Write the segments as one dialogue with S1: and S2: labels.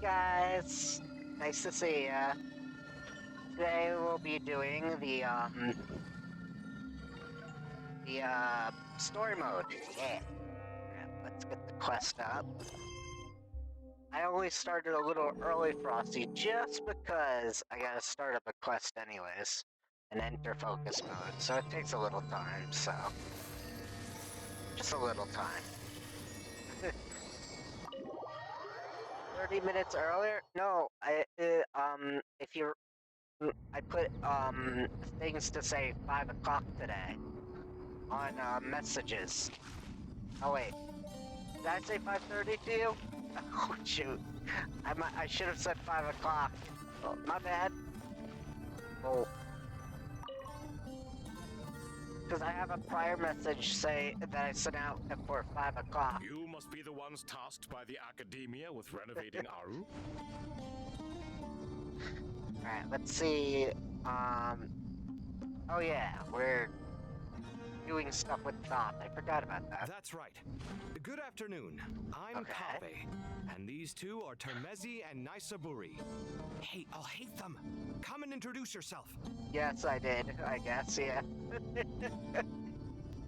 S1: guys, nice to see ya. Today we'll be doing the story mode. Yeah. Alright, let's get the quest up. I always started a little early, Frosty, just because I gotta start up a quest anyways, and enter focus mode, so it takes a little time, so. Just a little time. 30 minutes earlier? No, if you're I put things to say 5 o'clock today on messages. Oh wait, did I say 5:30 to you? Oh shoot, I should have said 5 o'clock. Oh, my bad. Oh, because I have a prior message say that I sent out for 5 o'clock.
S2: You must be the ones tasked by the academia with renovating Aru?
S1: Alright, let's see. Oh yeah, we're doing stuff with Dot. I forgot about that.
S3: That's right. Good afternoon. I'm
S1: Okay.
S3: Kave, and these two are Termezi and Naisaburi. Hey, I'll hate them. Come and introduce yourself.
S1: Yes, I did, I guess, yeah.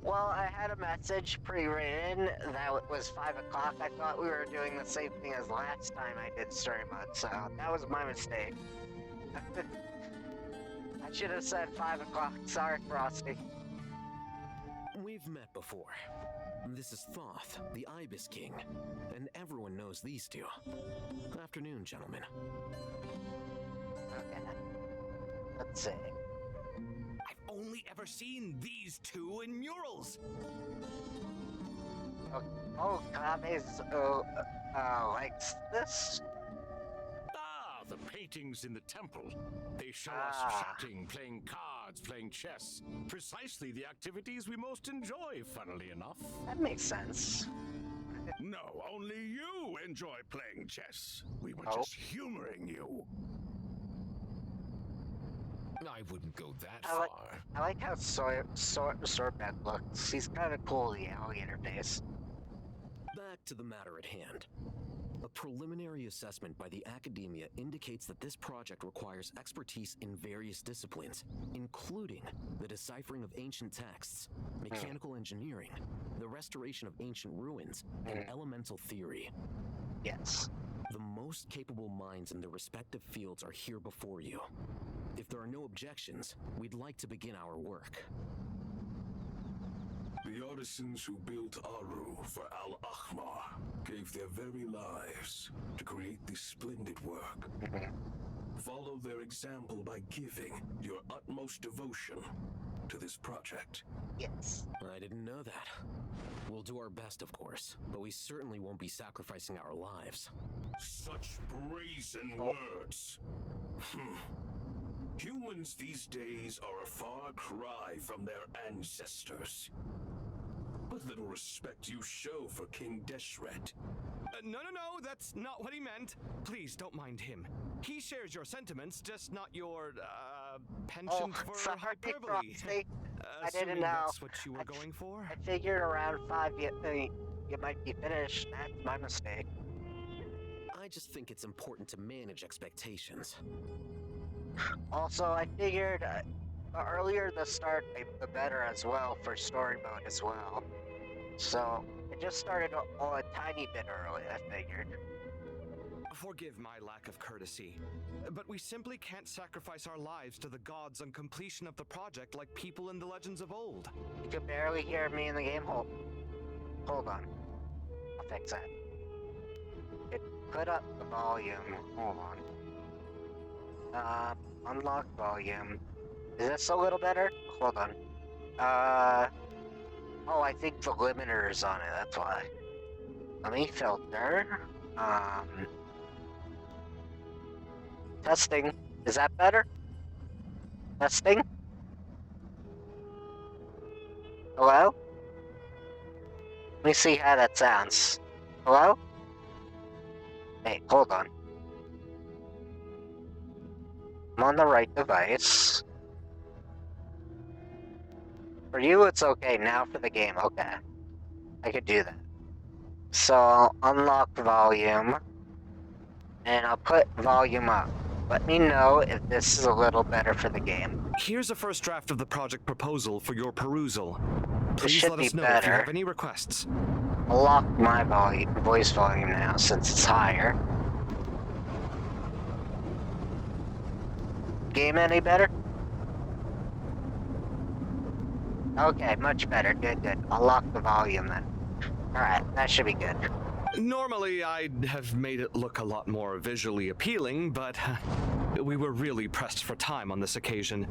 S1: Well, I had a message pre-written that it was 5 o'clock. I thought we were doing the same thing as last time I did story mode, so that was my mistake. I should have said 5 o'clock. Sorry, Frosty.
S4: We've met before. This is Thoth, the Ibis King, and everyone knows these two. Afternoon, gentlemen.
S1: Okay. Let's see.
S3: I've only ever seen these two in murals.
S1: Oh, Kabe's, likes this?
S2: Ah, the paintings in the temple. They show us chatting, playing cards, playing chess. Precisely the activities we most enjoy, funnily enough.
S1: That makes sense.
S2: No, only you enjoy playing chess. We were
S1: Oh.
S2: just humoring you.
S4: I wouldn't go that
S1: I
S4: far.
S1: like how Sorbet looks. He's kind of cool, the alligator face.
S4: Back to the matter at hand. A preliminary assessment by the academia indicates that this project requires expertise in various disciplines, including the deciphering of ancient texts, mechanical engineering, the restoration of ancient ruins, and elemental theory.
S1: Yes.
S4: The most capable minds in their respective fields are here before you. If there are no objections, we'd like to begin our work.
S5: The artisans who built Aru for Al-Ahmar gave their very lives to create this splendid work. Follow their example by giving your utmost devotion to this project.
S1: Yes.
S4: I didn't know that. We'll do our best, of course, but we certainly won't be sacrificing our lives.
S5: Such brazen words. Humans these days are a far cry from their ancestors. What little respect you show for King Deshret.
S3: No, that's not what he meant. Please don't mind him. He shares your sentiments, just not your, penchant for
S1: sorry,
S3: hyperbole.
S1: Frosty. I didn't
S3: Assuming
S1: know.
S3: that's what you were going for.
S1: I figured around 5 you might be finished. That's my mistake.
S4: I just think it's important to manage expectations.
S1: Also, I figured the earlier the start, the better as well for story mode as well. So, it just started a tiny bit early, I figured.
S3: Forgive my lack of courtesy, but we simply can't sacrifice our lives to the gods on completion of the project like people in the legends of old.
S1: You can barely hear me in the game. Hold on. I'll fix that. Put up the volume. Hold on. Unlock volume. Is this a little better? Hold on. Oh, I think the limiter is on it, that's why. Let me filter. Testing. Is that better? Testing? Hello? Let me see how that sounds. Hello? Hey, hold on. I'm on the right device. For you, it's okay. Now for the game, okay. I could do that. So, I'll unlock volume. And I'll put volume up. Let me know if this is a little better for the game.
S3: Here's a first draft of the project proposal for your perusal.
S1: This
S3: Please
S1: should
S3: let
S1: be
S3: us know if you
S1: better.
S3: have any requests.
S1: I'll lock my voice volume now since it's higher. Game any better? Okay, much better. Good, good. I'll lock the volume then. Alright, that should be good.
S3: Normally, I'd have made it look a lot more visually appealing, but we were really pressed for time on this occasion.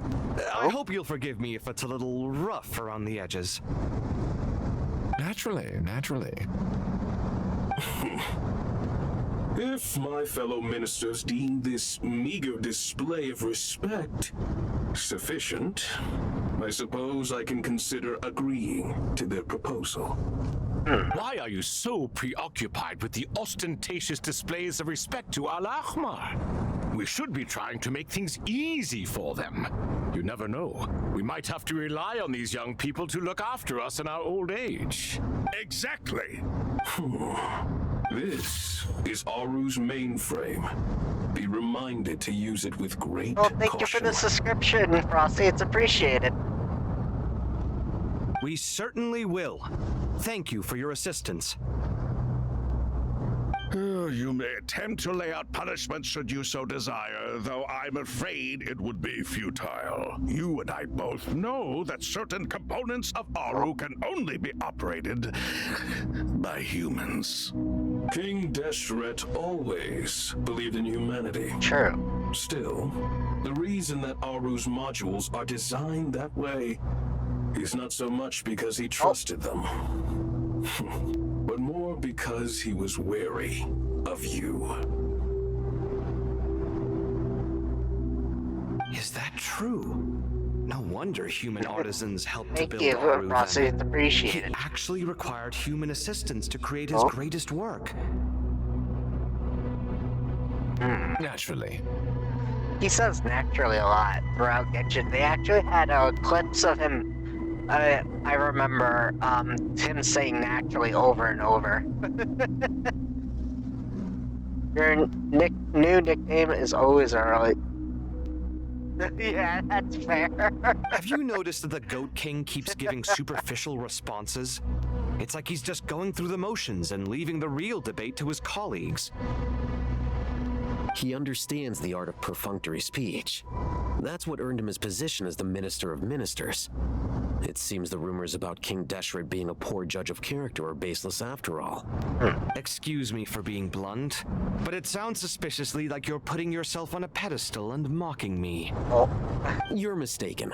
S3: I hope you'll forgive me if it's a little rough around the edges.
S6: Naturally, naturally.
S5: If my fellow ministers deem this meager display of respect sufficient, I suppose I can consider agreeing to their proposal.
S2: Why are you so preoccupied with the ostentatious displays of respect to Al-Ahmar? We should be trying to make things easy for them. You never know. We might have to rely on these young people to look after us in our old age.
S7: Exactly.
S5: This is Aru's mainframe. Be reminded to use it with great
S1: Well, thank you for the subscription, Frosty. It's appreciated.
S3: We certainly will. Thank you for your assistance.
S7: You may attempt to lay out punishment should you so desire, though I'm afraid it would be futile. You and I both know that certain components of Aru can only be operated by humans.
S5: King Deshret always believed in humanity.
S1: True.
S5: Still, the reason that Aru's modules are designed that way is not so much because he trusted them, but more because he was wary of you.
S3: Is that true? No wonder human artisans helped to
S1: Thank
S3: build
S1: you,
S3: Aru.
S1: Frosty.
S3: then.
S1: It's
S3: He
S1: appreciated.
S3: actually required human assistance to create his greatest work.
S6: Naturally.
S1: He says naturally a lot throughout Genshin. They actually had clips of him. I remember him saying naturally over and over. Your new nickname is always early. Yeah, that's fair.
S3: Have you noticed that the Goat King keeps giving superficial responses? It's like he's just going through the motions and leaving the real debate to his colleagues.
S4: He understands the art of perfunctory speech. That's what earned him his position as the Minister of Ministers. It seems the rumors about King Deshret being a poor judge of character are baseless after all.
S3: Excuse me for being blunt, but it sounds suspiciously like you're putting yourself on a pedestal and mocking me.
S1: Oh,
S4: You're mistaken.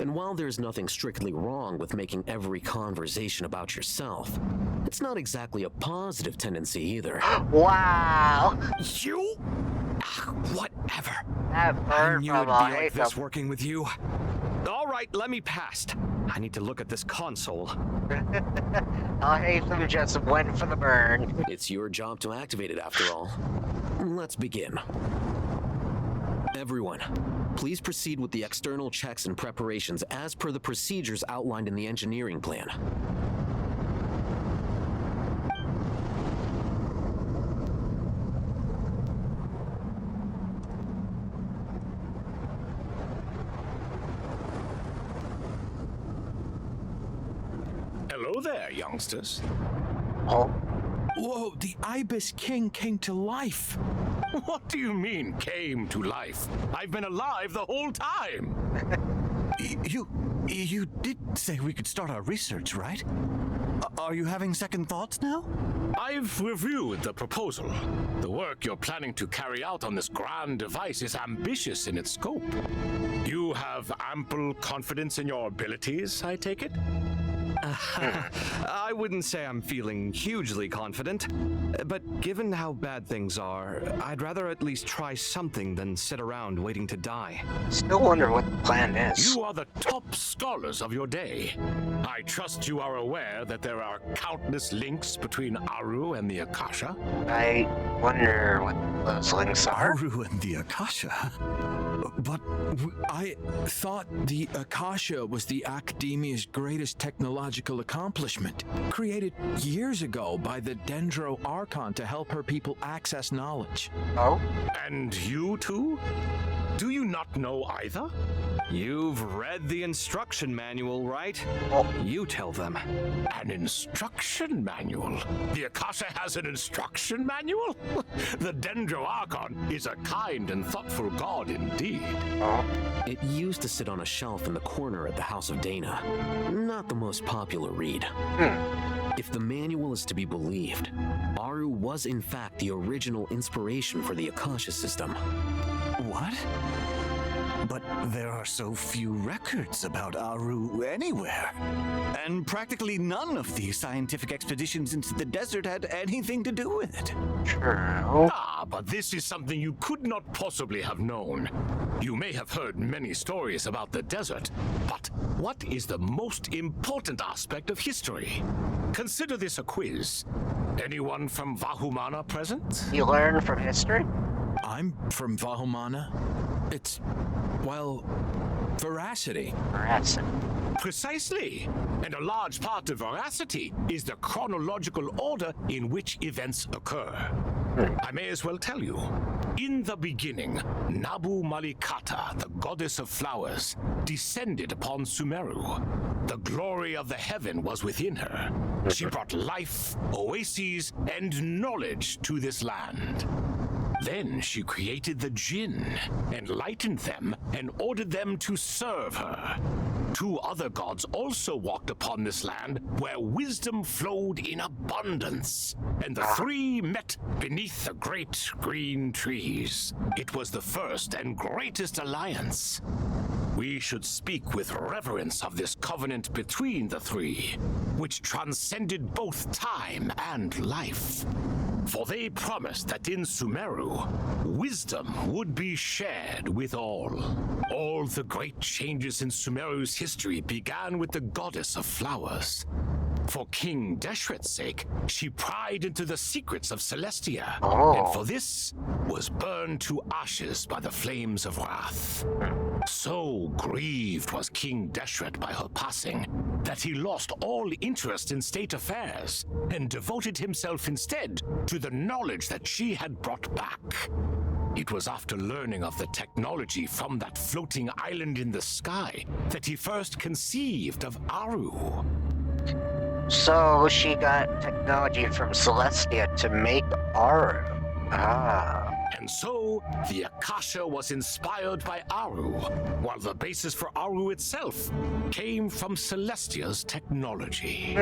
S4: And while there's nothing strictly wrong with making every conversation about yourself, it's not exactly a positive tendency either.
S1: wow.
S3: You? Whatever.
S1: That
S3: I
S1: bird
S3: knew
S1: from
S3: it'd be like
S1: hate
S3: this
S1: them.
S3: working with you. All right, let me past. I need to look at this console.
S1: I hate them just went for the burn.
S4: It's your job to activate it after all. Let's begin. Everyone, please proceed with the external checks and preparations as per the procedures outlined in the engineering plan.
S2: Hello there, youngsters.
S1: Oh,
S6: Whoa, the Ibis King came to life.
S2: What do you mean, came to life? I've been alive the whole time.
S6: You did say we could start our research, right? Are you having second thoughts now?
S2: I've reviewed the proposal. The work you're planning to carry out on this grand device is ambitious in its scope. You have ample confidence in your abilities, I take it?
S3: I wouldn't say I'm feeling hugely confident, but given how bad things are, I'd rather at least try something than sit around waiting to die.
S1: still wonder what the plan is.
S2: You are the top scholars of your day. I trust you are aware that there are countless links between Aru and the Akasha.
S1: I wonder what those links are.
S6: Aru and the Akasha? But I thought the Akasha was the Academia's greatest technological
S8: technological accomplishment, created years ago by the Dendro Archon to help her people access knowledge.
S1: Oh?
S2: And you too? Do you not know either?
S3: You've read the instruction manual, right? You tell them.
S2: An instruction manual? The Akasha has an instruction manual? The Dendro Archon is a kind and thoughtful god indeed.
S4: It used to sit on a shelf in the corner at the House of Dana. Not the most popular read. If the manual is to be believed, Aru was in fact the original inspiration for the Akasha system.
S6: What? But there are so few records about Aru anywhere. And practically none of the scientific expeditions into the desert had anything to do with it.
S1: True.
S2: Ah, but this is something you could not possibly have known. You may have heard many stories about the desert, but what is the most important aspect of history? Consider this a quiz. Anyone from Vahumana present?
S1: You learn from history?
S8: I'm from Vahumana. It's, well, veracity.
S1: Veracity.
S2: Precisely. And a large part of veracity is the chronological order in which events occur. I may as well tell you. In the beginning, Nabu Malikata, the goddess of flowers, descended upon Sumeru. The glory of the heaven was within her. She brought life, oases, and knowledge to this land. Then she created the Jinn, enlightened them, and ordered them to serve her. Two other gods also walked upon this land where wisdom flowed in abundance, and the three met beneath the great green trees. It was the first and greatest alliance. We should speak with reverence of this covenant between the three, which transcended both time and life. For they promised that in Sumeru, wisdom would be shared with all. All the great changes in Sumeru's history began with the goddess of flowers. For King Deshret's sake, she pried into the secrets of Celestia, and for this was burned to ashes by the flames of wrath. So grieved was King Deshret by her passing that he lost all interest in state affairs and devoted himself instead to the knowledge that she had brought back. It was after learning of the technology from that floating island in the sky that he first conceived of Aru.
S1: So she got technology from Celestia to make Aru. Ah.
S2: And so, the Akasha was inspired by Aru, while the basis for Aru itself came from Celestia's technology.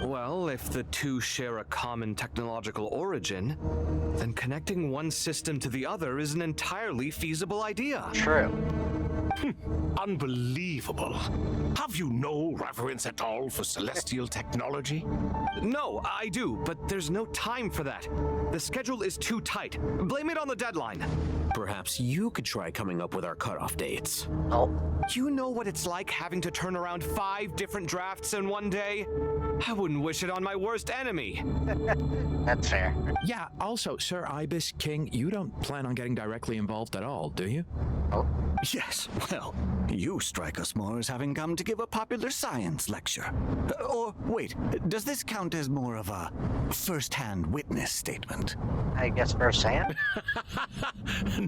S3: Well, if the two share a common technological origin, then connecting one system to the other is an entirely feasible idea.
S1: True.
S2: Unbelievable. Have you no reverence at all for celestial technology?
S3: No, I do, but there's no time for that. The schedule is too tight. Blame it on the deadline.
S4: Perhaps you could try coming up with our cutoff dates.
S1: Oh.
S3: You know what it's like having to turn around 5 different drafts in one day? I wouldn't wish it on my worst enemy.
S1: That's fair.
S8: Yeah, also, Sir Ibis King, you don't plan on getting directly involved at all, do you?
S1: Oh.
S6: Yes, well, you strike us more as having come to give a popular science lecture. Or, wait, does this count as more of a first-hand witness statement?
S1: I guess firsthand?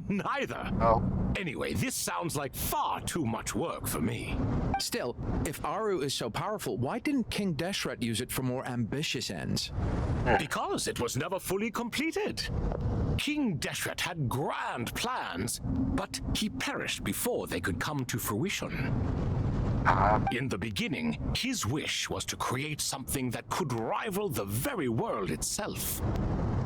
S2: Neither.
S1: Oh.
S2: Anyway, this sounds like far too much work for me.
S8: Still, if Aru is so powerful, why didn't King Deshret use it for more ambitious ends?
S2: Because it was never fully completed. King Deshret had grand plans, but he perished before they could come to fruition. In the beginning, his wish was to create something that could rival the very world itself.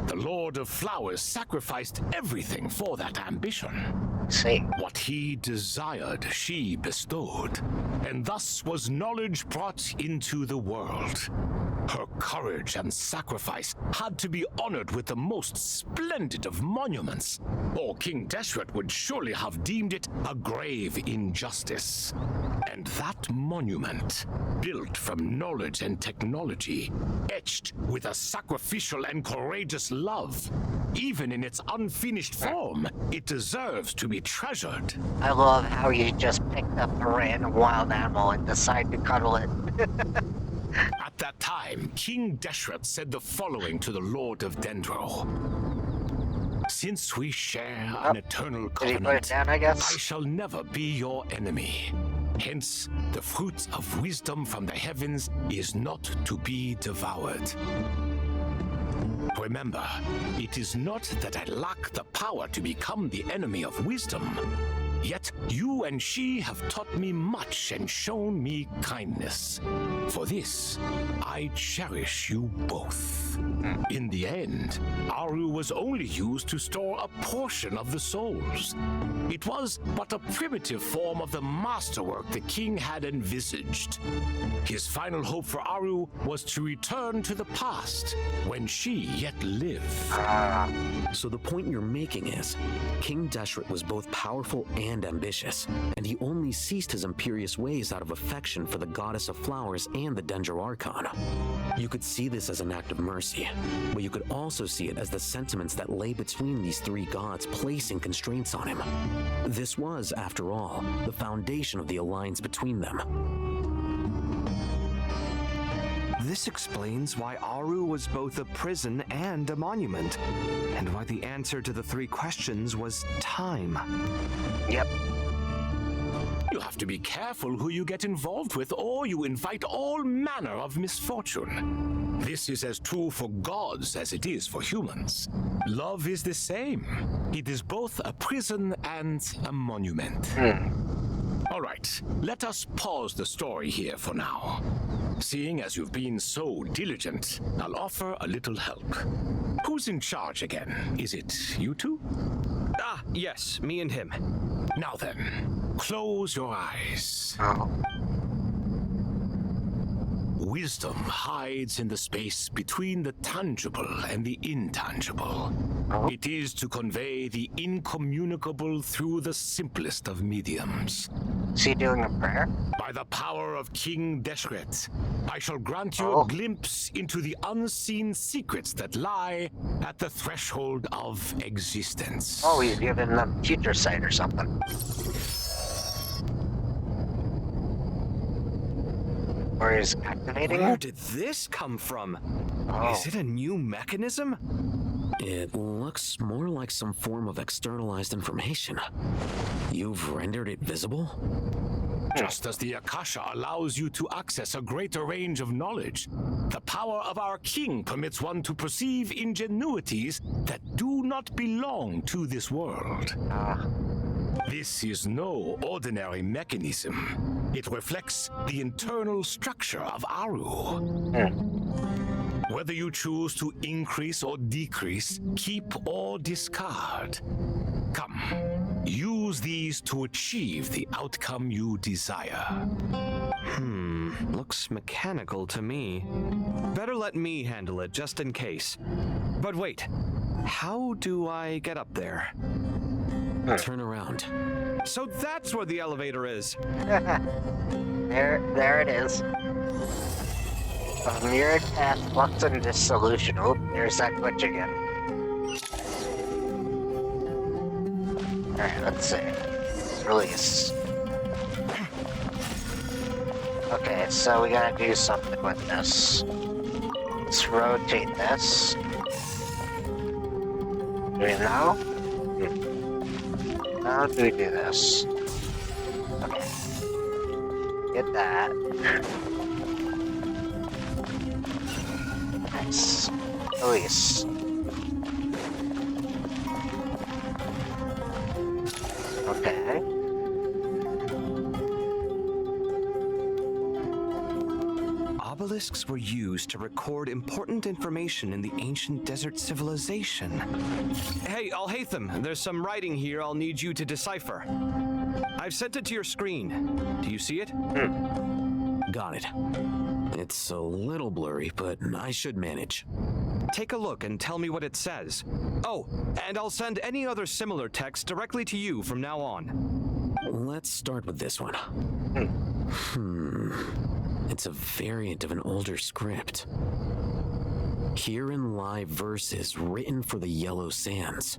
S2: The Lord of Flowers sacrificed everything for that ambition.
S1: See.
S2: What he desired, she bestowed, and thus was knowledge brought into the world. Her courage and sacrifice had to be honored with the most splendid of monuments, or King Deshret would surely have deemed it a grave injustice. And that monument, built from knowledge and technology, etched with a sacrificial and courageous love, even in its unfinished form, it deserves to be be treasured.
S1: I love how you just picked up a random wild animal and decided to cuddle it.
S2: At that time, King Deshret said the following to the Lord of Dendro. Since we share an eternal
S1: Did he put it
S2: covenant,
S1: down, I
S2: I
S1: guess?
S2: shall never be your enemy. Hence, the fruit of wisdom from the heavens is not to be devoured. Remember, it is not that I lack the power to become the enemy of wisdom. Yet you and she have taught me much and shown me kindness. For this, I cherish you both. In the end, Aru was only used to store a portion of the souls. It was but a primitive form of the masterwork the king had envisaged. His final hope for Aru was to return to the past, when she yet lived.
S4: So the point you're making is, King Deshret was both powerful and ambitious, and he only ceased his imperious ways out of affection for the goddess of flowers and the Dendro Archon. You could see this as an act of mercy, but you could also see it as the sentiments that lay between these three gods placing constraints on him. This was, after all, the foundation of the alliance between them.
S3: This explains why Aru was both a prison and a monument, and why the answer to the three questions was time.
S1: Yep.
S2: You have to be careful who you get involved with, or you invite all manner of misfortune. This is as true for gods as it is for humans. Love is the same. It is both a prison and a monument. All right, let us pause the story here for now. Seeing as you've been so diligent, I'll offer a little help. Who's in charge again? Is it you two?
S3: Ah, yes, me and him.
S2: Now then, close your eyes.
S1: Oh.
S2: Wisdom hides in the space between the tangible and the intangible. It is to convey the incommunicable through the simplest of mediums.
S1: Is he doing a prayer?
S2: By the power of King Deshret, I shall grant you
S1: Oh.
S2: a glimpse into the unseen secrets that lie at the threshold of existence.
S1: Oh, he's giving them future sight or something. Or he's activating
S3: Where
S1: it?
S3: did this come from?
S1: Oh.
S3: Is it a new mechanism?
S4: It looks more like some form of externalized information. You've rendered it visible?
S2: Just as the Akasha allows you to access a greater range of knowledge, the power of our king permits one to perceive ingenuities that do not belong to this world. This is no ordinary mechanism. It reflects the internal structure of Aru. Whether you choose to increase or decrease, keep or discard. Come, use these to achieve the outcome you desire.
S3: Looks mechanical to me. Better let me handle it just in case. But wait, how do I get up there?
S4: Turn around.
S3: So that's where the elevator is.
S1: There it is. A mirrored path, flux and dissolution. Oh, there's that glitch again. Alright, let's see. Release. Okay, so we gotta do something with this. Let's rotate this. Do we know? How do we do this? Okay. Get that. Nice. Release. Okay.
S3: Obelisks were used to record important information in the ancient desert civilization. Hey, Alhaitham, there's some writing here I'll need you to decipher. I've sent it to your screen. Do you see it?
S4: Got it. It's a little blurry, but I should manage.
S3: Take a look and tell me what it says. Oh, and I'll send any other similar text directly to you from now on.
S4: Let's start with this one. It's a variant of an older script. Herein lie verses written for the Yellow Sands.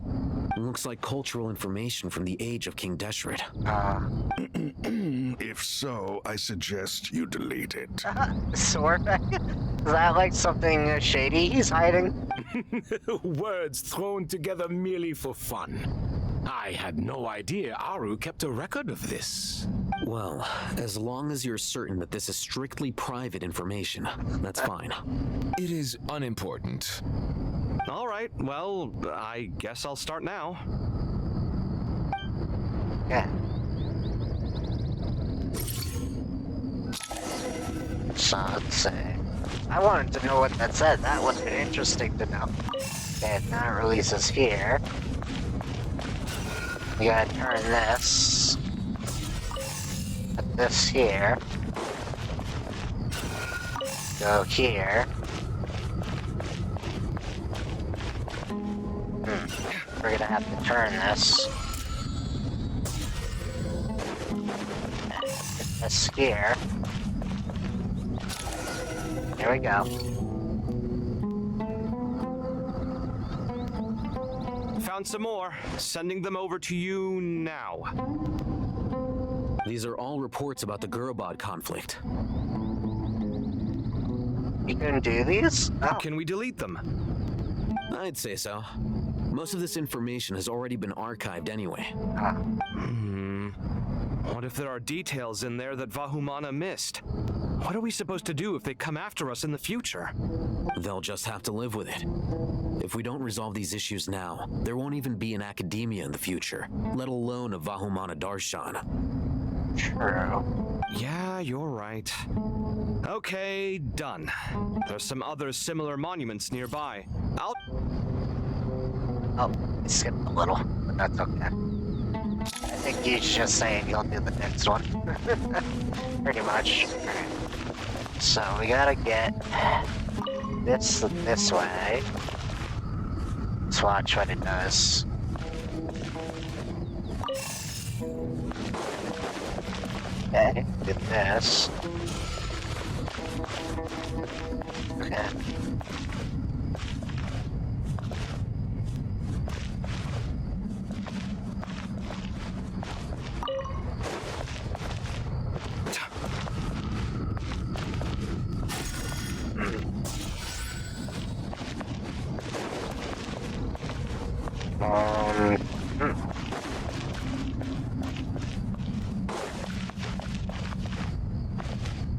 S4: Looks like cultural information from the age of King Deshret.
S7: If so, I suggest you delete it.
S1: Sword? Is that like something shady he's hiding?
S2: Words thrown together merely for fun. I had no idea Aru kept a record of this.
S4: Well, as long as you're certain that this is strictly private information, that's fine.
S8: It is unimportant.
S3: All right, well, I guess I'll start now.
S1: Yeah. So let's say. I wanted to know what that said. That would have been interesting to know. Okay, now it releases here. We gotta turn this. Put this here. Go here. We're gonna have to turn this. Put this here. There we go.
S3: Found some more. Sending them over to you now.
S4: These are all reports about the Gurubad conflict.
S1: You can do these? Oh.
S3: Can we delete them?
S4: I'd say so. Most of this information has already been archived anyway.
S3: What if there are details in there that Vahumana missed? What are we supposed to do if they come after us in the future?
S4: They'll just have to live with it. If we don't resolve these issues now, there won't even be an academia in the future, let alone a Vahumana Darshan.
S1: True.
S3: Yeah, you're right. Okay, done. There's some other similar monuments nearby.
S1: Oh, I skipped a little, but that's okay. I think he's just saying he'll do the next one. Pretty much. So we gotta get this way. Let's watch what it does. Okay, did this. Okay.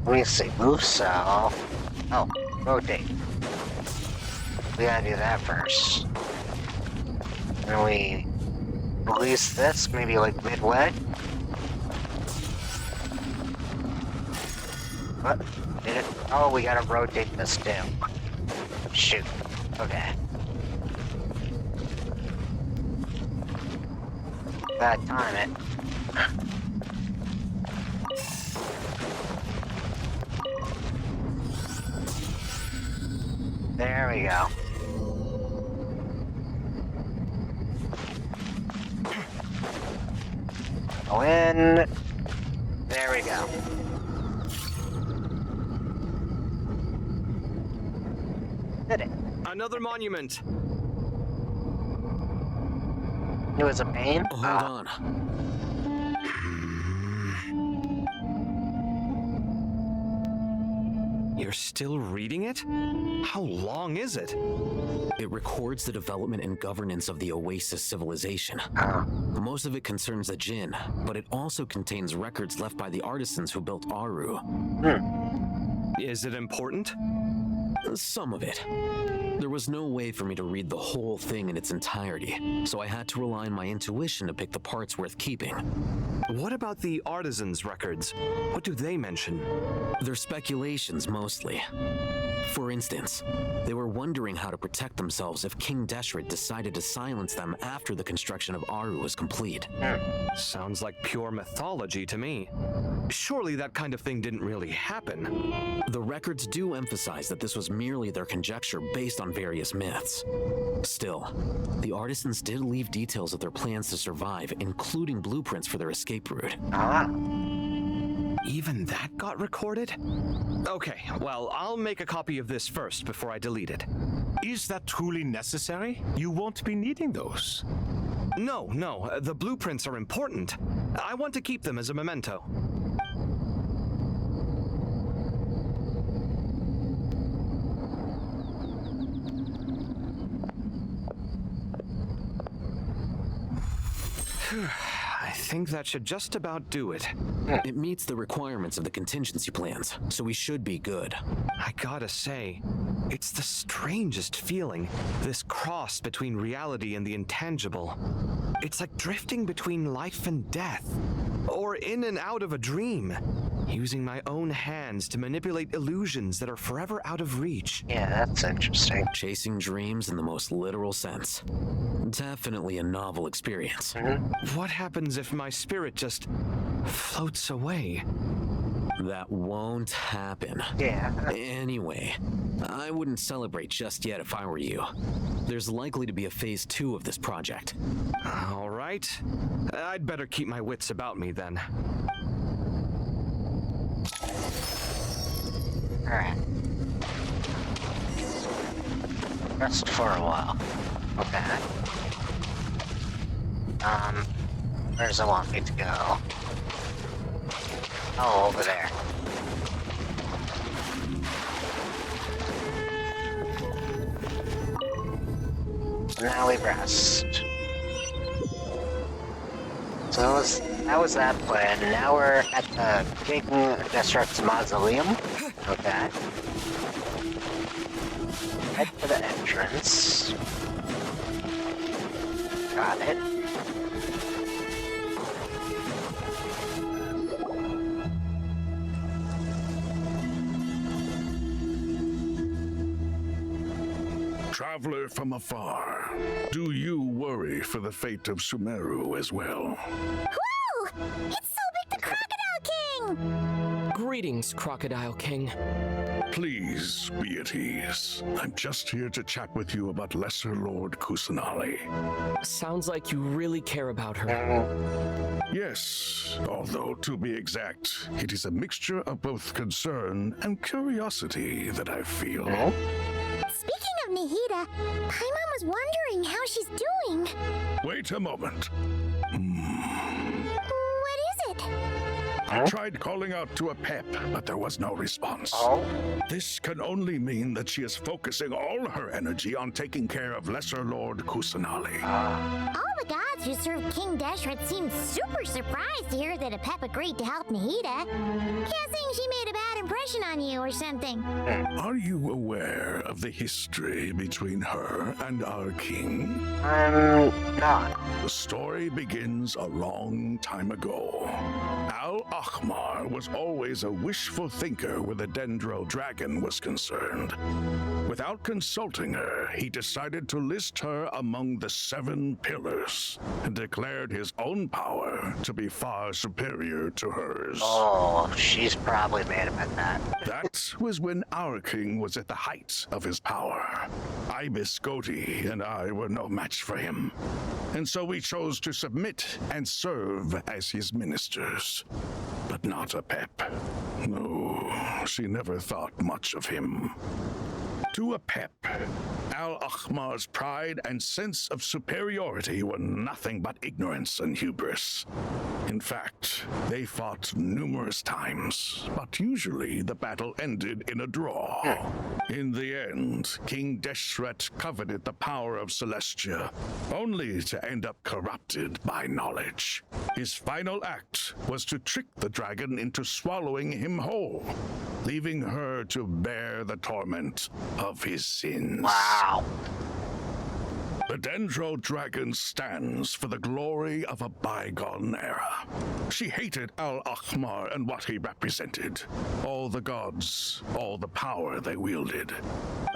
S1: Let me see, move cell. Oh, rotate. We gotta do that first. Then we release this, maybe like midway. What? Did it? Oh, we gotta rotate this too. Shoot. Okay. Gotta time it. There we go. Go in. There we go. Did it.
S3: Another monument.
S1: It was a pain.
S4: Hold on.
S3: You're still reading it? How long is it?
S4: It records the development and governance of the Oasis civilization. Most of it concerns the Jinn, but it also contains records left by the artisans who built Aru.
S3: Is it important?
S4: Some of it. There was no way for me to read the whole thing in its entirety, so I had to rely on my intuition to pick the parts worth keeping.
S3: What about the artisans' records? What do they mention?
S4: They're speculations, mostly. For instance, they were wondering how to protect themselves if King Deshret decided to silence them after the construction of Aru was complete.
S3: Sounds like pure mythology to me. Surely that kind of thing didn't really happen.
S4: The records do emphasize that this was merely their conjecture based on various myths. Still, the artisans did leave details of their plans to survive, including blueprints for their escape route.
S3: Even that got recorded? Okay, well, I'll make a copy of this first before I delete it.
S2: Is that truly necessary? You won't be needing those.
S3: No, the blueprints are important. I want to keep them as a memento. I think that should just about do it.
S4: It meets the requirements of the contingency plans, so we should be good.
S3: I gotta say, it's the strangest feeling, this cross between reality and the intangible. It's like drifting between life and death, or in and out of a dream, using my own hands to manipulate illusions that are forever out of reach.
S1: Yeah, that's interesting.
S4: Chasing dreams in the most literal sense. Definitely a novel experience.
S3: What happens if my spirit just floats away?
S4: That won't happen.
S1: Yeah.
S4: Anyway, I wouldn't celebrate just yet if I were you. There's likely to be a phase 2 of this project.
S3: All right. I'd better keep my wits about me then.
S1: Alright. Rest for a while. Okay. Where does it want me to go? Oh, over there. Now we rest. So that was that plan. Now we're at the King Destruct's mausoleum. Okay. Head for the entrance. Got it.
S7: Traveler from afar, do you worry for the fate of Sumeru as well?
S9: Whoa! It's Sobek the Crocodile King!
S10: Greetings, Crocodile King.
S7: Please be at ease. I'm just here to chat with you about Lesser Lord Kusanali.
S10: Sounds like you really care about her.
S7: Yes, although to be exact, it is a mixture of both concern and curiosity that I feel.
S9: Speaking of Nahida, Paimon was wondering how she's doing.
S7: Wait a moment.
S9: What is it?
S7: I tried calling out to a pep, but there was no response. This can only mean that she is focusing all her energy on taking care of Lesser Lord Kusanali.
S9: All the gods who serve King Deshret seemed super surprised to hear that a pep agreed to help Nahida. Guessing she made a bad impression on you or something.
S7: Are you aware of the history between her and our king?
S1: I'm not.
S7: The story begins a long time ago. Al-Ahmar was always a wishful thinker where the Dendro dragon was concerned. Without consulting her, he decided to list her among the 7 pillars and declared his own power to be far superior to hers.
S1: Oh, she's probably mad about that.
S7: That was when our king was at the height of his power. Ibis Goti and I were no match for him. And so we chose to submit and serve as his ministers. But not a pep. No, she never thought much of him. To a pep, Al-Ahmar's pride and sense of superiority were nothing but ignorance and hubris. In fact, they fought numerous times, but usually the battle ended in a draw. In the end, King Deshret coveted the power of Celestia, only to end up corrupted by knowledge. His final act was to trick the dragon into swallowing him whole, leaving her to bear the torment of his sins.
S1: Wow.
S7: The Dendro dragon stands for the glory of a bygone era. She hated Al-Ahmar and what he represented. All the gods, all the power they wielded.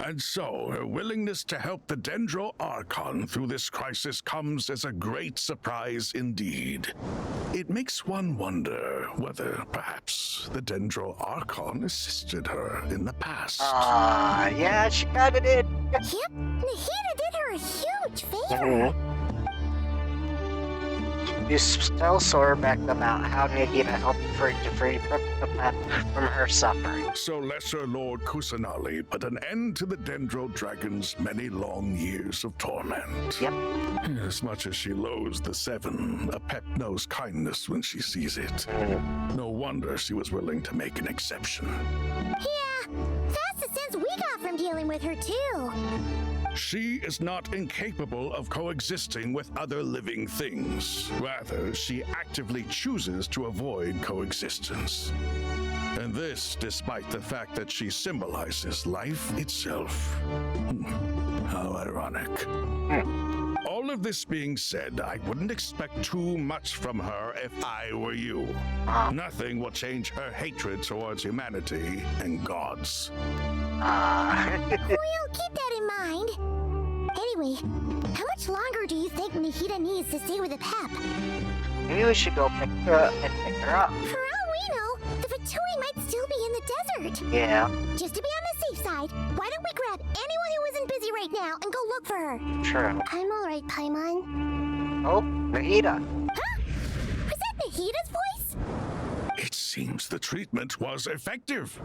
S7: And so her willingness to help the Dendro Archon through this crisis comes as a great surprise indeed. It makes one wonder whether perhaps the Dendro Archon assisted her in the past.
S1: Yeah, she got it in.
S9: Yep, Nahida did her a huge favor.
S1: You tell Sora back about how Nahida helped effort to free the Pep from her suffering.
S7: So Lesser Lord Kusanali put an end to the Dendro Dragon's many long years of torment.
S1: Yep.
S7: As much as she loathes the Seven, a Pep knows kindness when she sees it. No wonder she was willing to make an exception.
S9: Yeah, that's the sense we got from dealing with her, too.
S7: She is not incapable of coexisting with other living things. Rather, she actively chooses to avoid coexistence. And this despite the fact that she symbolizes life itself. How ironic. All of this being said, I wouldn't expect too much from her if I were you. Nothing will change her hatred towards humanity and gods.
S9: We'll keep that in mind. Anyway, how much longer do you think Nahida needs to stay with the Pep?
S1: Maybe we should go pick her up.
S9: For all we know, the Fatui might still be in the desert.
S1: Yeah.
S9: Just to be on the safe side, why don't we grab anyone who isn't busy right now and go look for her?
S1: True.
S9: I'm alright, Paimon.
S1: Oh, Nahida.
S9: Huh? Was that Nahida's voice?
S7: It seems the treatment was effective.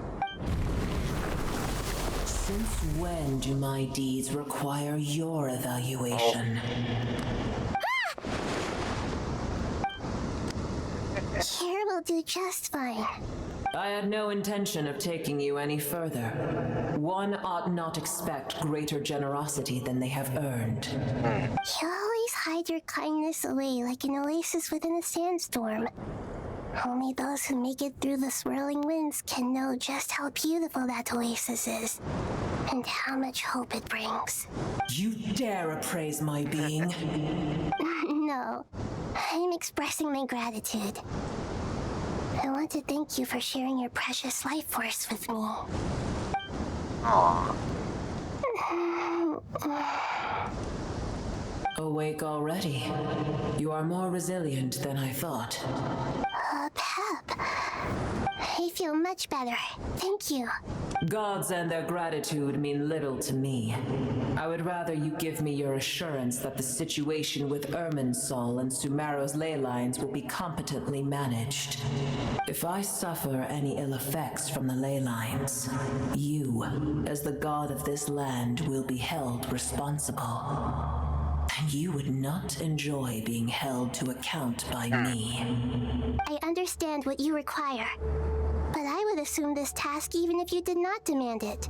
S11: Since when do my deeds require your evaluation?
S9: Care will do just fine.
S11: I had no intention of taking you any further. One ought not expect greater generosity than they have earned.
S9: You always hide your kindness away like an oasis within a sandstorm. Only those who make it through the swirling winds can know just how beautiful that oasis is, and how much hope it brings.
S11: You dare appraise my being?
S9: No, I'm expressing my gratitude. I want to thank you for sharing your precious life force with me.
S1: Aww.
S11: Awake already. You are more resilient than I thought.
S9: Pep. I feel much better. Thank you.
S11: Gods and their gratitude mean little to me. I would rather you give me your assurance that the situation with Irminsul and Sumero's ley lines will be competently managed. If I suffer any ill effects from the ley lines, you, as the god of this land, will be held responsible. And you would not enjoy being held to account by me.
S9: I understand what you require, but I would assume this task even if you did not demand it.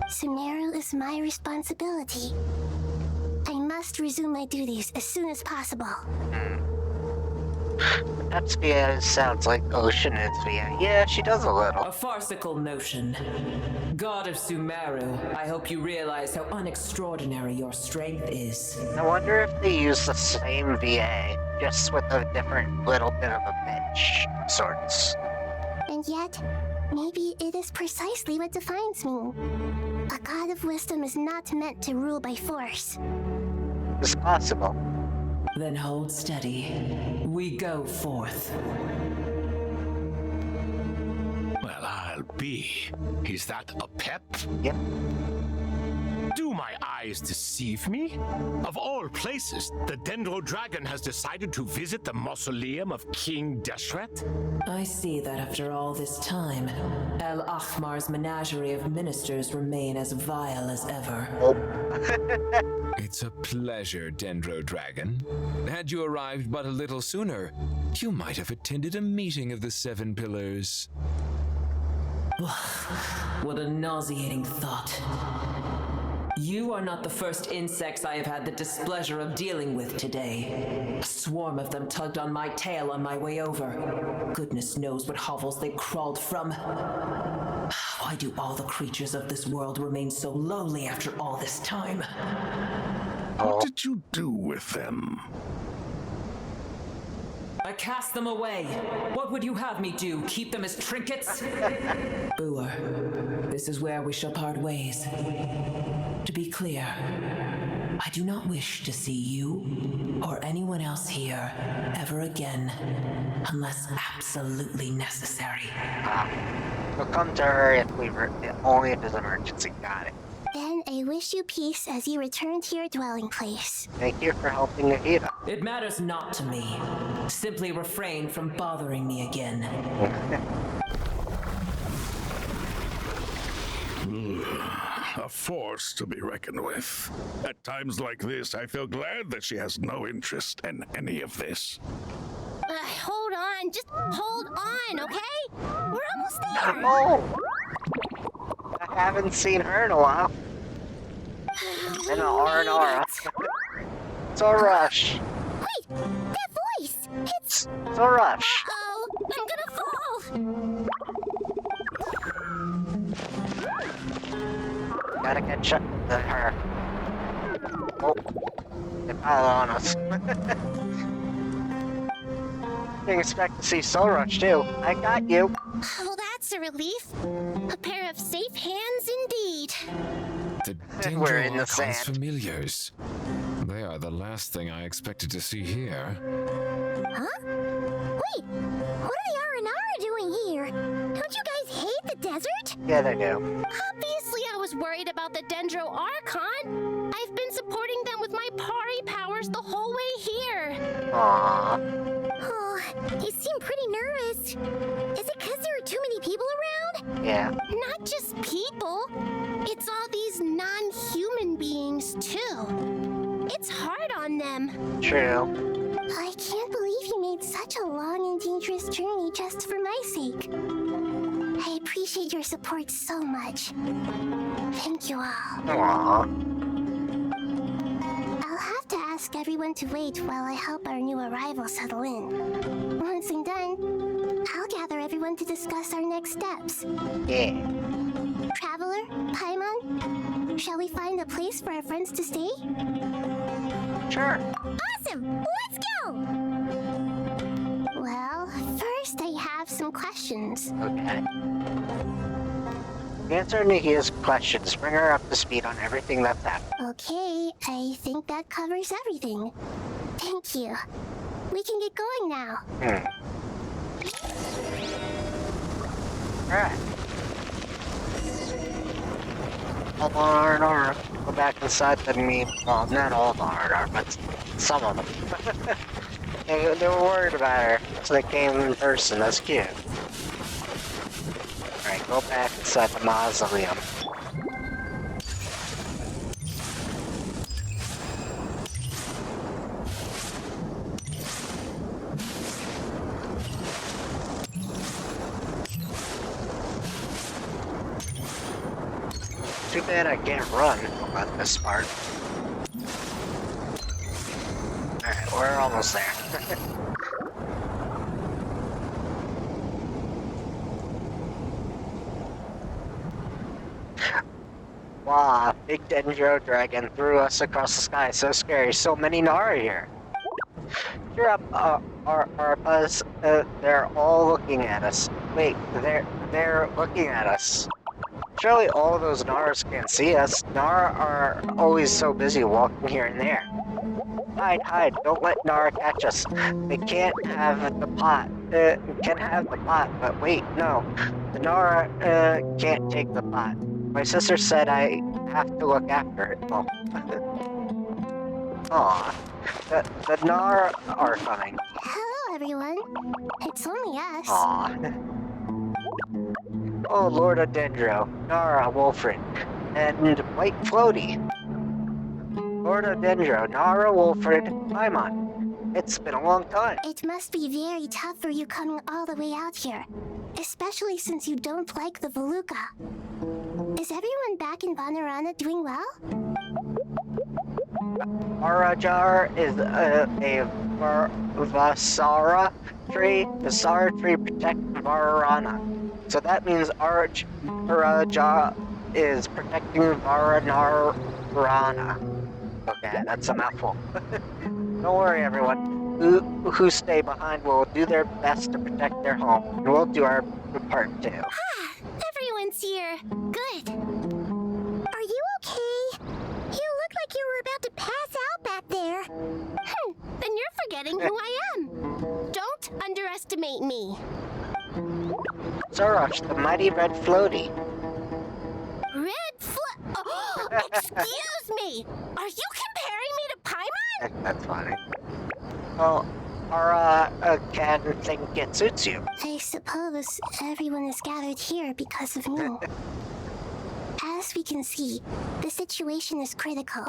S9: Sumero is my responsibility. I must resume my duties as soon as possible.
S1: That's VA sounds like Ocean is VA. Yeah, she does a little.
S11: A farcical notion. God of Sumeru, I hope you realize how unextraordinary your strength is.
S1: I wonder if they use the same VA, just with a different little bit of a bitch sorts.
S9: And yet, maybe it is precisely what defines me. A god of wisdom is not meant to rule by force.
S1: It's possible.
S11: Then hold steady. We go forth.
S2: Well, I'll be. Is that a Pep?
S1: Yep.
S2: Do my eyes deceive me? Of all places, the Dendro Dragon has decided to visit the mausoleum of King Deshret?
S11: I see that after all this time, El Ahmar's menagerie of ministers remain as vile as ever.
S12: It's a pleasure, Dendro Dragon. Had you arrived but a little sooner, you might have attended a meeting of the Seven Pillars.
S11: What a nauseating thought. You are not the first insects I have had the displeasure of dealing with today. A swarm of them tugged on my tail on my way over. Goodness knows what hovels they crawled from. Why do all the creatures of this world remain so lowly after all this time?
S7: What did you do with them?
S11: I cast them away. What would you have me do? Keep them as trinkets? Booer, this is where we shall part ways. To be clear, I do not wish to see you or anyone else here ever again, unless absolutely necessary.
S1: We'll come to her if only if it's emergency. Got it.
S9: Then I wish you peace as you return to your dwelling place.
S1: Thank you for helping Nahida.
S11: It matters not to me. Simply refrain from bothering me again.
S7: A force to be reckoned with. At times like this, I feel glad that she has no interest in any of this.
S9: Hold on, just hold on, okay? We're almost there.
S1: Oh! I haven't seen her in a while. And R&R. It's a rush.
S9: Wait, that voice! It's
S1: a rush.
S9: Oh, I'm gonna fall!
S1: Gotta catch up to her. Oh, they piled on us. Didn't expect to see Soul Rush too. I got you.
S9: Oh, that's a relief. A pair of safe hands indeed.
S12: The
S1: We're in the
S12: Dendro
S1: sand.
S12: familiars. They are the last thing I expected to see here.
S9: Huh? Wait, what are the R&R doing here? Don't you guys hate the desert?
S1: Yeah, they do.
S9: Obviously, I was worried about the Dendro Archon. I've been supporting them with my party powers the whole way here.
S1: Aww.
S9: Oh, they seem pretty nervous. Is it because there are too many people around?
S1: Yeah.
S9: Not just people. It's all these non-human beings, too. It's hard on them.
S1: True.
S9: I can't believe you made such a long and dangerous journey just for my sake. I appreciate your support so much. Thank you all.
S1: Aww.
S9: I'll have to ask everyone to wait while I help our new arrival settle in. Once I'm done, I'll gather everyone to discuss our next steps.
S1: Yeah.
S9: Traveler, Paimon, shall we find a place for our friends to stay?
S1: Sure.
S9: Awesome! Let's go! Well, first I have some questions.
S1: Okay. Answer Nihia's questions. Bring her up to speed on everything that's happened.
S9: Okay, I think that covers everything. Thank you. We can get going now.
S1: Alright. All the R&R. Go back inside the meme. Well, not all the R&R, but some of them. they were worried about her, so they came in person. That's cute. Alright, go back inside the mausoleum. Too bad I can't run on this part. Alright, we're almost there. Wow, big Dendro dragon threw us across the sky. So scary. So many Nara here. Cheer up, Arpas. They're all looking at us. Wait, they're looking at us. Surely all of those Naras can't see us. Nara are always so busy walking here and there. Hide, hide. Don't let Nara catch us. They can't have the pot. Can have the pot, but wait, no. The Nara can't take the pot. My sister said I have to look after it. Oh. Aw. The Nara are coming.
S9: Hello, everyone. It's only us.
S1: Aw. Oh, Lord of Dendro, Nara, Wolfred, and White Floaty. Lord of Dendro, Nara, Wolfred, Paimon. It's been a long time.
S9: It must be very tough for you coming all the way out here, especially since you don't like the Voluka. Is everyone back in Vanarana doing well?
S1: Arajar is a Vasara tree. Vasara tree protects Varana. So that means Araja is protecting Varanarana. Okay, that's a mouthful. Don't worry, everyone. Who stay behind will do their best to protect their home, and we'll do our part too.
S9: Everyone's here. Good. Are you okay? You look like you were about to pass out back there. Then you're forgetting who I am. Don't underestimate me.
S1: Zorosh, the mighty red floaty.
S9: Red Excuse me! Are you comparing me to Paimon?
S1: That's funny. Well, can think it suits you.
S9: I suppose everyone is gathered here because of me. As we can see, the situation is critical,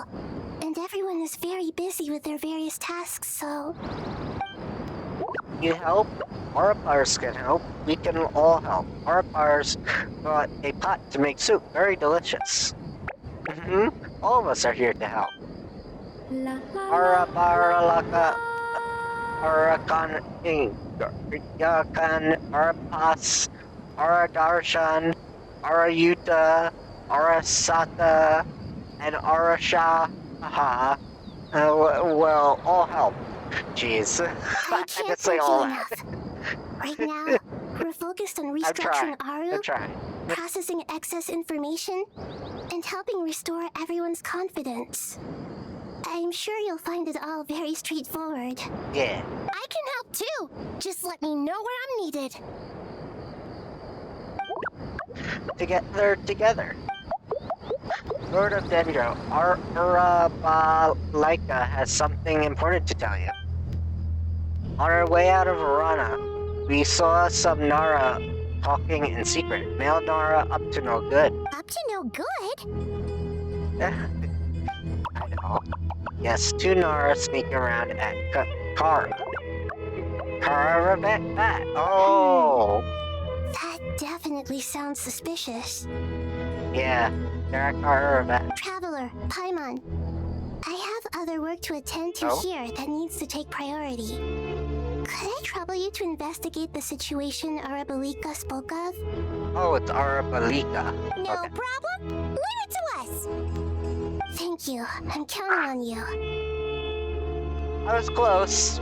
S9: and everyone is very busy with their various tasks, so...
S1: You help? Orapars can help. We can all help. Orapars brought a pot to make soup. Very delicious. All of us are here to help. Araparalaka... Arakan... Yakan... Arapas... Aradarshan... Arayuta... Arasata... and Arasha... well, all help. Jeez.
S9: I can't
S1: say
S9: thank
S1: all
S9: you
S1: that.
S9: enough. Right now, we're focused on restructuring Aru, processing excess information, and helping restore everyone's confidence. I'm sure you'll find it all very straightforward.
S1: Yeah.
S9: I can help too. Just let me know where I'm needed.
S1: Together. Lord of Dendro, Arabalika has something important to tell you. On our way out of Verona, we saw some Nara talking in secret. Male Nara up to no good.
S9: Up to no good?
S1: I know. Yes, 2 Nara sneaking around at Kara. Kara Rebecca. Oh!
S9: That definitely sounds suspicious.
S1: Yeah, they're at Kara Rebecca.
S9: Traveler, Paimon. I have other work to attend to here that needs to take priority. Could I trouble you to investigate the situation Arabalika spoke of?
S1: Oh, it's Arabalika.
S9: No
S1: Okay.
S9: problem. Leave it to us. Thank you. I'm counting on you.
S1: I was close.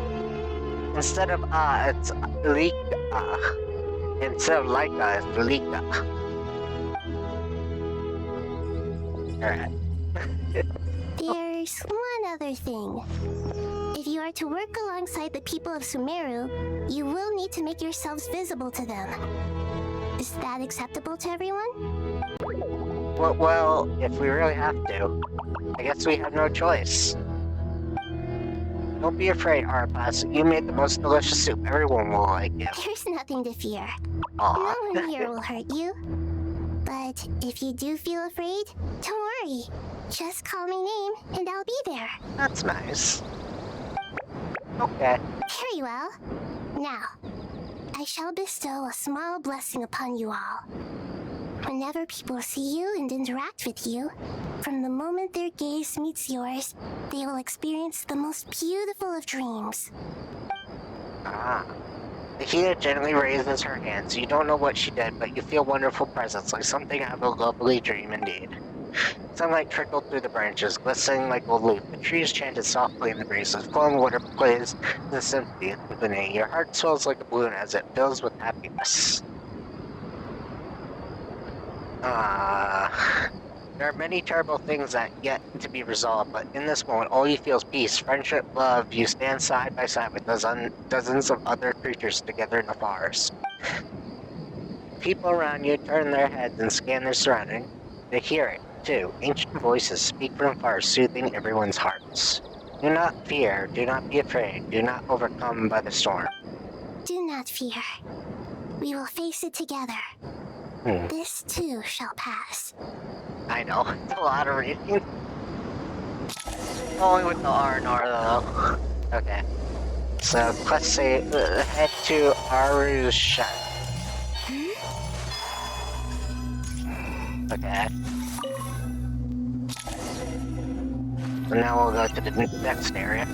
S1: Instead of it's Lika. Instead of Laika, it's Lika. Alright.
S9: There's one other thing. If you are to work alongside the people of Sumeru, you will need to make yourselves visible to them. Is that acceptable to everyone?
S1: Well, if we really have to, I guess we have no choice. Don't be afraid, Arapas. You made the most delicious soup. Everyone will like you.
S9: There's nothing to fear.
S1: Aw.
S9: No one here will hurt you. But if you do feel afraid, don't worry. Just call my name and I'll be there.
S1: That's nice. Okay.
S9: Very well. Now, I shall bestow a small blessing upon you all. Whenever people see you and interact with you, from the moment their gaze meets yours, they will experience the most beautiful of dreams.
S1: Nikita gently raises her hands. You don't know what she did, but you feel wonderful presence, like something out of a lovely dream indeed. Sunlight trickled through the branches, glistening like gold loot. The trees chanted softly in the breezes. Flowing water plays the symphony beneath. Your heart swells like a balloon as it fills with happiness. There are many terrible things that yet to be resolved, but in this moment, all you feel is peace, friendship, love. You stand side by side with dozens of other creatures together in the forest. People around you turn their heads and scan their surroundings. They hear it, too. Ancient voices speak from far, soothing everyone's hearts. Do not fear, do not be afraid, do not overcome by the storm.
S9: Do not fear. We will face it together. This too shall pass.
S1: I know, it's a lot of reading. Only with the R&R though. Okay. So, let's say, head to Aru's shop. Okay. So now we'll go to the next area.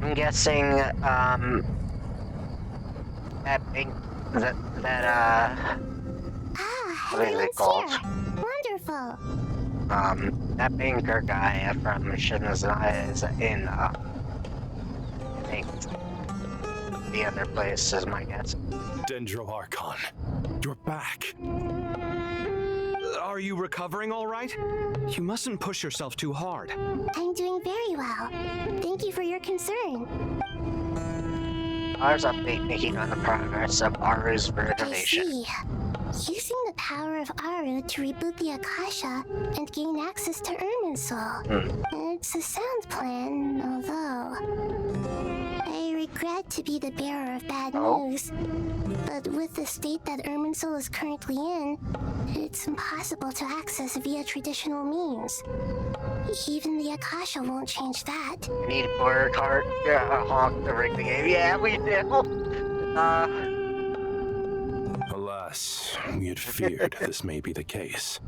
S1: I'm guessing, that bank, what is it called?
S9: Here. Wonderful.
S1: That banker guy from Shinazai is in, I think, the other place is my guess.
S3: Dendro Archon, you're back. Are you recovering all right? You mustn't push yourself too hard.
S9: I'm doing very well. Thank you for your concern.
S1: Ours update making on the progress of Aru's renovation.
S9: I see. Using the power of Aru to reboot the Akasha and gain access to Irminsul. It's a sound plan, although I regret to be the bearer of bad news. But with the state that Irminsul is currently in, it's impossible to access via traditional means. Even the Akasha won't change that.
S1: Need Blurred Heart honk to ring the game. Yeah, we do.
S8: Alas, we had feared this may be the case.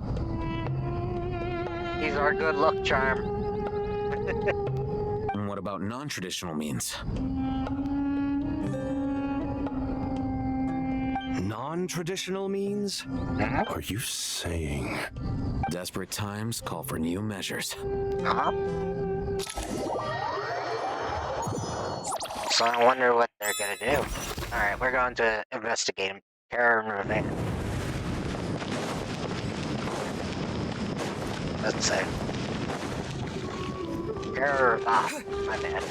S1: He's our good luck charm.
S4: And what about non-traditional means?
S3: Non-traditional means?
S8: Are you saying...
S4: Desperate times call for new measures.
S1: So I wonder what they're gonna do. Alright, we're going to investigate him. Caravan. Let's say. Caravan. My bad.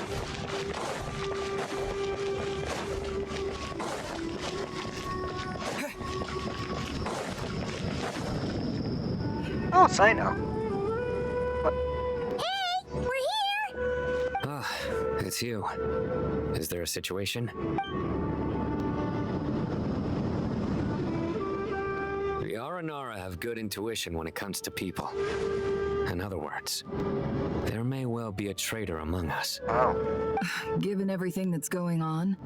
S1: Oh, Sino.
S9: Hey, we're here!
S4: Ah, it's you. Is there a situation? The Aranara have good intuition when it comes to people. In other words, there may well be a traitor among us.
S1: Oh.
S13: Given everything that's going on,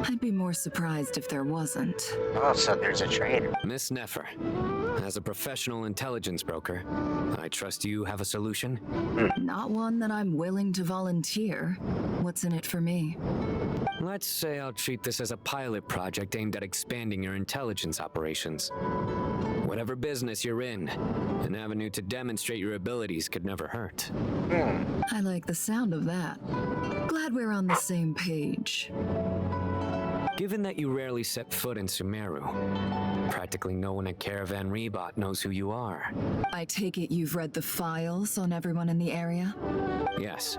S13: I'd be more surprised if there wasn't.
S1: Oh, so there's a traitor.
S4: Miss Nefer, as a professional intelligence broker, I trust you have a solution?
S13: Not one that I'm willing to volunteer. What's in it for me?
S4: Let's say I'll treat this as a pilot project aimed at expanding your intelligence operations. Whatever business you're in, an avenue to demonstrate your abilities could never hurt.
S13: I like the sound of that. Glad we're on the same page.
S4: Given that you rarely set foot in Sumeru, practically no one at Caravan Rebot knows who you are.
S13: I take it you've read the files on everyone in the area?
S4: Yes.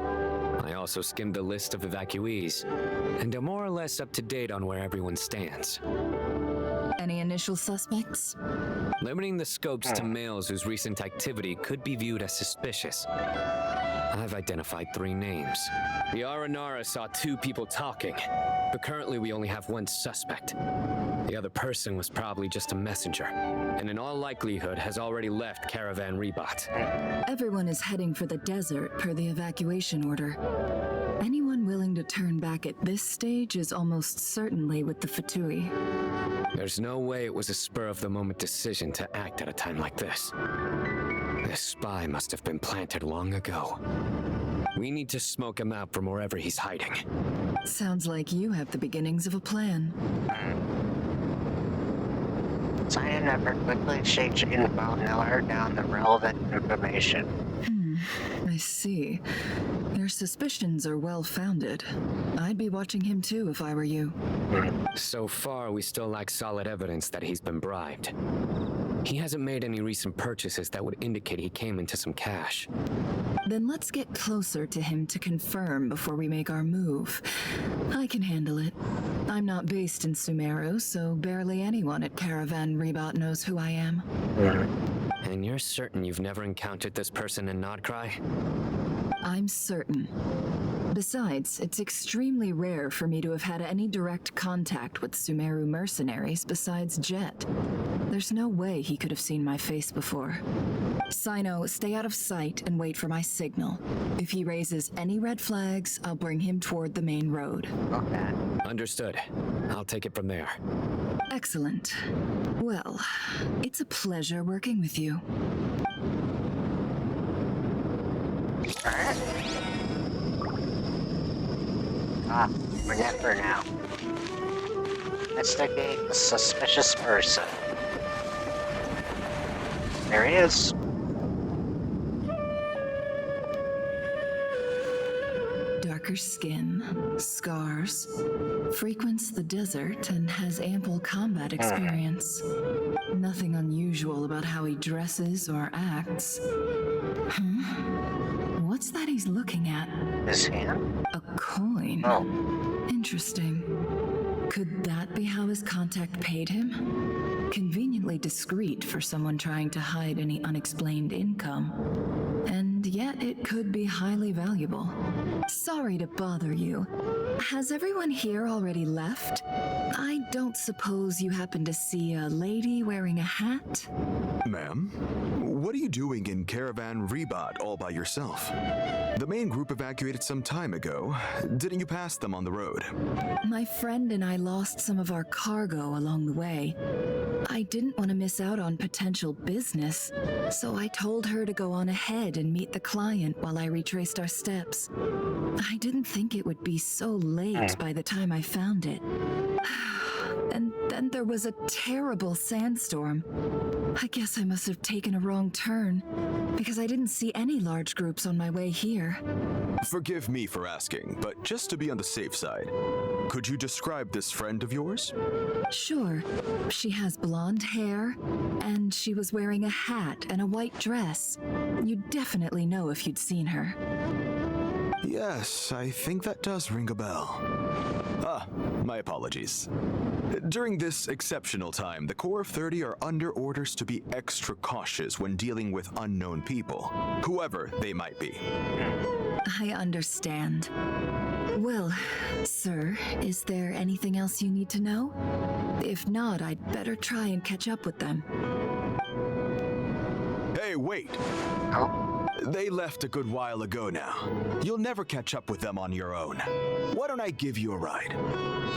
S4: I also skimmed the list of evacuees, and am more or less up to date on where everyone stands.
S13: Any initial suspects?
S4: Limiting the scopes to males whose recent activity could be viewed as suspicious. I've identified 3 names. The Aranara saw 2 people talking, but currently we only have 1 suspect. The other person was probably just a messenger, and in all likelihood has already left Caravan Rebot.
S13: Everyone is heading for the desert per the evacuation order. Anyone willing to turn back at this stage is almost certainly with the Fatui.
S4: There's no way it was a spur-of-the-moment decision to act at a time like this. This spy must have been planted long ago. We need to smoke him out from wherever he's hiding.
S13: Sounds like you have the beginnings of a plan.
S1: Cyan Nefer quickly shakes info and narrow down the relevant information.
S13: I see. Your suspicions are well-founded. I'd be watching him too if I were you.
S4: So far, we still lack solid evidence that he's been bribed. He hasn't made any recent purchases that would indicate he came into some cash.
S13: Then let's get closer to him to confirm before we make our move. I can handle it. I'm not based in Sumeru, so barely anyone at Caravan Rebot knows who I am.
S4: And you're certain you've never encountered this person in Nodcry?
S13: I'm certain. Besides, it's extremely rare for me to have had any direct contact with Sumeru mercenaries besides Jet. There's no way he could have seen my face before. Sino, stay out of sight and wait for my signal. If he raises any red flags, I'll bring him toward the main road.
S1: Okay.
S4: Understood. I'll take it from there.
S13: Excellent. Well, it's a pleasure working with you.
S1: Alright. We're Nefer now. Investigate a suspicious person. There he is.
S13: Darker skin, scars, frequents the desert and has ample combat experience. Nothing unusual about how he dresses or acts. What's that he's looking at?
S1: His hand?
S13: A coin.
S1: Oh.
S13: Interesting. Could that be how his contact paid him? Conveniently conveniently discreet for someone trying to hide any unexplained income. And yet it could be highly valuable. Sorry to bother you. Has everyone here already left? I don't suppose you happen to see a lady wearing a hat?
S14: Ma'am, what are you doing in Caravan Rebot all by yourself? The main group evacuated some time ago. Didn't you pass them on the road?
S13: My friend and I lost some of our cargo along the way. I didn't want to miss out on potential business, so I told her to go on ahead and meet the client while I retraced our steps. I didn't think it would be so late by the time I found it. And then there was a terrible sandstorm. I guess I must have taken a wrong turn, because I didn't see any large groups on my way here.
S14: Forgive me for asking, but just to be on the safe side, could you describe this friend of yours?
S13: Sure. She has blonde hair, and she was wearing a hat and a white dress. You'd definitely know if you'd seen her.
S14: Yes, I think that does ring a bell. Ah, my apologies. During this exceptional time, the Corps of 30 are under orders to be extra cautious when dealing with unknown people, whoever they might be.
S13: I understand. Well, sir, is there anything else you need to know? If not, I'd better try and catch up with them.
S14: Hey, wait! They left a good while ago now. You'll never catch up with them on your own. Why don't I give you a ride?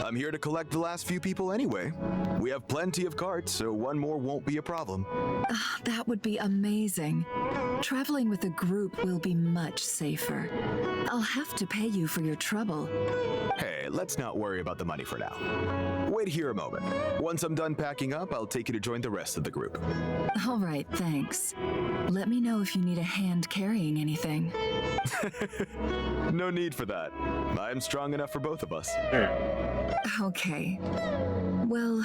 S14: I'm here to collect the last few people anyway. We have plenty of carts, so one more won't be a problem.
S13: That would be amazing. Traveling with a group will be much safer. I'll have to pay you for your trouble.
S14: Hey, let's not worry about the money for now. Wait here a moment. Once I'm done packing up, I'll take you to join the rest of the group.
S13: All right, thanks. Let me know if you need a hand carrying anything.
S14: No need for that. I'm strong enough for both of us.
S13: Okay. Well,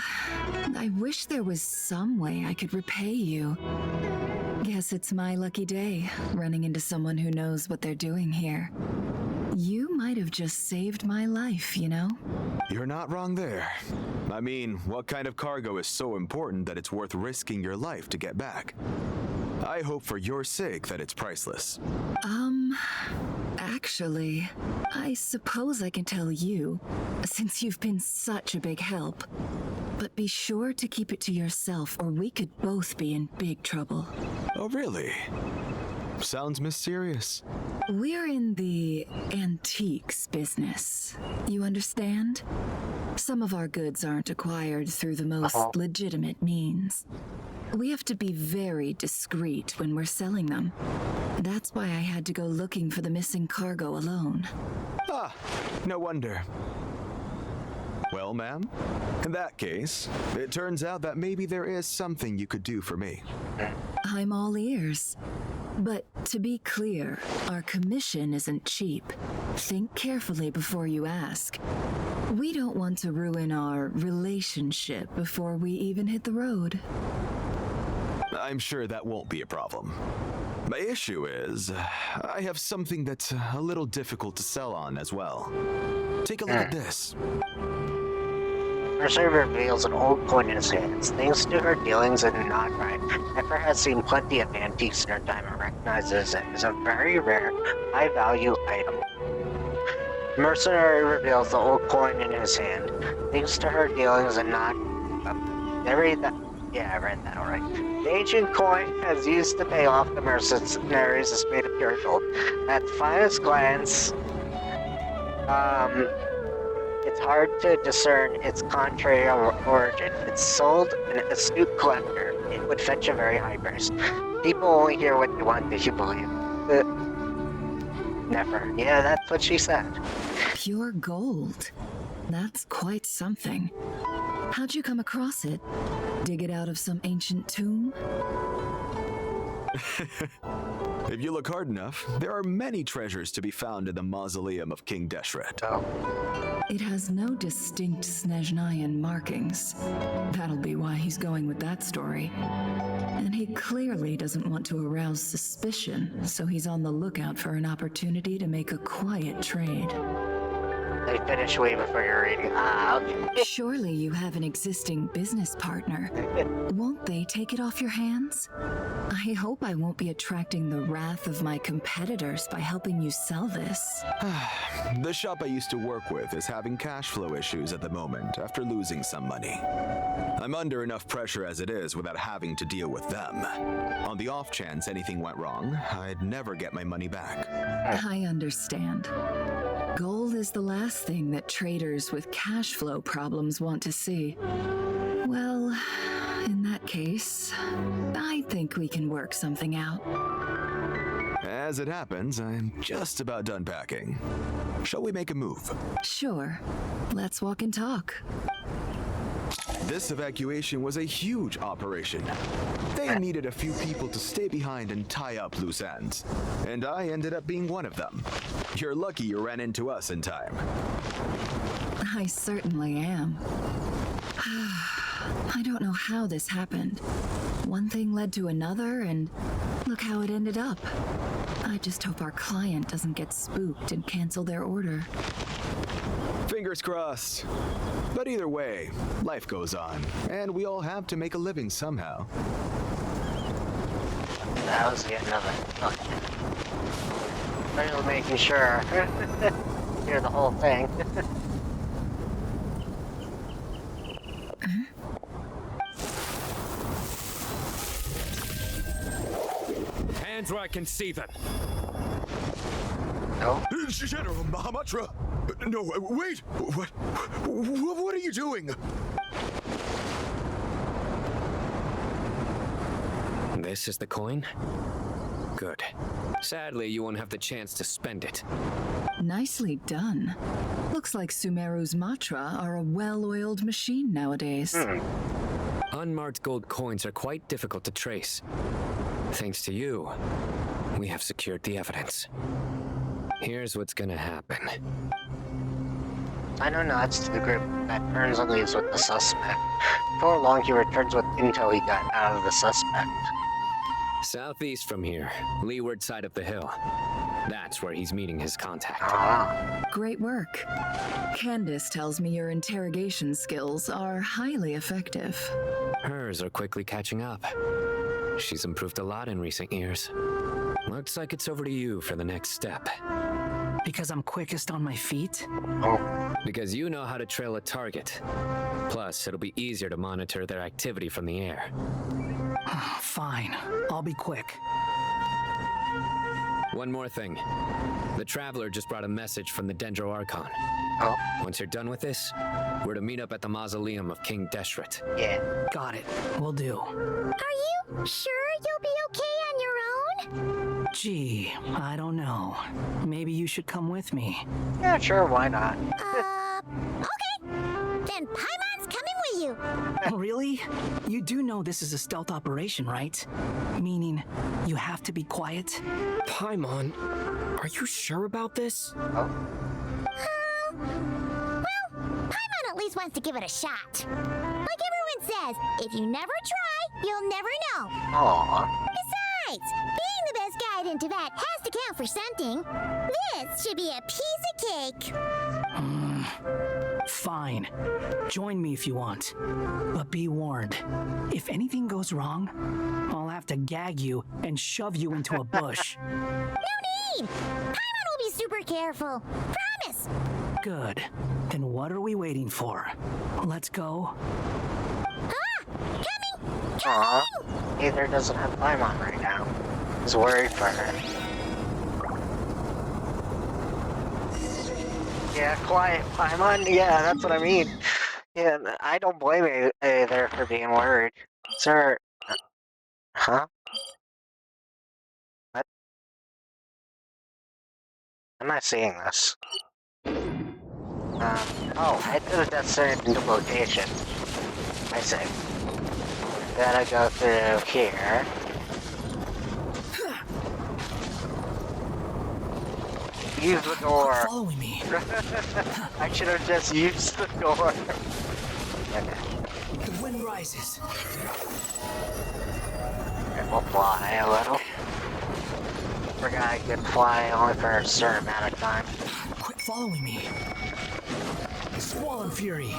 S13: I wish there was some way I could repay you. Guess it's my lucky day, running into someone who knows what they're doing here. You might have just saved my life, you know?
S14: You're not wrong there. I mean, what kind of cargo is so important that it's worth risking your life to get back? I hope for your sake that it's priceless.
S13: Actually, I suppose I can tell you, since you've been such a big help. But be sure to keep it to yourself, or we could both be in big trouble.
S14: Oh, really? Sounds mysterious.
S13: We're in the antiques business. You understand? Some of our goods aren't acquired through the most legitimate means. We have to be very discreet when we're selling them. That's why I had to go looking for the missing cargo alone.
S14: Ah, no wonder. Well, ma'am, in that case, it turns out that maybe there is something you could do for me.
S13: I'm all ears. But to be clear, our commission isn't cheap. Think carefully before you ask. We don't want to ruin our relationship before we even hit the road.
S14: I'm sure that won't be a problem. My issue is, I have something that's a little difficult to sell on as well. Take a look at this.
S1: Mercer reveals an old coin in his hands. Thanks to her dealings in non-right, Pepper has seen plenty of antiques in her time and recognizes it as a very rare, high-value item. Mercenary reveals the old coin in his hand. Thanks to her dealings in I read that alright. The ancient coin has used to pay off the mercenaries is made of pure gold. At the finest glance, it's hard to discern its contrary origin. If it's sold an astute collector, it would fetch a very high price. People only hear what they want to believe. Never. Yeah, that's what she said.
S13: Pure gold. That's quite something. How'd you come across it? Dig it out of some ancient tomb?
S14: If you look hard enough, there are many treasures to be found in the mausoleum of King Deshret.
S13: It has no distinct Snezhnayan markings. That'll be why he's going with that story. And he clearly doesn't want to arouse suspicion, so he's on the lookout for an opportunity to make a quiet trade.
S1: They finish way before you're reading. Ah, okay.
S13: Surely you have an existing business partner. Won't they take it off your hands? I hope I won't be attracting the wrath of my competitors by helping you sell this.
S14: The shop I used to work with is having cash flow issues at the moment after losing some money. I'm under enough pressure as it is without having to deal with them. On the off chance anything went wrong, I'd never get my money back.
S13: I understand. Gold is the last thing that traders with cash flow problems want to see. Well, in that case, I think we can work something out.
S14: As it happens, I'm just about done packing. Shall we make a move?
S13: Sure. Let's walk and talk.
S14: This evacuation was a huge operation. They needed a few people to stay behind and tie up loose ends. And I ended up being one of them. You're lucky you ran into us in time.
S13: I certainly am. I don't know how this happened. One thing led to another, and look how it ended up. I just hope our client doesn't get spooked and cancel their order.
S14: Fingers crossed. But either way, life goes on, and we all have to make a living somehow.
S1: That was yet another. Okay. Really making sure. Hear the whole thing.
S4: Hands where I can see them.
S1: No?
S14: General Mahamatra! No, wait! What are you doing?
S4: This is the coin? Good. Sadly, you won't have the chance to spend it.
S13: Nicely done. Looks like Sumeru's Matra are a well-oiled machine nowadays.
S4: Unmarked gold coins are quite difficult to trace. Thanks to you, we have secured the evidence. Here's what's gonna happen.
S1: I know nods to the group that turns and leaves with the suspect. Before long, he returns with intel he got out of the suspect.
S4: Southeast from here, leeward side of the hill. That's where he's meeting his contact.
S13: Great work. Candace tells me your interrogation skills are highly effective.
S4: Hers are quickly catching up. She's improved a lot in recent years. Looks like it's over to you for the next step.
S15: Because I'm quickest on my feet?
S4: Because you know how to trail a target. Plus, it'll be easier to monitor their activity from the air.
S15: Fine. I'll be quick.
S4: One more thing. The Traveler just brought a message from the Dendro Archon. Once you're done with this, we're to meet up at the mausoleum of King Deshret.
S1: Yeah.
S15: Got it. Will do.
S9: Are you sure you'll be okay on your own?
S15: Gee, I don't know. Maybe you should come with me.
S1: Yeah, sure, why not?
S9: Okay. Then Paimon's coming with you.
S15: Really? You do know this is a stealth operation, right? Meaning, you have to be quiet?
S10: Paimon, are you sure about this?
S9: Well, Paimon at least wants to give it a shot. Like everyone says, if you never try, you'll never know.
S1: Aww.
S9: Besides, being the best guide in Tibet has to count for something. This should be a piece of cake.
S15: Fine. Join me if you want. But be warned, if anything goes wrong, I'll have to gag you and shove you into a bush.
S9: No need! Paimon will be super careful. Promise!
S15: Good. Then what are we waiting for? Let's go.
S9: Coming!
S1: Aww. Aether doesn't have Paimon right now. He's worried for her. Yeah, quiet, Paimon. Yeah, that's what I mean. Yeah, I don't blame Aether for being worried. Sir. Huh? What? I'm not seeing this. Oh, I did a certain location. I see. Gotta go through here. Use the door.
S15: Following me.
S1: I should have just used the door. Okay.
S15: The wind rises.
S1: And we'll fly a little. Forgot I could fly only for a certain amount of time.
S15: Quit following me. Squall and Fury.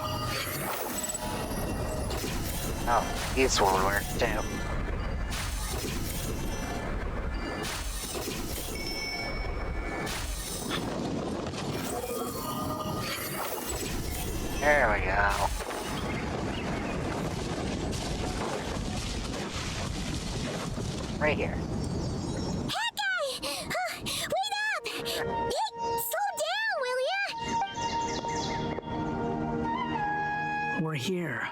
S1: Oh, these will work too. There we go. Right here.
S9: Hey, guy! Wait up! Hey, slow down, will ya?
S15: We're here.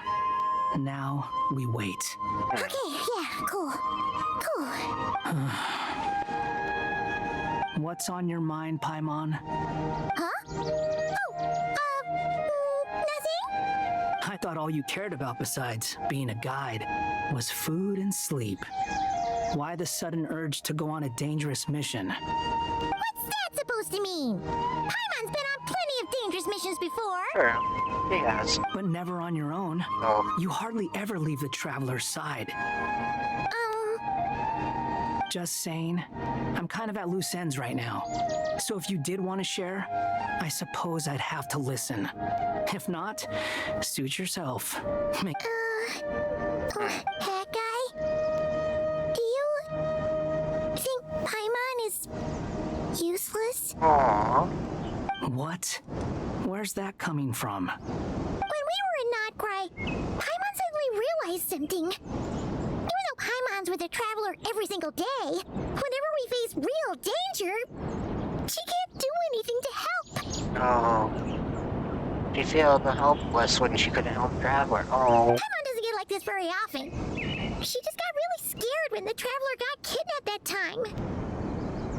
S15: Now we wait.
S9: Okay, yeah, cool. Cool.
S15: What's on your mind, Paimon?
S9: Huh? Nothing?
S15: I thought all you cared about besides being a guide was food and sleep. Why the sudden urge to go on a dangerous mission?
S9: What's that supposed to mean? Paimon's been on plenty of dangerous missions before.
S1: Sure, he has.
S15: But never on your own.
S1: Oh.
S15: You hardly ever leave the traveler's side. Just saying, I'm kind of at loose ends right now. So if you did want to share, I suppose I'd have to listen. If not, suit yourself.
S9: That guy? Do you think Paimon is useless?
S1: Aww.
S15: What? Where's that coming from?
S9: When we were in Notcry, Paimon suddenly realized something. Even though Paimon's with the Traveler every single day, whenever we face real danger, she can't do anything to help.
S1: Oh. She felt helpless when she couldn't help Traveler. Oh.
S9: Paimon doesn't get like this very often. She just got really scared when the Traveler got kidnapped that time.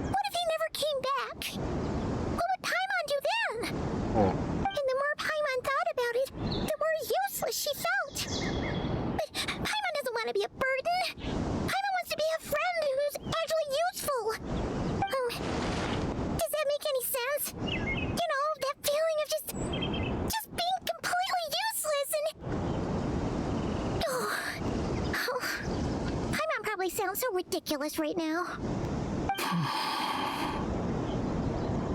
S9: What if he never came back? What would Paimon do then? And the more Paimon thought about it, the more useless she felt. But Paimon doesn't want to be a burden. Paimon wants to be a friend who's actually useful. Does that make any sense? You know, that feeling of just being completely useless and... Paimon probably sounds so ridiculous right now.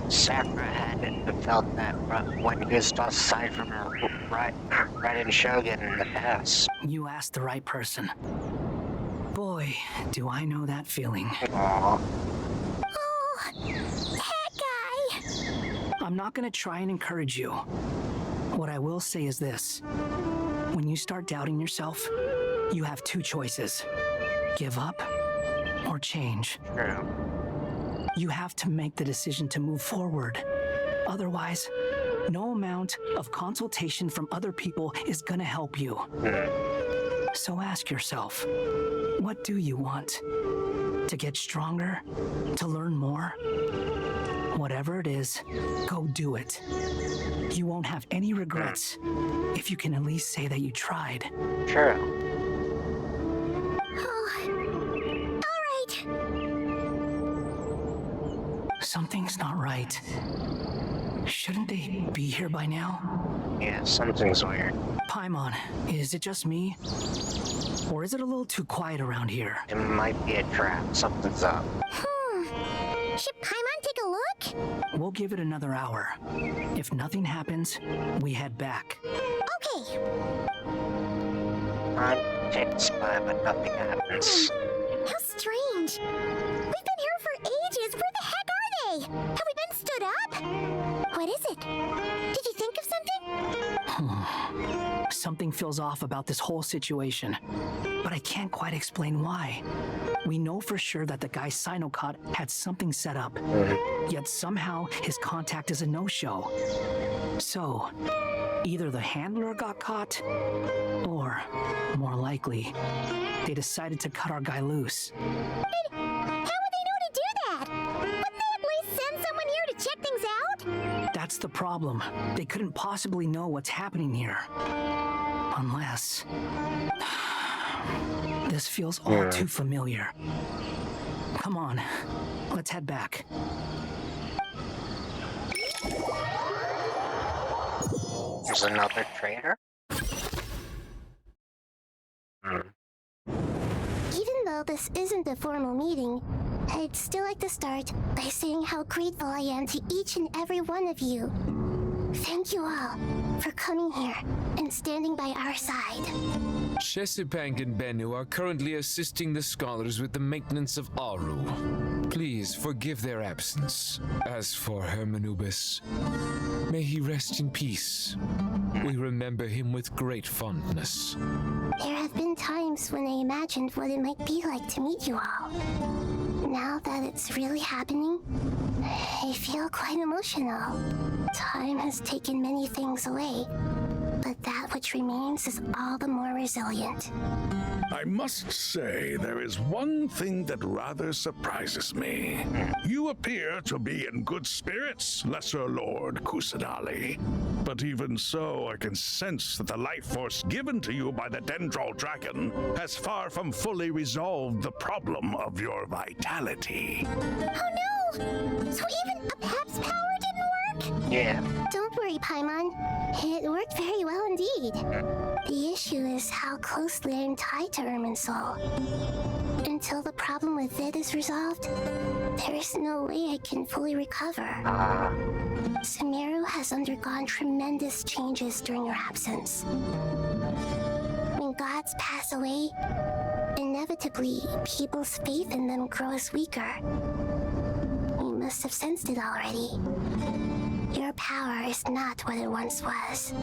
S1: Sakura had felt that when he was tossed aside from her right in Shogun in the past.
S15: You asked the right person. Boy, do I know that feeling.
S1: Aww.
S9: Oh, that guy!
S15: I'm not gonna try and encourage you. What I will say is this. When you start doubting yourself, you have two choices. Give up or change.
S1: True.
S15: You have to make the decision to move forward. Otherwise, no amount of consultation from other people is gonna help you. So ask yourself, what do you want? To get stronger? To learn more? Whatever it is, go do it. You won't have any regrets if you can at least say that you tried.
S1: True.
S15: Something's not right. Shouldn't they be here by now?
S1: Yeah, something's weird.
S15: Paimon, is it just me? Or is it a little too quiet around here?
S1: It might be a trap. Something's up.
S9: Should Paimon take a look?
S15: We'll give it another hour. If nothing happens, we head back.
S9: Okay.
S1: I'm tense, but nothing happens.
S9: How strange. We've been here for ages. Where the heck are they? Have we been stood up? What is it? Did you think of something?
S15: Something feels off about this whole situation, but I can't quite explain why. We know for sure that the guy Sinocot had something set up, yet somehow his contact is a no-show. So, either the handler got caught, or, more likely, they decided to cut our guy loose.
S9: How would they know to do that? Wouldn't they at least send someone here to check things out?
S15: That's the problem. They couldn't possibly know what's happening here. Unless... This feels all too familiar. Come on, let's head back.
S1: There's another traitor?
S9: Even though this isn't a formal meeting, I'd still like to start by saying how grateful I am to each and every one of you. Thank you all for coming here and standing by our side.
S12: Chesipank and Bennu are currently assisting the scholars with the maintenance of Aru. Please forgive their absence. As for Hermanubis, may he rest in peace. We remember him with great fondness.
S9: There have been times when I imagined what it might be like to meet you all. Now that it's really happening, I feel quite emotional. Time has taken many things away, but that which remains is all the more resilient.
S7: I must say, there is one thing that rather surprises me. You appear to be in good spirits, Lesser Lord Kusanali. But even so, I can sense that the life force given to you by the Dendral Dragon has far from fully resolved the problem of your vitality.
S9: Oh no! So even a Pep's power didn't work?
S1: Yeah.
S9: Don't worry, Paimon. It worked very well indeed. The issue is how closely I'm tied to Irminsul. Until the problem with Vid is resolved, there is no way I can fully recover. Sumeru has undergone tremendous changes during your absence. When gods pass away, inevitably, people's faith in them grows weaker. You must have sensed it already. Your power is not what it once was.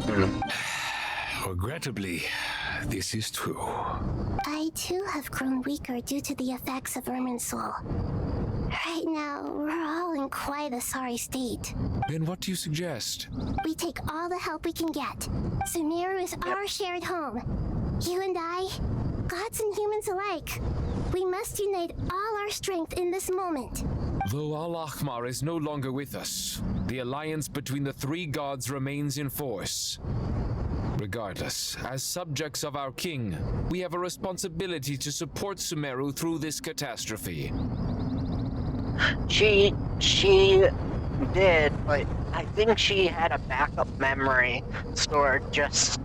S2: Regrettably, this is true.
S9: I too have grown weaker due to the effects of Irminsul. Right now, we're all in quite a sorry state.
S12: Then what do you suggest?
S9: We take all the help we can get. Sumeru is our shared home. You and I, gods and humans alike, we must unite all our strength in this moment.
S12: Though Al-Ahmar is no longer with us, the alliance between the three gods remains in force. Regardless, as subjects of our king, we have a responsibility to support Sumeru through this catastrophe.
S1: She did, but I think she had a backup memory stored just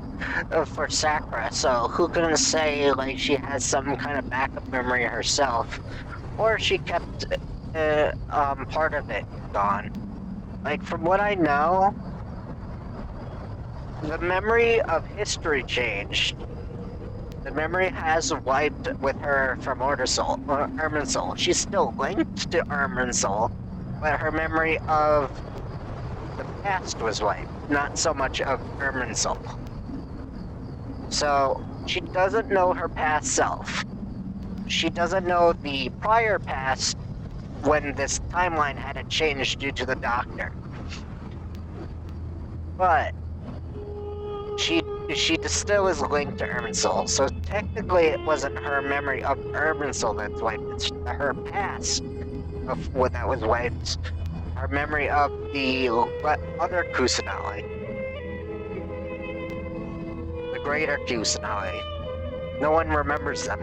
S1: for Sakura, so who can say, like, she has some kind of backup memory herself, or she kept part of it gone. Like, from what I know, the memory of history changed. The memory has wiped with her from Irminsul. She's still linked to Irminsul, but her memory of the past was wiped, not so much of Irminsul. So, she doesn't know her past self. She doesn't know the prior past when this timeline hadn't changed due to the doctor. But she still is linked to Irminsul, so technically it wasn't her memory of Irminsul that's wiped, it's her past of what that was wiped. Her memory of the other Kusanali. The greater Kusanali. No one remembers them.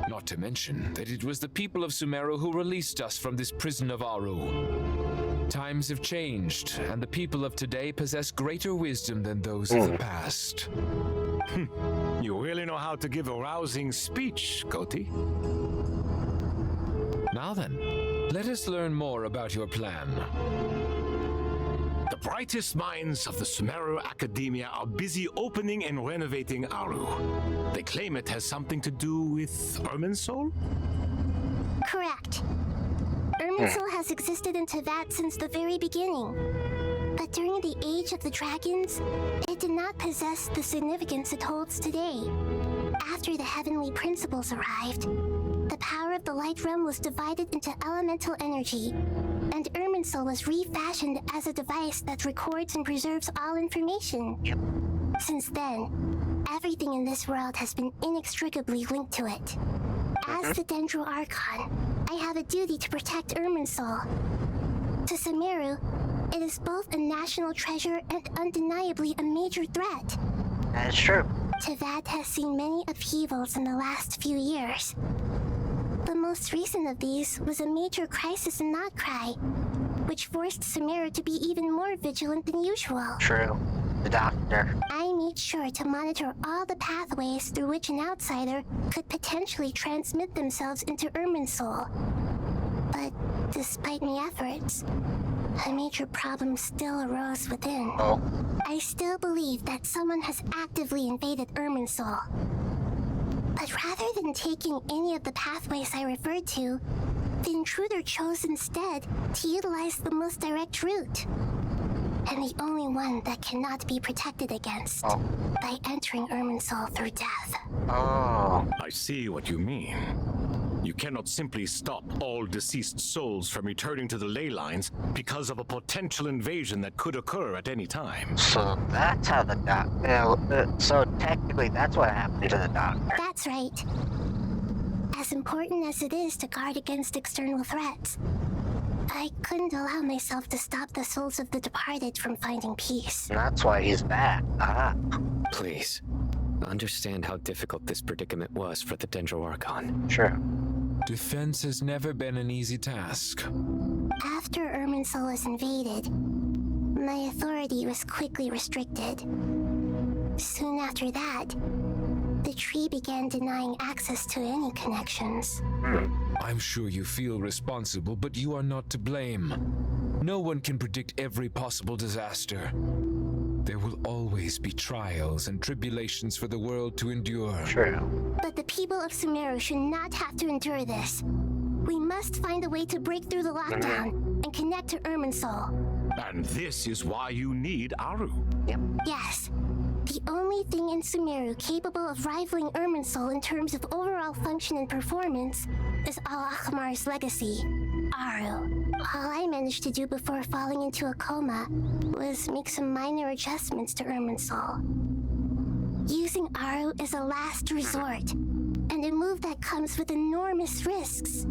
S12: Not to mention that it was the people of Sumeru who released us from this prison of Aru. Times have changed, and the people of today possess greater wisdom than those of the past.
S2: You really know how to give a rousing speech, Koti.
S12: Now then, let us learn more about your plan.
S2: The brightest minds of the Sumeru Academia are busy opening and renovating Aru. They claim it has something to do with Irminsul?
S9: Correct. Irminsul has existed in Tevat since the very beginning. But during the Age of the Dragons, it did not possess the significance it holds today. After the heavenly principles arrived, the power of the Light Realm was divided into elemental energy, and Irminsul was refashioned as a device that records and preserves all information. Since then, everything in this world has been inextricably linked to it. As the Dendro Archon, I have a duty to protect Irminsul. To Sumeru, it is both a national treasure and undeniably a major threat.
S1: That is true.
S9: Tevat has seen many upheavals in the last few years. The most recent of these was a major crisis in Notcry, which forced Sumeru to be even more vigilant than usual.
S1: True. The doctor.
S9: I made sure to monitor all the pathways through which an outsider could potentially transmit themselves into Irminsul. But despite my efforts, a major problem still arose within.
S1: Oh.
S9: I still believe that someone has actively invaded Irminsul. But rather than taking any of the pathways I referred to, the intruder chose instead to utilize the most direct route. And the only one that cannot be protected against by entering Irminsul through death.
S1: Oh.
S2: I see what you mean. You cannot simply stop all deceased souls from returning to the ley lines because of a potential invasion that could occur at any time.
S1: So that's how the doctor... so technically that's what happened to the doctor.
S9: That's right. As important as it is to guard against external threats, I couldn't allow myself to stop the souls of the departed from finding peace.
S1: And that's why he's back.
S4: Please, understand how difficult this predicament was for the Dendroarchon.
S1: Sure.
S12: Defense has never been an easy task.
S9: After Irminsul was invaded, my authority was quickly restricted. Soon after that, the tree began denying access to any connections.
S12: I'm sure you feel responsible, but you are not to blame. No one can predict every possible disaster. There will always be trials and tribulations for the world to endure.
S1: True.
S9: But the people of Sumeru should not have to endure this. We must find a way to break through the lockdown and connect to Irminsul.
S2: And this is why you need Aru.
S1: Yep.
S9: Yes. The only thing in Sumeru capable of rivaling Irminsul in terms of overall function and performance is Al-Akhmar's legacy, Aru. All I managed to do before falling into a coma was make some minor adjustments to Irminsul. Using Aru is a last resort, and a move that comes with enormous risks.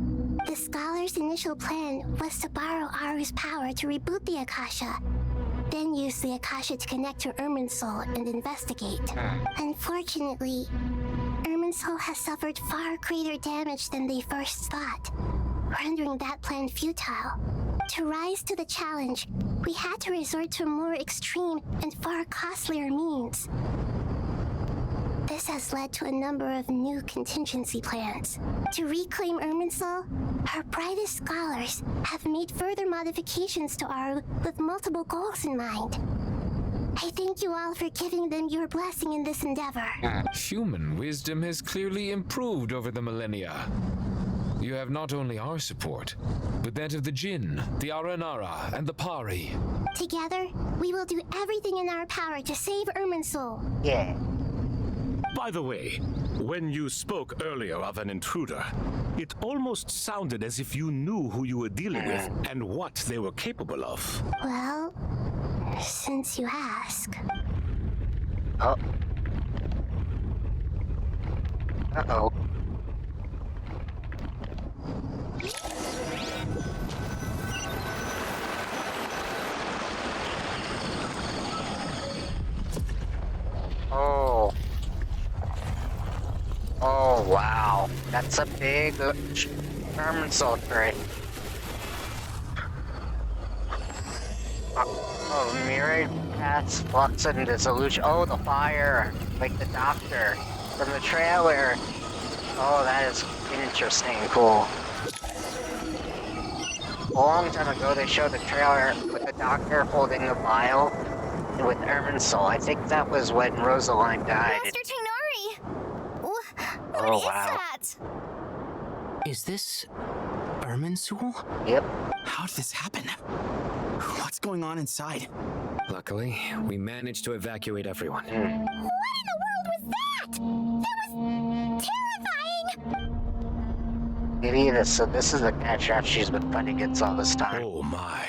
S9: The scholar's initial plan was to borrow Aru's power to reboot the Akasha, then use the Akasha to connect to Irminsul and investigate. Unfortunately, Irminsul has suffered far greater damage than they first thought, rendering that plan futile. To rise to the challenge, we had to resort to more extreme and far costlier means. This has led to a number of new contingency plans. To reclaim Irminsul, our brightest scholars have made further modifications to Aru with multiple goals in mind. I thank you all for giving them your blessing in this endeavor.
S12: Human wisdom has clearly improved over the millennia. You have not only our support, but that of the Jinn, the Aranara, and the Pari.
S9: Together, we will do everything in our power to save Irminsul.
S1: Yeah.
S2: By the way, when you spoke earlier of an intruder, it almost sounded as if you knew who you were dealing with and what they were capable of.
S9: Well, since you ask.
S1: Oh. Uh-oh. Oh. Oh, wow. That's a big Irminsul tree. Oh, myriad paths, flux, and dissolution. Oh, the fire. Like the doctor from the trailer. Oh, that is interesting and cool. A long time ago, they showed the trailer with the doctor holding the vial with Irminsul. I think that was when Rosaline died.
S16: Master Tainari!
S1: Oh, wow.
S16: That?
S4: Is this Irminsul?
S1: Yep.
S17: How did this happen? What's going on inside?
S4: Luckily, we managed to evacuate everyone.
S16: What in the world was that? That was terrifying!
S1: Maybe so this is the catch she's been fighting against all this time.
S2: Oh my.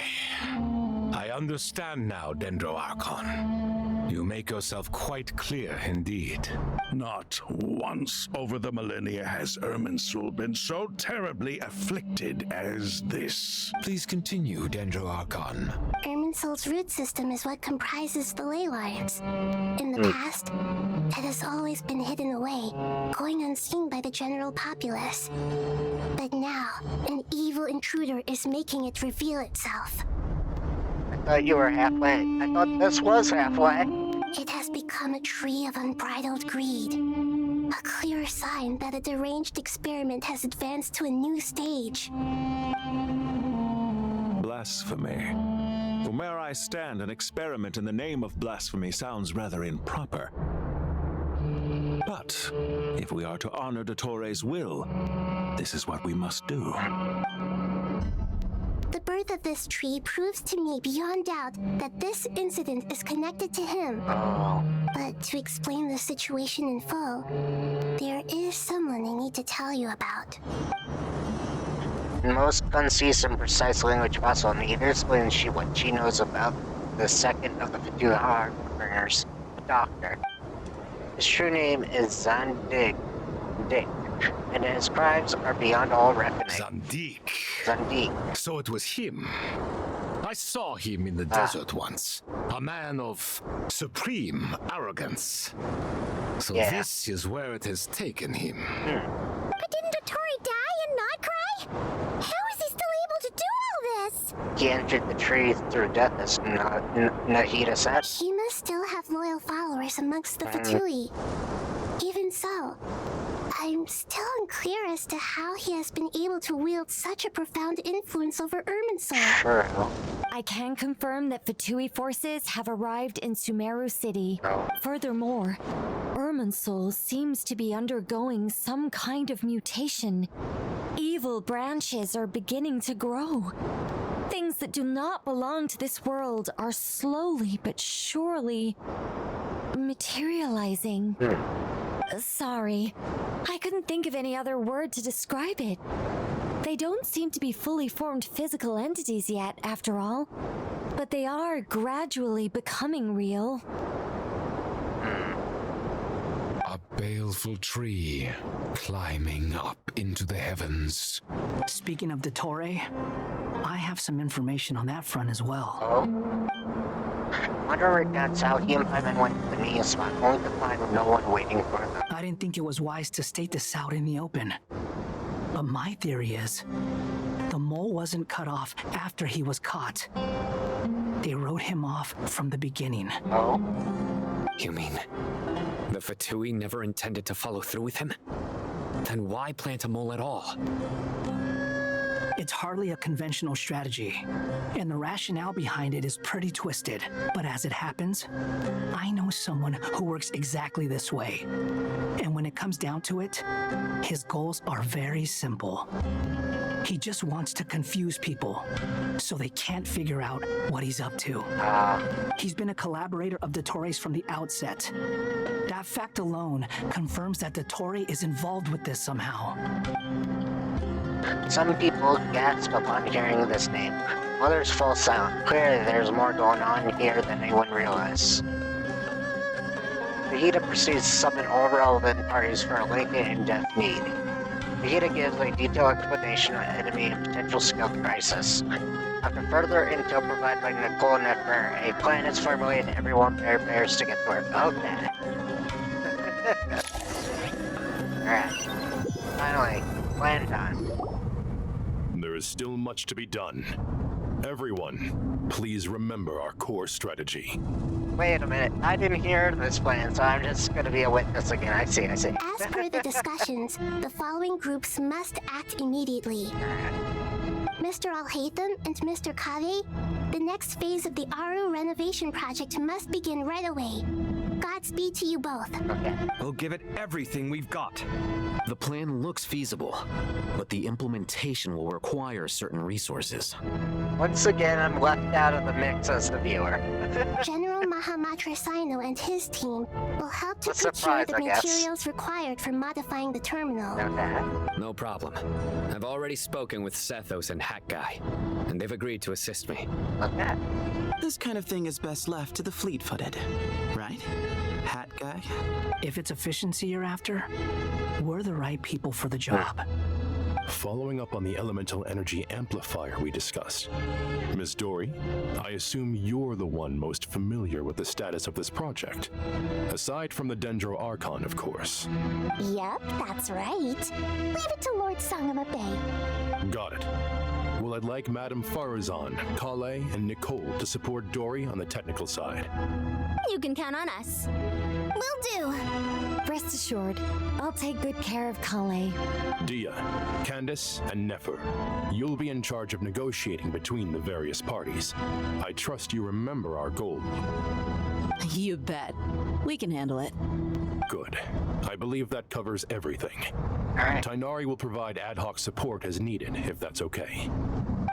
S2: I understand now, Dendroarchon. You make yourself quite clear indeed.
S7: Not once over the millennia has Irminsul been so terribly afflicted as this.
S12: Please continue, Dendroarchon.
S9: Irminsul's root system is what comprises the ley lines. In the past, it has always been hidden away, going unseen by the general populace. But now, an evil intruder is making it reveal itself.
S1: I thought you were halfway. I thought this was halfway.
S9: It has become a tree of unbridled greed. A clear sign that a deranged experiment has advanced to a new stage.
S6: blasphemy. From where I stand, an experiment in the name of blasphemy sounds rather improper. But if we are to honor Dottores' will, this is what we must do.
S9: The birth of this tree proves to me beyond doubt that this incident is connected to him. But to explain the situation in full, there is someone I need to tell you about.
S1: In the most concise and precise language possible, Nita explains what she knows about the second of the Fatu Harbingers, the Doctor. His true name is Zandig, and his crimes are beyond all reckoning. Zandig.
S2: So it was him. I saw him in the desert once. A man of supreme arrogance. So this is where it has taken him.
S16: But didn't Dottore die and not cry? How is he still able to do all this?
S1: He entered the tree through death, as Nahida said.
S9: He must still have loyal followers amongst the Fatui. Even so, I'm still unclear as to how he has been able to wield such a profound influence over Irminsul.
S1: True.
S18: I can confirm that Fatui forces have arrived in Sumeru City. Furthermore, Irminsul seems to be undergoing some kind of mutation. Evil branches are beginning to grow. Things that do not belong to this world are slowly but surely materializing. Sorry, I couldn't think of any other word to describe it. They don't seem to be fully formed physical entities yet, after all, but they are gradually becoming real.
S12: A baleful tree climbing up into the heavens.
S15: Speaking of Dottore, I have some information on that front as well.
S1: Wonder if that's how he and Paimon went to the Nia spot, only to find no one waiting for them.
S15: I didn't think it was wise to state this out in the open. But my theory is, the mole wasn't cut off after he was caught. They wrote him off from the beginning.
S4: You mean the Fatui never intended to follow through with him? Then why plant a mole at all?
S15: It's hardly a conventional strategy, and the rationale behind it is pretty twisted. But as it happens, I know someone who works exactly this way. And when it comes down to it, his goals are very simple. He just wants to confuse people, so they can't figure out what he's up to. He's been a collaborator of Dottore's from the outset. That fact alone confirms that Dottore is involved with this somehow.
S1: Some people gasp upon hearing this name. Others fall silent. Clearly, there's more going on here than anyone realizes. Nahida proceeds to summon all relevant parties for a late and in-depth meeting. Nahida gives a detailed explanation of enemy and potential skill crisis. After further intel provided by Nicole Nefer, a plan is formulated and everyone prepares to get to work. Okay. Alright. Finally, plan time.
S19: There is still much to be done. Everyone, please remember our core strategy.
S1: Wait a minute, I didn't hear this plan, so I'm just gonna be a witness again. I see.
S9: As per the discussions, the following groups must act immediately. Mr. Al-Haytham and Mr. Kave, the next phase of the Aru renovation project must begin right away. Godspeed to you both.
S3: We'll give it everything we've got.
S4: The plan looks feasible, but the implementation will require certain resources.
S1: Once again, I'm left out of the mix as the viewer.
S9: General Mahamatra Sino and his team will help to procure the materials required for modifying the terminal.
S4: No problem. I've already spoken with Sethos and Hat Guy, and they've agreed to assist me.
S17: This kind of thing is best left to the fleet-footed, right? Hat Guy?
S15: If it's efficiency you're after, we're the right people for the job.
S19: Following up on the elemental energy amplifier we discussed, Miss Dory, I assume you're the one most familiar with the status of this project. Aside from the Dendro Archon, of course.
S16: Yep, that's right. Leave it to Lord Sangamabe.
S19: Got it. Well, I'd like Madame Farazan, Kale, and Nicole to support Dory on the technical side.
S16: You can count on us. Will do.
S18: Rest assured, I'll take good care of Kale.
S19: Dia, Candace, and Nefer, you'll be in charge of negotiating between the various parties. I trust you remember our goal.
S20: You bet. We can handle it.
S19: Good. I believe that covers everything. Tainari will provide ad hoc support as needed, if that's okay.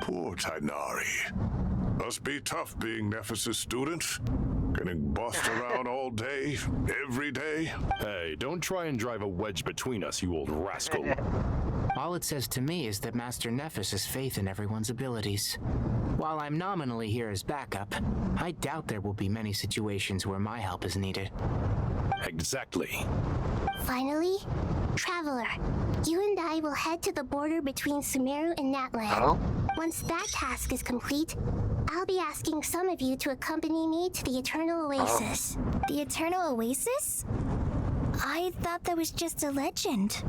S7: Poor Tainari. Must be tough being Nephis' student. Getting bossed around all day, every day.
S19: Hey, don't try and drive a wedge between us, you old rascal.
S21: All it says to me is that Master Nephis has faith in everyone's abilities. While I'm nominally here as backup, I doubt there will be many situations where my help is needed.
S19: Exactly.
S9: Finally, Traveler, you and I will head to the border between Sumeru and Natlan. Once that task is complete, I'll be asking some of you to accompany me to the Eternal Oasis.
S16: The Eternal Oasis? I thought that was just a legend.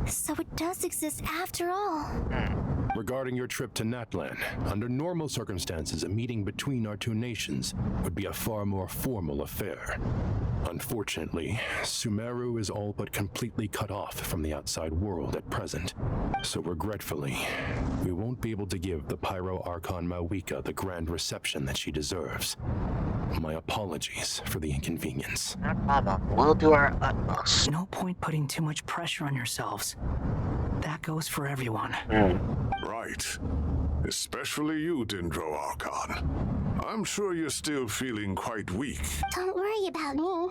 S16: So it does exist after all.
S19: Regarding your trip to Natlan, under normal circumstances, a meeting between our two nations would be a far more formal affair. Unfortunately, Sumeru is all but completely cut off from the outside world at present. So regretfully, we won't be able to give the Pyro Archon Mawika the grand reception that she deserves. My apologies for the inconvenience.
S1: No problem. We'll do our utmost.
S15: No point putting too much pressure on yourselves. That goes for everyone.
S7: Right. Especially you, Dendro Archon. I'm sure you're still feeling quite weak.
S9: Don't worry about me.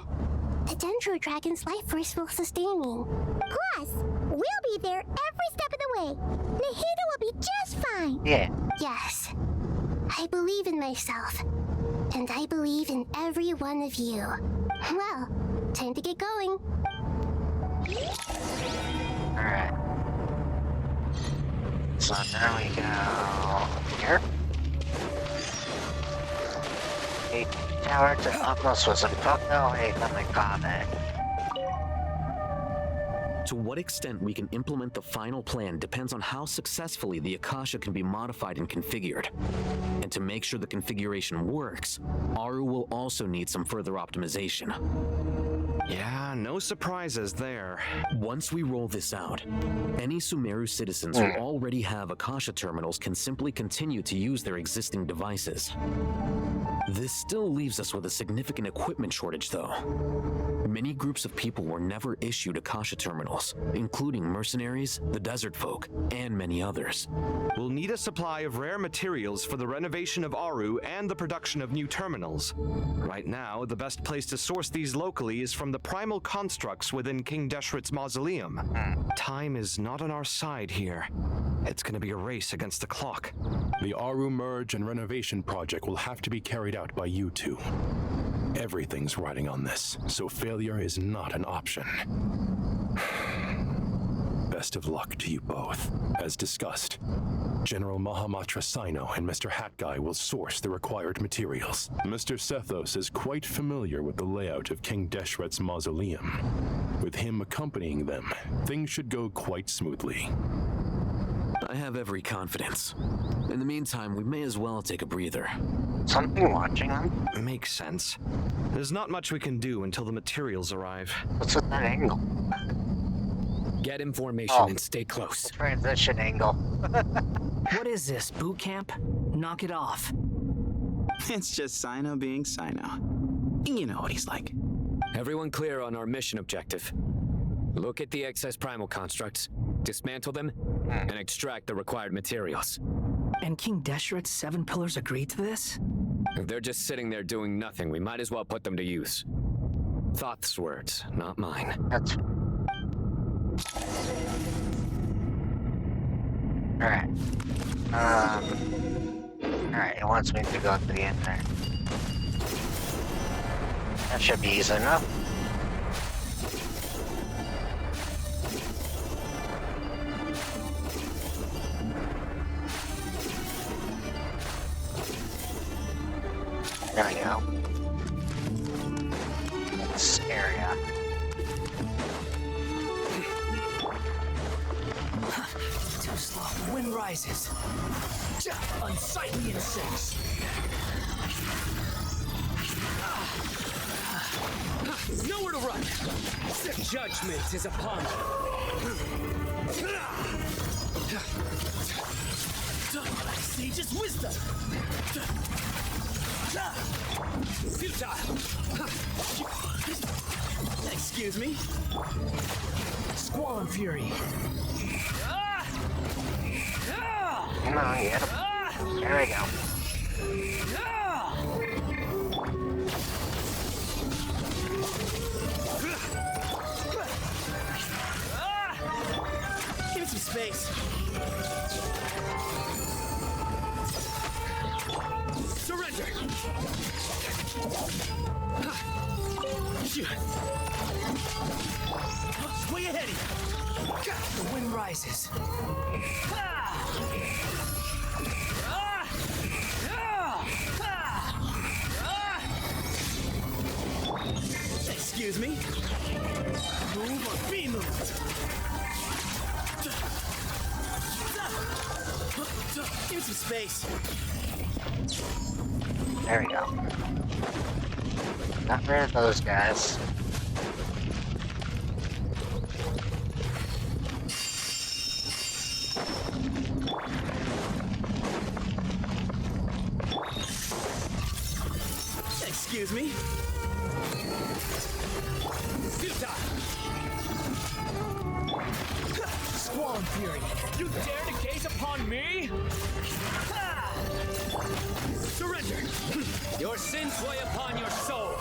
S9: The Dendro Dragon's life force will sustain me.
S16: Plus, we'll be there every step of the way. Nahida will be just fine.
S1: Yeah.
S9: Yes. I believe in myself. And I believe in every one of you. Well, time to get going.
S1: Alright. So now we go here. Hey, tower to utmost was a fuck no, hey, from my comment.
S4: To what extent we can implement the final plan depends on how successfully the Akasha can be modified and configured. And to make sure the configuration works, Aru will also need some further optimization.
S3: Yeah, no surprises there.
S4: Once we roll this out, any Sumeru citizens who already have Akasha terminals can simply continue to use their existing devices. This still leaves us with a significant equipment shortage, though. Many groups of people were never issued Akasha terminals, including mercenaries, the desert folk, and many others.
S3: We'll need a supply of rare materials for the renovation of Aru and the production of new terminals. Right now, the best place to source these locally is from the primal constructs within King Deshret's mausoleum. Time is not on our side here. It's gonna be a race against the clock.
S19: The Aru merge and renovation project will have to be carried out by you two. Everything's riding on this, so failure is not an option. Best of luck to you both. As discussed, General Mahamatra Sino and Mr. Hat Guy will source the required materials. Mr. Sethos is quite familiar with the layout of King Deshret's mausoleum. With him accompanying them, things should go quite smoothly.
S4: I have every confidence. In the meantime, we may as well take a breather.
S1: Something watching them?
S3: Makes sense. There's not much we can do until the materials arrive.
S1: What's with that angle?
S10: Get in formation and stay close.
S1: Transition angle.
S15: What is this, boot camp? Knock it off.
S17: It's just Sino being Sino. You know what he's like.
S10: Everyone clear on our mission objective. Look at the excess primal constructs, dismantle them, and extract the required materials.
S15: And King Deshret's 7 pillars agreed to this?
S10: If they're just sitting there doing nothing, we might as well put them to use. Thoth's words, not mine.
S1: That's... Alright. Alright, it wants me to go to the end there. That should be easy enough. There we go. This area.
S15: Too slow. wind rises. Unsightly insects.
S5: Nowhere to run. Judgment is upon you.
S15: Sage's wisdom.
S5: Futile.
S15: Excuse me. Squall and fury.
S1: Come on, get him. There we go.
S15: Give me some space.
S5: Surrender.
S15: Way ahead of you. The wind rises. Excuse me. Move or be moved. Give me some space.
S1: There we go. Got rid of those guys.
S15: Excuse me. Squall and fury.
S5: You dare to gaze upon me? Surrender. Your sins weigh upon your soul.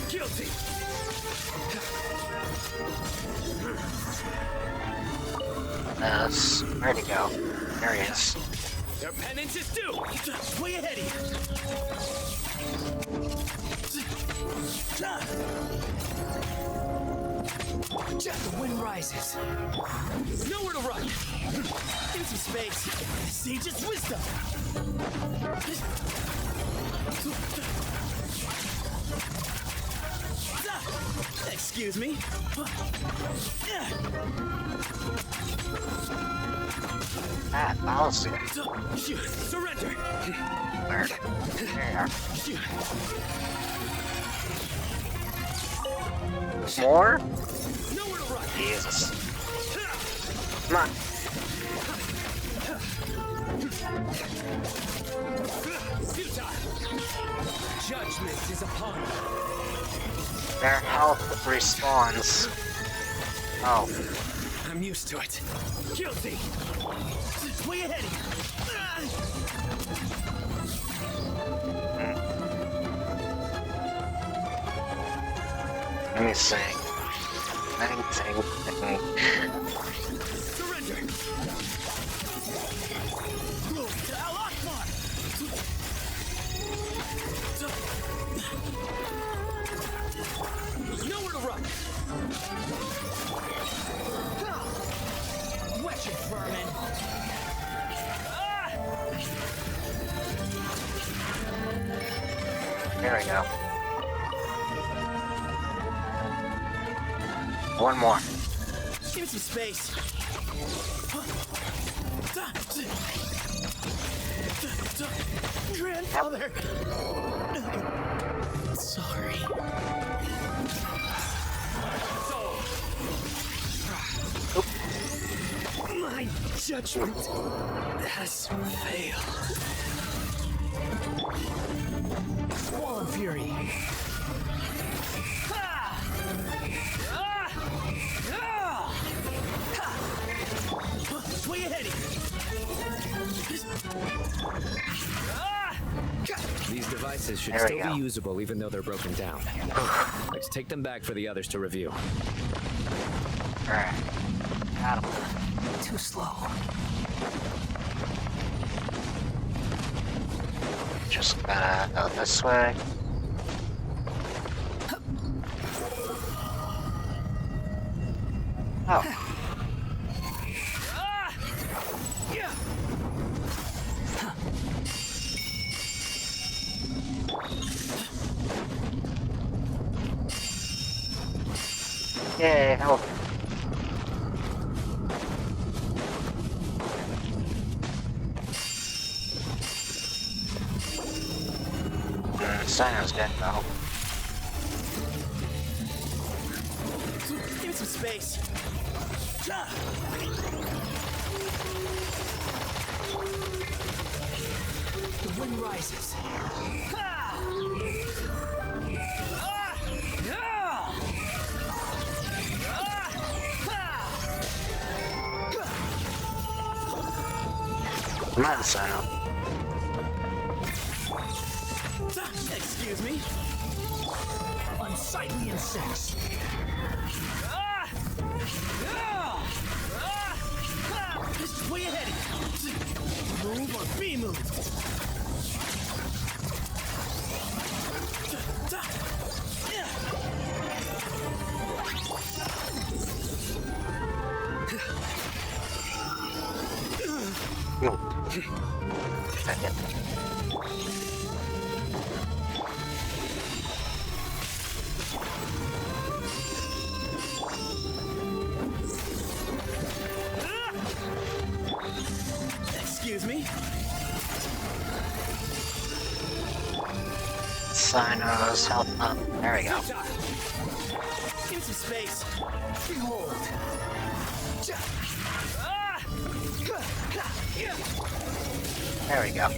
S5: Guilty.
S1: Where'd he go? There he is.
S5: Your penance is due.
S15: Way ahead of you. The wind rises.
S5: Nowhere to run.
S15: Give me some space. Sage's wisdom. Excuse me.
S1: Policy.
S5: Surrender.
S1: Where? There. More?
S5: Nowhere to run.
S1: Jesus. Come on.
S5: Futile. Judgment is upon you.
S1: Their health respawns. Oh.
S5: I'm used to it. Guilty.
S15: Way ahead of you.
S1: Let me see. Thing.
S5: Surrender. Nowhere to run.
S15: Wet your vermin.
S1: There we go. One more.
S15: Give me some space. Grandfather. Sorry. My judgment has failed. Squall and fury. Way ahead of
S10: These devices should
S1: There we
S10: still
S1: go.
S10: be usable even though they're broken down. Let's take them back for the others to review.
S1: Alright. Got him.
S15: Too slow.
S1: Just gotta go this way. Oh. Yay, help. Sounds good though.
S5: Give me some space.
S15: The wind rises.
S1: Come on, Sino.
S5: Excuse me.
S15: Unsightly insects.
S5: This is way ahead of you. Move or be moved. Excuse me.
S1: Sino's help up. There we go.
S5: Give me some space. Behold.
S1: There we go.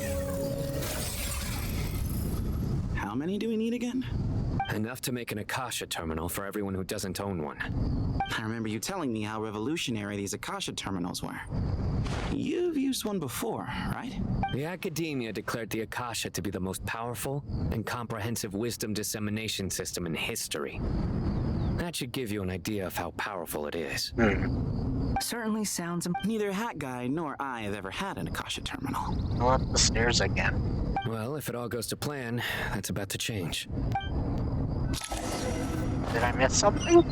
S17: How many do we need again?
S4: Enough to make an Akasha terminal for everyone who doesn't own one.
S17: I remember you telling me how revolutionary these Akasha terminals were. You've used one before, right?
S4: The Academia declared the Akasha to be the most powerful and comprehensive wisdom dissemination system in history. That should give you an idea of how powerful it is.
S17: Certainly sounds. Neither Hat Guy nor I have ever had an Akasha terminal.
S1: Go up the stairs again.
S4: Well, if it all goes to plan, that's about to change.
S1: Did I miss something?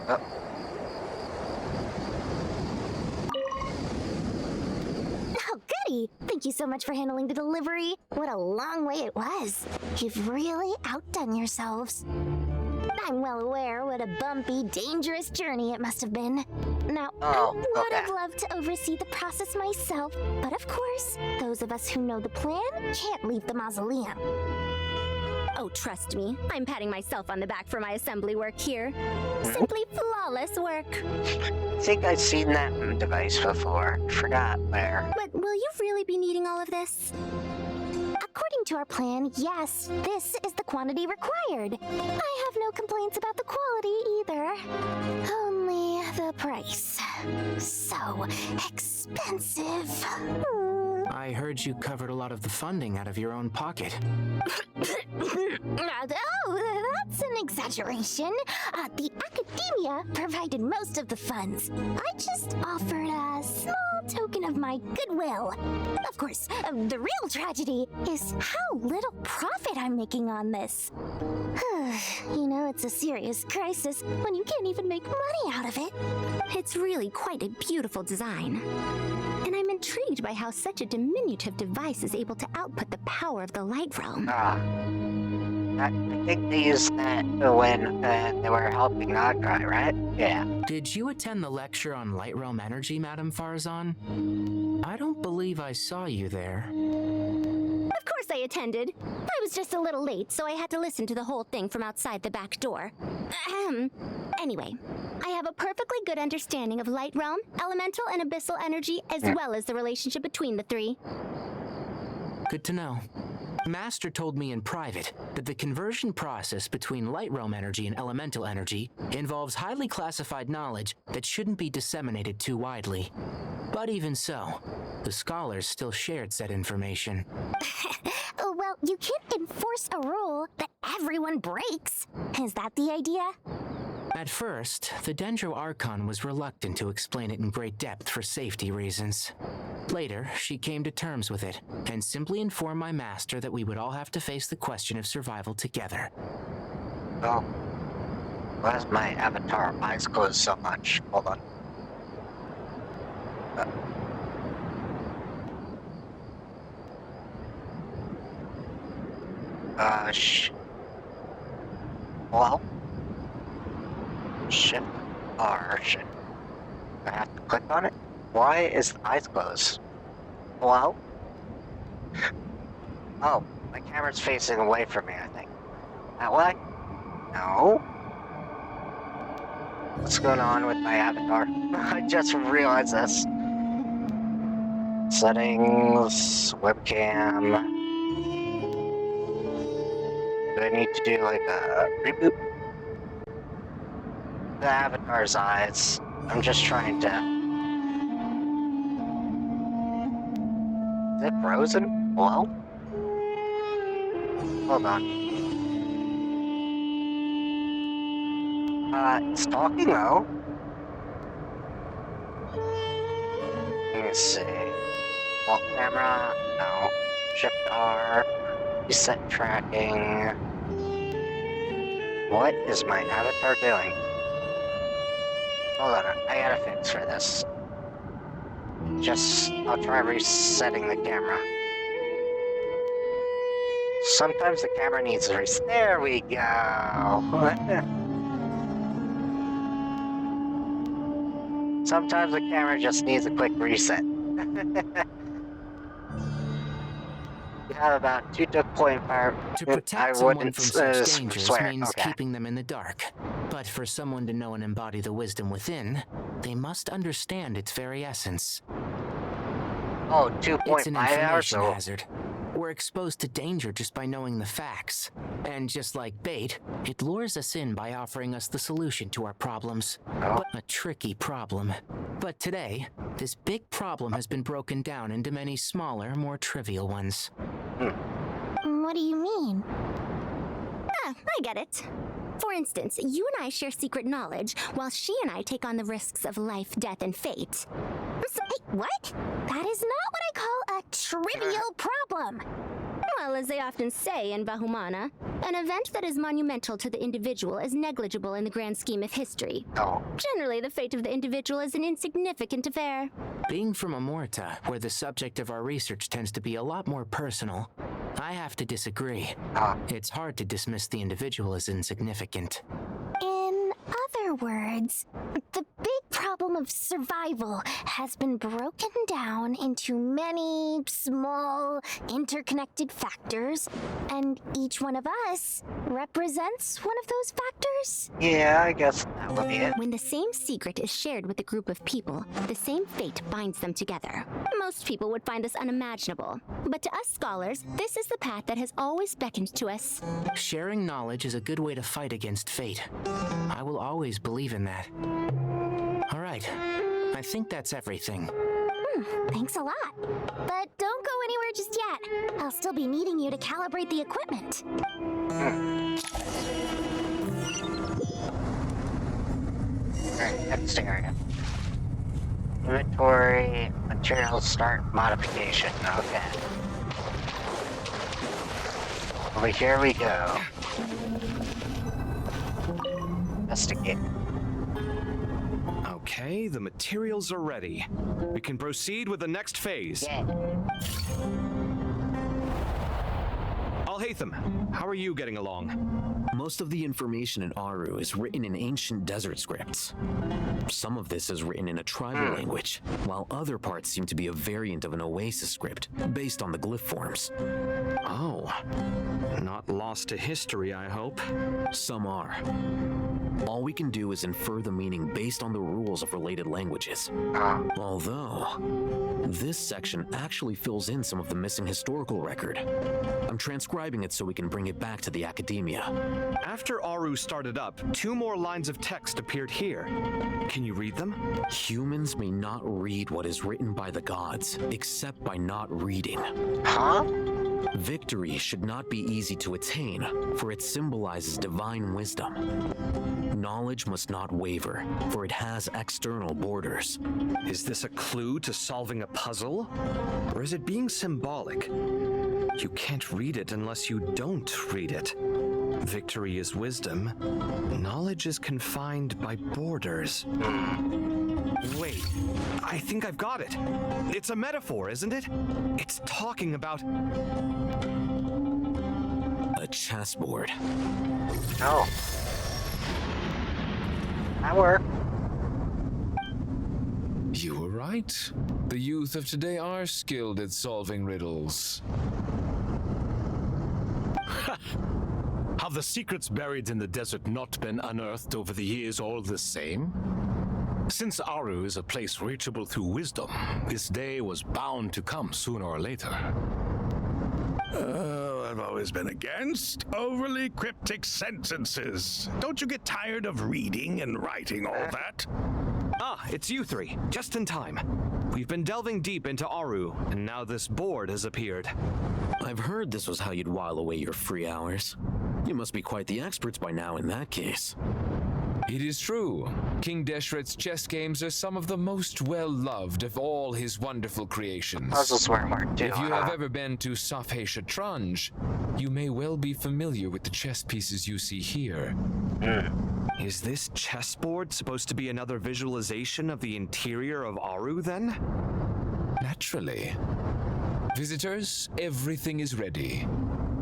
S1: Oh.
S9: Oh, goody! Thank you so much for handling the delivery. What a long way it was. You've really outdone yourselves. I'm well aware what a bumpy, dangerous journey it must have been. Now, I would have loved to oversee the process myself, but of course, those of us who know the plan can't leave the mausoleum.
S11: Oh, trust me, I'm patting myself on the back for my assembly work here. Simply flawless work.
S1: I think I've seen that device before. Forgot where.
S9: But will you really be needing all of this? According to our plan, yes, this is the quantity required. I have no complaints about the quality either. Only the price. So expensive.
S21: I heard you covered a lot of the funding out of your own pocket.
S9: Oh, that's an exaggeration. The Academia provided most of the funds. I just offered a small token of my goodwill. Of course, the real tragedy is how little profit I'm making on this. You know, it's a serious crisis when you can't even make money out of it.
S11: It's really quite a beautiful design. And I'm intrigued by how such a diminutive device is able to output the power of the light realm.
S1: I think they used that when they were helping Nagai, right? Yeah.
S21: Did you attend the lecture on light realm energy, Madame Farzan? I don't believe I saw you there.
S11: Of course I attended. I was just a little late, so I had to listen to the whole thing from outside the back door. Anyway, I have a perfectly good understanding of light realm, elemental, and abyssal energy, as well as the relationship between the three.
S21: Good to know. Master told me in private that the conversion process between light realm energy and elemental energy involves highly classified knowledge that shouldn't be disseminated too widely. But even so, the scholars still shared said information.
S9: Well, you can't enforce a rule that everyone breaks. Is that the idea?
S21: At first, the Dendro Archon was reluctant to explain it in great depth for safety reasons. Later, she came to terms with it, and simply informed my master that we would all have to face the question of survival together.
S1: Oh. Why does my avatar eyes close so much? Hold on. Well? Shift R. Shit. I have to click on it? Why is the eyes closed? Hello? Oh, my camera's facing away from me, I think. That way? No. What's going on with my avatar? I just realized this. Settings, webcam. Do I need to do like a reboot? The avatar's eyes. I'm just trying to... Is it frozen? Hello? Hold on. It's talking though. Let me see. Vault camera? No. Shift R. Reset tracking. What is my avatar doing? Hold on, I gotta fix for this. I'll try resetting the camera. Sometimes the camera needs a reset. There we go! Sometimes the camera just needs a quick reset. You have about 2.5.
S21: To protect someone from such dangers means keeping them in the dark. But for someone to know and embody the wisdom within, they must understand its very essence.
S1: Oh, 2.5
S21: It's an information hazard. We're exposed to danger just by knowing the facts. And just like bait, it lures us in by offering us the solution to our problems. But a tricky problem. But today, this big problem has been broken down into many smaller, more trivial ones.
S11: What do you mean? Ah, I get it. For instance, you and I share secret knowledge, while she and I take on the risks of life, death, and fate. So, hey, what? That is not what I call a trivial problem. Well, as they often say in Bahumana, an event that is monumental to the individual is negligible in the grand scheme of history. Generally, the fate of the individual is an insignificant affair.
S21: Being from Amorta, where the subject of our research tends to be a lot more personal, I have to disagree. It's hard to dismiss the individual as insignificant.
S11: In other words, the big problem of survival has been broken down into many small, interconnected factors, and each one of us represents one of those factors?
S1: Yeah, I guess that would be it.
S11: When the same secret is shared with a group of people, the same fate binds them together. Most people would find this unimaginable, but to us scholars, this is the path that has always beckoned to us.
S21: Sharing knowledge is a good way to fight against fate. I will always believe in that. All right, I think that's everything.
S11: Thanks a lot. But don't go anywhere just yet. I'll still be needing you to calibrate the equipment.
S1: Alright, next area. Inventory, materials, start modification. Okay. Over here we go. Investigate.
S3: Okay, the materials are ready. We can proceed with the next phase. Al-Haytham, how are you getting along?
S4: Most of the information in Aru is written in ancient desert scripts. Some of this is written in a tribal language, while other parts seem to be a variant of an Oasis script, based on the glyph forms.
S3: Oh. Not lost to history, I hope.
S4: Some are. All we can do is infer the meaning based on the rules of related languages. Although, this section actually fills in some of the missing historical record. I'm transcribing it so we can bring it back to the academia.
S3: After Aru started up, 2 more lines of text appeared here. Can you read them?
S4: Humans may not read what is written by the gods, except by not reading. Victory should not be easy to attain, for it symbolizes divine wisdom. Knowledge must not waver, for it has external borders.
S3: Is this a clue to solving a puzzle? Or is it being symbolic? You can't read it unless you don't read it. Victory is wisdom. Knowledge is confined by borders. Wait, I think I've got it. It's a metaphor, isn't it? It's talking about...
S4: a chessboard.
S1: Oh. That worked.
S12: You were right. The youth of today are skilled at solving riddles.
S2: Have the secrets buried in the desert not been unearthed over the years all the same? Since Aru is a place reachable through wisdom, this day was bound to come sooner or later.
S7: I've always been against overly cryptic sentences. Don't you get tired of reading and writing all that?
S3: Ah, it's you three. Just in time. We've been delving deep into Aru, and now this board has appeared.
S4: I've heard this was how you'd while away your free hours. You must be quite the experts by now in that case.
S12: It is true. King Deshret's chess games are some of the most well-loved of all his wonderful creations.
S1: Puzzles were hard too,
S12: If you have ever been to Safhe Shatranj, you may well be familiar with the chess pieces you see here.
S3: Is this chessboard supposed to be another visualization of the interior of Aru, then?
S12: Naturally. Visitors, everything is ready.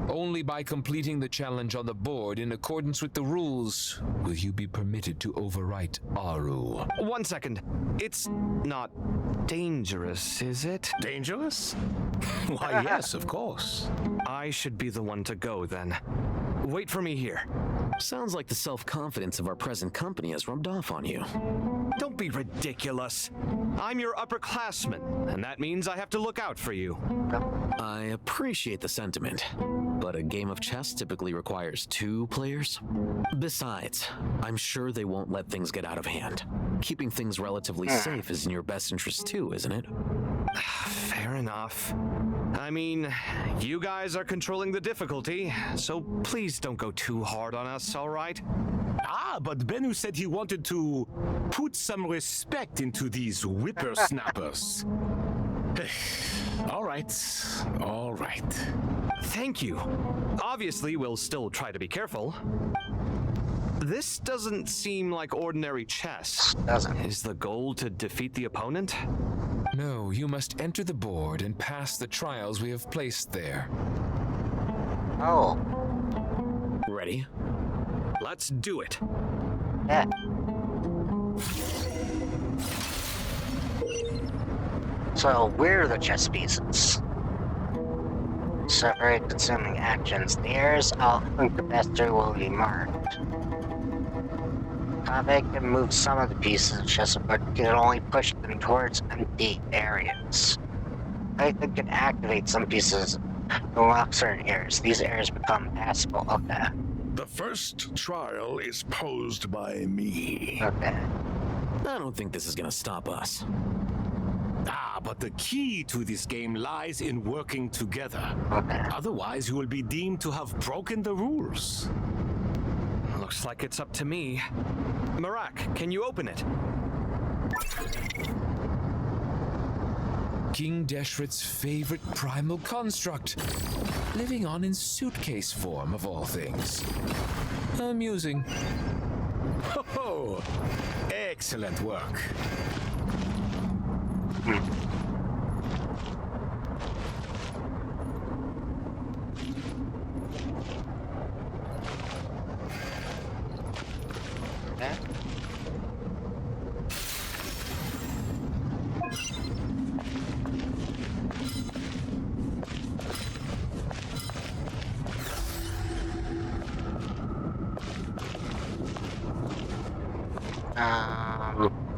S12: Only by completing the challenge on the board in accordance with the rules will you be permitted to overwrite Aru.
S3: 1 second. It's not dangerous, is it?
S2: Dangerous? Why, yes, of course.
S3: I should be the one to go, then. Wait for me here.
S4: Sounds like the self-confidence of our present company has rubbed off on you.
S3: Don't be ridiculous. I'm your upperclassman, and that means I have to look out for you.
S4: I appreciate the sentiment, but a game of chess typically requires 2 players. Besides, I'm sure they won't let things get out of hand. Keeping things relatively safe is in your best interest too, isn't it?
S3: Fair enough. I mean, you guys are controlling the difficulty, so please don't go too hard on us, all right?
S2: Ah, but Bennu said he wanted to put some respect into these whippersnappers. All right, all right.
S3: Thank you. Obviously, we'll still try to be careful. This doesn't seem like ordinary chess. Is the goal to defeat the opponent?
S12: No, you must enter the board and pass the trials we have placed there.
S1: Oh.
S4: Ready?
S3: Let's do it.
S1: Yeah. So, we're the chess pieces. Separate consuming actions. The heirs out the bester will be marked. Kaveh can move some of the pieces of chess, but can only push them towards empty areas. Python can activate some pieces and lock certain areas. These areas become passable. Okay.
S7: The first trial is posed by me.
S1: Okay.
S4: I don't think this is gonna stop us.
S2: Ah, but the key to this game lies in working together.
S1: Okay.
S2: Otherwise, you will be deemed to have broken the rules.
S3: Looks like it's up to me. Marak, can you open it?
S12: King Deshret's favorite primal construct, living on in suitcase form of all things. Amusing.
S2: Ho-ho! Excellent work.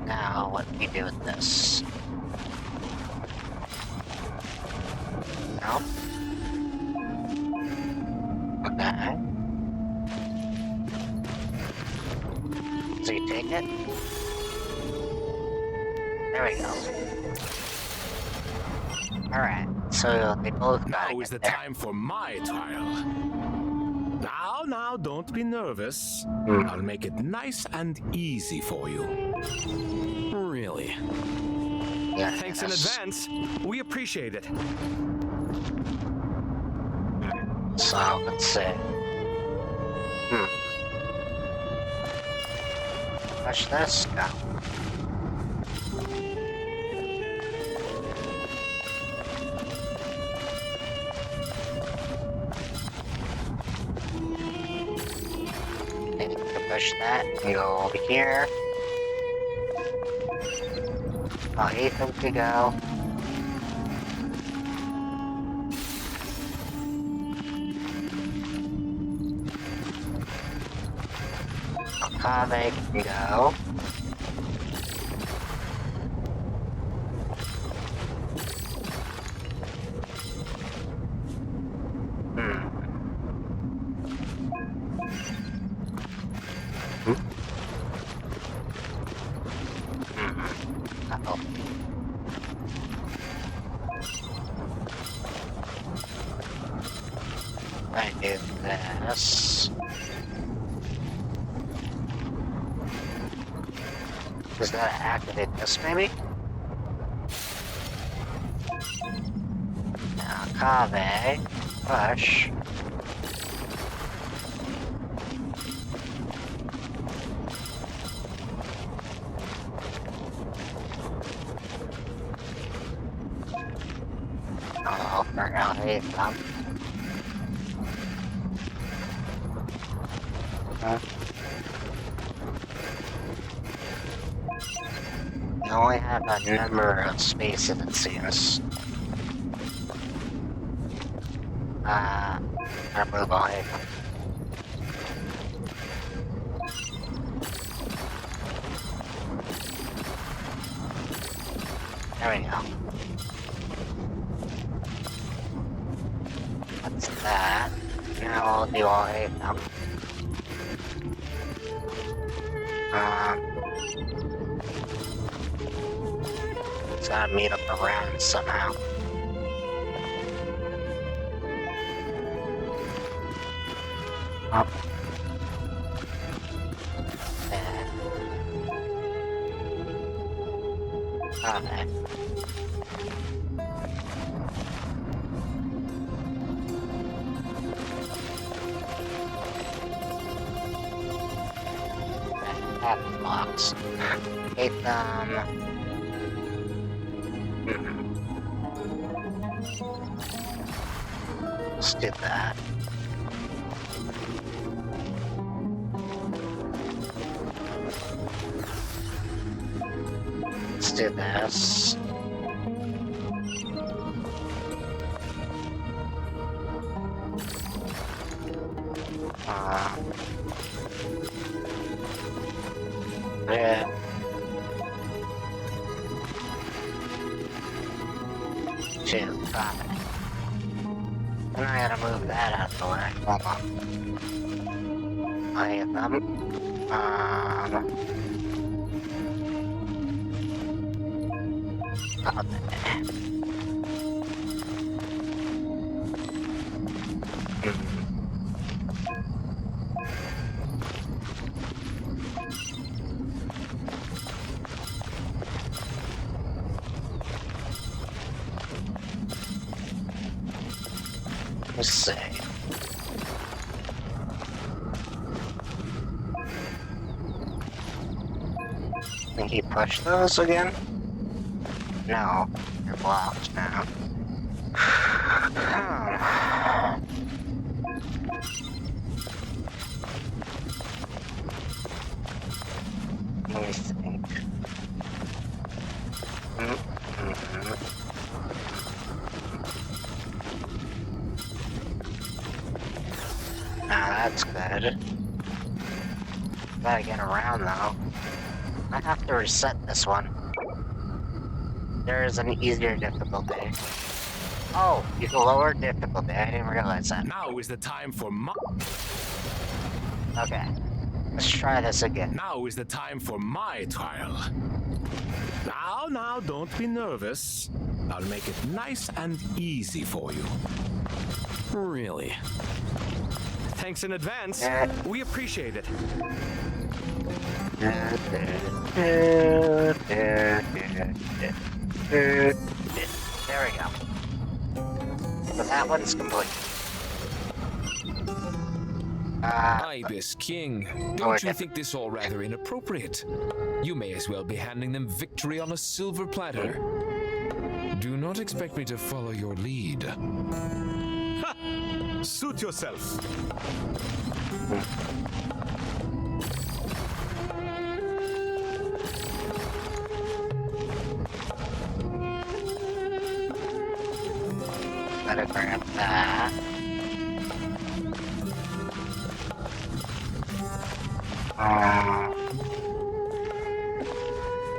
S1: Now what do we do with this? No? Okay. So you take it? There we go. Alright, so they both got
S2: Now is the time for my trial. Now, don't be nervous. I'll make it nice and easy for you.
S4: Really?
S1: Yeah,
S3: Thanks in advance. We appreciate it.
S1: So, let's see. Push this? No. Maybe we can push that and go over here. Oh, Ethan to go. Kame can go. Uh-oh. I do this. Does that activate this, maybe? Now, Kave, push. Oh, for now, hey, You only have a number of spaces, it seems. I'll move on. There we go. That's that. Now I'll do all 8 of them. Gotta meet up around somehow. Up. There. Okay. That blocks. Hate them. Let's do that. Let's do this. Yeah. Two, got it. And I gotta move that out of the way. Hold on. I hit them. Got it. Let's see. Think he pushed those again? No, you're blocked now. Let me think. That's good. Gotta get around though. I have to reset this one. There is an easier difficulty. Oh, you can lower difficulty. I didn't realize that.
S2: Now is the time for my...
S1: Okay. Let's try this again.
S2: Now is the time for my trial. Now, don't be nervous. I'll make it nice and easy for you.
S3: Really? Thanks in advance. We appreciate it.
S1: There we go. So that one's complete.
S12: Ibis King, don't you think this all rather inappropriate? You may as well be handing them victory on a silver platter. Do not expect me to follow your lead.
S3: Ha! Suit yourself.
S1: Gotta grab that.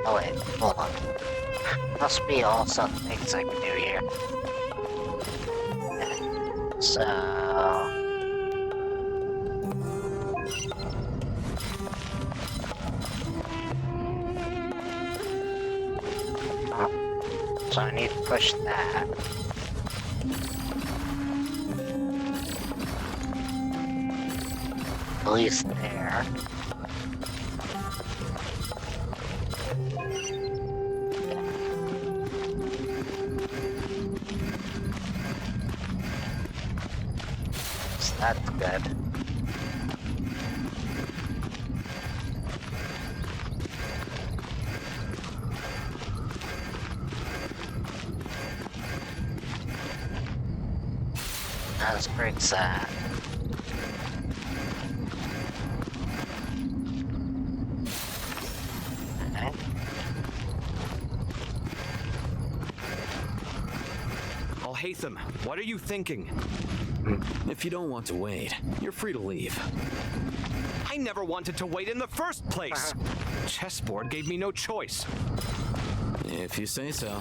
S1: Oh wait, hold on. Must be also things I can do here. So... So I need to push that. At least there. So that's good. Let's break that. Okay.
S3: Alhaitham, what are you thinking?
S4: If you don't want to wait, you're free to leave.
S3: I never wanted to wait in the first place. Chessboard gave me no choice.
S4: If you say so.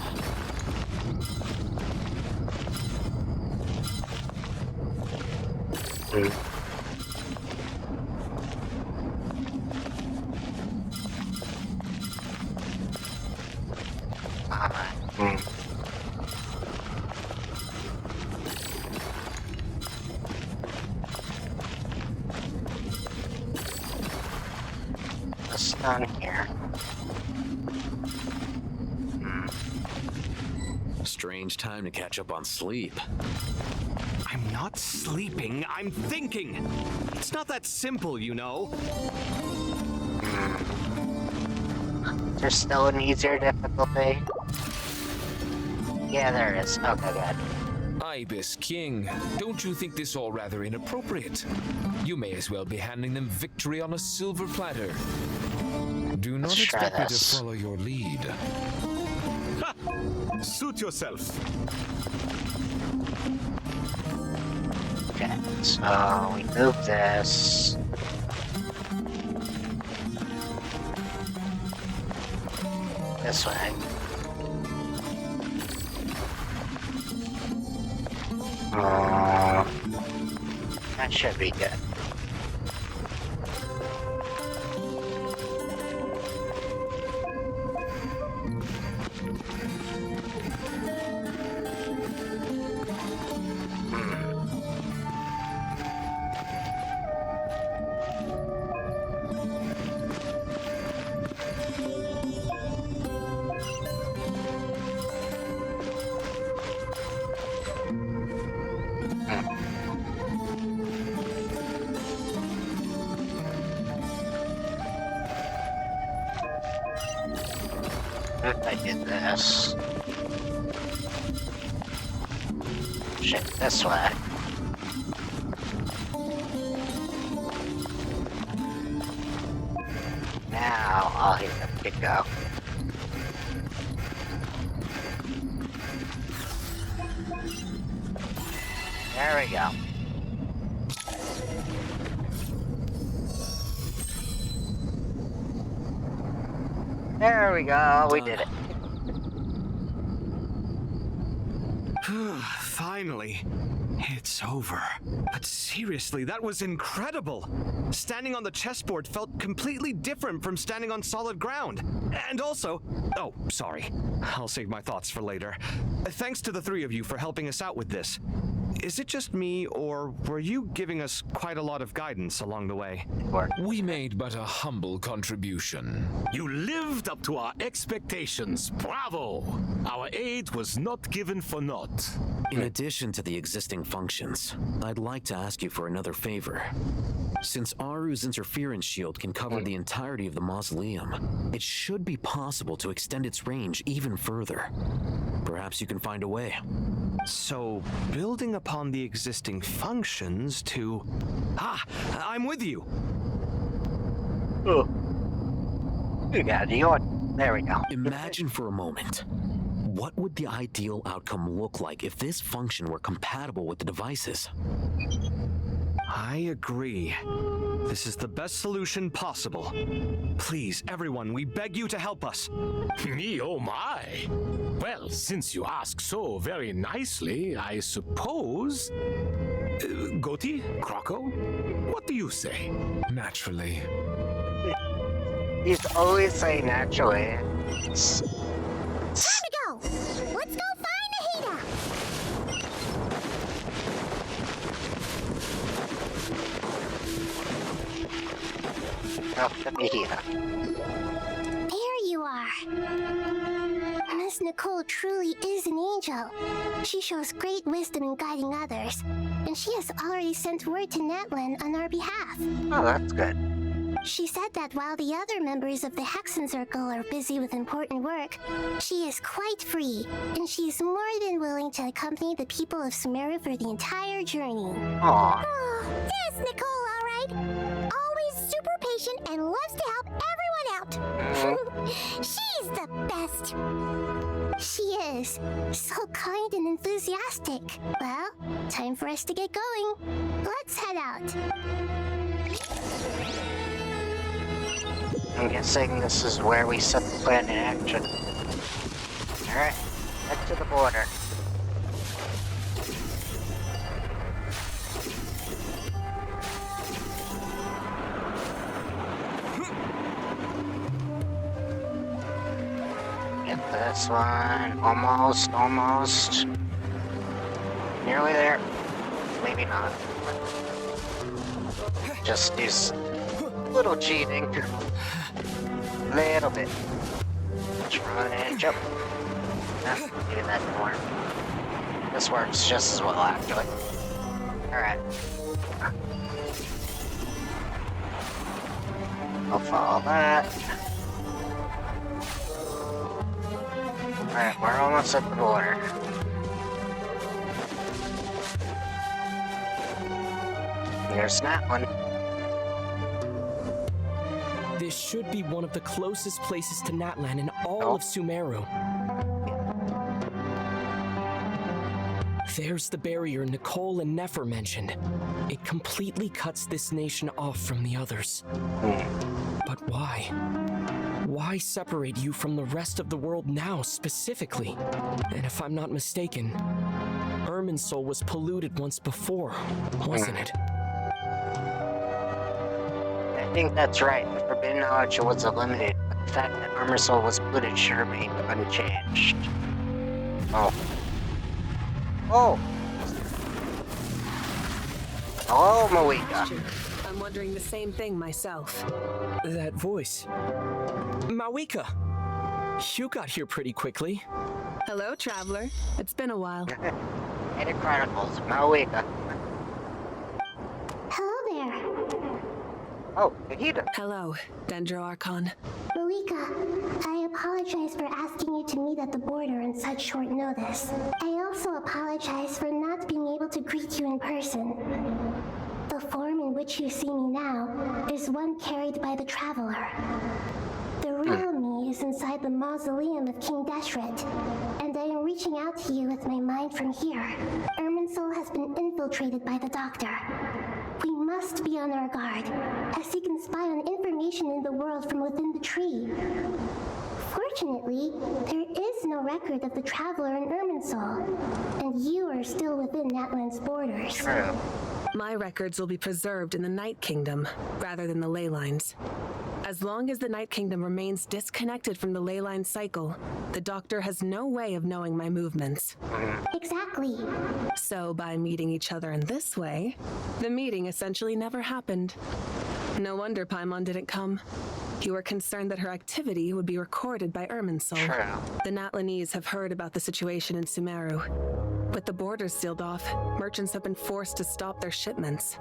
S1: What's down here?
S4: Strange time to catch up on sleep.
S3: I'm not sleeping, I'm thinking. It's not that simple, you know.
S1: There's still an easier difficulty? Yeah, there is. Okay, good.
S12: Ibis King, don't you think this all rather inappropriate? You may as well be handing them victory on a silver platter. Do not
S1: Let's try
S12: expect me to
S1: this.
S12: follow your lead.
S3: Ha! Suit yourself.
S1: Okay, so we move this. This way. That should be good. If I did this. Shit, this way. Now I'll hit the go. There we go. There we go, we did it.
S3: Finally. It's over. But seriously, that was incredible. Standing on the chessboard felt completely different from standing on solid ground. And also... Oh, sorry. I'll save my thoughts for later. Thanks to the three of you for helping us out with this. Is it just me, or were you giving us quite a lot of guidance along the way?
S12: We made but a humble contribution.
S2: You lived up to our expectations. Bravo! Our aid was not given for naught.
S4: In addition to the existing functions, I'd like to ask you for another favor. Since Aru's interference shield can cover the entirety of the mausoleum, it should be possible to extend its range even further. Perhaps you can find a way.
S3: So, building upon the existing functions to... Ah! I'm with you!
S1: Oh. You got it. There we go.
S4: Imagine for a moment. What would the ideal outcome look like if this function were compatible with the devices?
S3: I agree. This is the best solution possible. Please, everyone, we beg you to help us.
S2: Me, oh my. Well, since you ask so very nicely, I suppose... Goti? Kroko? What do you say?
S12: Naturally.
S1: He's always saying naturally.
S9: Time to go! Let's go find Nahida!
S1: Oh, Nahida.
S9: There you are. Miss Nicole truly is an angel. She shows great wisdom in guiding others, and she has already sent word to Natlan on our behalf.
S1: Oh, that's good.
S9: She said that while the other members of the Hexen Circle are busy with important work, she is quite free, and she is more than willing to accompany the people of Sumeru for the entire journey.
S1: Aww.
S9: Oh, there's Nicole, all right. Always super patient and loves to help everyone out. She's the best. She is. So kind and enthusiastic. Well, time for us to get going. Let's head out.
S1: I'm guessing this is where we set the plan in action. Alright, head to the border. Get this one. Almost. Nearly there. Maybe not. Just do little cheating. Little bit. Just run and jump. Maybe that didn't work. This works just as well, actually. Alright. I'll follow that. Alright, we're almost at the border. Here's that one.
S8: This should be one of the closest places to Natlan in all of Sumeru. There's the barrier Nicole and Nefer mentioned. It completely cuts this nation off from the others. But why? Why separate you from the rest of the world now, specifically? And if I'm not mistaken, Irminsul was polluted once before, wasn't it?
S1: I think that's right. The forbidden knowledge was eliminated, but the fact that Irminsul was polluted should remain unchanged. Oh. Hello, Mawika.
S22: I'm wondering the same thing myself.
S8: That voice. Mawika! You got here pretty quickly.
S22: Hello, traveler. It's been a while.
S1: Edit Chronicles, Mawika.
S9: Hello there.
S1: Oh, Nahida.
S22: Hello, Dendro Archon.
S9: Malika, I apologize for asking you to meet at the border on such short notice. I also apologize for not being able to greet you in person. The form in which you see me now is one carried by the Traveler. The real me is inside the mausoleum of King Deshret, and I am reaching out to you with my mind from here. Irminsul has been infiltrated by the Doctor. We must be on our guard, as he can spy on information in the world from within the tree. Fortunately, there is no record of the Traveler in Irminsul, and you are still within Natlan's borders.
S1: True.
S22: My records will be preserved in the Night Kingdom, rather than the ley lines. As long as the Night Kingdom remains disconnected from the ley line cycle, the Doctor has no way of knowing my movements.
S9: Exactly.
S22: So by meeting each other in this way, the meeting essentially never happened. No wonder Paimon didn't come. You were concerned that her activity would be recorded by Irminsul.
S1: True.
S22: The Natlanese have heard about the situation in Sumeru. With the borders sealed off, merchants have been forced to stop their shipments.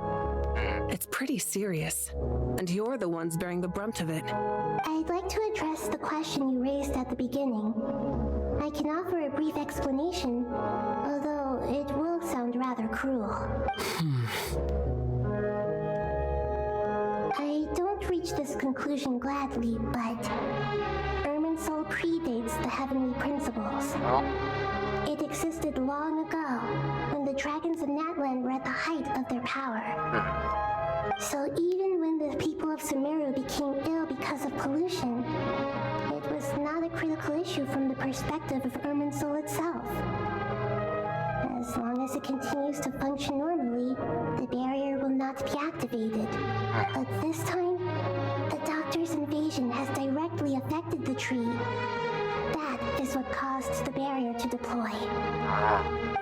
S22: It's pretty serious, and you're the ones bearing the brunt of it.
S9: I'd like to address the question you raised at the beginning. I can offer a brief explanation, although it will sound rather cruel. I don't reach this conclusion gladly, but Irminsul predates the heavenly principles. It existed long ago, when the dragons of Natlan were at the height of their power. So even when the people of Sumeru became ill because of pollution, it was not a critical issue from the perspective of Irminsul itself. As long as it continues to function normally, the barrier will not be activated. But this time, the Doctor's invasion has directly affected the tree. That is what caused the barrier to deploy.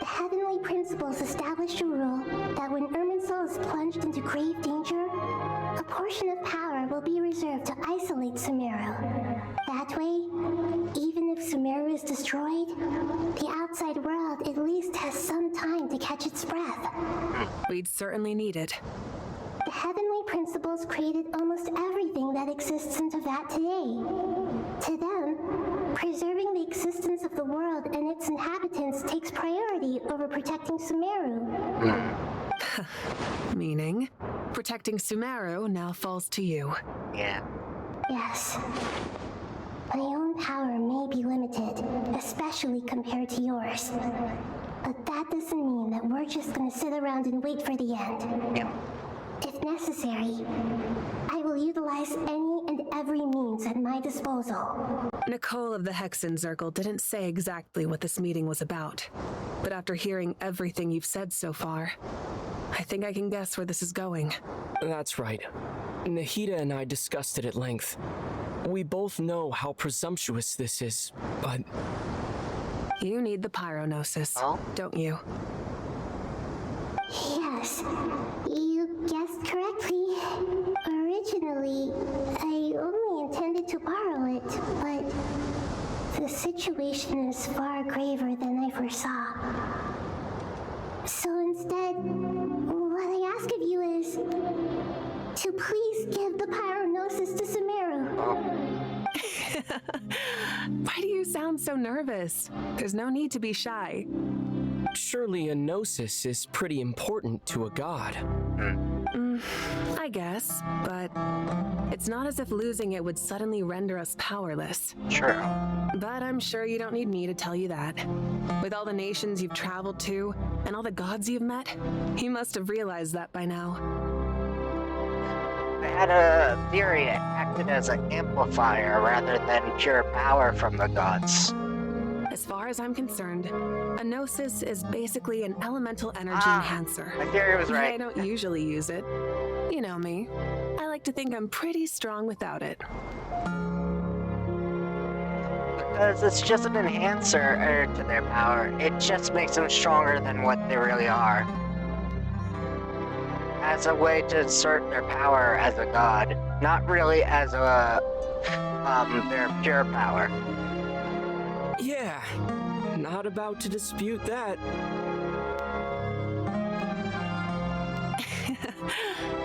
S9: The heavenly principles established a rule that when Irminsul is plunged into grave danger, a portion of power will be reserved to isolate Sumeru. That way, even if Sumeru is destroyed, the outside world at least has some time to catch its breath.
S22: We'd certainly need it.
S9: The heavenly principles created almost everything that exists in Teyvat today. To them, preserving the existence of the world and its inhabitants takes priority over protecting Sumeru.
S22: Meaning, protecting Sumeru now falls to you.
S1: Yeah.
S9: Yes. My own power may be limited, especially compared to yours. But that doesn't mean that we're just gonna sit around and wait for the end.
S1: Yep.
S9: If necessary, I will utilize any and every means at my disposal.
S22: Nicole of the Hexen Circle didn't say exactly what this meeting was about. But after hearing everything you've said so far, I think I can guess where this is going.
S8: That's right. Nahida and I discussed it at length. We both know how presumptuous this is, but...
S22: You need the pyronosis, don't you?
S9: Yes, you guessed correctly. Originally, I only intended to borrow it, but the situation is far graver than I foresaw. So instead, what I ask of you is to please give the pyronosis to Sumeru.
S22: Why do you sound so nervous? There's no need to be shy.
S8: Surely a gnosis is pretty important to a god.
S22: I guess, but it's not as if losing it would suddenly render us powerless.
S1: True.
S22: But I'm sure you don't need me to tell you that. With all the nations you've traveled to, and all the gods you've met, you must have realized that by now.
S1: I had a theory it acted as an amplifier rather than pure power from the gods.
S22: As far as I'm concerned, a gnosis is basically an elemental energy enhancer.
S1: My theory was right.
S22: I don't usually use it. You know me. I like to think I'm pretty strong without it.
S1: Because it's just an enhancer to their power. It just makes them stronger than what they really are. As a way to assert their power as a god, not really as a their pure power.
S8: Yeah, not about to dispute that.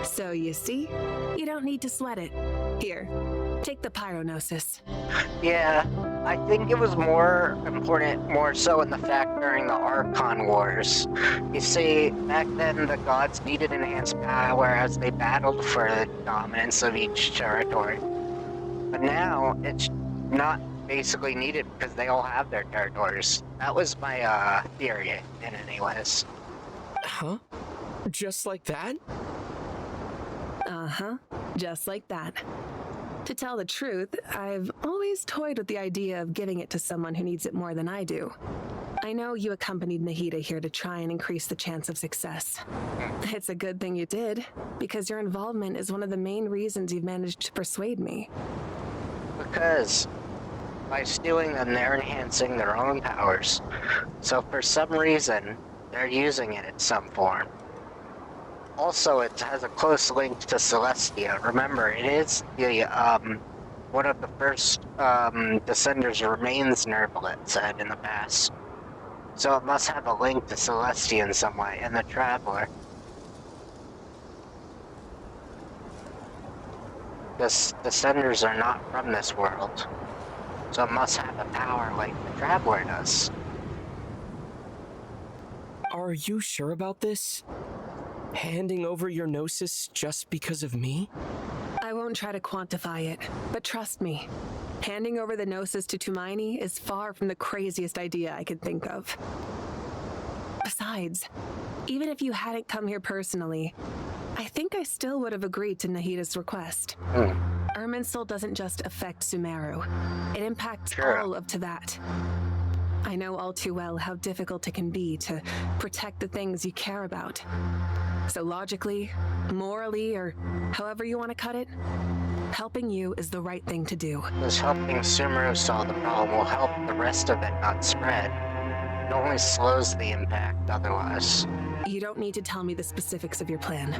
S22: So you see, you don't need to sweat it. Here, take the pyronosis.
S1: Yeah, I think it was more important, more so in the fact during the Archon Wars. You see, back then the gods needed enhanced power as they battled for the dominance of each territory. But now, it's not basically needed because they all have their territories. That was my theory, in anyways.
S8: Huh? Just like that?
S22: Uh-huh, just like that. To tell the truth, I've always toyed with the idea of giving it to someone who needs it more than I do. I know you accompanied Nahida here to try and increase the chance of success. It's a good thing you did, because your involvement is one of the main reasons you've managed to persuade me.
S1: Because by stealing them, they're enhancing their own powers. So for some reason, they're using it in some form. Also, it has a close link to Celestia. Remember, it is the, one of the first, Descenders remains Nervlet said in the past. So it must have a link to Celestia in some way, and the Traveler. The Descenders are not from this world. So it must have a power like the Traveler does.
S8: Are you sure about this? Handing over your gnosis just because of me?
S22: I won't won't try to quantify it, but trust me, handing over the Gnosis to Tumaini is far from the craziest idea I could think of. Besides, even if you hadn't come here personally, I think I still would have agreed to Nahida's request. Irminsul doesn't just affect Sumeru. It impacts all of Teyvat. I know all too well how difficult it can be to protect the things you care about. So logically, morally, or however you want to cut it, helping you is the right thing to do.
S1: Does helping Sumeru solve the problem will help the rest of it not spread? It only slows the impact otherwise.
S22: You don't need to tell me the specifics of your plan.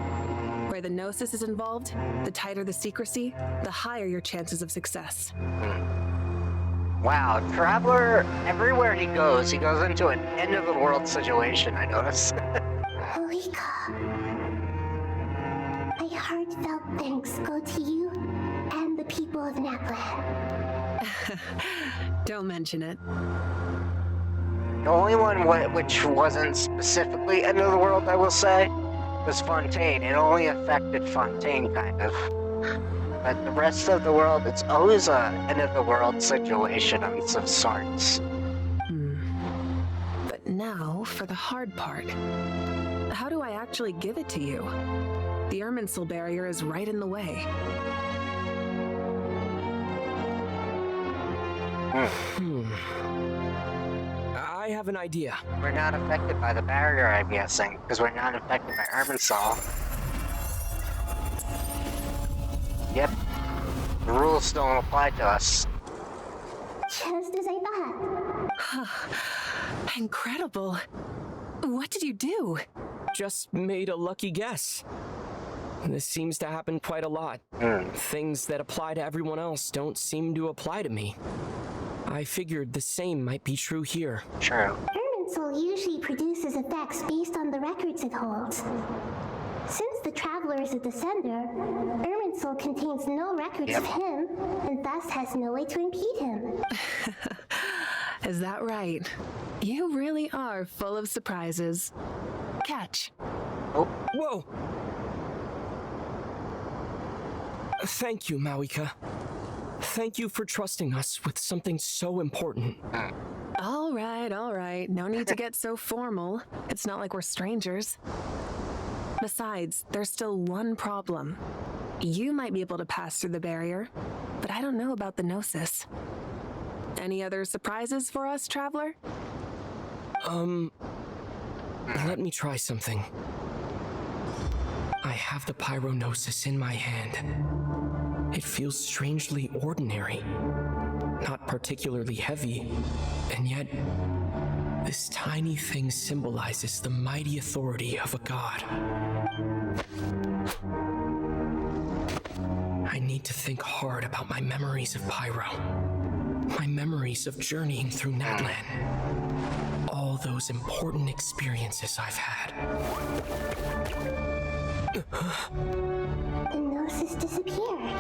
S22: Where the Gnosis is involved, the tighter the secrecy, the higher your chances of success.
S1: Wow, Traveler, everywhere he goes into an end-of-the-world situation, I notice.
S9: Malika, my heartfelt thanks go to you and the people of Naplan.
S22: Don't mention it.
S1: The only one which wasn't specifically end of the world, I will say, was Fontaine. It only affected Fontaine, kind of. But the rest of the world, it's always a end of the world situation of some sorts.
S22: But now, for the hard part. How do I actually give it to you? The Irminsul barrier is right in the way.
S8: I have an idea.
S1: We're not affected by the barrier, I'm guessing, because we're not affected by Irminsul. Yep. The rules still don't apply to us.
S9: Just as I thought.
S22: Incredible. What did you do?
S8: Just made a lucky guess. This seems to happen quite a lot. Things that apply to everyone else don't seem to apply to me. I figured the same might be true here.
S1: True.
S9: Irminsul usually produces effects based on the records it holds. Since the Traveler is a descender, Irminsul contains no records of him, and thus has no way to impede him.
S22: Is that right? You really are full of surprises. Catch.
S1: Oh.
S8: Whoa! Thank you, Mawika. Thank you for trusting us with something so important.
S22: All right. No need to get so formal. It's not like we're strangers. Besides, there's still one problem. You might be able to pass through the barrier, but I don't know about the Gnosis. Any other surprises for us, Traveler?
S8: Let me try something. I have the Pyrognosis in my hand. It feels strangely ordinary, not particularly heavy, and yet this tiny thing symbolizes the mighty authority of a god. I need to think hard about my memories of Pyro, my memories of journeying through Natlan, all those important experiences I've had.
S9: The Gnosis disappeared.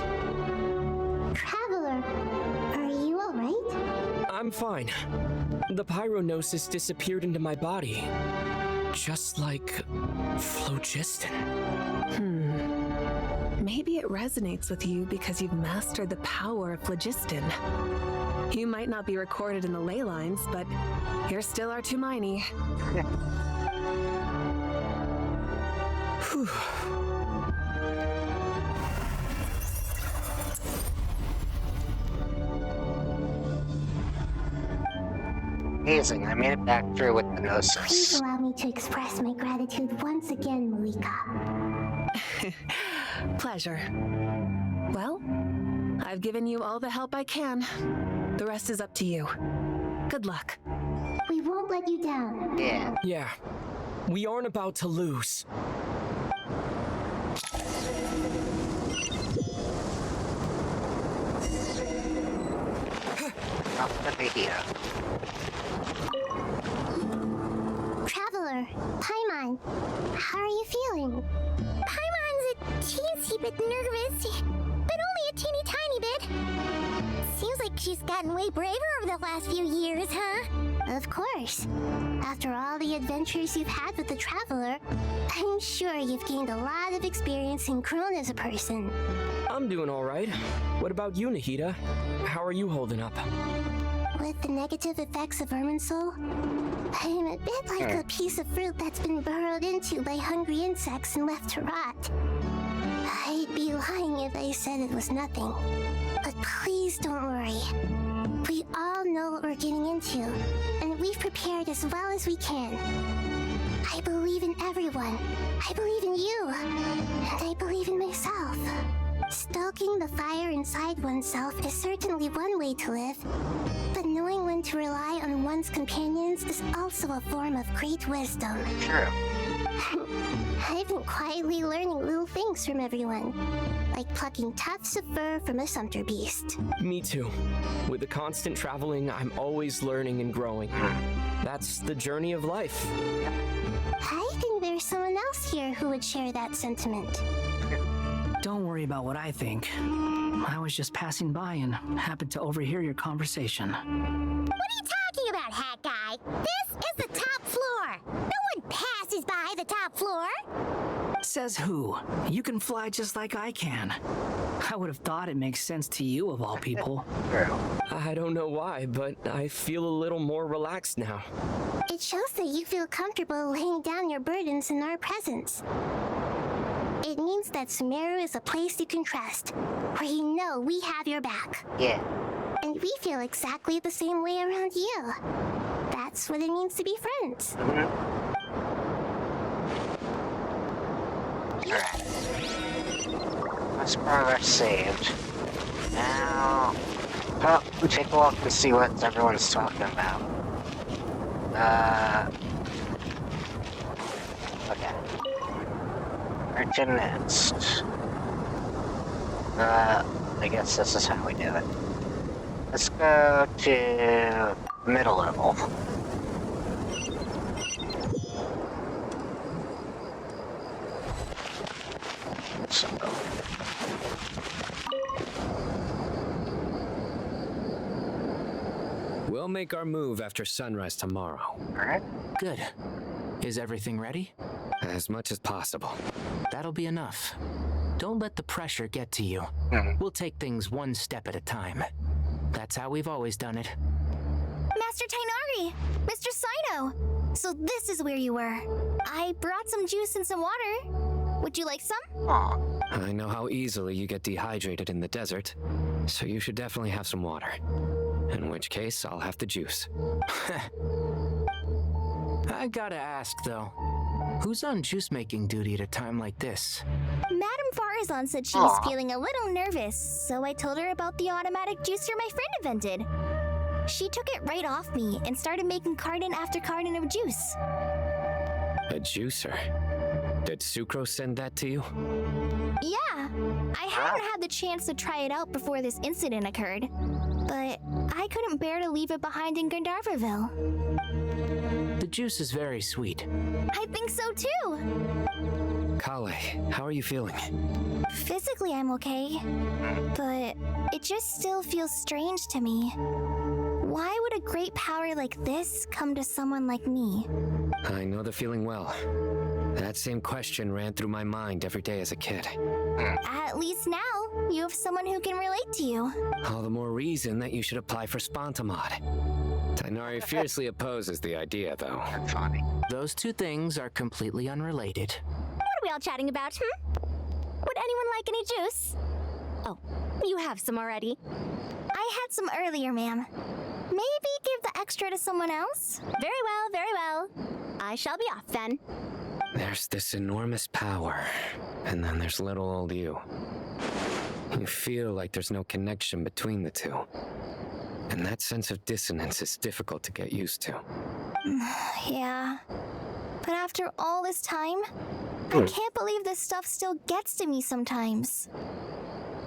S9: Traveler, are you alright?
S8: I'm fine. The Pyrognosis disappeared into my body, just like phlogiston.
S22: Maybe it resonates with you because you've mastered the power of phlogiston. You might not be recorded in the ley lines, but you're still our Tumaini.
S1: Amazing, I made it back through with the Gnosis.
S9: Please allow me to express my gratitude once again, Malika.
S22: Pleasure. Well, I've given you all the help I can. The rest is up to you. Good luck.
S9: We won't let you down.
S8: Yeah. We aren't about to lose.
S9: Traveler, Paimon, how are you feeling?
S16: Paimon's a teensy bit nervous, but only a teeny tiny bit. Seems like she's gotten way braver over the last few years, huh?
S9: Of course. After all the adventures you've had with the Traveler, I'm sure you've gained a lot of experience in grown as a person.
S8: I'm doing all right. What about you, Nahida? How are you holding up?
S9: With the negative effects of Irminsul, I'm a bit like a piece of fruit that's been burrowed into by hungry insects and left to rot. I'd be lying if I said it was nothing. But please don't worry. We all know what we're getting into, and we've prepared as well as we can. I believe in everyone. I believe in you. And I believe in myself. Stoking the fire inside oneself is certainly one way to live, but knowing when to rely on one's companions is also a form of great wisdom.
S1: True.
S9: I've been quietly learning little things from everyone, like plucking tufts of fur from a sumpter beast.
S8: Me too. With the constant traveling, I'm always learning and growing. That's the journey of life.
S9: I think there's someone else here who would share that sentiment.
S15: Don't worry about what I think. I was just passing by and happened to overhear your conversation.
S11: What are you talking about, Hat Guy? This is the top floor. No one passes by the top floor.
S15: Says who? You can fly just like I can. I would have thought it makes sense to you of all people.
S8: I don't know why, but I feel a little more relaxed now.
S9: It shows that you feel comfortable laying down your burdens in our presence. It means that Sumeru is a place you can trust, where you know we have your back.
S1: Yeah.
S9: And we feel exactly the same way around you. That's what it means to be friends.
S1: Alright. That's progress saved. Now, we take a look to see what everyone's talking about. Okay. Right to next. I guess this is how we do it. Let's go to middle level. So.
S10: We'll make our move after sunrise tomorrow.
S1: Alright.
S21: Good. Is everything ready?
S10: As much as possible.
S21: That'll be enough. Don't let the pressure get to you. We'll take things one step at a time. That's how we've always done it.
S16: Master Tainari! Mr. Sino! So this is where you were. I brought some juice and some water. Would you like some?
S10: I know how easily you get dehydrated in the desert, so you should definitely have some water. In which case, I'll have the juice.
S21: I gotta ask, though. Who's on juice-making duty at a time like this?
S16: Madame Farazan said she was feeling a little nervous, so I told her about the automatic juicer my friend invented. She took it right off me and started making carton after carton of juice.
S10: A juicer? Did Sucrose send that to you?
S16: Yeah, I hadn't had the chance to try it out before this incident occurred, but I couldn't bear to leave it behind in Gandharvaville.
S21: The juice is very sweet.
S16: I think so too.
S10: Kale, how are you feeling?
S16: Physically, I'm okay, but it just still feels strange to me. Why would a great power like this come to someone like me?
S10: I know the feeling well. That same question ran through my mind every day as a kid.
S16: At least now, you have someone who can relate to you.
S10: All the more reason that you should apply for Spontamod. Tainari fiercely opposes the idea, though.
S1: That's funny.
S21: Those two things are completely unrelated.
S11: What are we all chatting about, Would anyone like any juice? Oh, you have some already.
S16: I had some earlier, ma'am. Maybe give the extra to someone else?
S11: Very well, very well. I shall be off then.
S10: There's this enormous power, and then there's little old you. You feel like there's no connection between the two. And that sense of dissonance is difficult to get used to.
S16: Yeah. But after all this time, I can't believe this stuff still gets to me sometimes.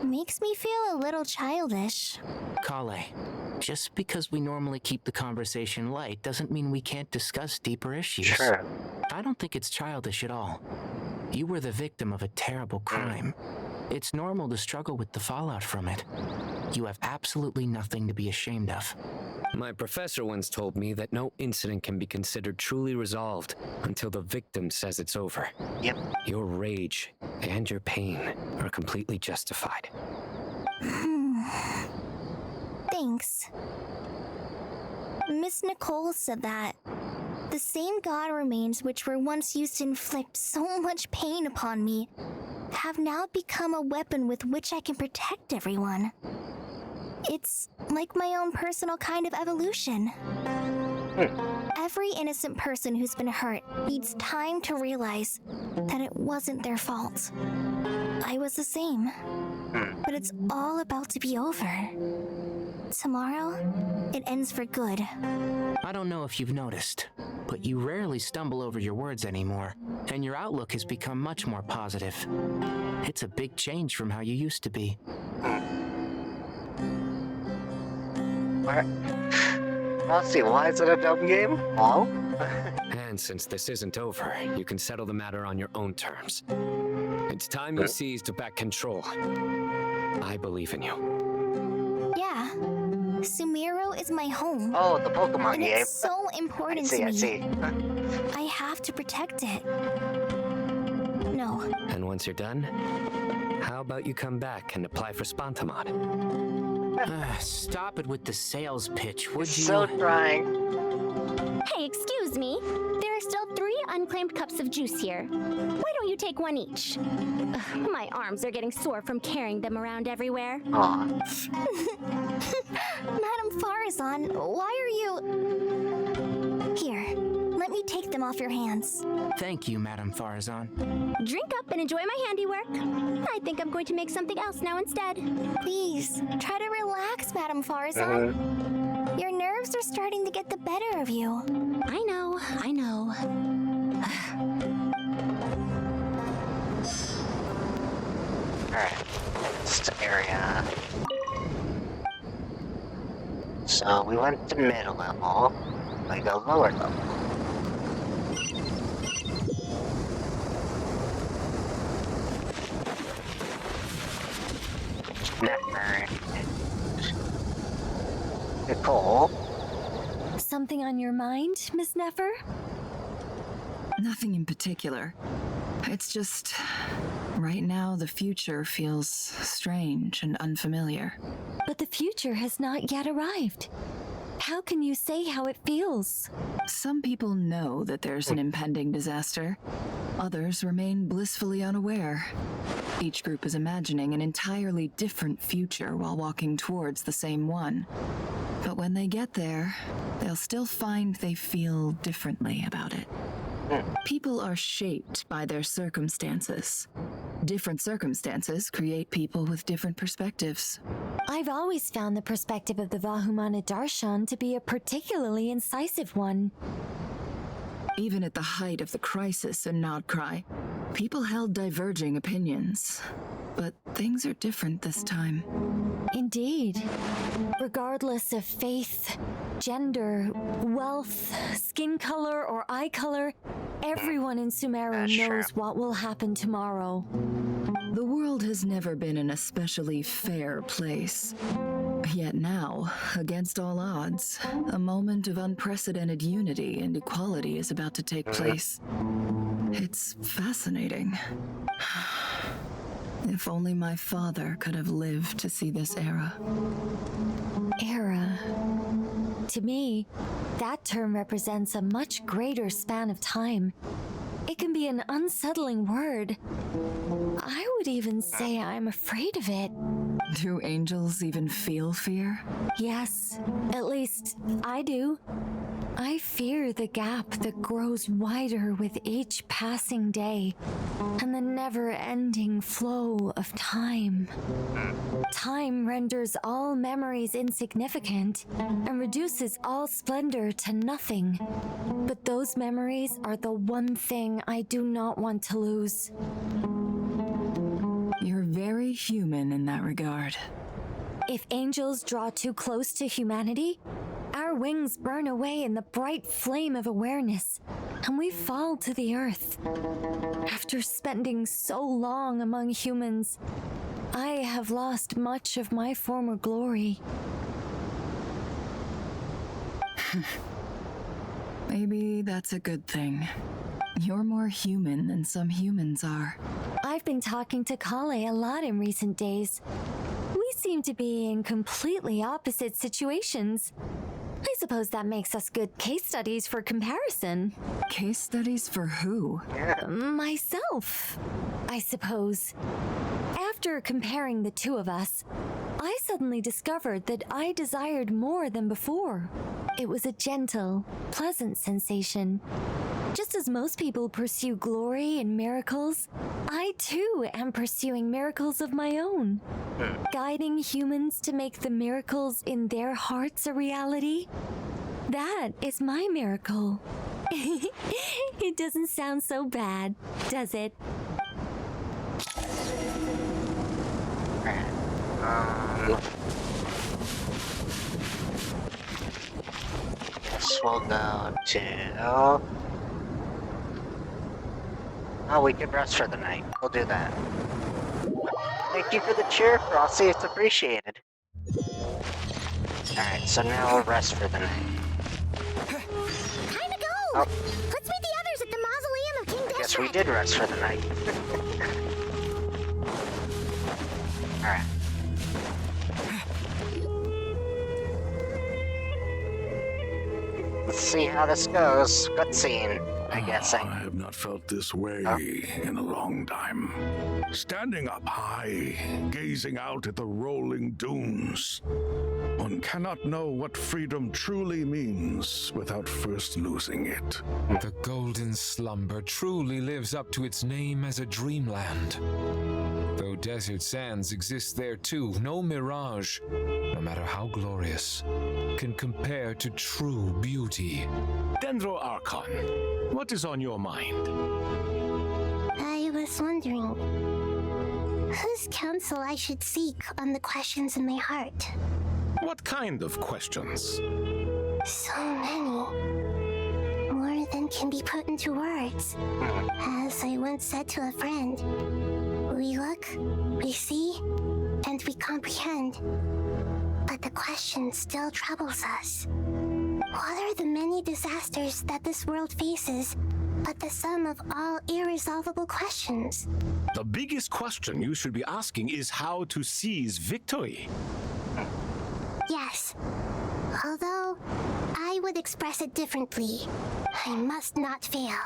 S16: Makes me feel a little childish.
S21: Kale, just because we normally keep the conversation light doesn't mean we can't discuss deeper issues.
S1: Sure.
S21: I don't think it's childish at all. You were the victim of a terrible crime. It's normal to struggle with the fallout from it. You have absolutely nothing to be ashamed of.
S10: My professor once told me that no incident can be considered truly resolved until the victim says it's over.
S1: Yep.
S10: Your rage and your pain are completely justified.
S16: Thanks. Miss Nicole said that the same god remains which were once used to inflict so much pain upon me have now become a weapon with which I can protect everyone. It's like my own personal kind of evolution. Every innocent person who's been hurt needs time to realize that it wasn't their fault. I was the same. But it's all about to be over. Tomorrow, it ends for good.
S21: I don't know if you've noticed, but you rarely stumble over your words anymore, and your outlook has become much more positive. It's a big change from how you used to be.
S1: Let's see, why is it a dumb game? Hello?
S10: And since this isn't over, you can settle the matter on your own terms. It's time you seized back control. I believe in you.
S16: Yeah. Sumeru is my home.
S1: Oh, the Pokemon
S16: and
S1: game.
S16: It's so important to me.
S1: I see.
S16: I have to protect it. No.
S10: And once you're done, how about you come back and apply for Spantamod?
S21: Stop it with the sales pitch, would you?
S1: So trying.
S11: Hey, excuse me. There are still 3 unclaimed cups of juice here. Why don't you take one each? Ugh, my arms are getting sore from carrying them around everywhere.
S16: Madam Farazan, why are you... Here, let me take them off your hands.
S21: Thank you, Madam Farazan.
S11: Drink up and enjoy my handiwork. I think I'm going to make something else now instead.
S16: Please, try to relax, Madam Farazan. Your nerves are starting to get the better of you.
S11: I know.
S1: Alright, next area. So we went to middle level. I go lower level. Never. Nicole?
S18: Something on your mind, Miss Nefer?
S13: Nothing in particular. It's just... right now, the future feels strange and unfamiliar.
S18: But the future has not yet arrived. How can you say how it feels?
S13: Some people know that there's an impending disaster. Others remain blissfully unaware. Each group is imagining an entirely different future while walking towards the same one. But when they get there, they'll still find they feel differently about it. People are shaped by their circumstances. Different circumstances create people with different perspectives.
S18: I've always found the perspective of the Vahumana Darshan to be a particularly incisive one.
S13: Even at the height of the crisis in Nodcry, people held diverging opinions. But things are different this time.
S18: Indeed. Regardless of faith, gender, wealth, skin color, or eye color, everyone in Sumeru knows what will happen tomorrow.
S13: The world has never been an especially fair place. Yet now, against all odds, a moment of unprecedented unity and equality is about to take place. It's fascinating. If only my father could have lived to see this era.
S18: Era. To me, that term represents a much greater span of time. It can be an unsettling word. I would even say I'm afraid of it.
S13: Do angels even feel fear?
S18: Yes, at least I do. I fear the gap that grows wider with each passing day and the never-ending flow of time. Time renders all memories insignificant and reduces all splendor to nothing. But those memories are the one thing I do not want to lose.
S13: You're very human in that regard.
S18: If angels draw too close to humanity, our wings burn away in the bright flame of awareness, and we fall to the earth. After spending so long among humans, I have lost much of my former glory.
S13: Maybe that's a good thing. You're more human than some humans are.
S18: I've been talking to Kale a lot in recent days. We seem to be in completely opposite situations. I suppose that makes us good case studies for comparison.
S13: Case studies for who?
S18: Myself, I suppose. After comparing the two of us, I suddenly discovered that I desired more than before. It was a gentle, pleasant sensation. Just as most people pursue glory and miracles, I too am pursuing miracles of my own. Guiding humans to make the miracles in their hearts a reality. That is my miracle. It doesn't sound so bad, does it?
S1: Guess we'll go to... Oh, we can rest for the night. We'll do that. Thank you for the cheer, Frosty. It's appreciated. Alright, so now we'll rest for the night.
S16: Time to go!
S1: Oh.
S16: Let's meet the others at the mausoleum of King
S1: I guess we
S16: Deshret.
S1: did rest for the night. Alright. Let's see how this goes. Cutscene, I guess.
S7: I have not felt this way in a long time. Standing up high, gazing out at the rolling dunes. One cannot know what freedom truly means without first losing it.
S12: The golden slumber truly lives up to its name as a dreamland. Though desert sands exist there too, no mirage, no matter how glorious, can compare to true beauty.
S2: Dendro Archon, what is on your mind?
S9: I was wondering whose counsel I should seek on the questions in my heart.
S2: What kind of questions?
S9: So many. More than can be put into words. As I once said to a friend, we look, we see, and we comprehend. But the question still troubles us. What are the many disasters that this world faces but the sum of all irresolvable questions?
S2: The biggest question you should be asking is how to seize victory.
S9: Yes. Although, I would express it differently. I must not fail.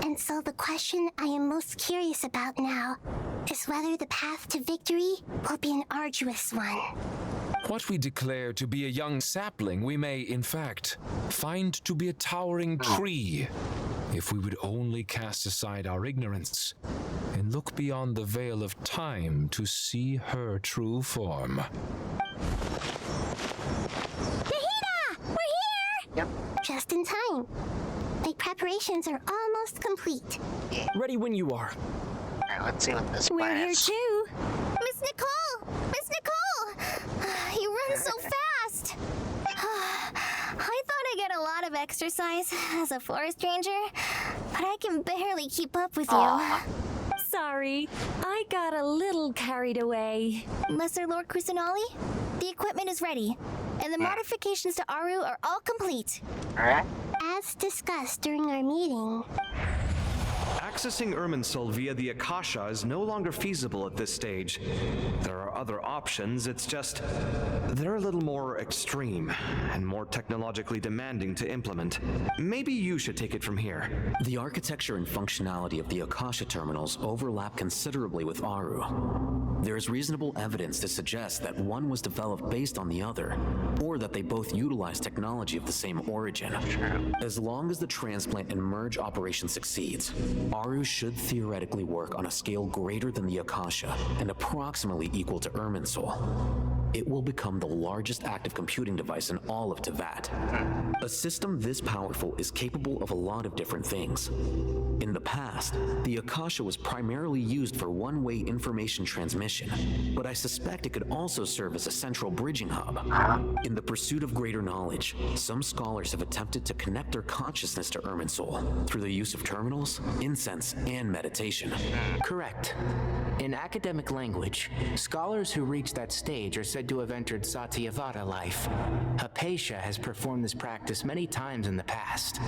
S9: And so the question I am most curious about now is whether the path to victory will be an arduous one.
S12: What we declare to be a young sapling, we may, in fact, find to be a towering tree, if we would only cast aside our ignorance and look beyond the veil of time to see her true form.
S16: Nahida! We're here!
S1: Yep.
S9: Just in time. The preparations are almost complete.
S8: Ready when you are.
S1: Alright, let's see what this
S18: We're
S1: plan
S18: here
S1: is.
S18: too.
S16: Miss Nicole! Miss Nicole! You run so fast! I thought I'd get a lot of exercise as a forest ranger, but I can barely keep up with you.
S18: Sorry, I got a little carried away.
S16: Lesser Lord Kusanali, the equipment is ready, and the modifications to Aru are all complete.
S1: Alright.
S9: As discussed during our meeting,
S3: Accessing Irminsul via the Akasha is no longer feasible at this stage. There are other options, it's just they're a little more extreme and more technologically demanding to implement. Maybe you should take it from here.
S4: The architecture and functionality of the Akasha terminals overlap considerably with Aru. There is reasonable evidence to suggest that one was developed based on the other, or that they both utilize technology of the same origin. As long as the transplant and merge operation succeeds, Aru should theoretically work on a scale greater than the Akasha and approximately equal to Irminsul. It will become the largest active computing device in all of Tevat. A system this powerful is capable of a lot of different things. In the past, the Akasha was primarily used for one-way information transmission, but I suspect it could also serve as a central bridging hub. In the pursuit of greater knowledge, some scholars have attempted to connect their consciousness to Irminsul through the use of terminals, incense, and meditation.
S21: Correct. In academic language, scholars who reach that stage are said said to have entered Satyavata life. Hypatia has performed this practice many times in the past,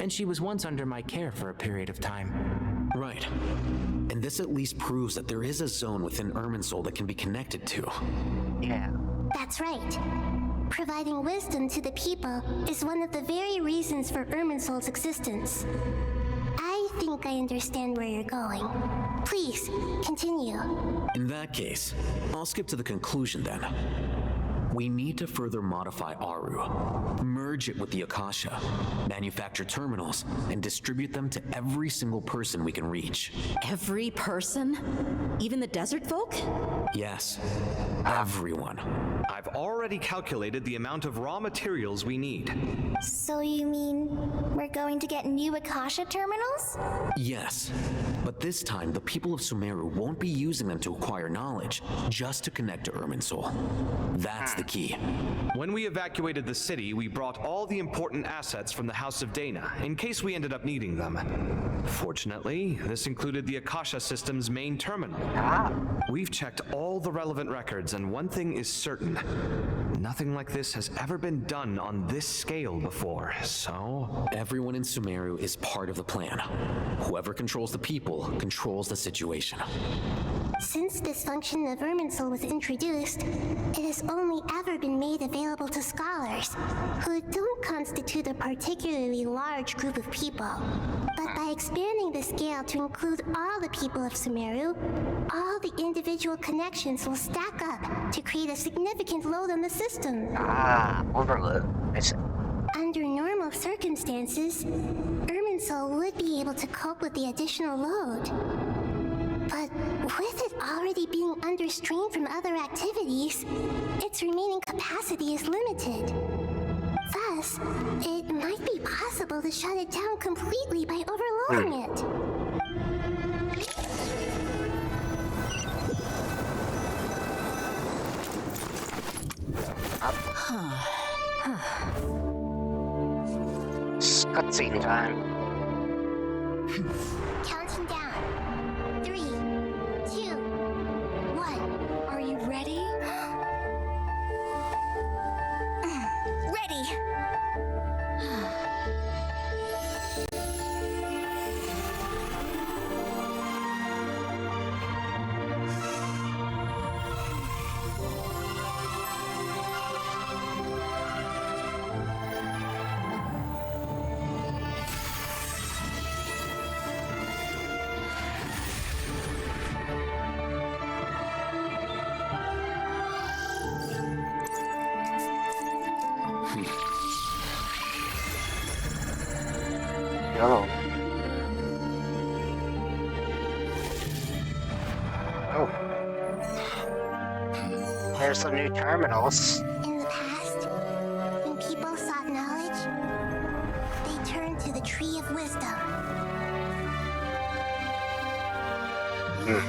S21: and she was once under my care for a period of time.
S4: Right. And this at least proves that there is a zone within Irminsul that can be connected to.
S1: Yeah.
S9: That's right. Providing wisdom to the people is one of the very reasons for Irminsul's existence. I think I understand where you're going. Please, continue.
S4: In that case, I'll skip to the conclusion then. We need to further modify Aru, merge it with the Akasha, manufacture terminals, and distribute them to every single person we can reach.
S20: Every person? Even the desert folk?
S4: Yes, everyone.
S3: I've already calculated the amount of raw materials we need.
S16: So you mean we're going to get new Akasha terminals?
S4: Yes, but this time the people of Sumeru won't be using them to acquire knowledge, just to connect to Irminsul. That's the key.
S3: When we evacuated the city, we brought all the important assets from the House of Dana, in case we ended up needing them. Fortunately, this included the Akasha system's main terminal. We've checked all the relevant records, and one thing is certain. Nothing like this has ever been done on this scale before, so...
S4: Everyone in Sumeru is part of the plan. Whoever controls the people controls the situation.
S9: Since this function of Irminsul was introduced, it has only ever been made available to scholars, who don't constitute a particularly large group of people. But by expanding the scale to include all the people of Sumeru, all the individual connections will stack up to create a significant load on the system.
S1: Overload. I see.
S9: Under normal circumstances, Irminsul would be able to cope with the additional load. But with it already being under strain from other activities, its remaining capacity is limited. Thus, it might be possible to shut it down completely by overloading it.
S1: Cutscene time.
S9: Counting down. 3, 2, 1.
S16: Are you ready? Ready!
S1: Oh. Oh. There's some new terminals.
S9: In the past, when people sought knowledge, they turned to the Tree of Wisdom. Today,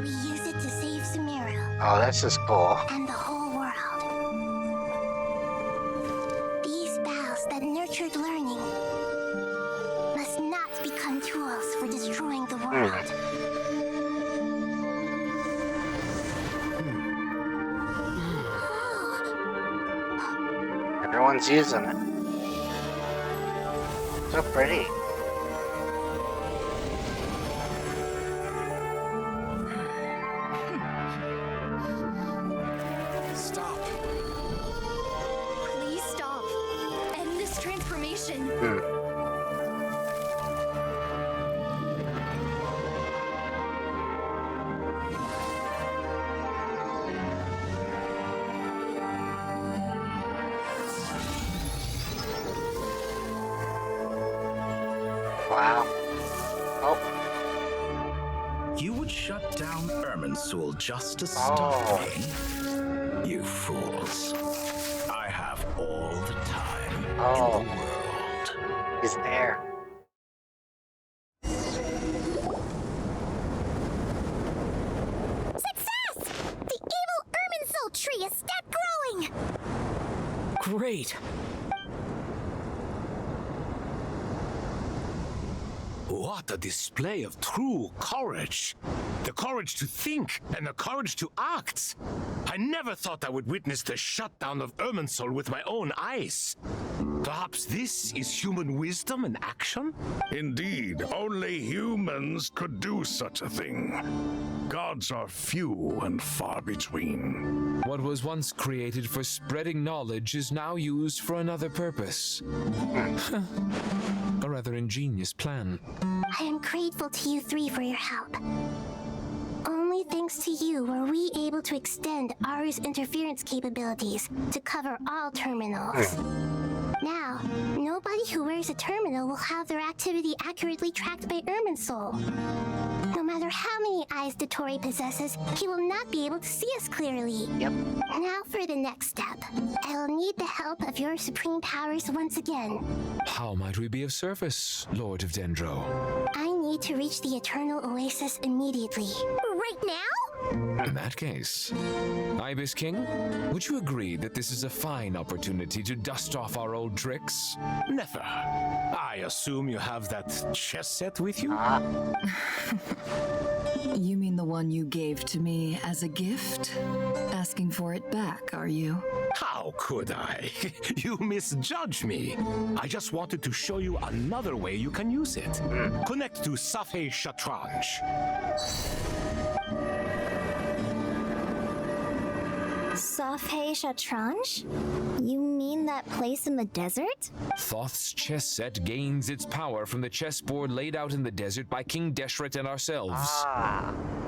S9: we use it to save Sumeru.
S1: Oh, this is cool.
S9: And the whole world. These boughs that nurtured learning must not become tools for destroying the world.
S1: Everyone's using it. So pretty.
S16: Stop. Please stop. End this transformation.
S1: Wow. Oh.
S7: You would shut down Irminsul just to stop me? You fools. I have all the time in the world.
S1: He's there.
S16: Success! The evil Irminsul tree has stopped growing!
S8: Great.
S2: What a display of true courage. The courage to think and the courage to act. I never thought I would witness the shutdown of Irminsul with my own eyes. Perhaps this is human wisdom in action?
S7: Indeed, only humans could do such a thing. Gods are few and far between.
S12: What was once created for spreading knowledge is now used for another purpose. A rather ingenious plan.
S9: I am grateful to you three for your help. Only thanks to you were we able to extend Aru's interference capabilities to cover all terminals. Now, nobody who wears a terminal will have their activity accurately tracked by Irminsul. No matter how many eyes Dottore possesses, he will not be able to see us clearly.
S1: Yep.
S9: Now for the next step. I will need the help of your supreme powers once again.
S12: How might we be of service, Lord of Dendro?
S9: I need to reach the Eternal Oasis immediately.
S16: Right now?
S12: In that case, Ibis King, would you agree that this is a fine opportunity to dust off our old tricks?
S2: Never. I assume you have that chess set with you?
S13: You mean the one you gave to me as a gift? Asking for it back, are you?
S2: How could I? You misjudge me. I just wanted to show you another way you can use it. Connect to Safhe Shatranj.
S16: Safhe Shatranj? You mean that place in the desert?
S12: Thoth's chess set gains its power from the chessboard laid out in the desert by King Deshret and ourselves.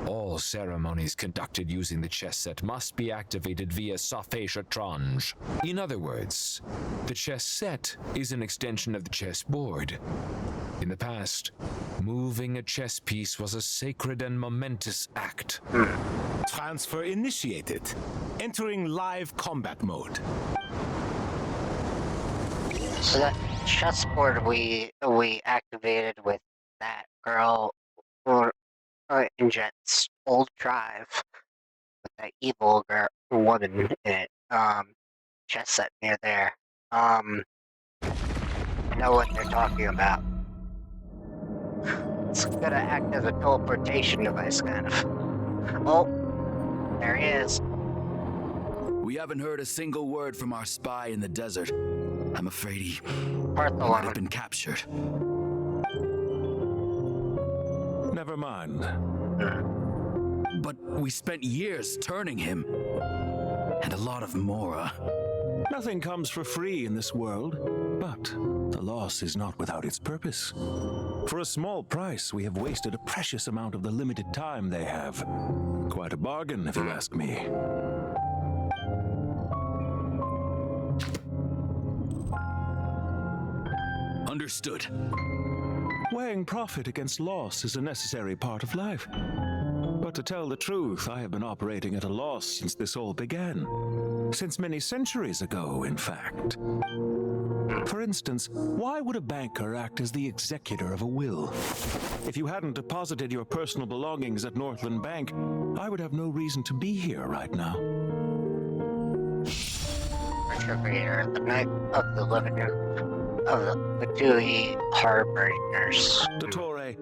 S12: All ceremonies conducted using the chess set must be activated via Safhe Shatranj. In other words, the chess set is an extension of the chessboard. In the past, moving a chess piece was a sacred and momentous act.
S2: Transfer initiated. Entering live combat mode.
S1: So that chessboard we activated with that girl in Jet's old drive with that evil girl woman in it. Chess set near there. I know what they're talking about. It's gonna act as a teleportation device, kind of. Oh, there he is.
S5: We haven't heard a single word from our spy in the desert. I'm afraid he
S1: might
S5: have been captured.
S7: Never mind.
S5: But we spent years turning him. And a lot of Mora.
S7: Nothing comes for free in this world, but the loss is not without its purpose. For a small price, we have wasted a precious amount of the limited time they have. Quite a bargain, if you ask me.
S5: Understood.
S7: Weighing profit against loss is a necessary part of life. But to tell the truth, I have been operating at a loss since this all began. Since many centuries ago, in fact. For instance, why would a banker act as the executor of a will? If you hadn't deposited your personal belongings at Northland Bank, I would have no reason to be here right now.
S1: Retributor, the night of the living of the Fatui Harbingers.
S7: Dottore,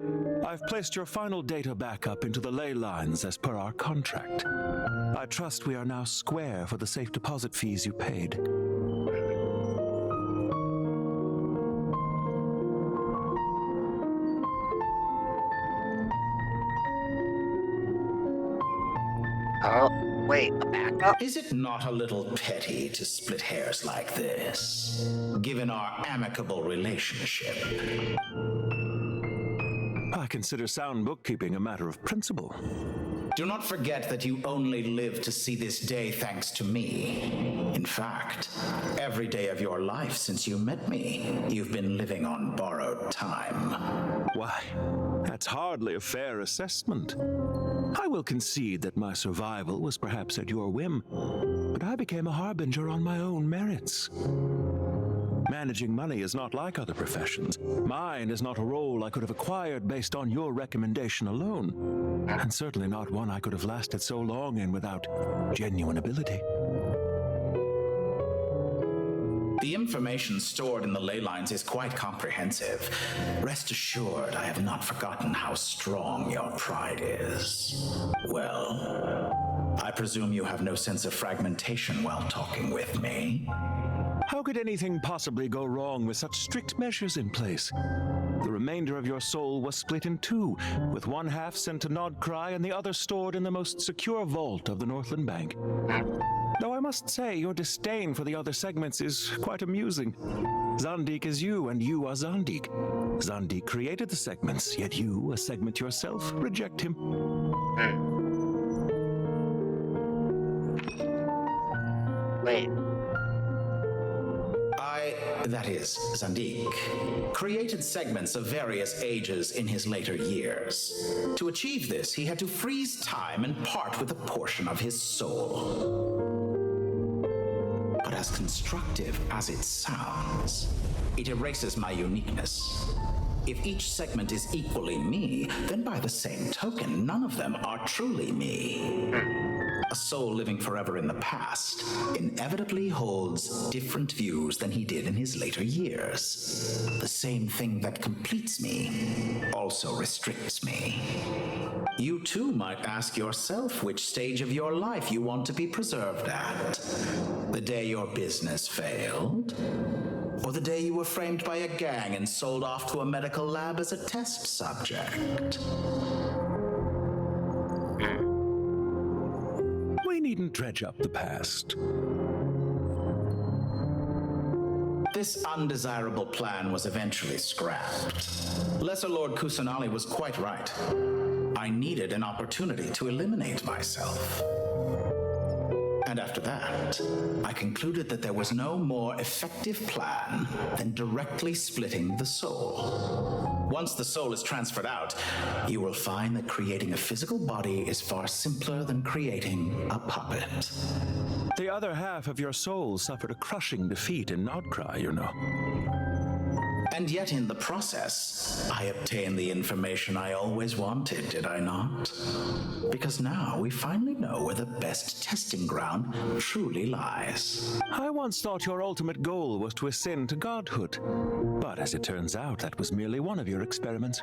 S7: I've placed your final data backup into the ley lines as per our contract. I trust we are now square for the safe deposit fees you paid.
S1: Oh, wait, a backup?
S6: Is it not a little petty to split hairs like this, given our amicable relationship?
S7: I consider sound bookkeeping a matter of principle.
S6: Do not forget that you only live to see this day thanks to me. In fact, every day of your life since you met me, you've been living on borrowed time.
S7: Why, that's hardly a fair assessment. I will concede that my survival was perhaps at your whim, but I became a harbinger on my own merits. Managing money is not like other professions. Mine is not a role I could have acquired based on your recommendation alone, and certainly not one I could have lasted so long in without genuine ability.
S6: The information stored in the ley lines is quite comprehensive. Rest assured, I have not forgotten how strong your pride is. Well, I presume you have no sense of fragmentation while talking with me.
S14: How could anything possibly go wrong with such strict measures in place? The remainder of your soul was split in two, with one half sent to Nodcry and the other stored in the most secure vault of the Northland Bank. Though I must say, your disdain for the other segments is quite amusing. Zandik is you, and you are Zandik. Zandik created the segments, yet you, a segment yourself, reject him.
S1: Wait.
S6: That is, Zandik, created segments of various ages in his later years. To achieve this, he had to freeze time and part with a portion of his soul. But as constructive as it sounds, it erases my uniqueness. If each segment is equally me, then by the same token, none of them are truly me. A soul living forever in the past inevitably holds different views than he did in his later years. The same thing that completes me also restricts me. You too might ask yourself which stage of your life you want to be preserved at. The day your business failed? Or the day you were framed by a gang and sold off to a medical lab as a test subject?
S14: We needn't dredge up the past.
S6: This undesirable plan was eventually scrapped. Lesser Lord Kusanali was quite right. I needed an opportunity to eliminate myself. And after that, I concluded that there was no more effective plan than directly splitting the soul. Once the soul is transferred out, you will find that creating a physical body is far simpler than creating a puppet.
S14: The other half of your soul suffered a crushing defeat in Nodcry, you know.
S6: And yet in the process, I obtained the information I always wanted, did I not? Because now we finally know where the best testing ground truly lies.
S14: I once thought your ultimate goal was to ascend to godhood. But as it turns out, that was merely one of your experiments.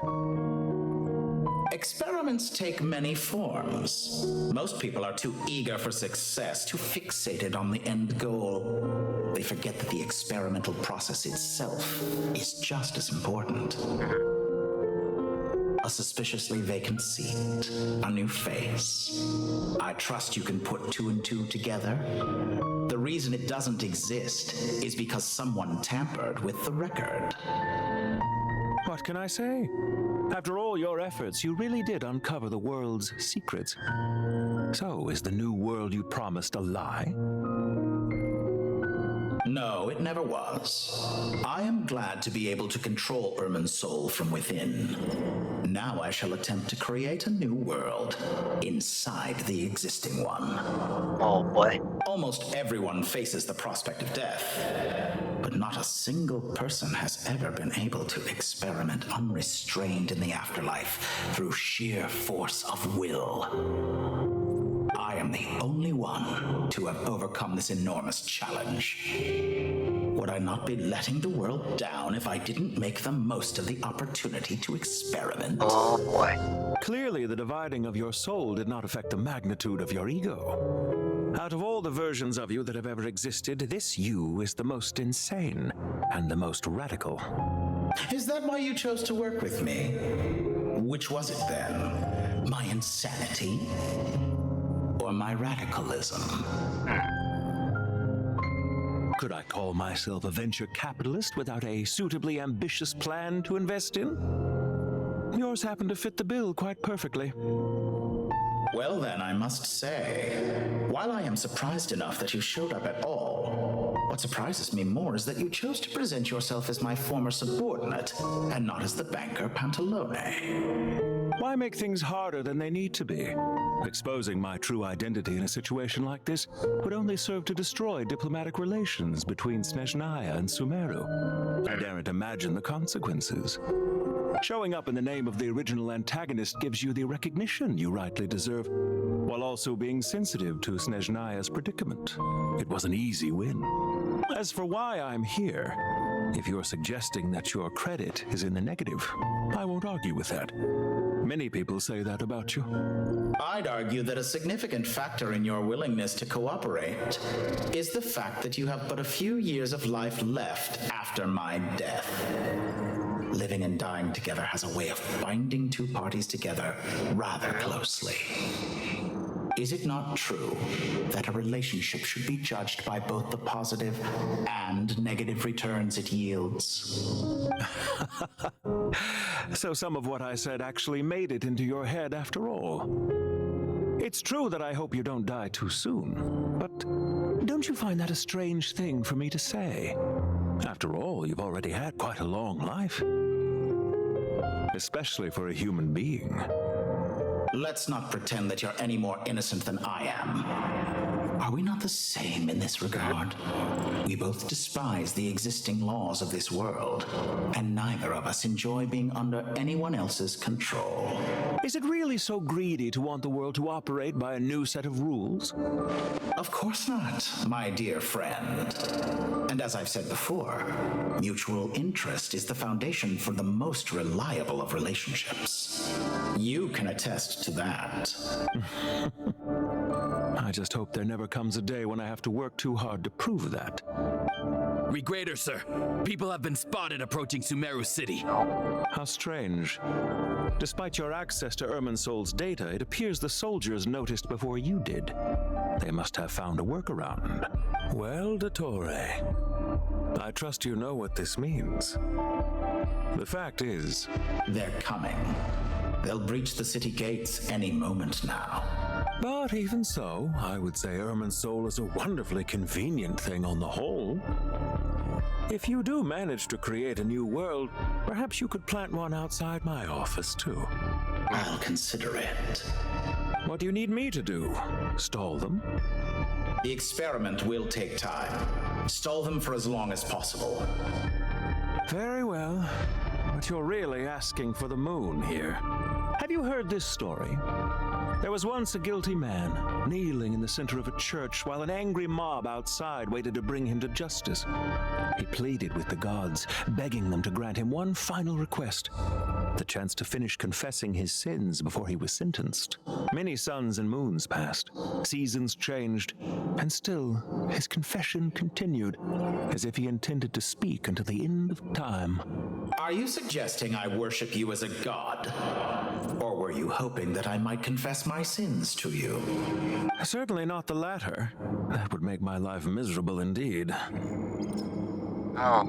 S6: Experiments take many forms. Most people are too eager for success, too fixated on the end goal. They forget that the experimental process itself is just as important. A suspiciously vacant seat, a new face. I trust you can put two and two together. The reason it doesn't exist is because someone tampered with the record.
S14: What can I say? After all your efforts, you really did uncover the world's secrets. So, is the new world you promised a lie?
S6: No, it never was. I am glad to be able to control Irmin's soul from within. Now I shall attempt to create a new world inside the existing one.
S1: Oh boy.
S6: Almost everyone faces the prospect of death, but not a single person has ever been able to experiment unrestrained in the afterlife through sheer force of will. I am the only one to have overcome this enormous challenge. Would I not be letting the world down if I didn't make the most of the opportunity to experiment?
S1: Oh boy.
S14: Clearly, the dividing of your soul did not affect the magnitude of your ego. Out of all the versions of you that have ever existed, this you is the most insane and the most radical.
S6: Is that why you chose to work with me? Which was it then? My insanity? Or my radicalism?
S14: Could I call myself a venture capitalist without a suitably ambitious plan to invest in? Yours happened to fit the bill quite perfectly.
S6: Well then, I must say, while I am surprised enough that you showed up at all, what surprises me more is that you chose to present yourself as my former subordinate and not as the banker Pantalone.
S14: Why make things harder than they need to be? Exposing my true identity in a situation like this would only serve to destroy diplomatic relations between Snezhnaya and Sumeru. I daren't imagine the consequences. Showing up in the name of the original antagonist gives you the recognition you rightly deserve, while also being sensitive to Snezhnaya's predicament. It was an easy win. As for why I'm here, if you're suggesting that your credit is in the negative, I won't argue with that. Many people say that about you.
S6: I'd argue that a significant factor in your willingness to cooperate is the fact that you have but a few years of life left after my death. Living and dying together has a way of binding two parties together rather closely. Is it not true that a relationship should be judged by both the positive and negative returns it yields?
S14: So some of what I said actually made it into your head after all. It's true that I hope you don't die too soon, but don't you find that a strange thing for me to say? After all, you've already had quite a long life. Especially for a human being.
S6: Let's not pretend that you're any more innocent than I am. Are we not the same in this regard? We both despise the existing laws of this world, and neither of us enjoy being under anyone else's control.
S14: Is it really so greedy to want the world to operate by a new set of rules?
S6: Of course not, my dear friend. And as I've said before, mutual interest is the foundation for the most reliable of relationships. You can attest to that.
S14: I just hope there never comes a day when I have to work too hard to prove that.
S5: Regrader, sir. People have been spotted approaching Sumeru City.
S14: How strange. Despite your access to Irminsol's data, it appears the soldiers noticed before you did. They must have found a workaround. Well, Dottore, I trust you know what this means. The fact is...
S6: They're coming. They'll breach the city gates any moment now.
S14: But even so, I would say Irminsol is a wonderfully convenient thing on the whole. If you do manage to create a new world, perhaps you could plant one outside my office, too.
S6: I'll consider it.
S14: What do you need me to do? Stall them?
S6: The experiment will take time. Stall them for as long as possible.
S14: Very well. But you're really asking for the moon here. Have you heard this story? There was once a guilty man, kneeling in the center of a church while an angry mob outside waited to bring him to justice. He pleaded with the gods, begging them to grant him one final request, the chance to finish confessing his sins before he was sentenced. Many suns and moons passed, seasons changed, and still his confession continued, as if he intended to speak until the end of time.
S6: Are you suggesting I worship you as a god? Or were you hoping that I might confess my sins to you?
S14: Certainly not the latter. That would make my life miserable indeed.
S1: Oh.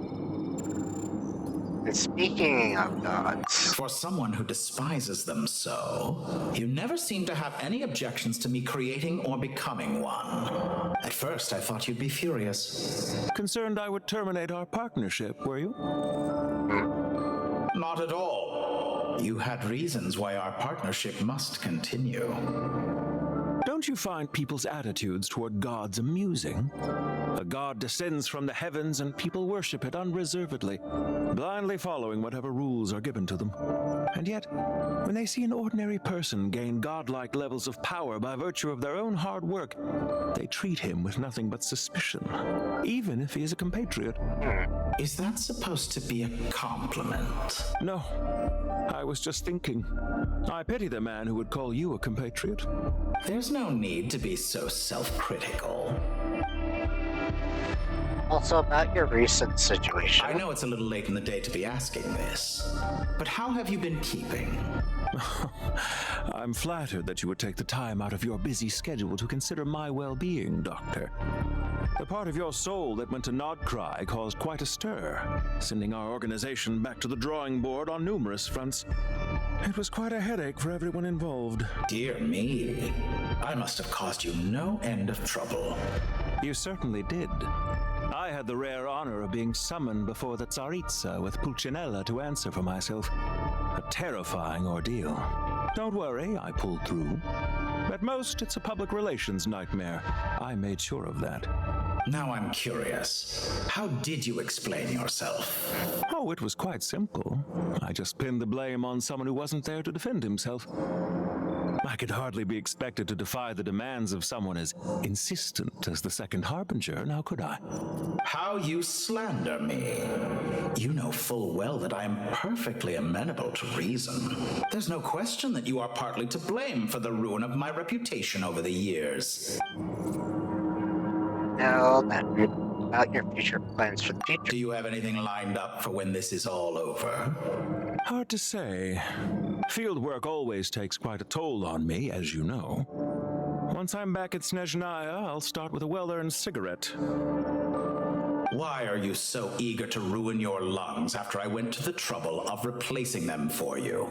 S1: And speaking of gods...
S6: For someone who despises them so, you never seem to have any objections to me creating or becoming one. At first, I thought you'd be furious.
S14: Concerned I would terminate our partnership, were you?
S6: Not at all. You had reasons why our partnership must continue.
S14: Don't you find people's attitudes toward gods amusing? A god descends from the heavens and people worship it unreservedly, blindly following whatever rules are given to them. And yet, when they see an ordinary person gain godlike levels of power by virtue of their own hard work, they treat him with nothing but suspicion, even if he is a compatriot.
S6: Is that supposed to be a compliment?
S14: No. I was just thinking. I pity the man who would call you a compatriot.
S6: There's no need to be so self-critical.
S1: Also about your recent situation.
S6: I know it's a little late in the day to be asking this, but how have you been keeping?
S14: I'm flattered that you would take the time out of your busy schedule to consider my well-being, Doctor. The part of your soul that went to Nodcry caused quite a stir, sending our organization back to the drawing board on numerous fronts. It was quite a headache for everyone involved.
S6: Dear me, I must have caused you no end of trouble.
S14: You certainly did. I had the rare honor of being summoned before the Tsaritsa with Pulcinella to answer for myself. A terrifying ordeal. Don't worry, I pulled through. At most, it's a public relations nightmare. I made sure of that.
S6: Now I'm curious. How did you explain yourself?
S14: Oh, Oh, it was quite simple. I just pinned the blame on someone who wasn't there to defend himself. I could hardly be expected to defy the demands of someone as insistent as the Second Harbinger, now could I?
S6: How you slander me. You know full well that I am perfectly amenable to reason. There's no question that you are partly to blame for the ruin of my reputation over the years.
S1: Now then, about your future plans for the future.
S6: Do you have anything lined up for when this is all over?
S14: Hard to say. Field work always takes quite a toll on me, as you know. Once I'm back at Snezhnaya, I'll start with a well-earned cigarette.
S6: Why are you so eager to ruin your lungs after I went to the trouble of replacing them for you?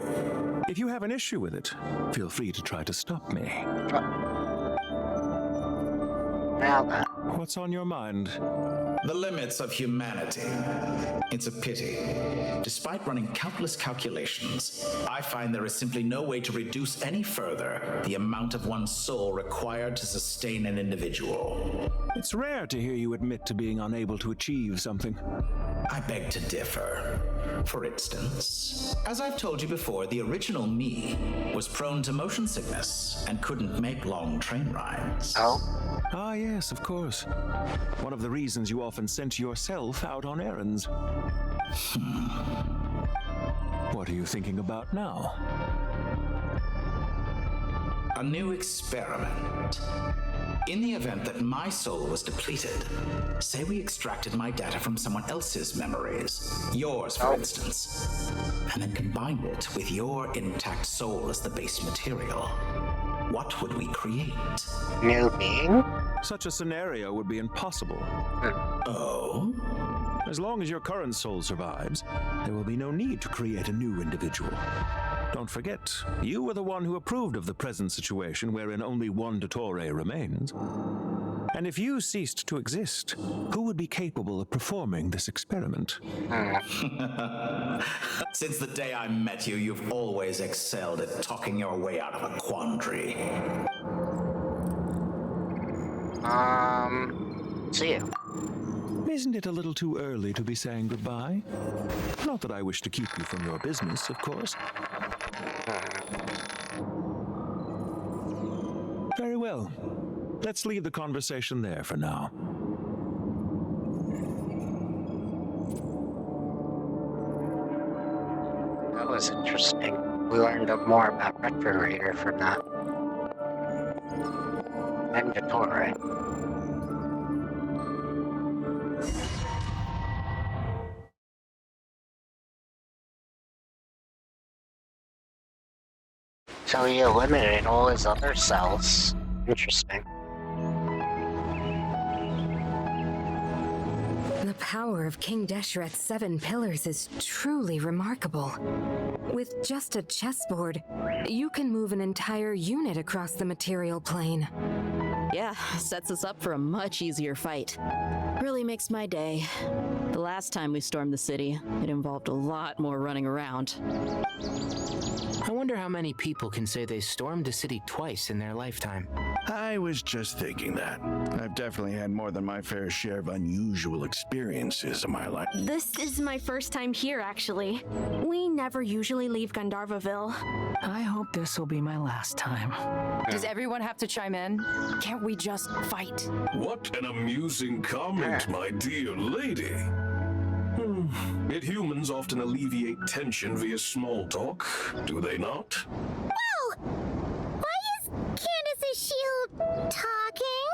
S14: If you have an issue with it, feel free to try to stop me.
S1: Now then.
S14: What's on your mind?
S6: The limits of humanity. It's a pity. Despite running countless calculations, I find there is simply no way to reduce any further the amount of one's soul required to sustain an individual.
S14: It's rare to hear you admit to being unable to achieve something.
S6: I beg to differ. For instance, as I've told you before, the original me was prone to motion sickness and couldn't make long train rides.
S1: Oh?
S14: Ah, yes, of course. One of the reasons you often sent yourself out on errands. What are you thinking about now?
S6: A new experiment. In the event that my soul was depleted, say we extracted my data from someone else's memories, yours for instance, and then combined it with your intact soul as the base material, what would we create?
S1: New being?
S14: Such a scenario would be impossible.
S6: Oh?
S14: As long as your current soul survives, there will be no need to create a new individual. Don't forget, you were the one who approved of the present situation wherein only one Dottore remains. And if you ceased to exist, who would be capable of performing this experiment?
S6: Since the day I met you, you've always excelled at talking your way out of a quandary.
S1: See you.
S14: Isn't it a little too early to be saying goodbye? Not that I wish to keep you from your business, of course. Very well. Let's leave the conversation there for now.
S1: That was interesting. We learned more about Retrorator from that. And Dottore. So he eliminated all his other cells. Interesting.
S18: The power of King Deshret's 7 pillars is truly remarkable. With just a chessboard, you can move an entire unit across the material plane.
S20: Yeah, sets us up for a much easier fight. Really makes my day. The last time we stormed the city, it involved a lot more running around.
S21: I wonder how many people can say they stormed a city twice in their lifetime.
S7: I was just thinking that. I've definitely had more than my fair share of unusual experiences in my life.
S17: This is my first time here, actually. We never usually leave Gandharvaville.
S15: I hope this will be my last time.
S19: Does everyone have to chime in? Can't we just fight?
S23: What an amusing comment, my dear lady. Yet humans often alleviate tension via small talk, do they not?
S9: Well, why is Candace's shield talking?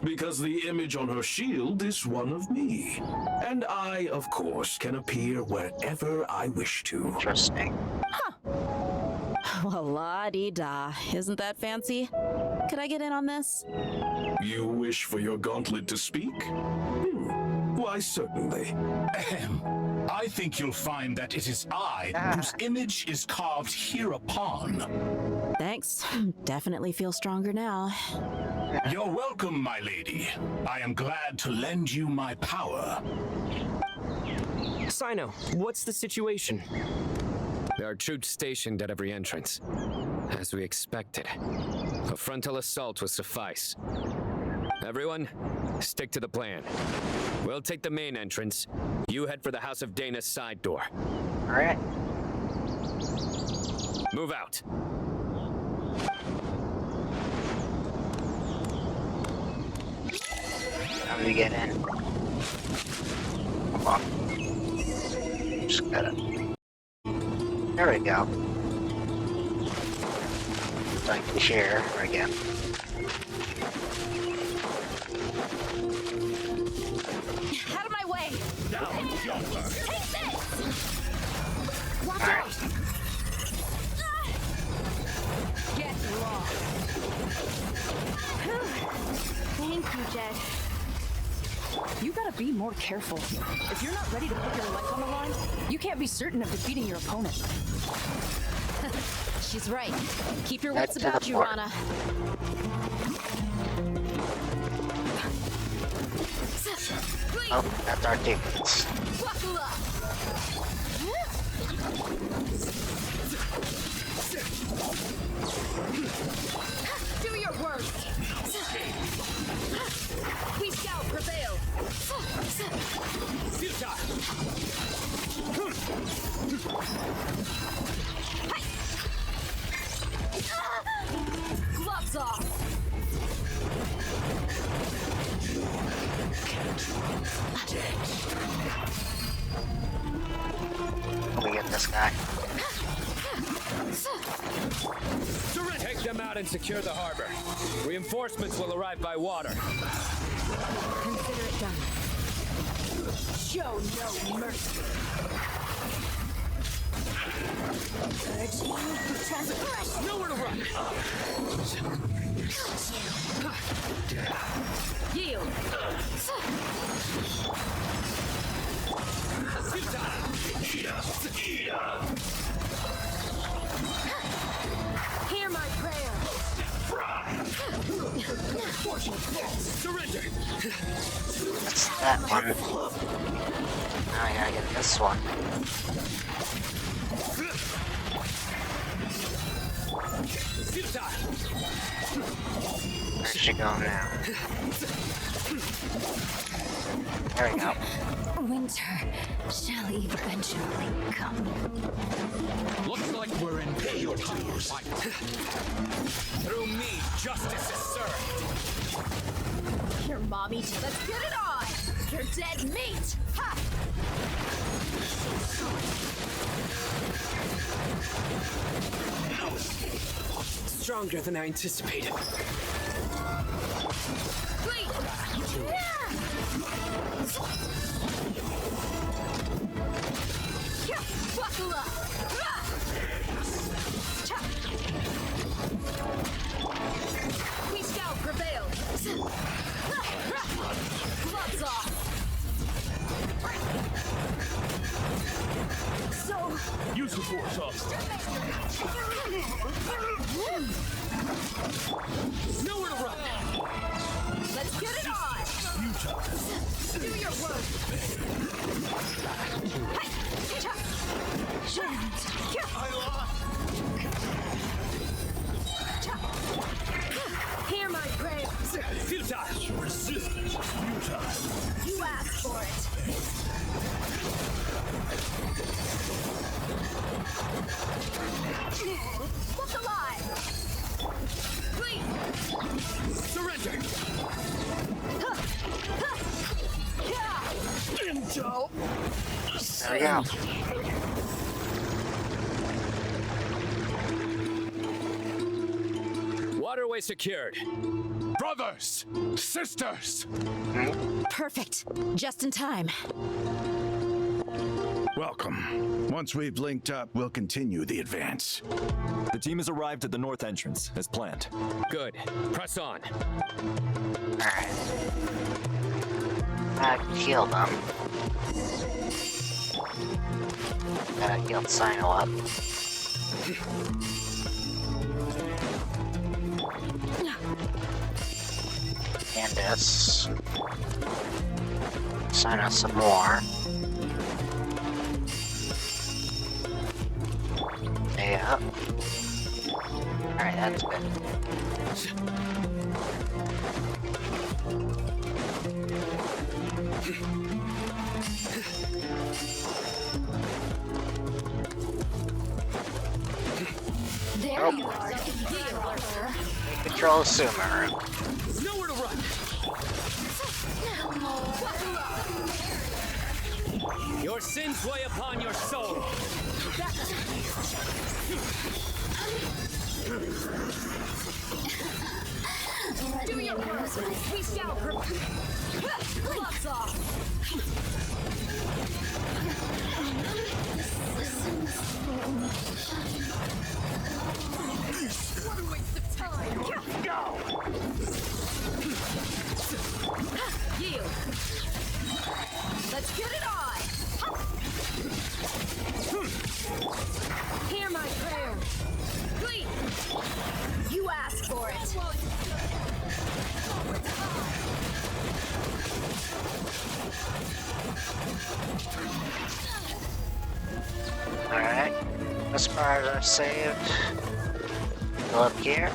S23: Because the image on her shield is one of me. And I, of course, can appear wherever I wish to.
S1: Interesting.
S20: Well, la-dee-da. Isn't that fancy? Could I get in on this?
S23: You wish for your gauntlet to speak? Why, certainly.
S2: I think you'll find that it is I whose image is carved hereupon.
S20: Thanks. Definitely feel stronger now.
S2: You're welcome, my lady. I am glad to lend you my power.
S8: Sino, what's the situation?
S10: There are troops stationed at every entrance. As we expected, a frontal assault will suffice. Everyone, stick to the plan. We'll take the main entrance. You head for the House of Dana's side door.
S1: Alright.
S10: Move out.
S1: How do we get in? Come on. Just gotta... There we go. So I can share again.
S18: Out of my way!
S7: Down yonder.
S18: Take this! Watch
S1: All right.
S18: out! Get lost.
S17: Thank you, Jed.
S19: You gotta be more careful. If you're not ready to put your life on the line, you can't be certain of defeating your opponent.
S18: She's right. Keep your
S1: That's
S18: wits about
S1: the
S18: you,
S1: part.
S18: Rana.
S1: Oh, that's our tickets.
S18: Buckle up! Do your worst! We shall prevail! Gloves off!
S1: Let me get this guy.
S10: Take them out and secure the harbor. Reinforcements will arrive by water.
S18: Consider it done. Show no mercy. Urge you to transgress.
S10: Nowhere to run.
S18: Yield. Hear my prayer.
S10: Surrender.
S1: That's that one. Now I gotta get this one. Where should go now? There we go.
S18: Winter shall eventually come.
S2: Looks like we're in for your fight.
S10: Through me, justice is served.
S18: Your mommy, let's get it on! You're dead meat! Ha!
S8: Stronger than I anticipated.
S18: Wait! Yeah! Buckle up! We shall prevail! Gloves off! So...
S2: Use the force, Austin.
S18: Nowhere to run! Let's get it on! Do your work! Hear my prayer!
S10: Futile!
S2: Resistance is futile.
S18: You asked for it! Look alive! Please!
S10: Surrender!
S2: Intel!
S1: There we go.
S10: Waterway secured.
S2: Brothers! Sisters!
S20: Perfect. Just in time.
S7: Welcome. Once we've linked up, we'll continue the advance.
S3: The team has arrived at the north entrance, as planned.
S10: Good. Press on.
S1: Alright. I heal them. Gotta heal Sino up. Candace. Sign us some more. Yeah. Alright, that's good.
S18: There you are.
S1: Control Sumer.
S5: Nowhere to run. Your sins weigh upon your soul.
S18: Do your worst. We shall gloves off. What a waste of time. Go. Yield. Let's get it on. Hear my prayer. Please. You asked for it.
S1: Alright. This part are saved. Go up here.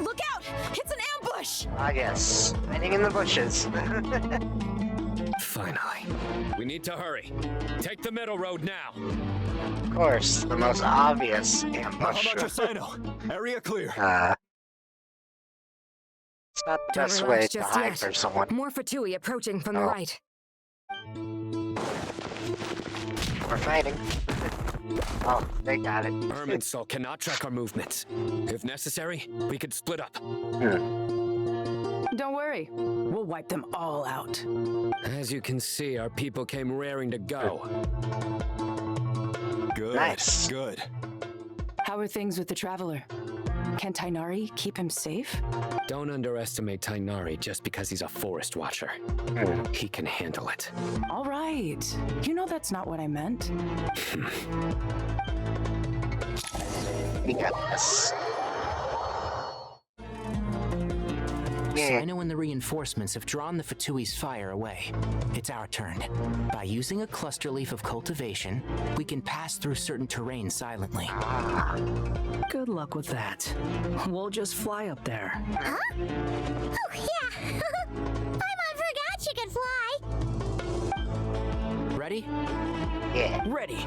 S18: Look out! It's an ambush!
S1: Ah, yes. Hiding in the bushes.
S5: Finally. We need to hurry. Take the middle road now.
S1: Of course, the most obvious ambush.
S3: How about your Sino? Area clear.
S1: It's not the
S18: Don't
S1: best
S18: relax
S1: way to
S18: just
S1: hide
S18: yet.
S1: from someone.
S18: More Fatui approaching from the right.
S1: We're fighting. Oh, they got it.
S5: Irminsul cannot track our movements. If necessary, we could split up.
S19: Don't worry, we'll wipe them all out.
S5: As you can see, our people came raring to go.
S3: Good.
S1: Nice.
S3: Good.
S19: How are things with the Traveler? Can Tainari keep him safe?
S5: Don't underestimate Tainari just because he's a forest watcher. He can handle it.
S19: All right. You know that's not what I meant.
S1: We got this.
S21: Sino and the reinforcements have drawn the Fatui's fire away. It's our turn. By using a cluster leaf of cultivation, we can pass through certain terrain silently.
S15: Good luck with that. We'll just fly up there.
S9: Huh? Oh, yeah. Paimon forgot she could fly.
S21: Ready?
S1: Yeah.
S15: Ready.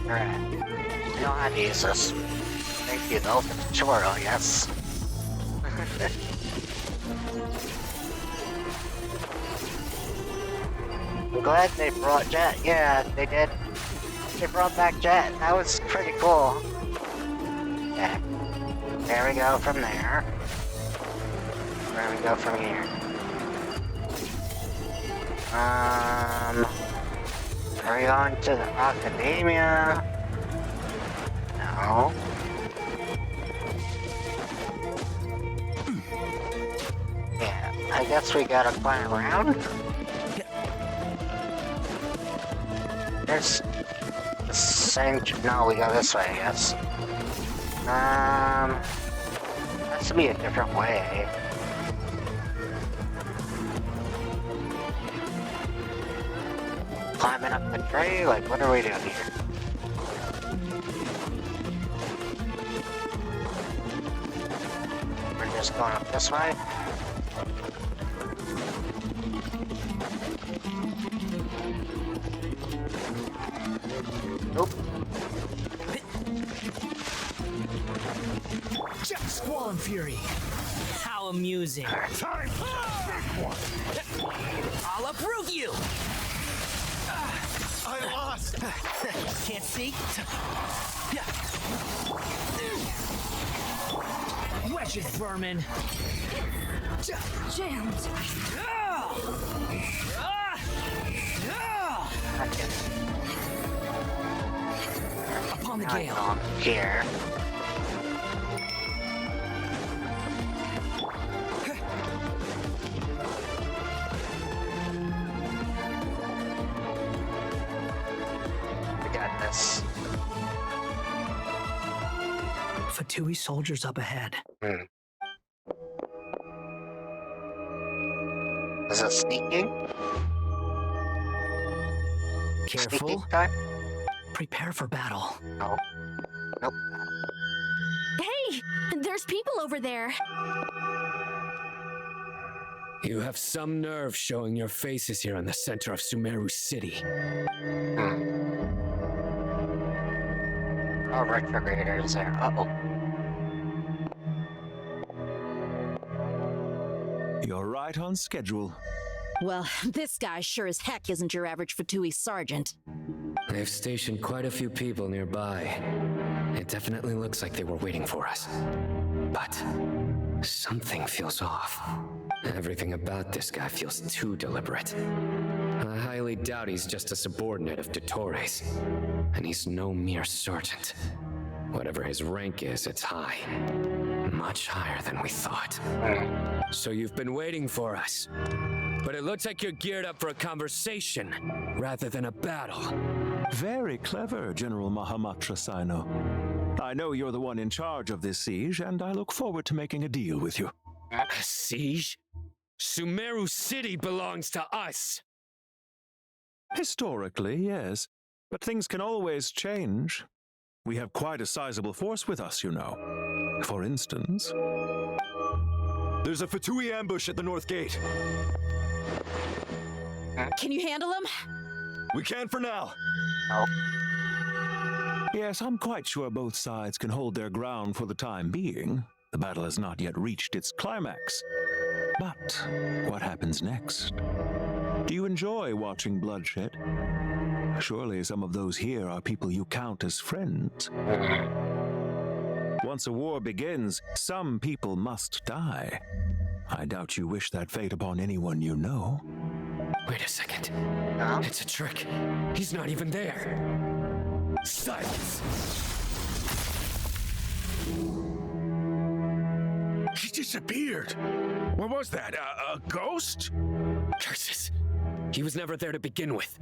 S1: Alright. You know how to use this. Thank you though for the tutorial, yes. I'm glad they brought Jet. Yeah, they did. They brought back Jet. That was pretty cool. Okay. There we go from there. Where we go from here? Are we going to the Academia? No. Yeah, I guess we gotta climb around. There's the same. No, we go this way, I guess. Has to be a different way. Climbing up the tree? Like, what are we doing here? We're just going up this way? Nope.
S15: Jet Squall and Fury. How amusing.
S7: Time for the big one.
S15: I'll uproot you.
S7: I lost.
S15: Can't see? Wedges, vermin.
S18: Jammed.
S15: Upon the
S1: I
S15: gale.
S1: don't care. We got this.
S15: Fatui soldiers up ahead.
S1: Is it sneaking?
S21: Careful.
S1: Sneaking time?
S15: Prepare for battle.
S1: No. Nope.
S17: Hey! There's people over there!
S10: You have some nerve showing your faces here in the center of Sumeru City.
S1: Oh, retrograders there. Uh-oh.
S14: You're right on schedule.
S20: Well, this guy sure as heck isn't your average Fatui sergeant.
S10: They've stationed quite a few people nearby. It definitely looks like they were waiting for us. But something feels off. Everything about this guy feels too deliberate. I highly doubt he's just a subordinate of Dottores. And he's no mere sergeant. Whatever his rank is, it's high. Much higher than we thought. So you've been waiting for us. But it looks like you're geared up for a conversation rather than a battle.
S14: Very clever, General Mahamatra Sino. I know you're the one in charge of this siege, and I look forward to making a deal with you.
S10: A siege? Sumeru City belongs to us!
S14: Historically, yes. But things can always change. We have quite a sizable force with us, you know. For instance...
S3: There's a Fatui ambush at the north gate.
S20: Can you handle him?
S3: We can for now.
S1: Oh.
S14: Yes, I'm quite sure both sides can hold their ground for the time being. The battle has not yet reached its climax. But what happens next? Do you enjoy watching bloodshed? Surely some of those here are people you count as friends. Once a war begins, some people must die. I doubt you wish that fate upon anyone you know.
S10: Wait a second. It's a trick. He's not even there. Silence!
S7: He disappeared. What was that? A ghost?
S10: Curses. He was never there to begin with.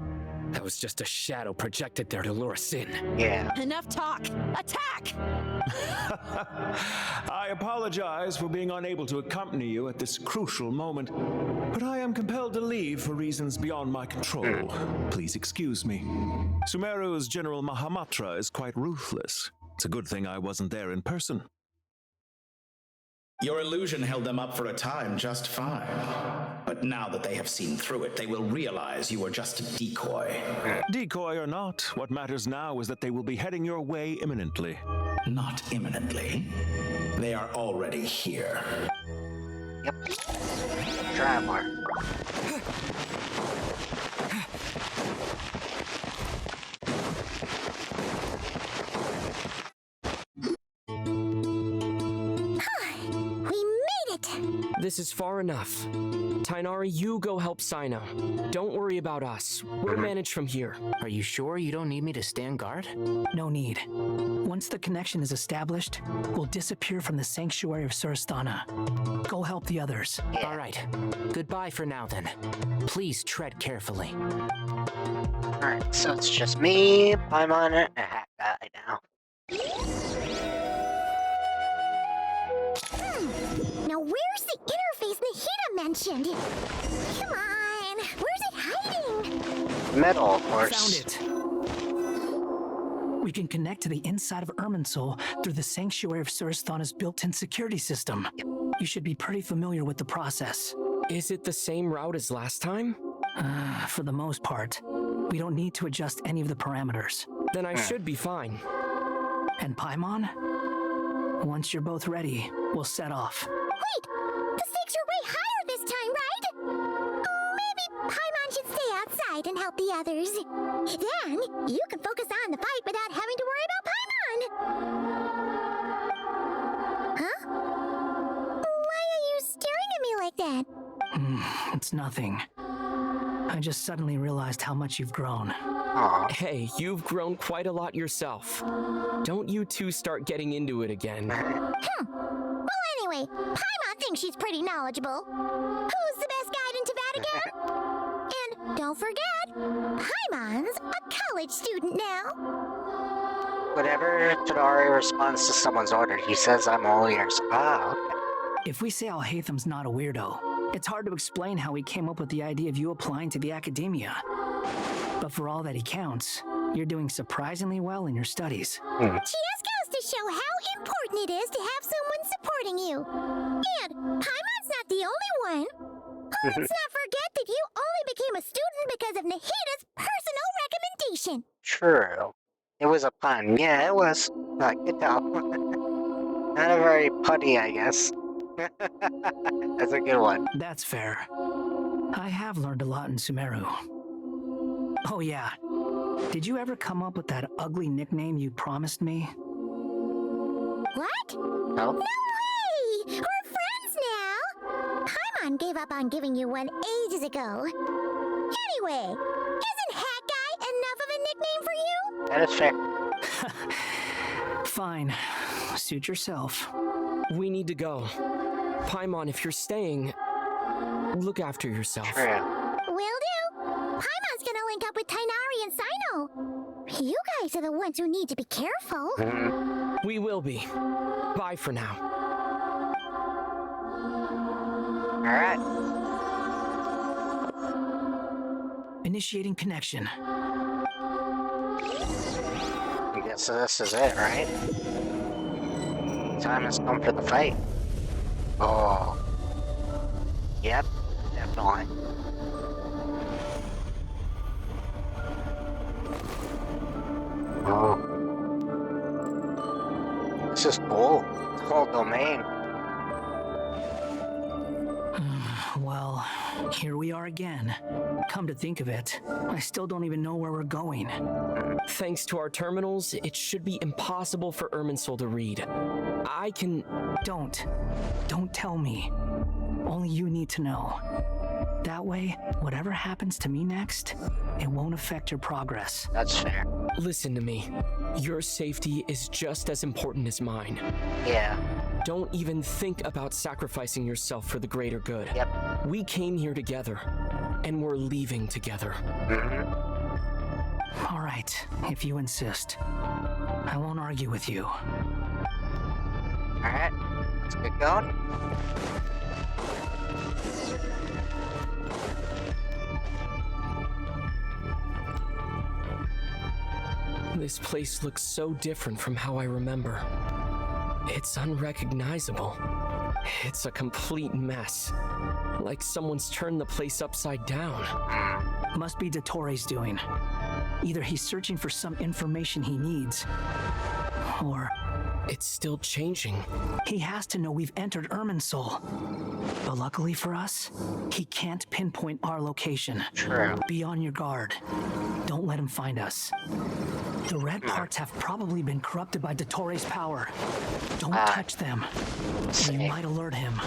S10: That was just a shadow projected there to lure us in.
S1: Yeah.
S20: Enough talk! Attack!
S14: I apologize for being unable to accompany you at this crucial moment, but I am compelled to leave for reasons beyond my control. Please excuse me. Sumeru's General Mahamatra is quite ruthless. It's a good thing I wasn't there in person.
S6: Your illusion held them up for a time just fine. But now that they have seen through it, they will realize you were just a decoy.
S14: Decoy or not, what matters now is that they will be heading your way imminently.
S6: Not imminently. They are already here.
S1: Yep. Traveler.
S8: This is far enough. Tainari, you go help Sino. Don't worry about us. We'll manage from here.
S21: Are you sure you don't need me to stand guard?
S15: No need. Once the connection is established, we'll disappear from the sanctuary of Surasthana. Go help the others.
S21: All right. Goodbye for now, then. Please tread carefully.
S1: Alright, so it's just me, Paimon, and a hack guy now.
S9: Now where's the interface Nahida mentioned? Come on, where's it hiding?
S1: Metal, of course.
S15: Found it. We can connect to the inside of Irminsul through the sanctuary of Surasthana's built-in security system. You should be pretty familiar with the process.
S8: Is it the same route as last time?
S15: For the most part. We don't need to adjust any of the parameters.
S8: Then I should be fine.
S15: And Paimon? Once you're both ready, we'll set off.
S9: Wait! The stakes are way higher this time, right? Maybe Paimon should stay outside and help the others. Then, you can focus on the fight without having to worry about Paimon. Huh? Why are you staring at me like that?
S15: It's nothing. I just suddenly realized how much you've grown.
S8: Hey, you've grown quite a lot yourself. Don't you two start getting into it again.
S9: Well, anyway, Paimon thinks she's pretty knowledgeable. Who's the best guide in Tavatigan? And don't forget, Paimon's a college student now.
S1: Whenever Tadari responds to someone's order, he says, "I'm all ears." Ah, okay.
S15: If we say Al-Haytham's not a weirdo, it's hard to explain how he came up with the idea of you applying to the academia. But for all that he counts, you're doing surprisingly well in your studies.
S9: Just goes to show how important it is to have someone supporting you. And Paimon's not the only one. Let's not forget that you only became a student because of Nahita's personal recommendation.
S1: True. It was a pun. Yeah, it was. I could tell. Not a very punny, I guess. That's a good one.
S15: That's fair. I have learned a lot in Sumeru. Oh yeah. Did you ever come up with that ugly nickname you promised me?
S9: What?
S1: No.
S9: No way! We're friends now! Paimon gave up on giving you one ages ago. Anyway, isn't Hat Guy enough of a nickname for you?
S1: That is fair.
S15: Fine. Suit yourself.
S8: We need to go. Paimon, if you're staying, look after yourself.
S1: True.
S9: Will do. Paimon's gonna link up with Tainari and Sino. You guys are the ones who need to be careful.
S8: We will be. Bye for now.
S1: Alright.
S15: Initiating connection.
S1: I guess this is it, right? Time has come for the fight. Oh. Yep, definitely. Oh. This is cool. It's a whole domain.
S15: Well, here we are again. Come to think of it, I still don't even know where we're going.
S8: Thanks to our terminals, it should be impossible for Irminsul to read. I can...
S15: Don't tell me. Only you need to know. That way, whatever happens to me next, it won't affect your progress.
S1: That's fair.
S8: Listen to me. Your safety is just as important as mine.
S1: Yeah.
S8: Don't even think about sacrificing yourself for the greater good.
S1: Yep.
S8: We came here together, and we're leaving together.
S15: All right, if you insist. I won't argue with you.
S1: Alright, let's get going.
S8: This place looks so different from how I remember. It's unrecognizable. It's a complete mess. Like someone's turned the place upside down.
S15: Must be Dottoro's doing. Either he's searching for some information he needs, or...
S8: It's still changing.
S15: He has to know we've entered Irminsul. But luckily for us, he can't pinpoint our location.
S1: True.
S15: Be on your guard. Don't let him find us. The red parts have probably been corrupted by Dottoro's power. Don't touch them, or you might alert him.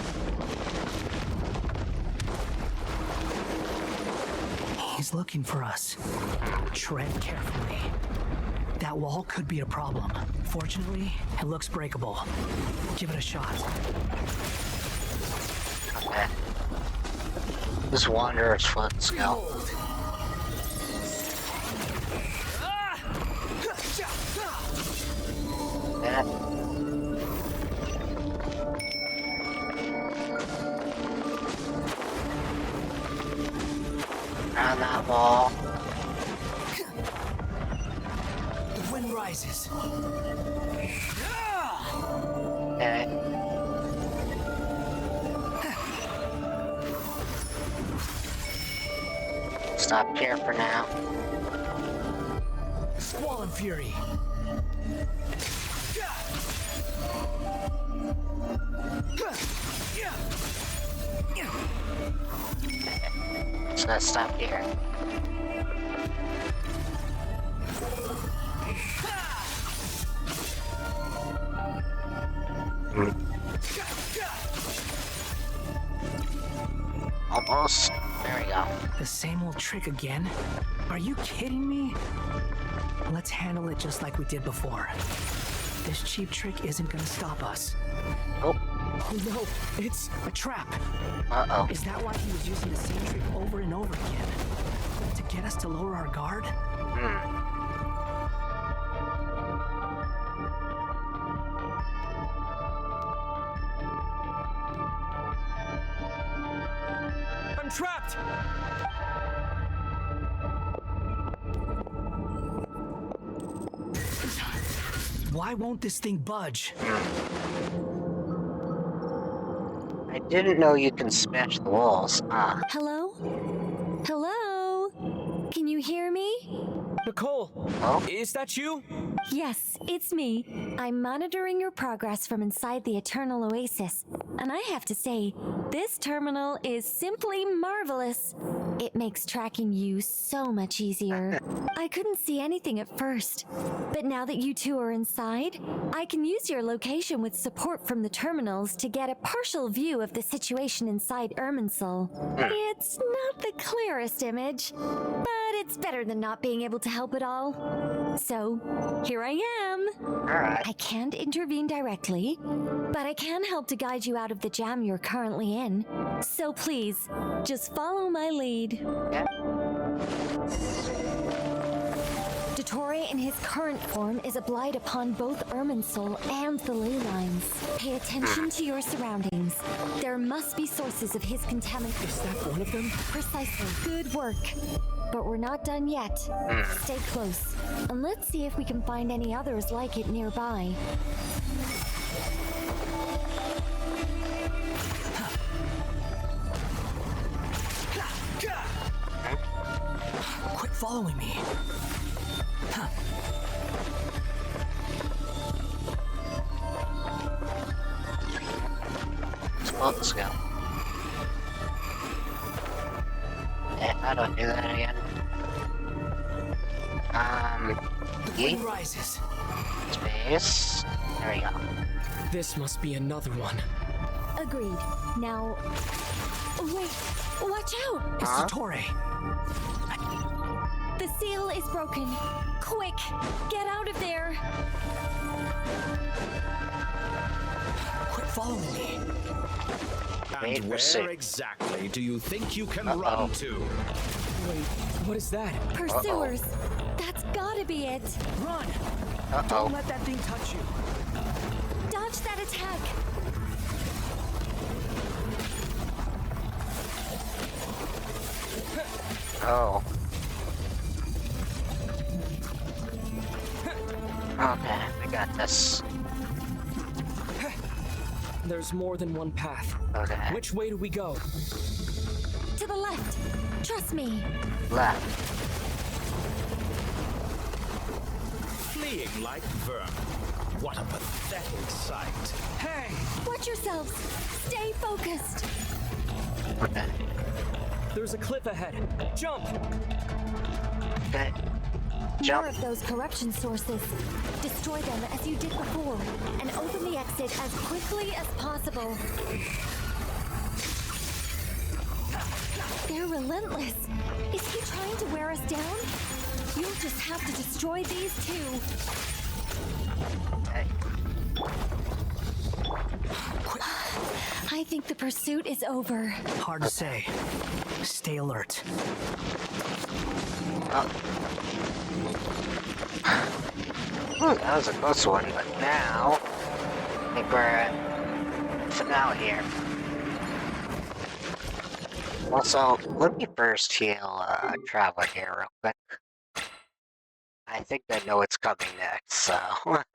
S15: He's looking for us. Tread carefully. That wall could be a problem. Fortunately, it looks breakable. Give it a shot.
S1: Okay. This Wanderer's foot, let's go. Yeah. Around that wall.
S15: The wind rises.
S1: Okay. Stop here for now.
S15: Squall and Fury.
S1: So let's stop here. Almost. There we go.
S15: The same old trick again? Are you kidding me? Let's handle it just like we did before. This cheap trick isn't gonna stop us.
S1: Oh.
S15: Oh no, it's a trap.
S1: Uh-oh.
S15: Is that why he was using the same trick over and over again? To get us to lower our guard?
S8: trapped!
S15: Why won't this thing budge?
S1: I didn't know you can smash the walls. Ah.
S18: Hello? Hello? Can you hear me?
S8: Nicole,
S1: oh?
S8: Is that you?
S18: Yes, it's me. I'm monitoring your progress from inside the Eternal Oasis, and I have to say, this terminal is simply marvelous. It makes tracking you so much easier. I couldn't see anything at first, but now that you two are inside, I can use your location with support from the terminals to get a partial view of the situation inside Irminsul. It's not the clearest image, but it's better than not being able to help at all. So, here I am.
S1: Alright.
S18: I can't intervene directly, but I can help to guide you out of the jam you're currently in. So please, just follow my lead.
S1: Yep.
S18: Dottore in his current form is a blight upon both Irminsul and the ley lines. Pay attention to your surroundings. There must be sources of his contamination.
S8: Is that one of them?
S18: Precisely. Good work. But we're not done yet. Stay close, and let's see if we can find any others like it nearby.
S15: Quit following me.
S1: Let's go. How do I do that again?
S15: The wind rises.
S1: Space. There we go.
S8: This must be another one.
S18: Agreed. Now, wait, watch out!
S15: It's Dottore.
S18: The seal is broken. Quick, get out of there!
S15: Quit following me.
S3: And where exactly do you think you can run to?
S8: Wait, what is that?
S18: Pursuers! That's gotta be it!
S15: Run! Don't let that thing touch you.
S18: Dodge that attack!
S1: Oh. Okay, we got this.
S8: There's more than one path.
S1: Okay.
S8: Which way do we go?
S18: To the left! Trust me!
S1: Left.
S3: Fleeing like vermin. What a pathetic sight.
S15: Hey!
S18: Watch yourselves! Stay focused!
S1: Okay.
S8: There's a cliff ahead. Jump!
S1: Okay.
S18: More of those corruption sources. Destroy them as you did before, and open the exit as quickly as possible. They're relentless. Is he trying to wear us down? You'll just have to destroy these too.
S1: Okay.
S18: I think the pursuit is over.
S15: Hard to say. Stay alert.
S1: That was a close one, but now I think we're at finale here. Also, let me first heal Traveler here real quick. I think I know what's coming next, so let's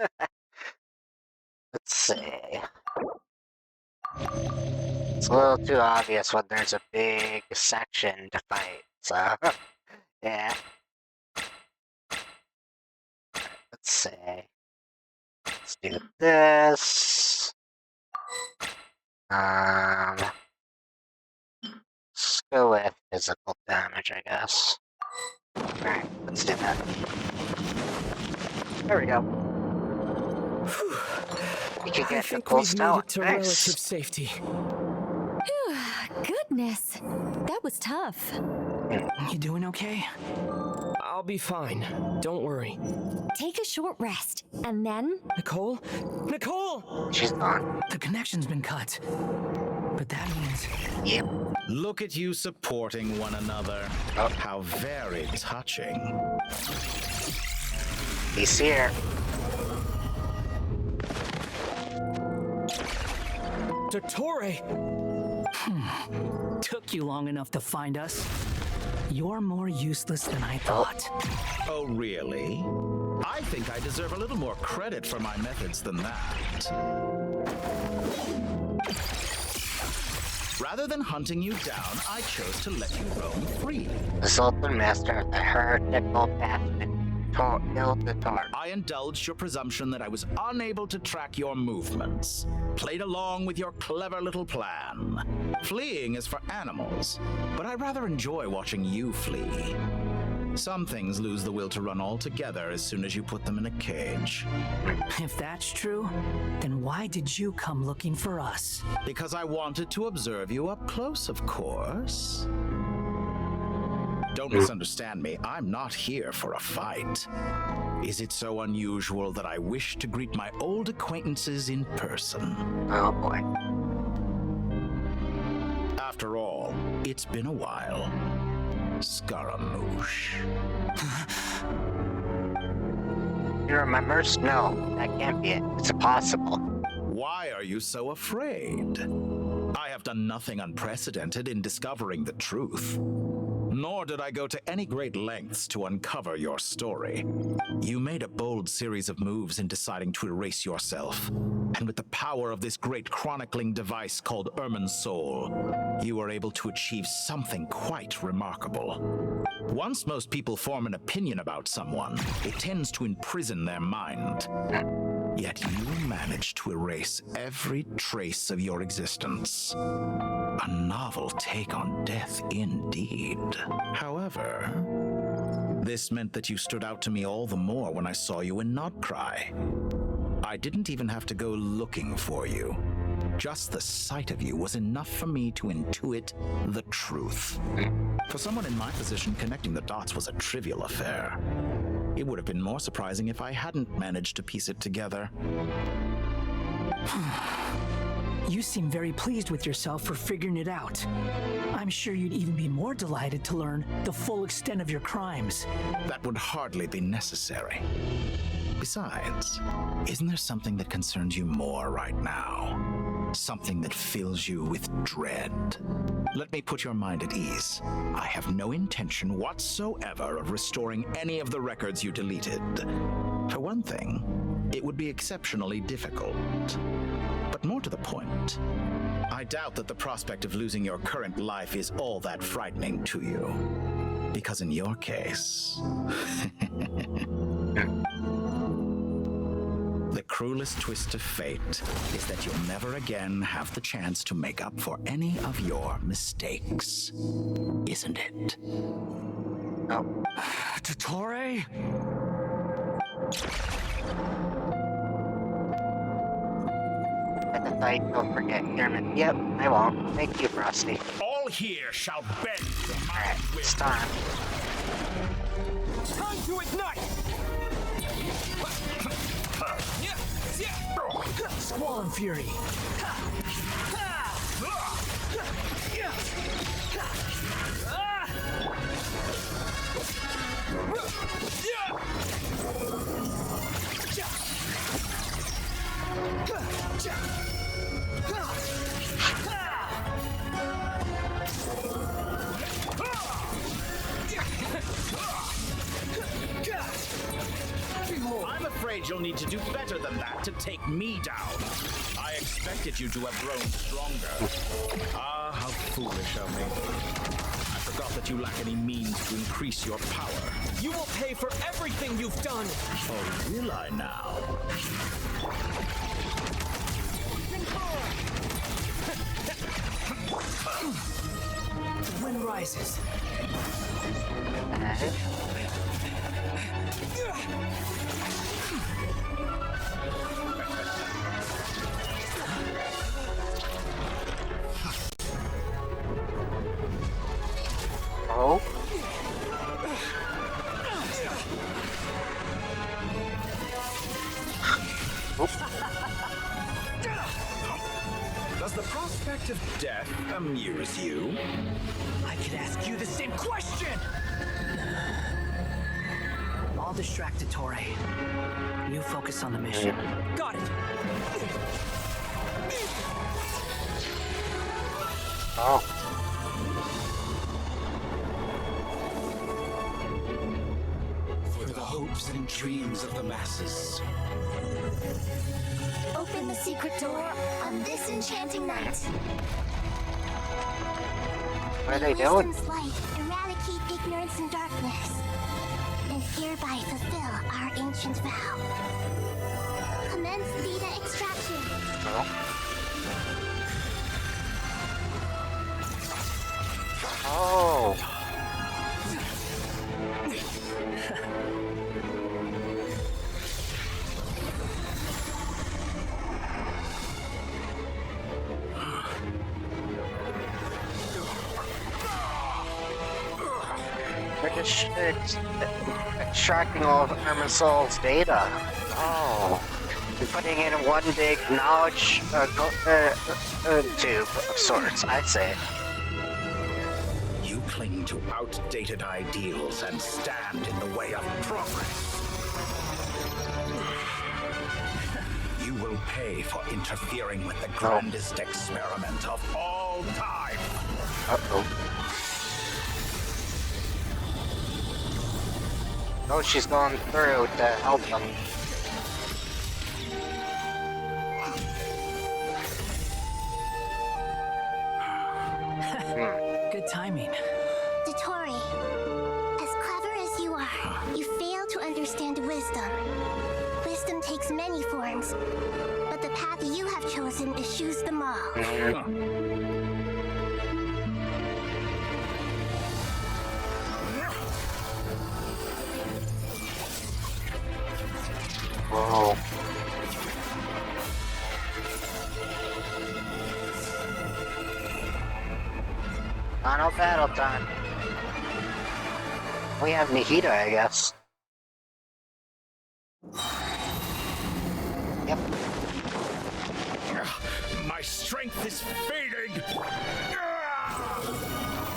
S1: see. It's a little too obvious when there's a big section to fight, so yeah. Let's see. Let's do this. Let's go with physical damage, I guess. Alright, let's do that. There we go. We can get the full
S8: we've made it to relative
S1: Nice.
S8: safety.
S18: Goodness, that was tough.
S15: You doing okay?
S8: I'll be fine. Don't worry.
S18: Take a short rest, and then...
S8: Nicole? Nicole!
S1: She's gone.
S15: The connection's been cut. But that means...
S1: Yep.
S6: Look at you supporting one another.
S1: Oh.
S6: How very touching.
S1: He's here.
S8: Dottore!
S15: Took you long enough to find us. You're more useless than I thought.
S6: Oh, really? I think I deserve a little more credit for my methods than that. Rather than hunting you down, I chose to let you roam freely.
S1: The Sultan Master of the heretical bastard killed the Tar.
S6: I indulged your presumption that I was unable to track your movements. Played along with your clever little plan. Fleeing is for animals, but I rather enjoy watching you flee. Some things lose the will to run altogether as soon as you put them in a cage.
S15: If that's true, then why did you come looking for us?
S6: Because I wanted to observe you up close, of course. Don't misunderstand me, I'm not here for a fight. Is it so unusual that I wish to greet my old acquaintances in person?
S1: Oh boy.
S6: After all, it's been a while. Scaramouche.
S1: You remember? No, that can't be it. It's impossible.
S6: Why are you so afraid? I have done nothing unprecedented in discovering the truth. Nor did I go to any great lengths to uncover your story. You made a bold series of moves in deciding to erase yourself. And with the power of this great chronicling device called Ermin's Soul, you were able to achieve something quite remarkable. Once most people form an opinion about someone, it tends to imprison their mind. Yet you managed to erase every trace of your existence. A novel take on death indeed. However, this meant that you stood out to me all the more when I saw you in Nodcry. I didn't even have to go looking for you. Just the sight of you was enough for me to intuit the truth. For someone in my position, connecting the dots was a trivial affair. It would have been more surprising if I hadn't managed to piece it together.
S15: You seem very pleased with yourself for figuring it out. I'm sure you'd even be more delighted to learn the full extent of your crimes.
S6: That would hardly be necessary. Besides, isn't there something that concerns you more right now? Something that fills you with dread? Let me put your mind at ease. I have no intention whatsoever of restoring any of the records you deleted. For one thing, it would be exceptionally difficult. But more to the point, I doubt that the prospect of losing your current life is all that frightening to you. Because in your case... The cruelest twist of fate is that you'll never again have the chance to make up for any of your mistakes. Isn't it?
S1: Oh.
S15: Dottore?
S1: At the fight, don't forget Herman. Yep, I won't. Thank you, Frosty.
S3: All here shall bend to my
S1: Alright,
S3: will.
S1: it's time.
S8: Time to ignite!
S15: Squall and Fury.
S6: I'm afraid you'll need to do better than that to take me down. I expected you to have grown stronger. Ah, how foolish of me. I forgot that you lack any means to increase your power.
S8: You will pay for everything you've done!
S6: Oh, will I now?
S15: The wind rises.
S1: Oh?
S6: Does the prospect of death amuse you?
S15: I could ask you the same question! I'll distract Dottore. You focus on the mission.
S8: Got it!
S1: Oh.
S6: For the hopes and dreams of the masses.
S9: Open the secret door on this enchanting night.
S1: What are they doing?
S9: Wisdom's light, eradicate ignorance and darkness, and hereby fulfill our ancient vow. Commence data extraction.
S1: Oh. They're just extracting all of Irminsul's data. Oh. And putting it in one big knowledge tube of sorts, I'd say.
S6: You cling to outdated ideals and stand in the way of progress. You will pay for interfering with the grandest experiment of all time.
S1: Uh-oh. Oh, she's going through to help them.
S15: Good timing.
S9: Dotori, as clever as you are, you fail to understand wisdom. Wisdom takes many forms, but the path you have chosen eschews them all.
S1: Whoa. Final battle time. We have Nihida, I guess. Yep.
S6: My strength is fading.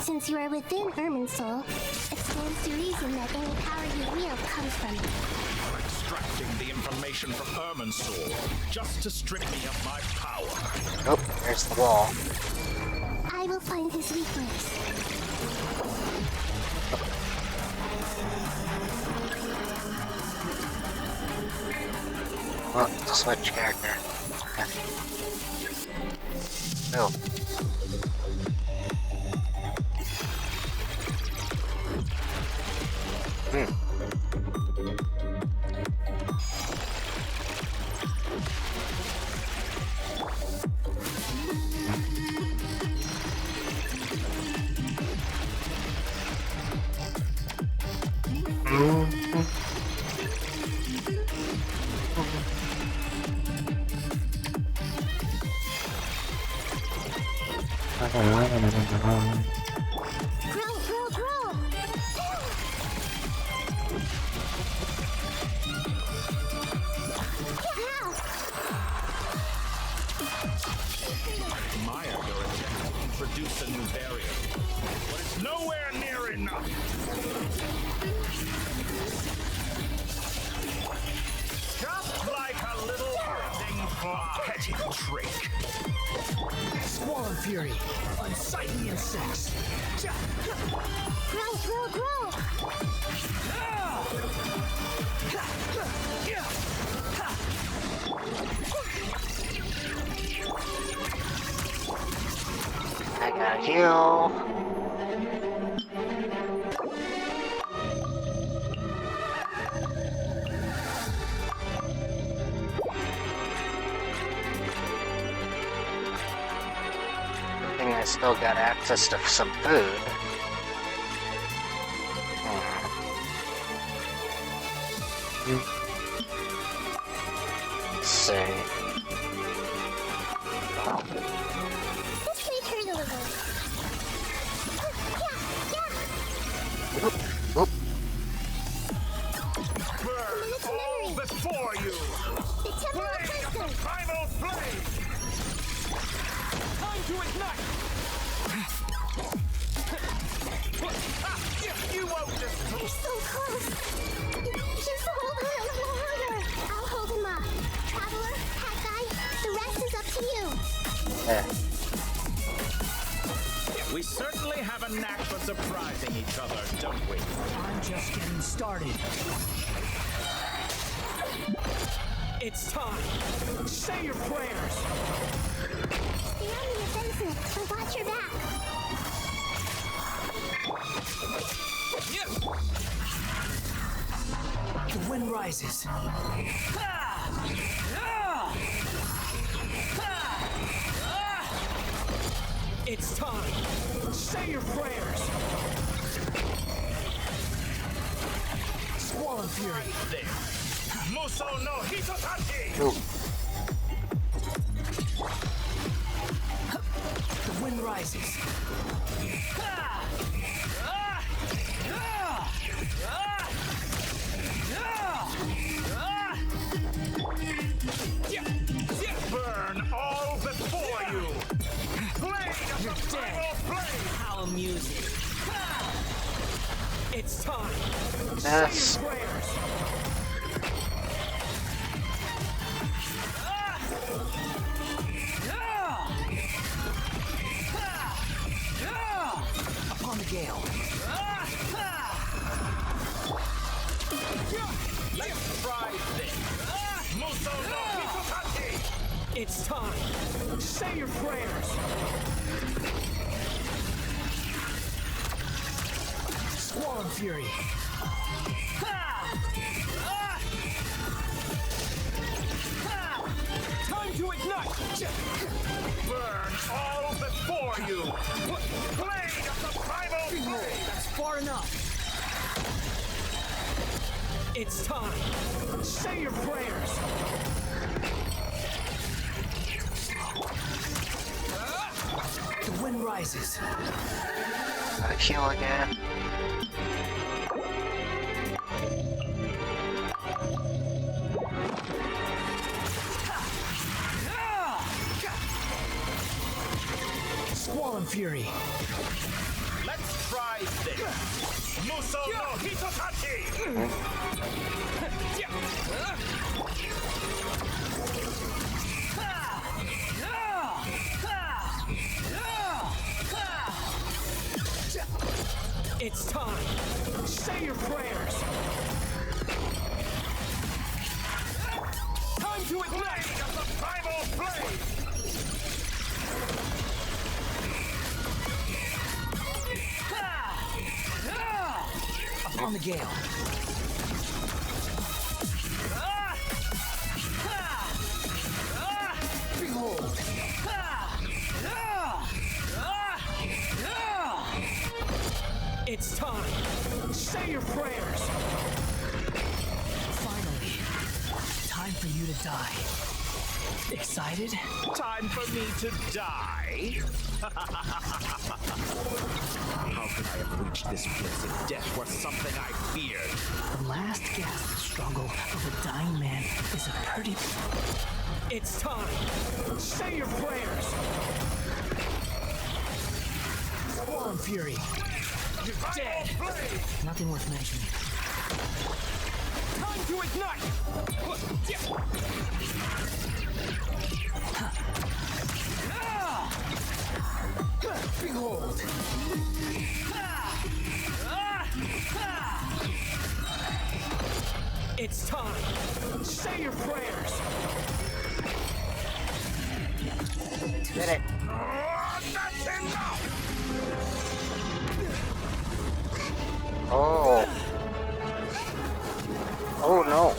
S9: Since you are within Irminsul, it stands to reason that any power you wield comes from it.
S6: You're extracting the information from Irminsul just to strip me of my power.
S1: Oh, there's the wall.
S9: I will find his weakness.
S1: Oh, switch character. Oh.
S6: Maya, your attempt to introduce a new barrier, but it's nowhere near enough. Just like a little thing petty trick.
S15: Squall Fury, unsightly insects.
S9: Grow!
S1: I got heal. I think I still got access to some food. Let's see. Oh.
S9: Let's make her a little.
S1: Oop.
S6: Burn all before you!
S9: The temple of wisdom!
S6: Primal flame!
S15: Time to ignite!
S6: You won't just...
S9: You're so close! Just hold on a little longer! I'll hold him up. Traveler, Hat Guy, the rest is up to you.
S3: We certainly have a knack for surprising each other, don't we?
S15: I'm just getting started. It's time. Say your prayers.
S9: Stay on the offensive, but watch your back.
S15: The wind rises. It's time. Say your prayers. Squall and fury.
S3: Muso no Hitotachi!
S15: The wind rises.
S3: Burn all before you!
S15: You're dead. How amusing. It's time.
S1: Yes.
S15: Say your prayers. Upon the gale.
S3: Let's try this! Muso no Hitotachi!
S15: It's time. Say your prayers. Squall and fury. Time to ignite.
S3: Burn all before you! Blade of the primal blade!
S15: That's far enough. It's time. Say your prayers. The wind rises.
S1: Gotta heal again.
S15: Squall and fury.
S3: Let's try this! Muso no Hitotachi!
S15: It's time. Say your prayers. Time to ignite.
S3: Of the primal blade!
S15: Upon the gale. Behold. It's time. Say your prayers. Finally, time for you to die. Excited?
S3: Time for me to die? How could I have reached this place if death were something I feared?
S15: The last gasp struggle of a dying man is a pretty... It's time. Say your prayers. Squall and fury. You're dead. Nothing worth mentioning. Time to ignite. Behold. It's time. Say your prayers.
S1: Did it.
S3: That's enough!
S1: Oh. Oh no.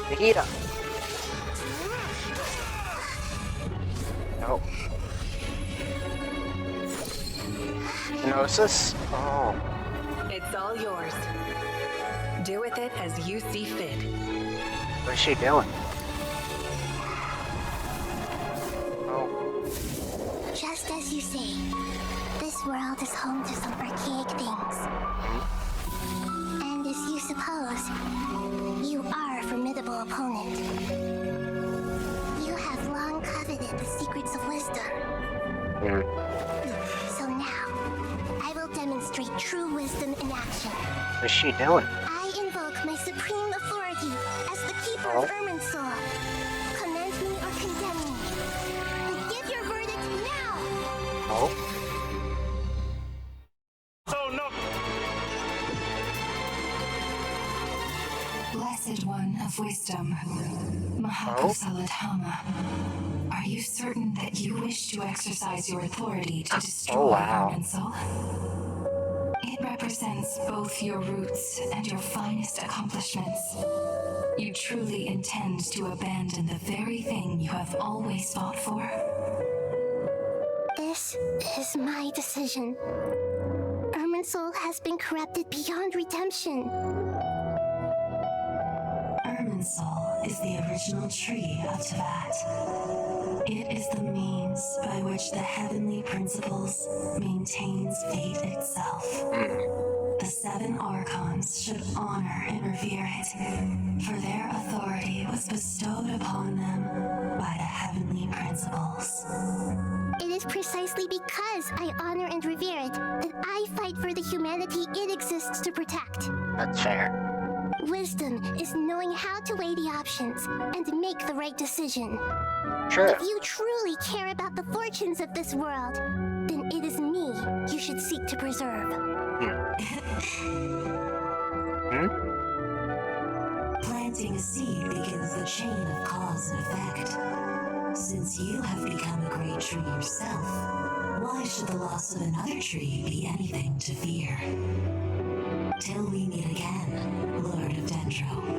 S1: Vegeta. No. Gnosis? Oh.
S4: It's all yours. Do with it as you see fit.
S1: What is she doing? Oh.
S9: Just as you say, this world is home to some archaic things. And as you suppose, you are a formidable opponent. You have long coveted the secrets of wisdom. So now, I will demonstrate true wisdom in action.
S1: What is she doing?
S9: I invoke my supreme authority as the keeper of Irminsul. Commend me or condemn me. And give your verdict now!
S3: So no.
S4: Blessed One of Wisdom, Mahakasaladhama, are you certain that you wish to exercise your authority to destroy Irminsul? It represents both your roots and your finest accomplishments. You truly intend to abandon the very thing you have always fought for?
S9: This is my decision. Irminsul has been corrupted beyond redemption.
S4: Irminsul is the original tree of Teyvat. It is the means by which the heavenly principles maintains fate itself. The 7 Archons should honor and revere it, for their authority was bestowed upon them by the heavenly principles.
S9: It is precisely because I honor and revere it that I fight for the humanity it exists to protect.
S1: That's fair.
S9: Wisdom is knowing how to weigh the options and make the right decision.
S1: Sure.
S9: If you truly care about the fortunes of this world, then it is me you should seek to preserve.
S4: Planting a seed begins the chain of cause and effect. Since you have become a great tree yourself, why should the loss of another tree be anything to fear? Till we meet again, Lord of Dendro.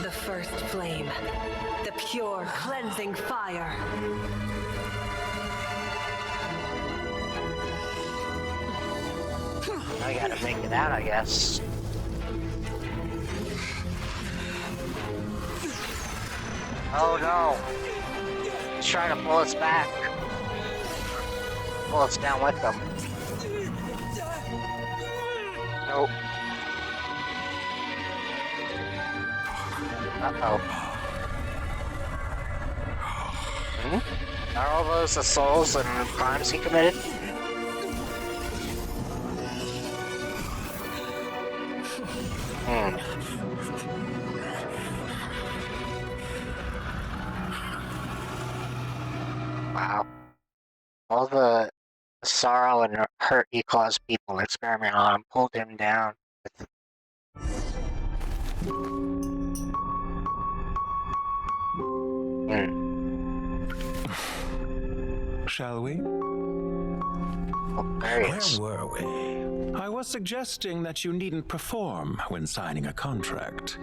S11: The first flame. The pure, cleansing fire.
S1: I gotta make it out, I guess. Oh no! He's trying to pull us back. Pull us down with them. Nope. Uh-oh. Are all those the souls and crimes he committed? Wow. All the sorrow and hurt he caused people experimenting on him pulled him down.
S14: Shall we?
S6: Where were we?
S14: I was suggesting that you needn't perform when signing a contract.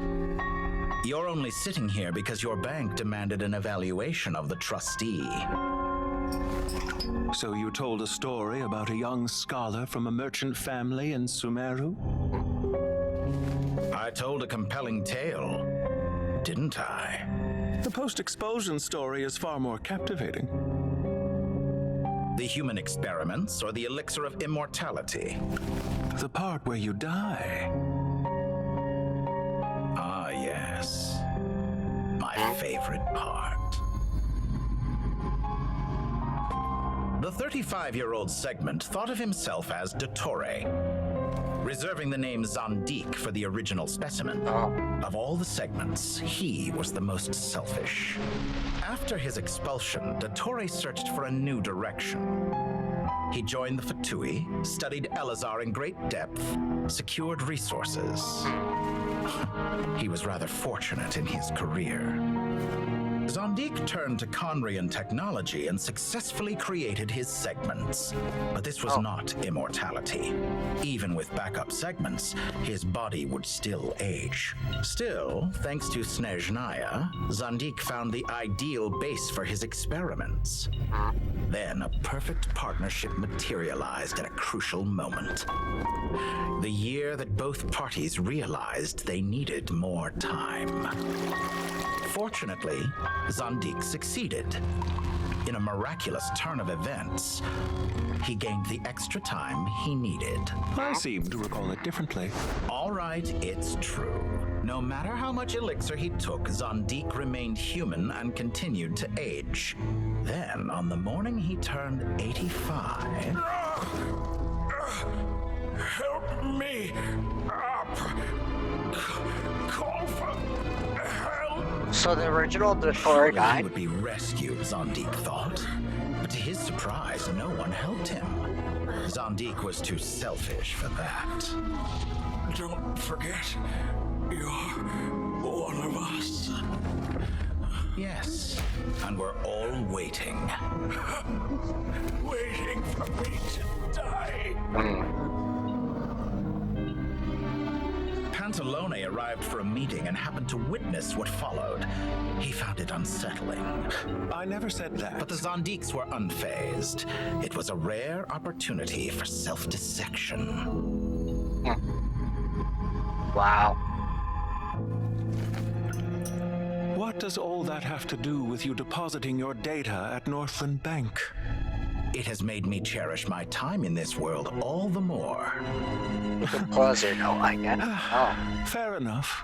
S6: You're only sitting here because your bank demanded an evaluation of the trustee.
S14: So you told a story about a young scholar from a merchant family in Sumeru?
S6: I told a compelling tale, didn't I?
S14: The post-expulsion story is far more captivating.
S6: The human experiments or the elixir of immortality?
S14: The part where you die.
S6: Ah, yes. My favorite part. The 35-year-old Segment thought of himself as Dottore, reserving the name Zondik for the original specimen. Of all the Segments, he was the most selfish. After his expulsion, Dottore searched for a new direction. He joined the Fatui, studied Elazar in great depth, secured resources. He was rather fortunate in his career. Zondik turned to Conrian technology and successfully created his segments. But this was not immortality. Even with backup segments, his body would still age. Still, thanks to Snezhnaya, Zondik found the ideal base for his experiments. Then a perfect partnership materialized at a crucial moment. The year that both parties realized they needed more time. Fortunately, Zondik succeeded. In a miraculous turn of events, he gained the extra time he needed.
S14: I seem to recall it differently.
S6: All right, it's true. No matter how much elixir he took, Zondik remained human and continued to age. Then, on the morning he turned 85...
S3: Help me up! Call for help!
S1: So the original Dottore
S6: He
S1: died?
S6: would be rescued, Zondik thought. But to his surprise, no one helped him. Zondik was too selfish for that.
S3: Don't forget, you're one of us.
S6: Yes, and we're all waiting.
S3: Waiting for me to die.
S6: Pantalone arrived for a meeting and happened to witness what followed. He found it unsettling.
S14: I never said that.
S6: But the Zondiks were unfazed. It was a rare opportunity for self-dissection.
S1: Wow.
S14: What does all that have to do with you depositing your data at Northland Bank?
S6: It has made me cherish my time in this world all the more.
S1: Deposit, I get it. Oh.
S14: Fair enough.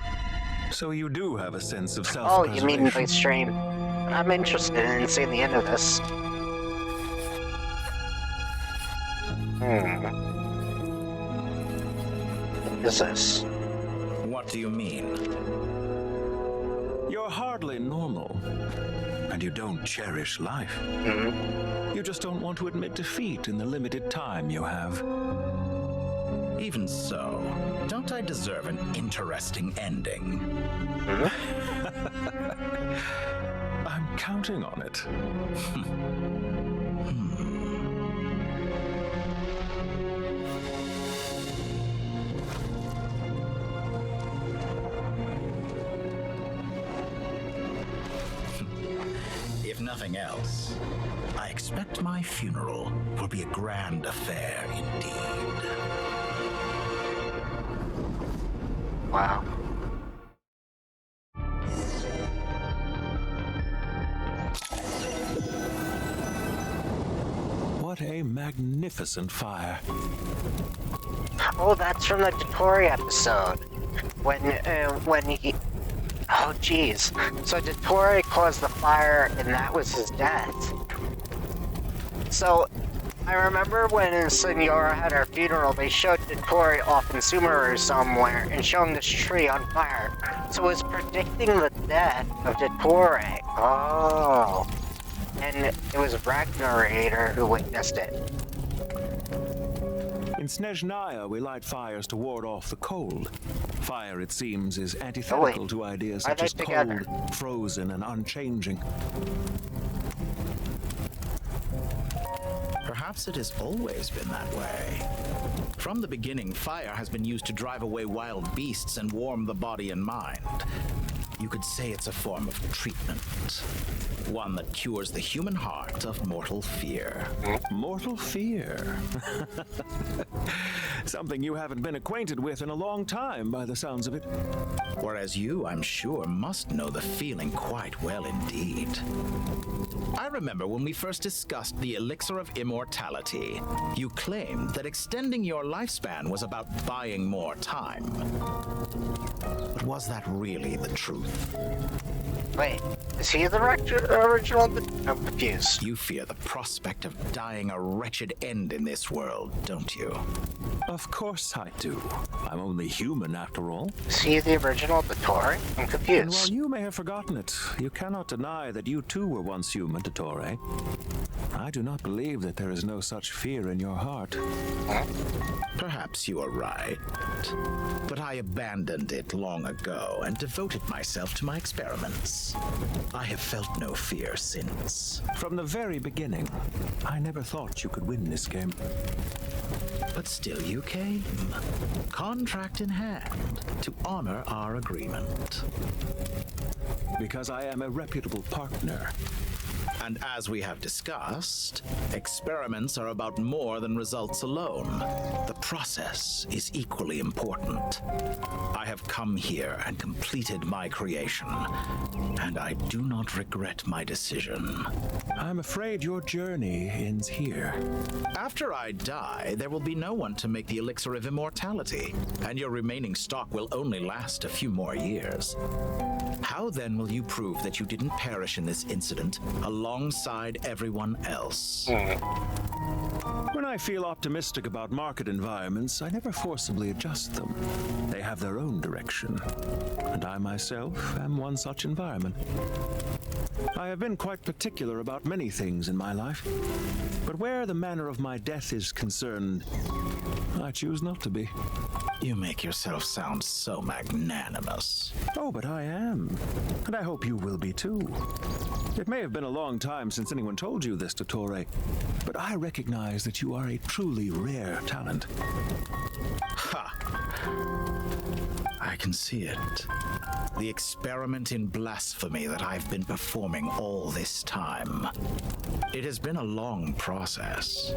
S14: So you do have a sense of
S1: Oh,
S14: self-preservation.
S1: you mean by stream? I'm interested in seeing the end of this. What is this?
S6: What do you mean?
S14: You're hardly normal. And you don't cherish life. You just don't want to admit defeat in the limited time you have.
S6: Even so, don't I deserve an interesting ending?
S14: I'm counting on it.
S6: If nothing else, I expect my funeral will be a grand affair indeed.
S1: Wow.
S14: What a magnificent fire.
S1: Oh, that's from the Dottore episode. When he... Oh, jeez. So Dottore caused the fire, and that was his death. So, I remember when Senora had her funeral, they showed Dottore off in Sumeru somewhere, and showing this tree on fire. So it was predicting the death of Dottore. Oh. And it was Ragnareator who witnessed it.
S14: In Snezhnaya, we light fires to ward off the cold. Fire, it seems, is antithetical to ideas such as cold, frozen, and unchanging.
S6: Perhaps it has always been that way. From the beginning, fire has been used to drive away wild beasts and warm the body and mind. You could say it's a form of treatment. One that cures the human heart of mortal fear.
S14: Mortal fear? Something you haven't been acquainted with in a long time, by the sounds of it.
S6: Whereas you, I'm sure, must know the feeling quite well indeed. I remember when we first discussed the elixir of immortality, you claimed that extending your lifespan was about buying more time. But was that really the truth?
S1: Wait, is he the original? I'm confused.
S6: You fear the prospect of dying a wretched end in this world, don't you?
S14: Of course I do. I'm only human after all.
S1: Is he the original Dottore? I'm
S14: And
S1: confused.
S14: while you may have forgotten it, you cannot deny that you too were once human, Dottore. I do not believe that there is no such fear in your heart.
S6: Perhaps you are right. But I abandoned it long ago and devoted myself to my experiments. I have felt no fear since.
S14: From the very beginning, I never thought you could win this game.
S6: But still you came, contract in hand, to honor our agreement.
S14: Because I am a reputable partner.
S6: And as we have discussed, experiments are about more than results alone. The process is equally important. I have come here and completed my creation, and I do not regret my decision.
S14: I'm afraid your journey ends here.
S6: After I die, there will be no one to make the elixir of immortality, and your remaining stock will only last a few more years. How then will you prove that you didn't perish in this incident alongside everyone else?
S14: When I feel optimistic about market environments, I never forcibly adjust them. They have their own direction, and I myself am one such environment. I have been quite particular about many things in my life, but where the manner of my death is concerned, I choose not to be.
S6: You make yourself sound so magnanimous.
S14: Oh, but I am, and I hope you will be too. It may have been a long time since anyone told you this, Dottore, but I recognize that you are a truly rare talent.
S6: Ha! I can see it. The experiment in blasphemy that I've been performing all this time. It has been a long process,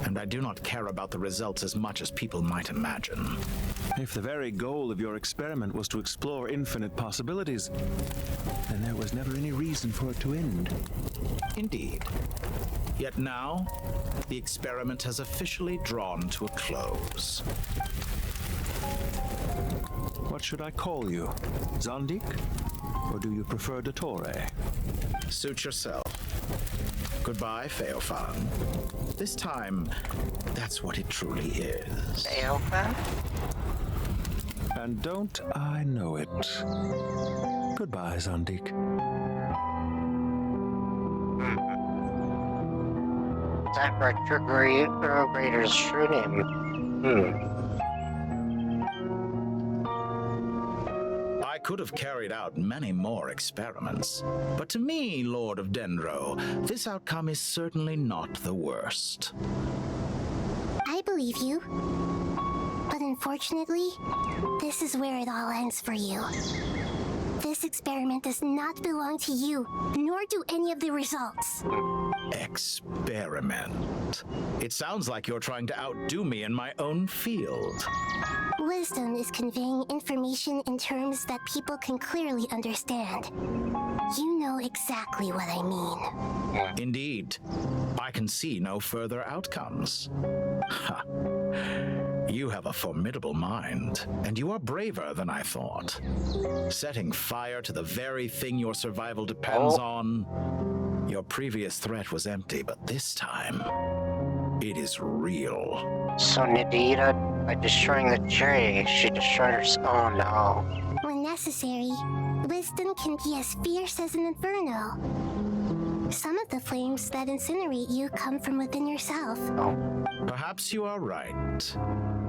S6: and I do not care about the results as much as people might imagine.
S14: If the very goal of your experiment was to explore infinite possibilities, then there was never any reason for it to end.
S6: Indeed. Yet now, the experiment has officially drawn to a close.
S14: What should I call you? Zondik? Or do you prefer Dottore?
S6: Suit yourself. Goodbye, Feofan. This time, that's what it truly is.
S1: Feofan?
S14: And don't I know it? Goodbye, Zondik.
S1: Time for a trickery grader's true name.
S6: I could have carried out many more experiments, but to me, Lord of Dendro, this outcome is certainly not the worst.
S9: I believe you. But unfortunately, this is where it all ends for you. This experiment does not belong to you, nor do any of the results.
S6: Experiment? It sounds like you're trying to outdo me in my own field.
S9: Wisdom is conveying information in terms that people can clearly understand. You know exactly what I mean.
S6: Indeed. I can see no further outcomes. Ha. You have a formidable mind, and you are braver than I thought. Setting fire to the very thing your survival depends on. Your previous threat was empty, but this time, it is real.
S1: So Nadira, by destroying the tree, she destroyed her. Oh no.
S9: When necessary, wisdom can be as fierce as an inferno. Some of the flames that incinerate you come from within yourself.
S6: Perhaps you are right.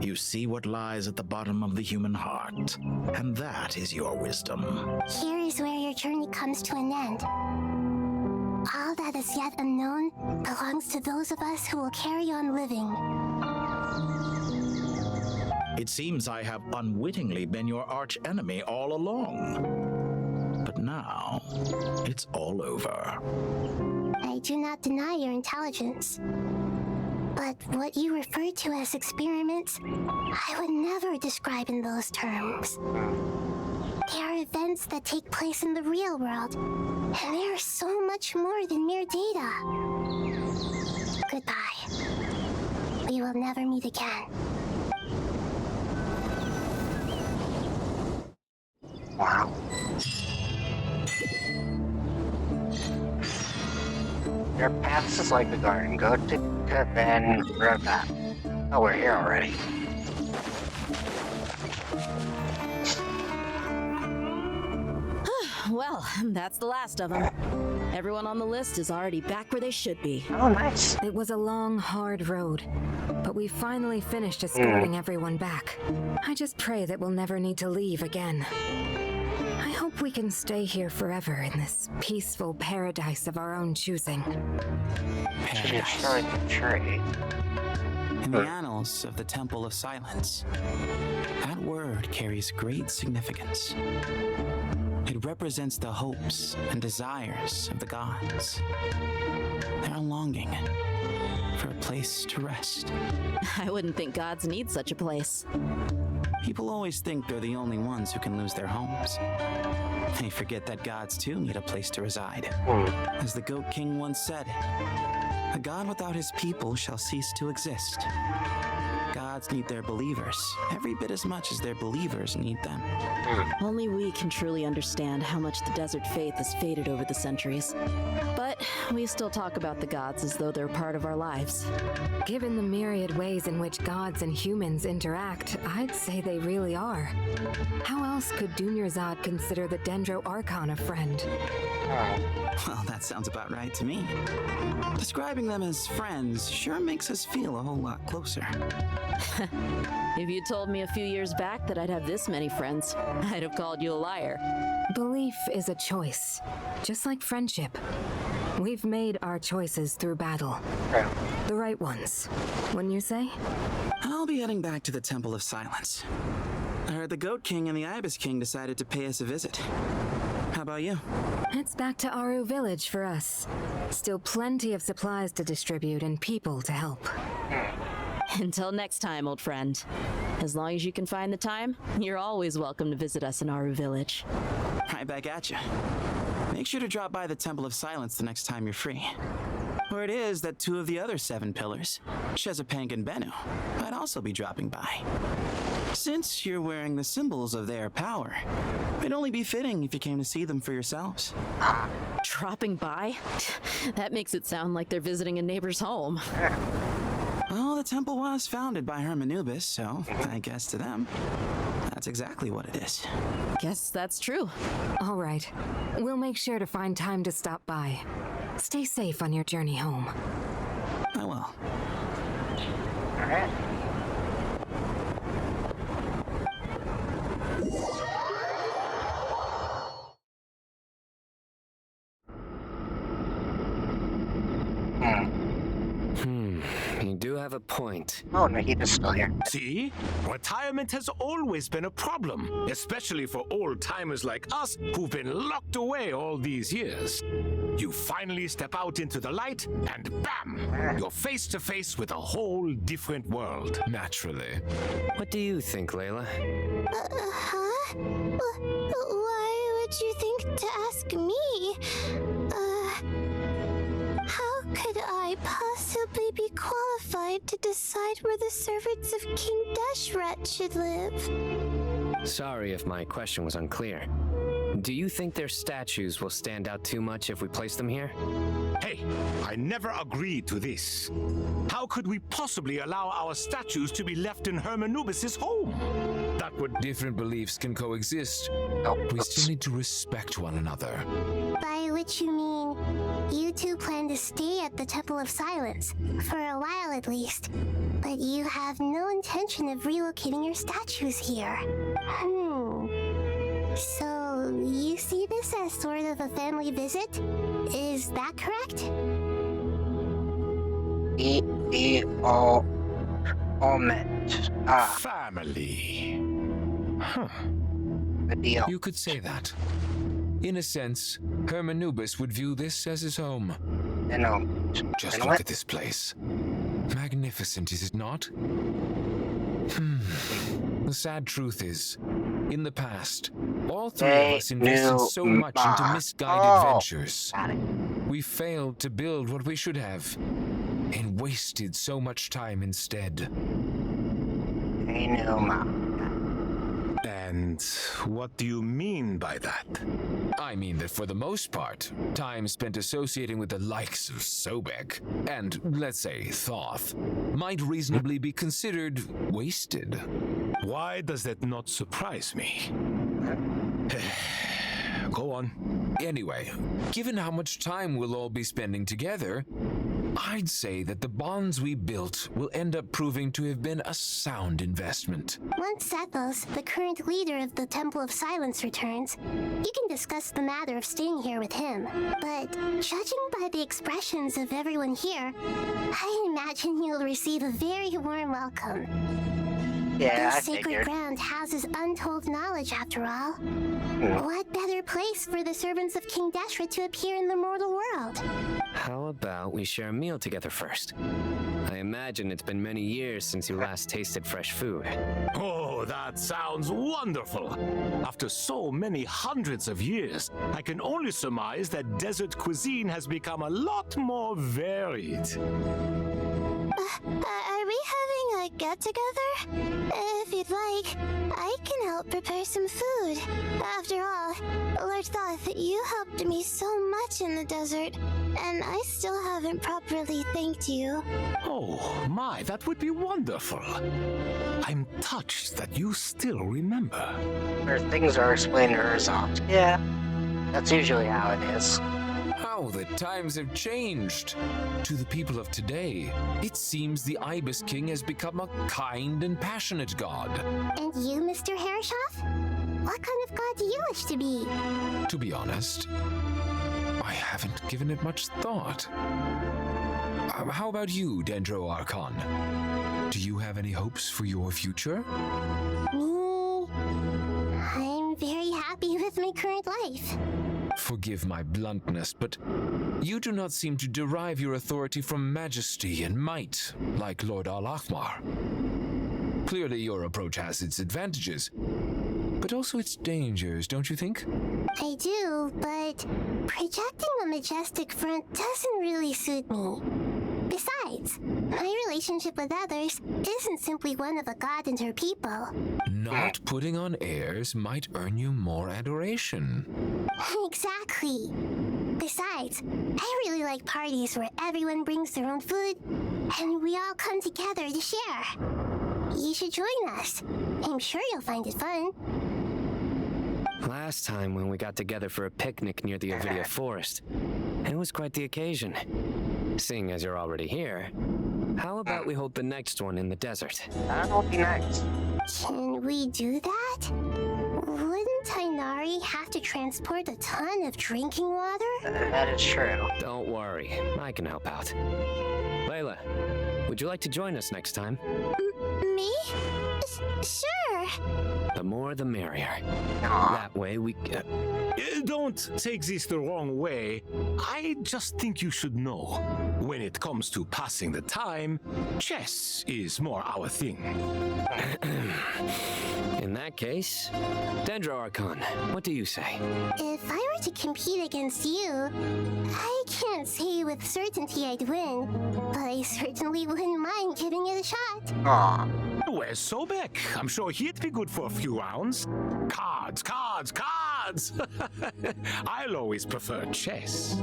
S6: You see what lies at the bottom of the human heart, and that is your wisdom.
S9: Here is where your journey comes to an end. All that is yet unknown belongs to those of us who will carry on living.
S6: It seems I have unwittingly been your arch enemy all along. But now, it's all over.
S9: I do not deny your intelligence. But what you refer to as experiments, I would never describe in those terms. They are events that take place in the real world, and they are so much more than mere data. Goodbye. We will never meet again.
S1: Wow. Your path is like the garden. Go to then road back. Oh, we're here already.
S20: Well, that's the last of them. Everyone on the list is already back where they should be.
S1: Oh, nice.
S18: It was a long, hard road, but we finally finished escorting everyone back. I just pray that we'll never need to leave again. I hope we can stay here forever in this peaceful paradise of our own choosing.
S1: Destroyed the tree.
S13: In the annals of the Temple of Silence, that word carries great significance. It represents the hopes and desires of the gods. They're longing for a place to rest.
S20: I wouldn't think gods need such a place.
S13: People always think they're the only ones who can lose their homes. They forget that gods too need a place to reside. As the Goat King once said, a god without his people shall cease to exist. Gods need their believers every bit as much as their believers need them.
S20: Only we can truly understand how much the desert faith has faded over the centuries. But we still talk about the gods as though they're part of our lives.
S18: Given the myriad ways in which gods and humans interact, I'd say they really are. How else could Dunyarzad consider the Dendro Archon a friend?
S13: Well, that sounds about right to me. Describing them as friends sure makes us feel a whole lot closer.
S20: If you told me a few years back that I'd have this many friends, I'd have called you a liar.
S18: Belief is a choice, just like friendship. We've made our choices through battle. The right ones, wouldn't you say?
S13: I'll be heading back to the Temple of Silence. I heard the Goat King and the Ibis King decided to pay us a visit. How about you?
S18: It's back to Aru Village for us. Still plenty of supplies to distribute and people to help.
S20: Until next time, old friend. As long as you can find the time, you're always welcome to visit us in Aru Village.
S13: Right back at you. Make sure to drop by the Temple of Silence the next time you're free. Word is that 2 of the other 7 pillars, Chesapank and Bennu, might also be dropping by. Since you're wearing the symbols of their power, it'd only be fitting if you came to see them for yourselves.
S20: Dropping by? That makes it sound like they're visiting a neighbor's home.
S13: Well, the temple was founded by Hermanubis, so I guess to them, that's exactly what it is.
S20: Guess that's true.
S18: All right. We'll make sure to find time to stop by. Stay safe on your journey home.
S13: I will.
S1: All right.
S10: You do have a point.
S1: Oh, Nahita's still here.
S2: See? Retirement has always been a problem, especially for old-timers like us who've been locked away all these years. You finally step out into the light, and bam! You're face-to-face with a whole different world.
S10: Naturally. What do you think, Layla?
S9: Huh? Why would you think to ask me? How could I possibly be qualified to decide where the servants of King Deshret should live?
S10: Sorry if my question was unclear. Do you think their statues will stand out too much if we place them here?
S2: Hey, I never agreed to this. How could we possibly allow our statues to be left in Hermanubis' home? That would...
S12: Different beliefs can coexist. We still need to respect one another.
S9: By which you mean, you two plan to stay at the Temple of Silence, for a while at least, but you have no intention of relocating your statues here. So, you see this as sort of a family visit? Is that correct?
S2: Family. Huh.
S12: You could say that. In a sense, Hermanubis would view this as his home. Just look at this place. Magnificent, is it not? The sad truth is, in the past, all 3 of us invested so much into misguided ventures. We failed to build what we should have, and wasted so much time instead.
S2: And what do you mean by that?
S12: I mean that for the most part, time spent associating with the likes of Sobek and, let's say, Thoth, might reasonably be considered wasted.
S2: Why does that not surprise me? Go on.
S12: Anyway, given how much time we'll all be spending together, I'd say that the bonds we built will end up proving to have been a sound investment.
S9: Once Sethos, the current leader of the Temple of Silence, returns, you can discuss the matter of staying here with him. But judging by the expressions of everyone here, I imagine you'll receive a very warm welcome.
S1: Yeah,
S9: This
S1: I
S9: sacred
S1: figured.
S9: ground houses untold knowledge, after all. What better place for the servants of King Deshra to appear in the mortal world?
S10: How about we share a meal together first? I imagine it's been many years since you last tasted fresh food.
S2: Oh, that sounds wonderful. After so many hundreds of years, I can only surmise that desert cuisine has become a lot more varied.
S9: Are we having a get-together? If you'd like, I can help prepare some food. After all, Lord Thoth, you helped me so much in the desert, and I still haven't properly thanked you.
S2: Oh, my, that would be wonderful. I'm touched that you still remember.
S1: Her things are explained to her soft. Yeah, that's usually how it is.
S12: How the times have changed. To the people of today, it seems the Ibis King has become a kind and passionate god.
S9: And you, Mr. Herreshoff? What kind of god do you wish to be?
S12: To be honest, I haven't given it much thought. How about you, Dendro Archon? Do you have any hopes for your future?
S9: Me? I'm very happy with my current life.
S12: Forgive my bluntness, but you do not seem to derive your authority from majesty and might, like Lord Al-Ahmar. Clearly, your approach has its advantages, but also its dangers, don't you think?
S9: I do, but projecting a majestic front doesn't really suit me. Besides, my relationship with others isn't simply one of a god and her people.
S12: Not putting on airs might earn you more adoration.
S9: Exactly. Besides, I really like parties where everyone brings their own food and we all come together to share. You should join us. I'm sure you'll find it fun.
S10: Last time when we got together for a picnic near the Avidia Forest, it was quite the occasion. Seeing as you're already here, how about we hold the next one in the desert?
S1: That'll be nice.
S9: Can we do that? Wouldn't Tainari have to transport a ton of drinking water?
S1: That is true.
S10: Don't worry, I can help out. Layla, would you like to join us next time?
S9: Me? Sure.
S10: The more the merrier.
S1: Aww.
S10: That way we...
S2: Don't take this the wrong way. I just think you should know. When it comes to passing the time, chess is more our thing.
S10: In that case, Dendro Archon, what do you say?
S9: If I were to compete against you, I can't say with certainty I'd win, but I certainly wouldn't mind giving it a shot.
S2: Aw. Where's Sobek? I'm sure he'd be good for a few rounds. Cards, cards, cards! I'll always prefer chess.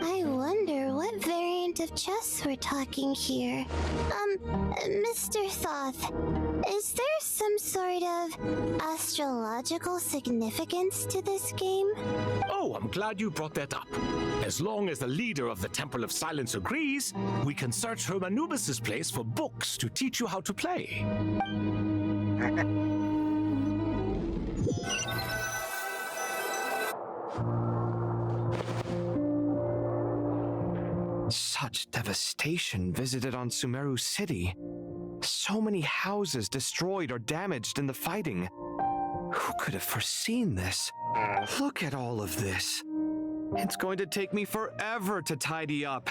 S9: I wonder what variant of chess we're talking here. Mr. Thoth, is there some sort of astrological significance to this game?
S2: Oh, I'm glad you brought that up. As long as the leader of the Temple of Silence agrees, we can search Hermanubis' place for books to teach you how to play.
S16: Such devastation visited on Sumeru City. So many houses destroyed or damaged in the fighting. Who could have foreseen this? Look at all of this. It's going to take me forever to tidy up.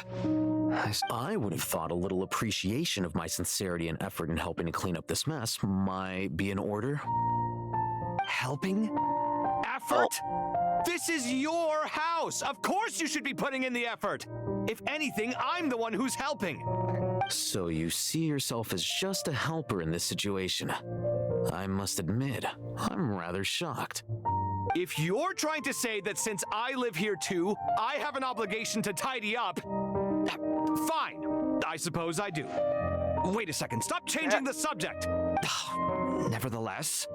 S22: I would have thought a little appreciation of my sincerity and effort in helping to clean up this mess might be in order.
S16: Helping? Effort? This is your house! Of course you should be putting in the effort! If anything, I'm the one who's helping!
S22: So you see yourself as just a helper in this situation. I must admit, I'm rather shocked.
S16: If you're trying to say that since I live here too, I have an obligation to tidy up, fine, I suppose I do. Wait a second, stop changing the subject! Nevertheless,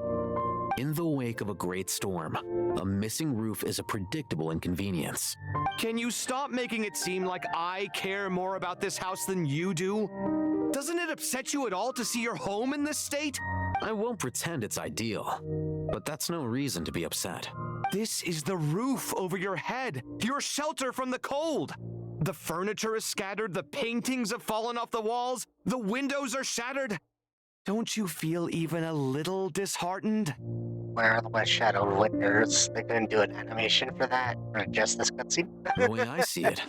S22: in the wake of a great storm, a missing roof is a predictable inconvenience.
S16: Can you stop making it seem like I care more about this house than you do? Doesn't it upset you at all to see your home in this state?
S22: I won't pretend it's ideal, but that's no reason to be upset.
S16: This is the roof over your head, your shelter from the cold. The furniture is scattered, the paintings have fallen off the walls, the windows are shattered. Don't you feel even a little disheartened?
S1: Where are the West Shadow Winters? They couldn't do an animation for that? Or just this cutscene?
S22: The way I see it,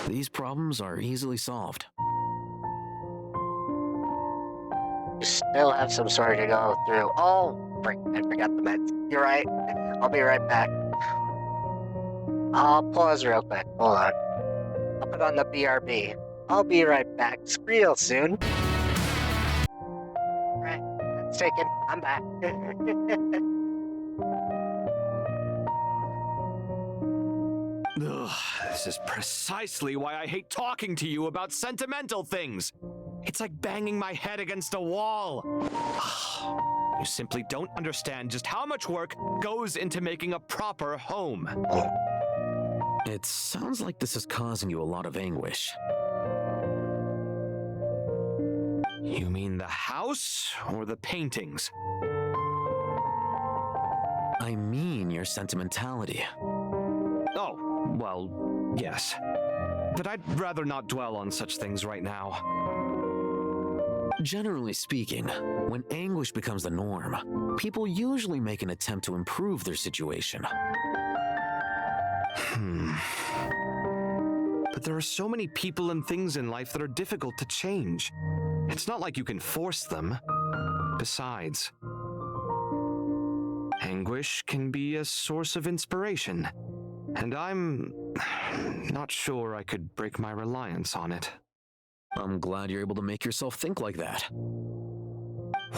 S22: these problems are easily solved.
S1: You still have some story to go through. Oh, frick, I forgot the meds. You're right. I'll be right back. I'll pause real quick. Hold on. I'll put on the BRB. I'll be right back real soon. Right, that's taken. I'm back.
S16: Ugh, this is precisely why I hate talking to you about sentimental things. It's like banging my head against a wall. You simply don't understand just how much work goes into making a proper home.
S22: It sounds like this is causing you a lot of anguish.
S16: You mean the house or the paintings?
S22: I mean your sentimentality.
S16: Oh, well, yes. But I'd rather not dwell on such things right now.
S22: Generally speaking, when anguish becomes the norm, people usually make an attempt to improve their situation.
S16: But there are so many people and things in life that are difficult to change. It's not like you can force them. Besides, anguish can be a source of inspiration, and I'm not sure I could break my reliance on it.
S22: I'm glad you're able to make yourself think like that.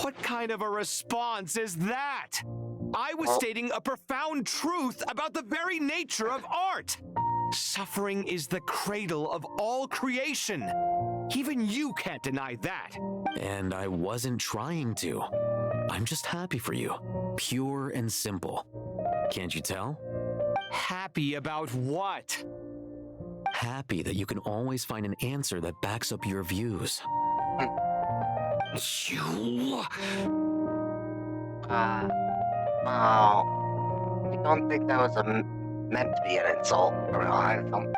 S16: What kind of a response is that? I was stating a profound truth about the very nature of art. Suffering is the cradle of all creation. Even you can't deny that.
S22: And I wasn't trying to. I'm just happy for you. Pure and simple. Can't you tell?
S16: Happy about what?
S22: Happy that you can always find an answer that backs up your views.
S16: You...
S1: I don't think that was meant to be an insult.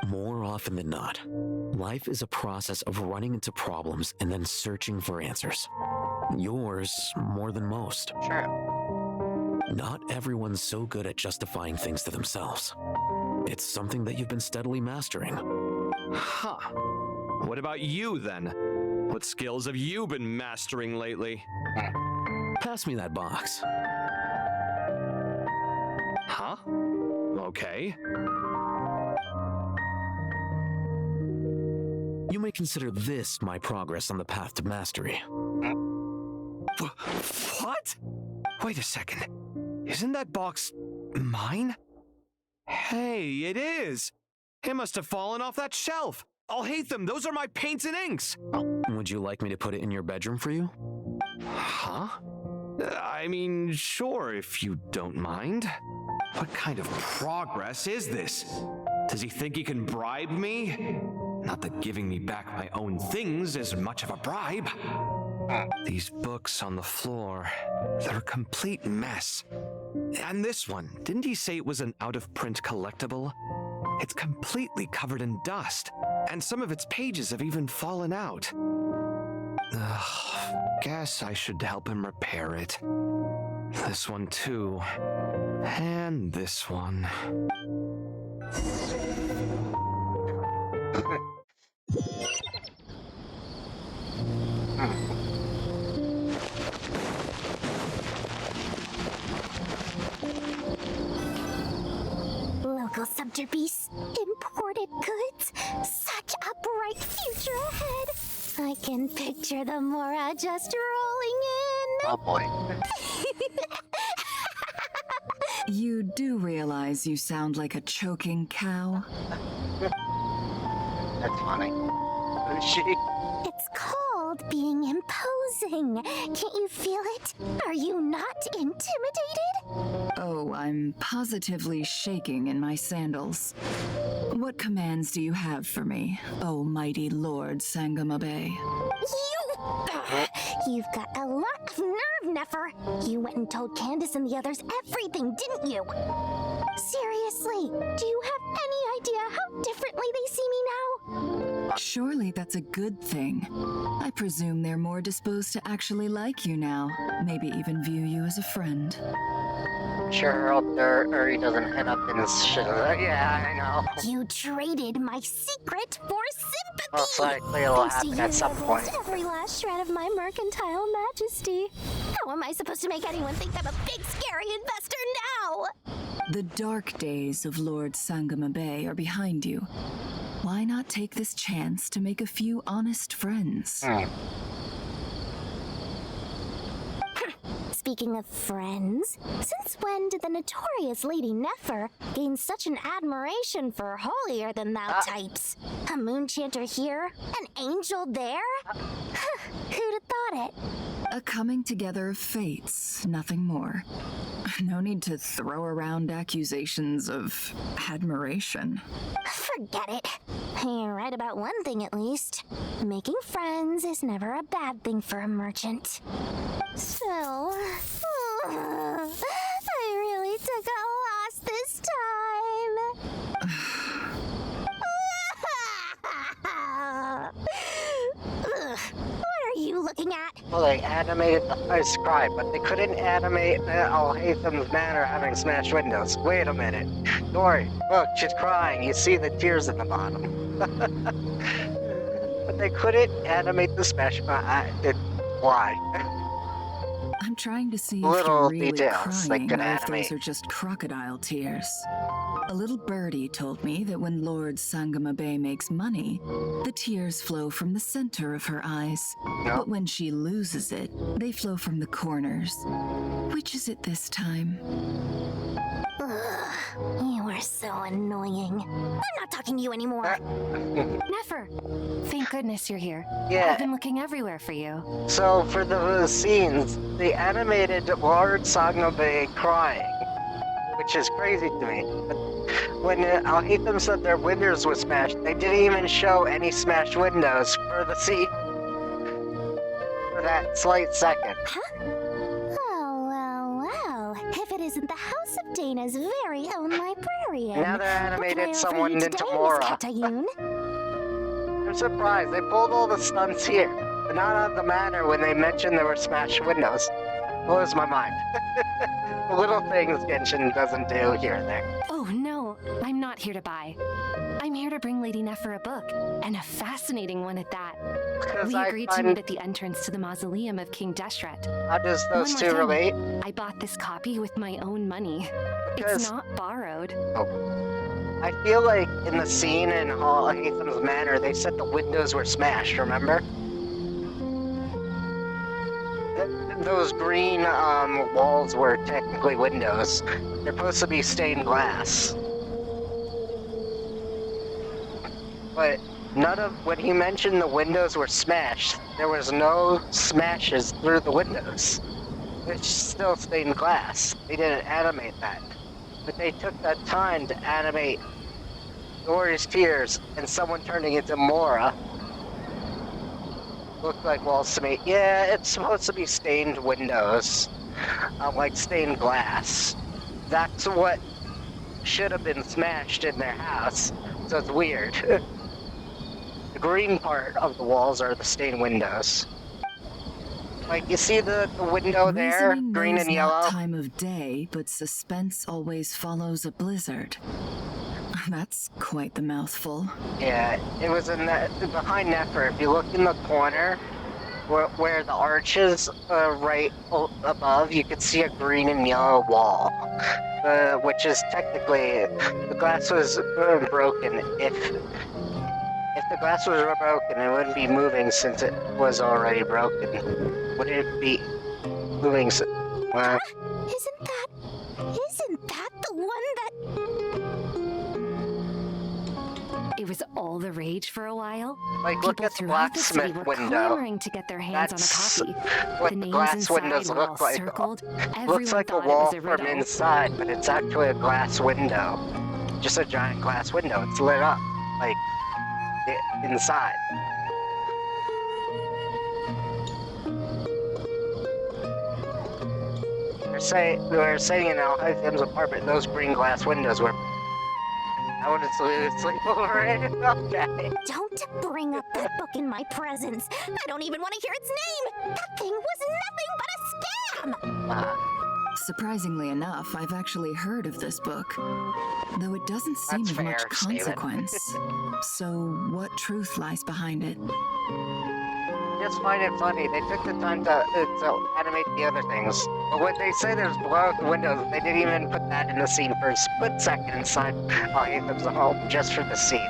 S22: More often than not, life is a process of running into problems and then searching for answers. Yours more than most.
S1: Sure.
S22: Not everyone's so good at justifying things to themselves. It's something that you've been steadily mastering.
S16: Huh. What about you, then? What skills have you been mastering lately?
S22: Pass me that box.
S16: Huh? Okay.
S22: You may consider this my progress on the path to mastery.
S16: What? Wait a second. Isn't that box mine? Hey, it is! It must have fallen off that shelf! I'll hate them! Those are my paints and inks!
S22: Would you like me to put it in your bedroom for you?
S16: Huh? I mean, sure, if you don't mind. What kind of progress is this? Does he think he can bribe me? Not that giving me back my own things is much of a bribe. These books on the floor, they're a complete mess. And this one, didn't he say it was an out-of-print collectible? It's completely covered in dust, and some of its pages have even fallen out. Guess I should help him repair it. This one too. And this one.
S9: Local subterbeasts, imported goods, such a bright future ahead. I can picture the Mora just rolling in.
S1: Oh boy.
S5: You do realize you sound like a choking cow?
S1: That's funny. Who's she?
S9: It's called being imposing. Can't you feel it? Are you not intimidated?
S5: Oh, I'm positively shaking in my sandals. What commands do you have for me, oh mighty Lord Sangamabe?
S9: You've got a lot of nerve, Nefer. You went and told Candace and the others everything, didn't you? Seriously, do you have any idea how differently they see me now?
S5: Surely Surely that's a good thing. I presume they're more disposed to actually like you now, maybe even view you as a friend.
S1: Sure, or he doesn't end up in this shit. Yeah, I know.
S9: You traded my secret for sympathy!
S1: Most likely it'll
S9: Thanks to
S1: happen
S9: you,
S1: at some
S9: I've
S1: point.
S9: lost every last shred of my mercantile majesty. How am I supposed to make anyone think I'm a big, scary investor now?
S5: The dark days of Lord Sangama Bay are behind you. Why not take this chance to make a few honest friends?
S9: Speaking of friends, since when did the notorious Lady Nefer gain such an admiration for holier-than-thou types? A moon chanter here, an angel there? Who'd have thought it?
S5: A coming together of fates, nothing more. No need to throw around accusations of admiration.
S9: Forget it. You're right about one thing at least. Making friends is never a bad thing for a merchant. So, I really took a loss this time. What are you looking at?
S1: Well, they animated the scribe, but they couldn't animate Al-Haytham's manor having smashed windows. Wait a minute. Dory, look, she's crying. You see the tears at the bottom. But they couldn't animate the smash. Why?
S5: I'm trying to see if
S1: Little
S5: you're really
S1: details they
S5: crying
S1: could
S5: or if
S1: animate.
S5: those are just crocodile tears. A little birdie told me that when Lord Sangama Bay makes money, the tears flow from the center of her eyes.
S1: No.
S5: But when she loses it, they flow from the corners. Which is it this time?
S9: You are so annoying. I'm not talking to you anymore.
S17: Nefer, thank goodness you're here.
S1: Yeah.
S17: I've been looking everywhere for you.
S1: So for the scenes, they animated Lord Sangama crying, which is crazy to me. But when Al-Haytham said their windows were smashed, they didn't even show any smashed windows for the scene. For that slight second.
S9: Well. If it isn't the House of Dana's very own librarian.
S1: Now they're animated
S9: What can I offer
S1: someone
S9: you
S1: into
S9: today,
S1: Mora.
S9: Miss Katayun?
S1: I'm surprised. They pulled all the stunts here, but not on the manor when they mentioned there were smashed windows. Blows my mind. The little things Genshin doesn't do here and there.
S17: Oh no, I'm not here to buy. I'm here to bring Lady Nefer a book, and a fascinating one at that.
S1: Because
S17: We
S1: I
S17: agreed to
S1: find-
S17: meet at the entrance to the mausoleum of King Deshret.
S1: How does those
S17: One
S1: two
S17: more thing,
S1: relate?
S17: I bought this copy with my own money.
S1: Because-
S17: It's not borrowed.
S1: I feel like in the scene in Al-Haytham's manor, they said the windows were smashed, remember? Those green walls were technically windows. They're supposed to be stained glass. But none of, when he mentioned the windows were smashed, there was no smashes through the windows. It's still stained glass. They didn't animate that. But they took that time to animate Dory's tears and someone turning into Mora. Looked like walls to me. Yeah, it's supposed to be stained windows. Like stained glass. That's what should have been smashed in their house. So it's weird. The green part of the walls are the stained windows. Like, you see the window there?
S5: Reasoning
S1: Green
S5: knows
S1: and
S5: not
S1: yellow?
S5: time of day, but suspense always follows a blizzard. That's quite the mouthful.
S1: Yeah, it was in the behind Nefer. If you look in the corner, where the arch is, right above, you could see a green and yellow wall, which is technically the glass was broken. If the glass was broken, it wouldn't be moving since it was already broken. Wouldn't it be moving? Well,
S9: Isn't that the one that...
S17: It was all the rage for a while.
S1: Like, look
S17: People
S1: at the
S17: throughout the city
S1: blacksmith
S17: were
S1: window.
S17: clamoring to get their hands
S1: That's
S17: on a copy.
S1: what
S17: the
S1: the
S17: names
S1: glass
S17: inside
S1: windows
S17: were
S1: look
S17: all
S1: like.
S17: circled.
S1: Looks
S17: Everyone
S1: like a
S17: thought
S1: wall
S17: it was a
S1: from
S17: riddle.
S1: inside, but it's actually a glass window. Just a giant glass window. It's lit up, like, inside. They're saying in Al-Haytham's apartment, those green glass windows were I want to sleep over it. Okay.
S7: Don't bring up that book in my presence. I don't even want to hear its name. That thing was nothing but a scam.
S5: Surprisingly enough, I've actually heard of this book, though it doesn't seem
S1: That's
S5: of much
S1: fair, Steven.
S5: consequence. So, what truth lies behind it?
S1: Just find it funny. They took the time to animate the other things. But when they say there's blow out the windows, they didn't even put that in the scene for a split second inside Ethan's home, just for the scene.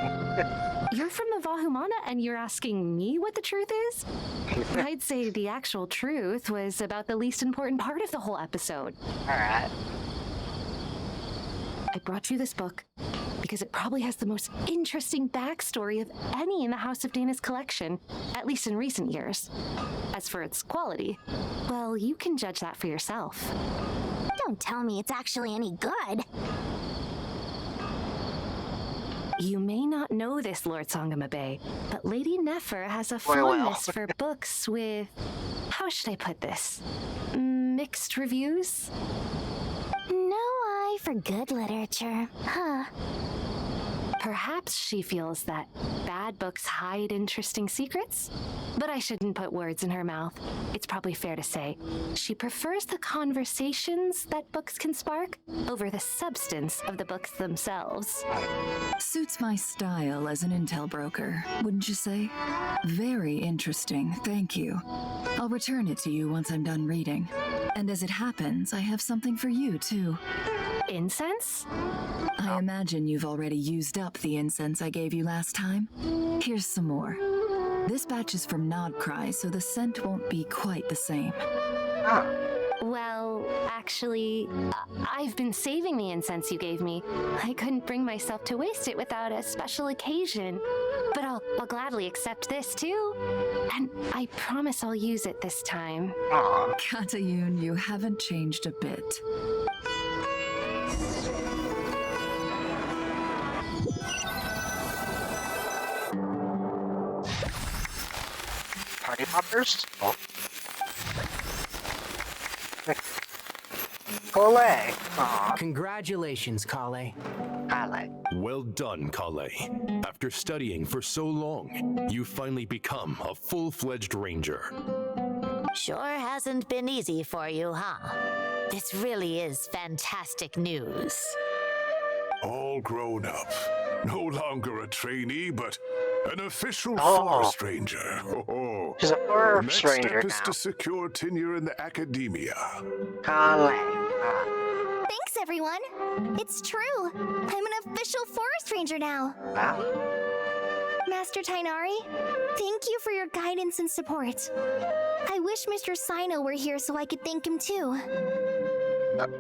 S17: You're from the Vahumana and you're asking me what the truth is? I'd say the actual truth was about the least important part of the whole episode.
S1: Alright.
S17: I brought you this book because it probably has the most interesting backstory of any in the House of Dana's collection, at least in recent years. As for its quality, well, you can judge that for yourself.
S7: Don't tell me it's actually any good.
S17: You may not know this, Lord Sangamabe, but Lady Nefer has a fondness for books with, how should I put this, mixed reviews?
S7: No eye for good literature, huh?
S17: Perhaps she feels that bad books hide interesting secrets? But I shouldn't put words in her mouth. It's probably fair to say she prefers the conversations that books can spark over the substance of the books themselves.
S5: Suits my style as an intel broker, wouldn't you say? Very interesting, thank you. I'll return it to you once I'm done reading. And as it happens, I have something for you, too.
S17: Incense?
S5: I imagine you've already used up the incense I gave you last time. Here's some more. This batch is from Nodcry, so the scent won't be quite the same.
S17: Well, actually, I've been saving the incense you gave me. I couldn't bring myself to waste it without a special occasion. But I'll gladly accept this, too. And I promise I'll use it this time.
S5: Katayun, you haven't changed a bit.
S1: Party poppers? Oh. Kale.
S21: Congratulations, Kale.
S1: Kale.
S19: Well done, Kale. After studying for so long, you've finally become a full-fledged ranger.
S23: Sure hasn't been easy for you, huh? This really is fantastic news.
S3: All grown up. No longer a trainee, but an official forest ranger.
S1: She's a forest ranger
S3: Next step is to secure tenure in the academia.
S7: Thanks, everyone. It's true. I'm an official forest ranger now. Master Tainari, thank you for your guidance and support. I wish Mr. Sino were here so I could thank him too.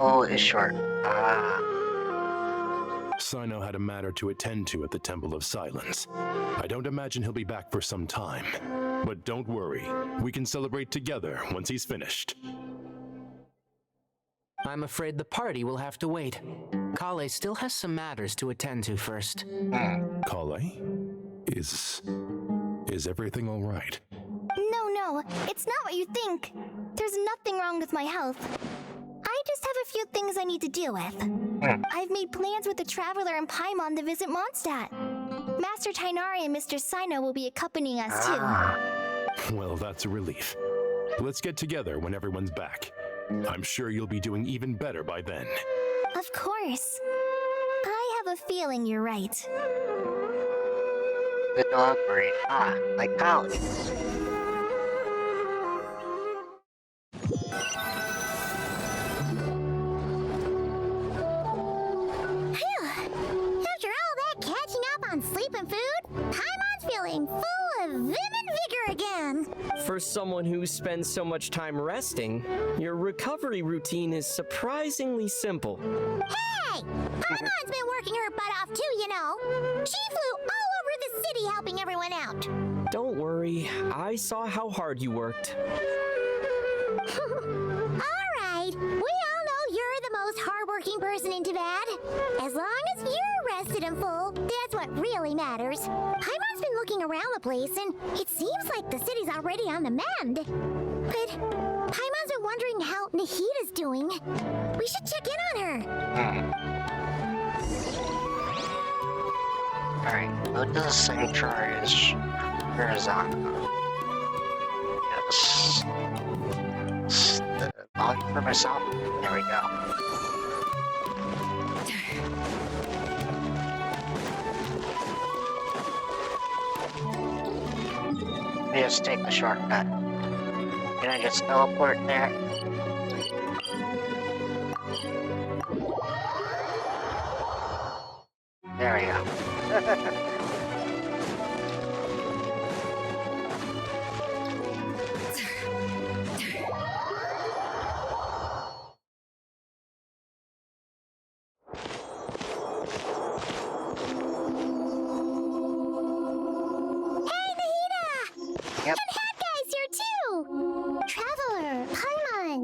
S1: O is short.
S19: Sino had a matter to attend to at the Temple of Silence. I don't imagine he'll be back for some time. But don't worry, we can celebrate together once he's finished.
S21: I'm afraid the party will have to wait. Kale still has some matters to attend to first.
S19: Kale? Is everything all right?
S7: No, it's not what you think. There's nothing wrong with my health. I just have a few things I need to deal with. I've made plans with the Traveler and Paimon to visit Mondstadt. Master Tainari and Mr. Sino will be accompanying us too.
S19: Well, that's a relief. Let's get together when everyone's back. I'm sure you'll be doing even better by then.
S7: Of course. I have a feeling you're right.
S1: The dog breed. Like Kale.
S7: After all that catching up on sleep and food, Paimon's feeling full of vim and vigor again.
S8: For someone who spends so much time resting, your recovery routine is surprisingly simple.
S7: Hey! Paimon's been working her butt off too, you know. She flew all over the city helping everyone out.
S8: Don't worry, I saw how hard you worked.
S7: Alright, we all know you're the most hardworking person in Tavad. As long as you're rested and full, that's what really matters. Paimon's been looking around the place, and it seems like the city's already on the mend. But Paimon's been wondering how Nahida's doing. We should check in on her.
S1: Alright, go to the sanctuaries. Where is that? Yes. The volume for myself. There we go. Let me just take the shortcut. Can I just teleport there? There we go. Yep.
S9: And Hat Guy's here too! Traveler, Paimon!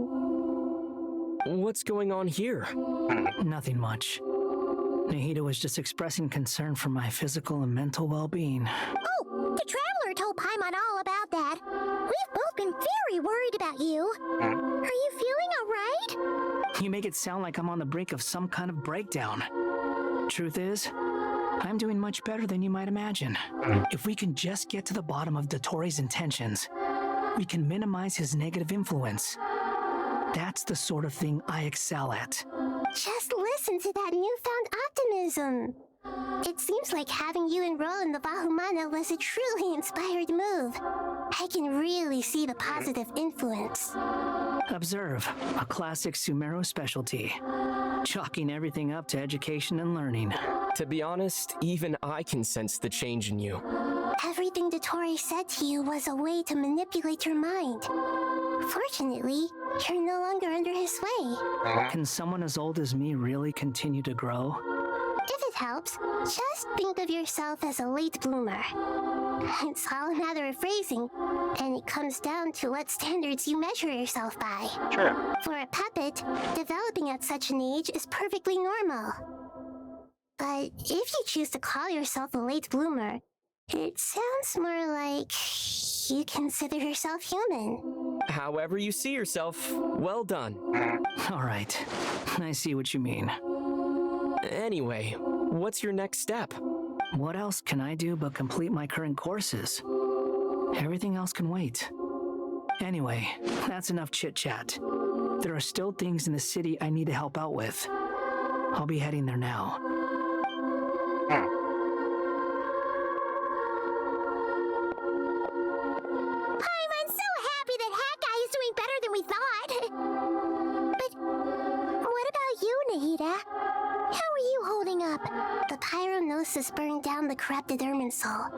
S8: What's going on here?
S4: Nothing much. Nahida was just expressing concern for my physical and mental well-being.
S7: Oh, the Traveler told Paimon all about that. We've both been very worried about you. Are you feeling alright?
S4: You make it sound like I'm on the brink of some kind of breakdown. Truth is, I'm doing much better than you might imagine. If we can just get to the bottom of Dottoro's intentions, we can minimize his negative influence. That's the sort of thing I excel at.
S9: Just listen to that newfound optimism. It seems like having you enroll in the Vahumana was a truly inspired move. I can really see the positive influence.
S4: Observe, a classic Sumeru specialty. Chalking everything up to education and learning.
S8: To be honest, even I can sense the change in you.
S9: Everything Dottore said to you was a way to manipulate your mind. Fortunately, you're no longer under his sway.
S4: Can someone as old as me really continue to grow?
S9: If it helps, just think of yourself as a late bloomer. It's all a matter of phrasing, and it comes down to what standards you measure yourself by.
S1: Sure.
S9: For a puppet, developing at such an age is perfectly normal. But if you choose to call yourself a late bloomer, it sounds more like you consider yourself human.
S8: However you see yourself, well done.
S4: All right, I see what you mean.
S8: Anyway, what's your next step?
S4: What else can I do but complete my current courses? Everything else can wait. Anyway, that's enough chit-chat. There are still things in the city I need to help out with. I'll be heading there now.
S7: I'm so happy that Hat Guy is doing better than we thought. But what about you, Nahida? How are you holding up?
S9: The pyronosis burned down the corrupted Irminsul.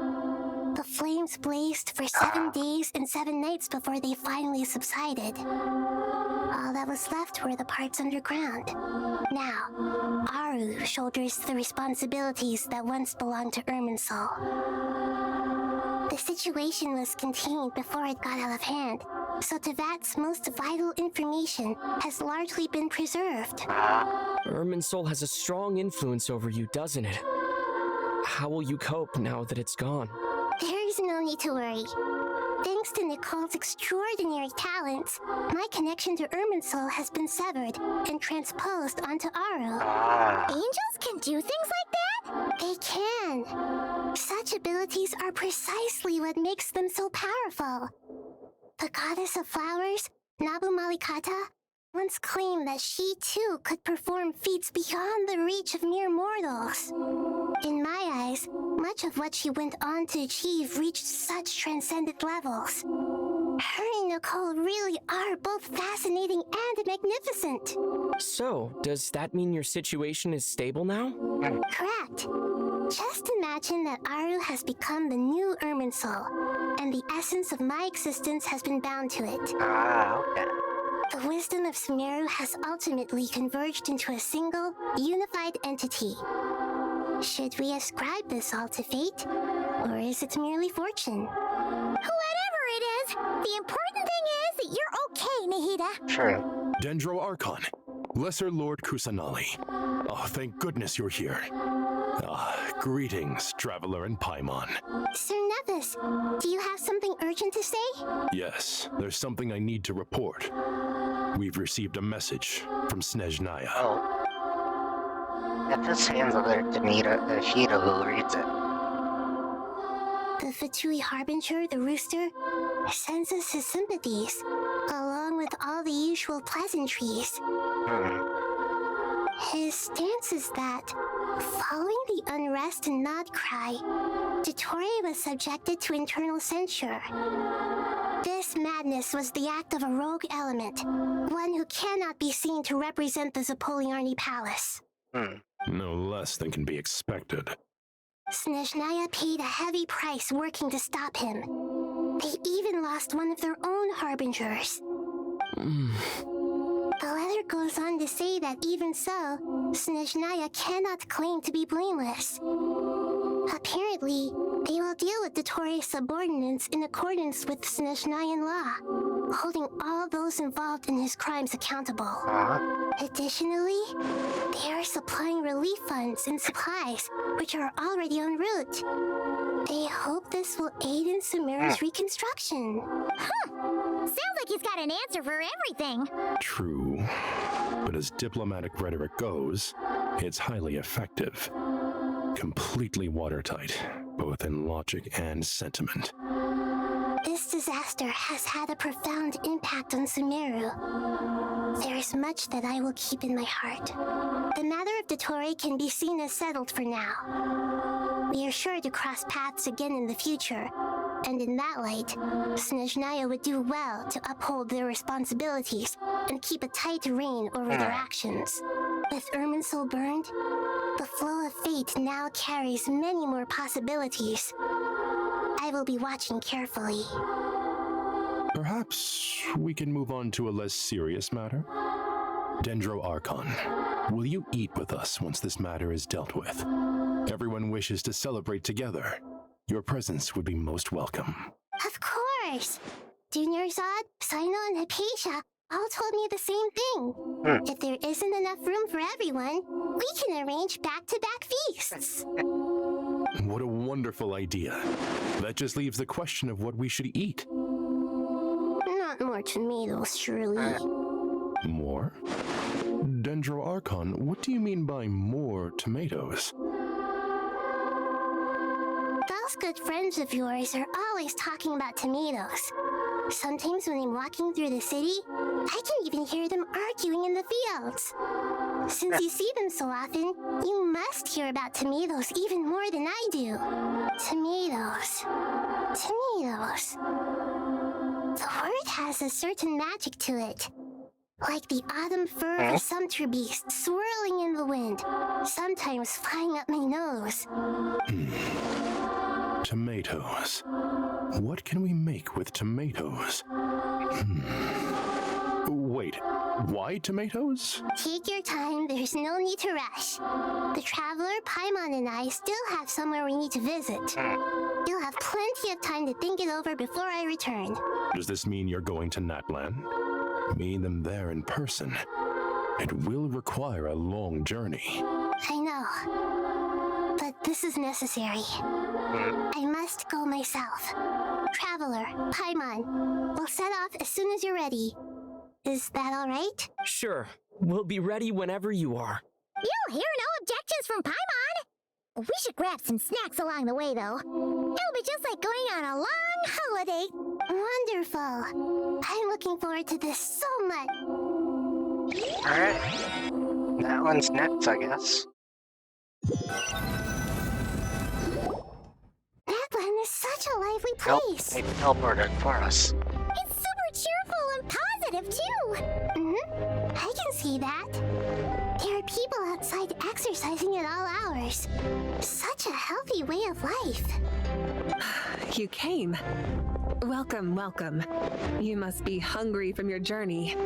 S9: The flames blazed for 7 days and 7 nights before they finally subsided. All that was left were the parts underground. Now, Aru shoulders the responsibilities that once belonged to Irminsul. The situation was contained before it got out of hand, so Tevat's most vital information has largely been preserved.
S8: Irminsul has a strong influence over you, doesn't it? How will you cope now that it's gone?
S9: There is no need to worry. Thanks to Nicole's extraordinary talents, my connection to Irminsul has been severed and transposed onto Aru.
S7: Angels can do things like that?
S9: They can. Such abilities are precisely what makes them so powerful. The goddess of flowers, Nabu Malikata, once claimed that she too could perform feats beyond the reach of mere mortals. In my eyes, much of what she went on to achieve reached such transcendent levels. Her and Nicole really are both fascinating and magnificent.
S8: So, does that mean your situation is stable now?
S9: Correct. Just imagine that Aru has become the new Irminsul, and the essence of my existence has been bound to it.
S1: Okay.
S9: The wisdom of Sumeru has ultimately converged into a single, unified entity. Should we ascribe this all to fate, or is it merely fortune?
S7: Whatever it is, the important thing is that you're okay, Nahida.
S1: True.
S19: Dendro Archon, Lesser Lord Kusanali. Oh, thank goodness you're here. Greetings, Traveler and Paimon.
S9: Sir Nevis, do you have something urgent to say?
S19: Yes, there's something I need to report. We've received a message from Snezhnaya.
S1: Get this hands over to Nahida who reads it.
S9: The Fatui Harbinger, the rooster, sends us his sympathies, along with all the usual pleasantries. His stance is that, following the unrest and nod cry, Dottore was subjected to internal censure. This madness was the act of a rogue element, one who cannot be seen to represent the Zapoliarni Palace.
S19: No less than can be expected.
S9: Snezhnaya paid a heavy price working to stop him. They even lost one of their own harbingers. The letter goes on to say that even so, Snezhnaya cannot claim to be blameless. Apparently, they will deal with Dottore's subordinates in accordance with Snezhnayan law, holding all those involved in his crimes accountable. Additionally, they are supplying relief funds and supplies, which are already en route. They hope this will aid in Sumeru's reconstruction.
S7: Sounds like he's got an answer for everything.
S19: True. But as diplomatic rhetoric goes, it's highly effective. Completely watertight, both in logic and sentiment.
S9: This disaster has had a profound impact on Sumeru. There is much that I will keep in my heart. The matter of Dottore can be seen as settled for now. We are sure to cross paths again in the future, and in that light, Snezhnaya would do well to uphold their responsibilities and keep a tight rein over their actions. With Irminsul burned, the flow of fate now carries many more possibilities. I will be watching carefully.
S19: Perhaps we can move on to a less serious matter? Dendro Archon, will you eat with us once this matter is dealt with? Everyone wishes to celebrate together. Your presence would be most welcome.
S9: Of course! Junior Zod, Sino, and Hypatia all told me the same thing. If there isn't enough room for everyone, we can arrange back-to-back feasts.
S19: What a wonderful idea. That just leaves the question of what we should eat.
S9: Not more tomatoes, surely.
S19: More? Dendro Archon, what do you mean by more tomatoes?
S9: Those good friends of yours are always talking about tomatoes. Sometimes when I'm walking through the city, I can even hear them arguing in the fields. Since you see them so often, you must hear about tomatoes even more than I do. Tomatoes. Tomatoes. The word has a certain magic to it. Like the autumn fur of a sumpter beast swirling in the wind, sometimes flying up my nose.
S19: Tomatoes. What can we make with tomatoes? Wait, why tomatoes?
S9: Take your time, there's no need to rush. The traveler, Paimon, and I still have somewhere we need to visit. You'll have plenty of time to think it over before I return.
S19: Does this mean you're going to Natlan? Meeting them there in person. It will require a long journey.
S9: I know, but this is necessary. I must go myself. Traveler, Paimon, we'll set off as soon as you're ready. Is that all right?
S8: Sure. We'll be ready whenever you are.
S7: You'll hear no objections from Paimon. We should grab some snacks along the way, though. It'll be just like going on a long holiday.
S9: Wonderful. I'm looking forward to this so much.
S1: Alright. That one's next, I guess.
S9: Natlan is such a lively place.
S1: They teleported for us.
S7: It's super cheerful and positive, too.
S9: I can see that. There are people outside exercising at all hours. Such a healthy way of life.
S11: You came. Welcome, welcome. You must be hungry from your journey.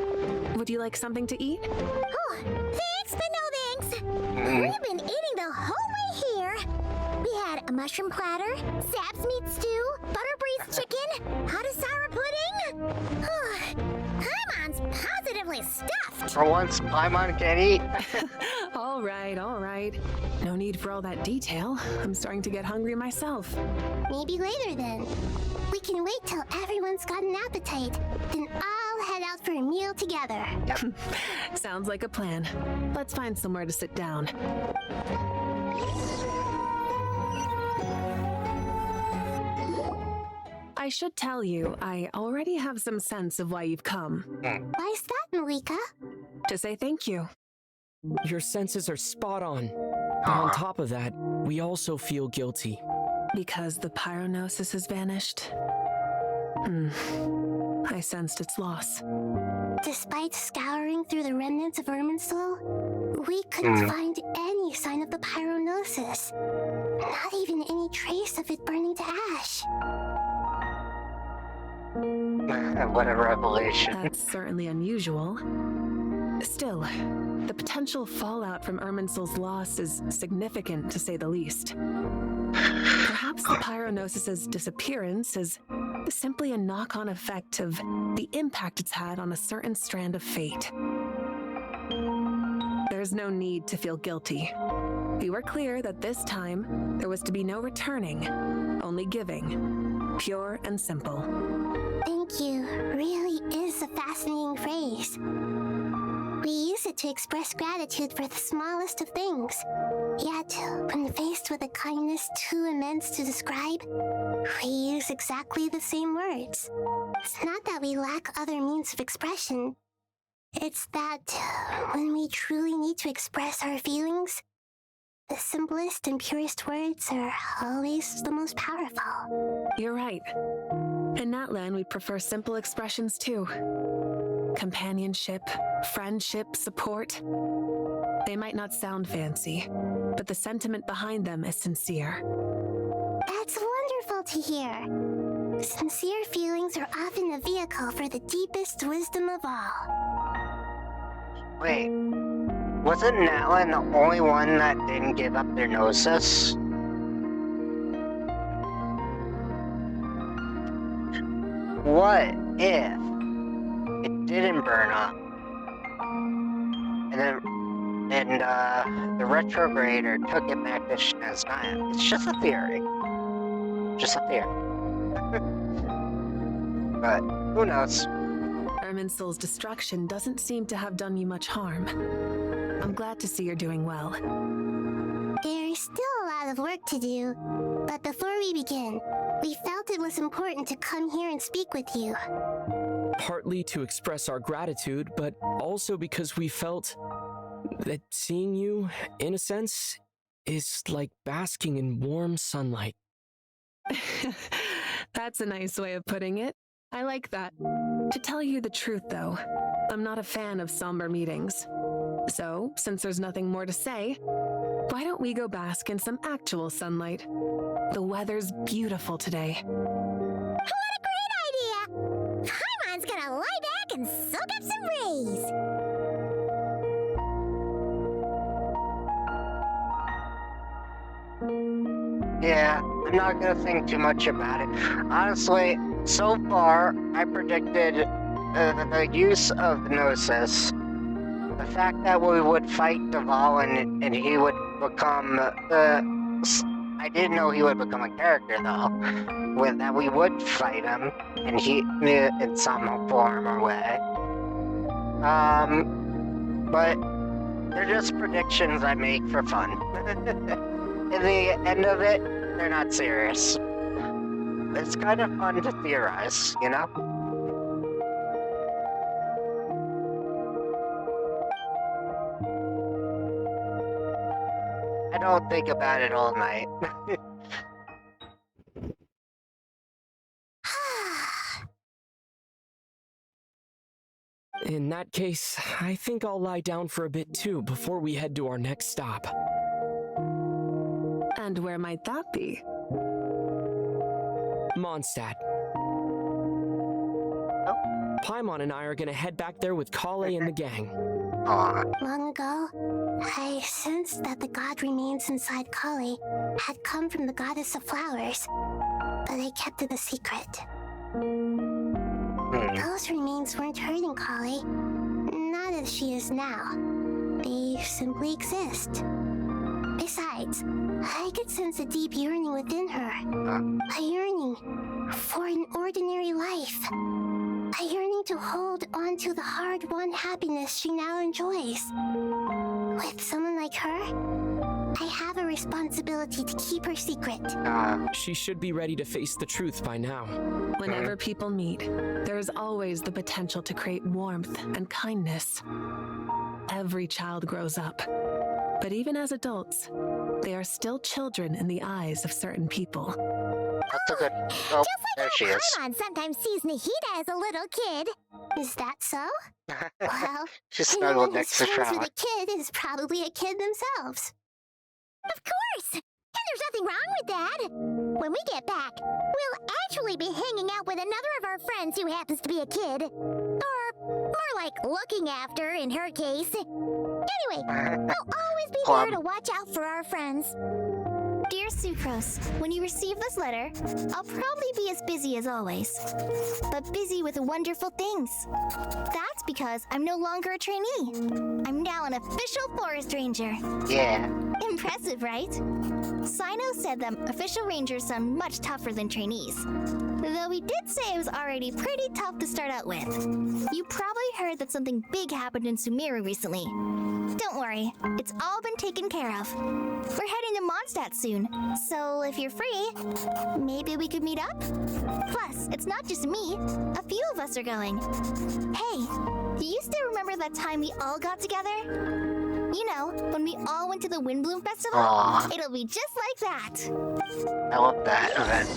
S11: Would you like something to eat?
S7: Oh, thanks, but no thanks. We've been eating the whole way here. We had a mushroom platter, Sap's meat stew, butter braised chicken, hot sour pudding. Paimon's positively stuffed.
S1: For once, Paimon can eat.
S11: All right. No need for all that detail. I'm starting to get hungry myself.
S9: Maybe later then. We can wait till everyone's got an appetite, then I'll head out for a meal together.
S11: Sounds like a plan. Let's find somewhere to sit down. I should tell you, I already have some sense of why you've come.
S9: Why's that, Malika?
S11: To say thank you.
S8: Your senses are spot on. But on top of that, we also feel guilty.
S11: Because the pyronosis has vanished? I sensed its loss.
S9: Despite scouring through the remnants of Irminsul, we couldn't find any sign of the pyronosis. Not even any trace of it burning to ash.
S1: What a revelation.
S11: That's certainly unusual. Still, the potential fallout from Irminsul's loss is significant, to say the least. Perhaps the pyronosis's disappearance is simply a knock-on effect of the impact it's had on a certain strand of fate. There's no need to feel guilty. We were clear that this time there was to be no returning, only giving. Pure and simple.
S9: Thank you really is a fascinating phrase. We use it to express gratitude for the smallest of things. Yet, when faced with a kindness too immense to describe, we use exactly the same words. It's not that we lack other means of expression. It's that when we truly need to express our feelings, the simplest and purest words are always the most powerful.
S11: You're right. In Natlan, we prefer simple expressions too. Companionship, friendship, support. They might not sound fancy, but the sentiment behind them is sincere.
S9: That's wonderful to hear. Sincere feelings are often a vehicle for the deepest wisdom of all.
S1: Wait, wasn't Natlan the only one that didn't give up their gnosis? What if it didn't burn up? And the retrograder took it back to Shneznaya. It's just a theory. Just a theory. But who knows?
S11: Irminsul's destruction doesn't seem to have done you much harm. I'm glad to see you're doing well.
S9: There's still a lot of work to do, but before we begin, we felt it was important to come here and speak with you.
S8: Partly to express our gratitude, but also because we felt that seeing you, in a sense, is like basking in warm sunlight.
S11: That's a nice way of putting it. I like that. To tell you the truth, though, I'm not a fan of somber meetings. So, since there's nothing more to say, why don't we go bask in some actual sunlight? The weather's beautiful today.
S7: What a great idea! Paimon's gonna lie back and soak up some rays!
S1: Yeah, I'm not gonna think too much about it. Honestly, so far, I predicted the use of the Gnosis. The fact that we would fight Deval and he would become I didn't know he would become a character though. That we would fight him and he in some form or way. But they're just predictions I make for fun. In the end of it, they're not serious. It's kind of fun to theorize, you know? I don't think about it all night.
S8: In that case, I think I'll lie down for a bit too before we head to our next stop.
S11: And where might that be?
S8: Mondstadt. Paimon and I are gonna head back there with Kale and the gang.
S9: Long ago, I sensed that the god remains inside Kale had come from the goddess of flowers, but I kept it a secret. Those remains weren't hurting Kale, not as she is now. They simply exist. Besides, I could sense a deep yearning within her. A yearning for an ordinary life. A yearning to hold on to the hard-won happiness she now enjoys. With someone like her, I have a responsibility to keep her secret.
S8: She should be ready to face the truth by now.
S11: Whenever people meet, there is always the potential to create warmth and kindness. Every child grows up, but even as adults, they are still children in the eyes of certain people.
S1: That's a good. Oh, there she is.
S7: Paimon sometimes sees Nahida as a little kid.
S9: Is that so? Well,
S1: She's
S9: anyone
S1: snuggled
S9: who's
S1: next to
S9: friends
S1: Shroud.
S9: with a kid is probably a kid themselves.
S7: Of course! And there's nothing wrong with that. When we get back, we'll actually be hanging out with another of our friends who happens to be a kid. Or more like looking after, in her case. Anyway, we'll always be there to watch out for our friends.
S6: Dear Sucrose, when you receive this letter, I'll probably be as busy as always. But busy with wonderful things. That's because I'm no longer a trainee. I'm now an official forest ranger.
S1: Yeah.
S6: Impressive, right? Sino said that official rangers sound much tougher than trainees. Though he did say it was already pretty tough to start out with. You probably heard that something big happened in Sumeru recently. Don't worry, it's all been taken care of. We're heading to Mondstadt soon, so if you're free, maybe we could meet up? Plus, it's not just me, a few of us are going. Hey, do you still remember that time we all got together? You know, when we all went to the Windbloom Festival?
S1: Aww.
S6: It'll be just like that.
S1: I love that event.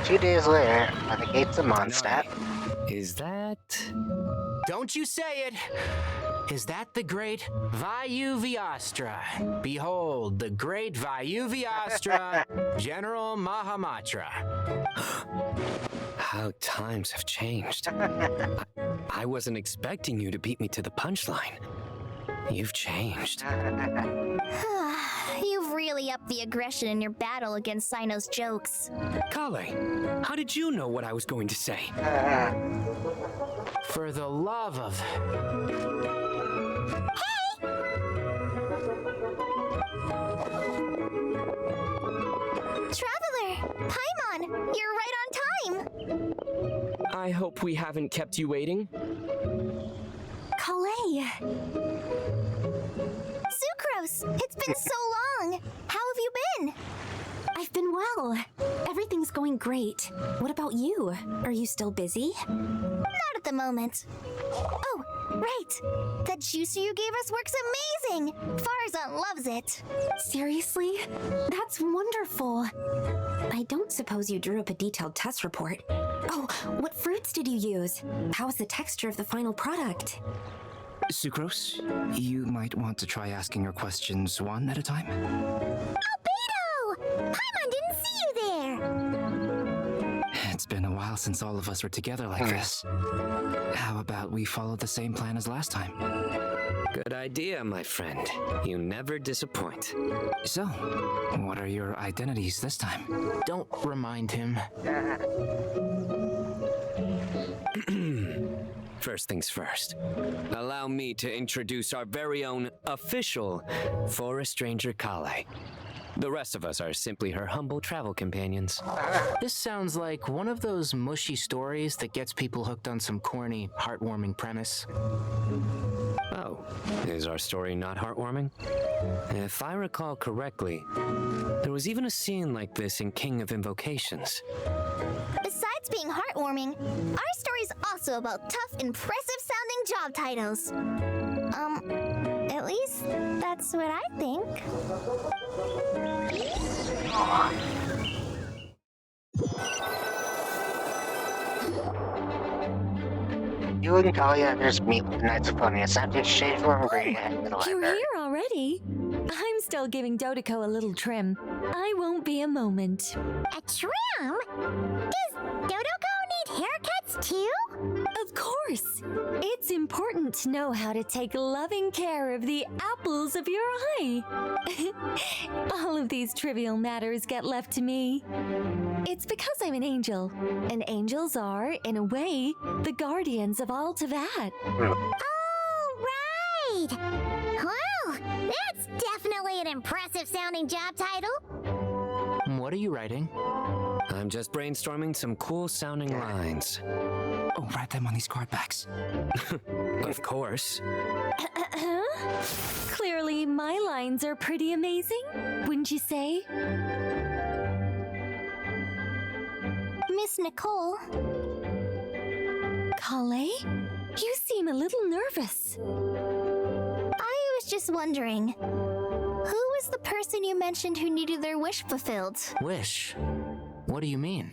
S1: 2 days later, at the gates of Mondstadt.
S10: Is that...
S21: Don't you say it! Is that the great Vayu Vyastra? Behold, the great Vayu Vyastra, General Mahamatra.
S10: How times have changed. I wasn't expecting you to beat me to the punchline. You've changed.
S6: You've really upped the aggression in your battle against Sino's jokes.
S10: Kale, how did you know what I was going to say?
S21: For the love of...
S6: Traveler! Paimon! You're right on time!
S8: I hope we haven't kept you waiting.
S6: Kalei! Sucrose! It's been so long! How have you been?
S18: I've been well. Everything's going great. What about you? Are you still busy?
S6: Not at the moment. Oh, right! That juicer you gave us works amazing! Farzan loves it!
S18: Seriously? That's wonderful. I don't suppose you drew up a detailed test report. Oh, what fruits did you use? How was the texture of the final product?
S4: Sucrose, you might want to try asking your questions one at a time.
S7: Albedo! Paimon didn't see you there!
S4: It's been a while since all of us were together like this. How about we follow the same plan as last time?
S10: Good idea, my friend. You never disappoint.
S4: So, what are your identities this time?
S21: Don't remind him.
S10: First things first. Allow me to introduce our very own official forest ranger Kale. The rest of us are simply her humble travel companions.
S21: This sounds like one of those mushy stories that gets people hooked on some corny, heartwarming premise.
S10: Oh, is our story not heartwarming? If I recall correctly, there was even a scene like this in King of Invocations.
S6: Besides being heartwarming, our story's also about tough, impressive-sounding job titles. At least that's what I think.
S1: You and Kalianders meet with the Knights of Pony, a scientific shade form grading ahead to the
S18: You're
S1: library.
S18: here already? I'm still giving Dodeko a little trim. I won't be a moment.
S7: A trim? Does Dodoko need haircuts too?
S18: Of course! It's important to know how to take loving care of the apples of your eye. All of these trivial matters get left to me. It's because I'm an angel, and angels are, in a way, the guardians of all Teyvat.
S7: Oh, right! Well, that's definitely an impressive sounding job title.
S21: What are you writing?
S10: I'm just brainstorming some cool sounding lines.
S4: Oh,
S8: write them on these card backs.
S10: Of course.
S18: Clearly, my lines are pretty amazing, wouldn't you say?
S6: Miss Nicole.
S18: Calais? You seem a little nervous.
S6: I was just wondering, who was the person you mentioned who needed their wish fulfilled?
S21: Wish? What do you mean?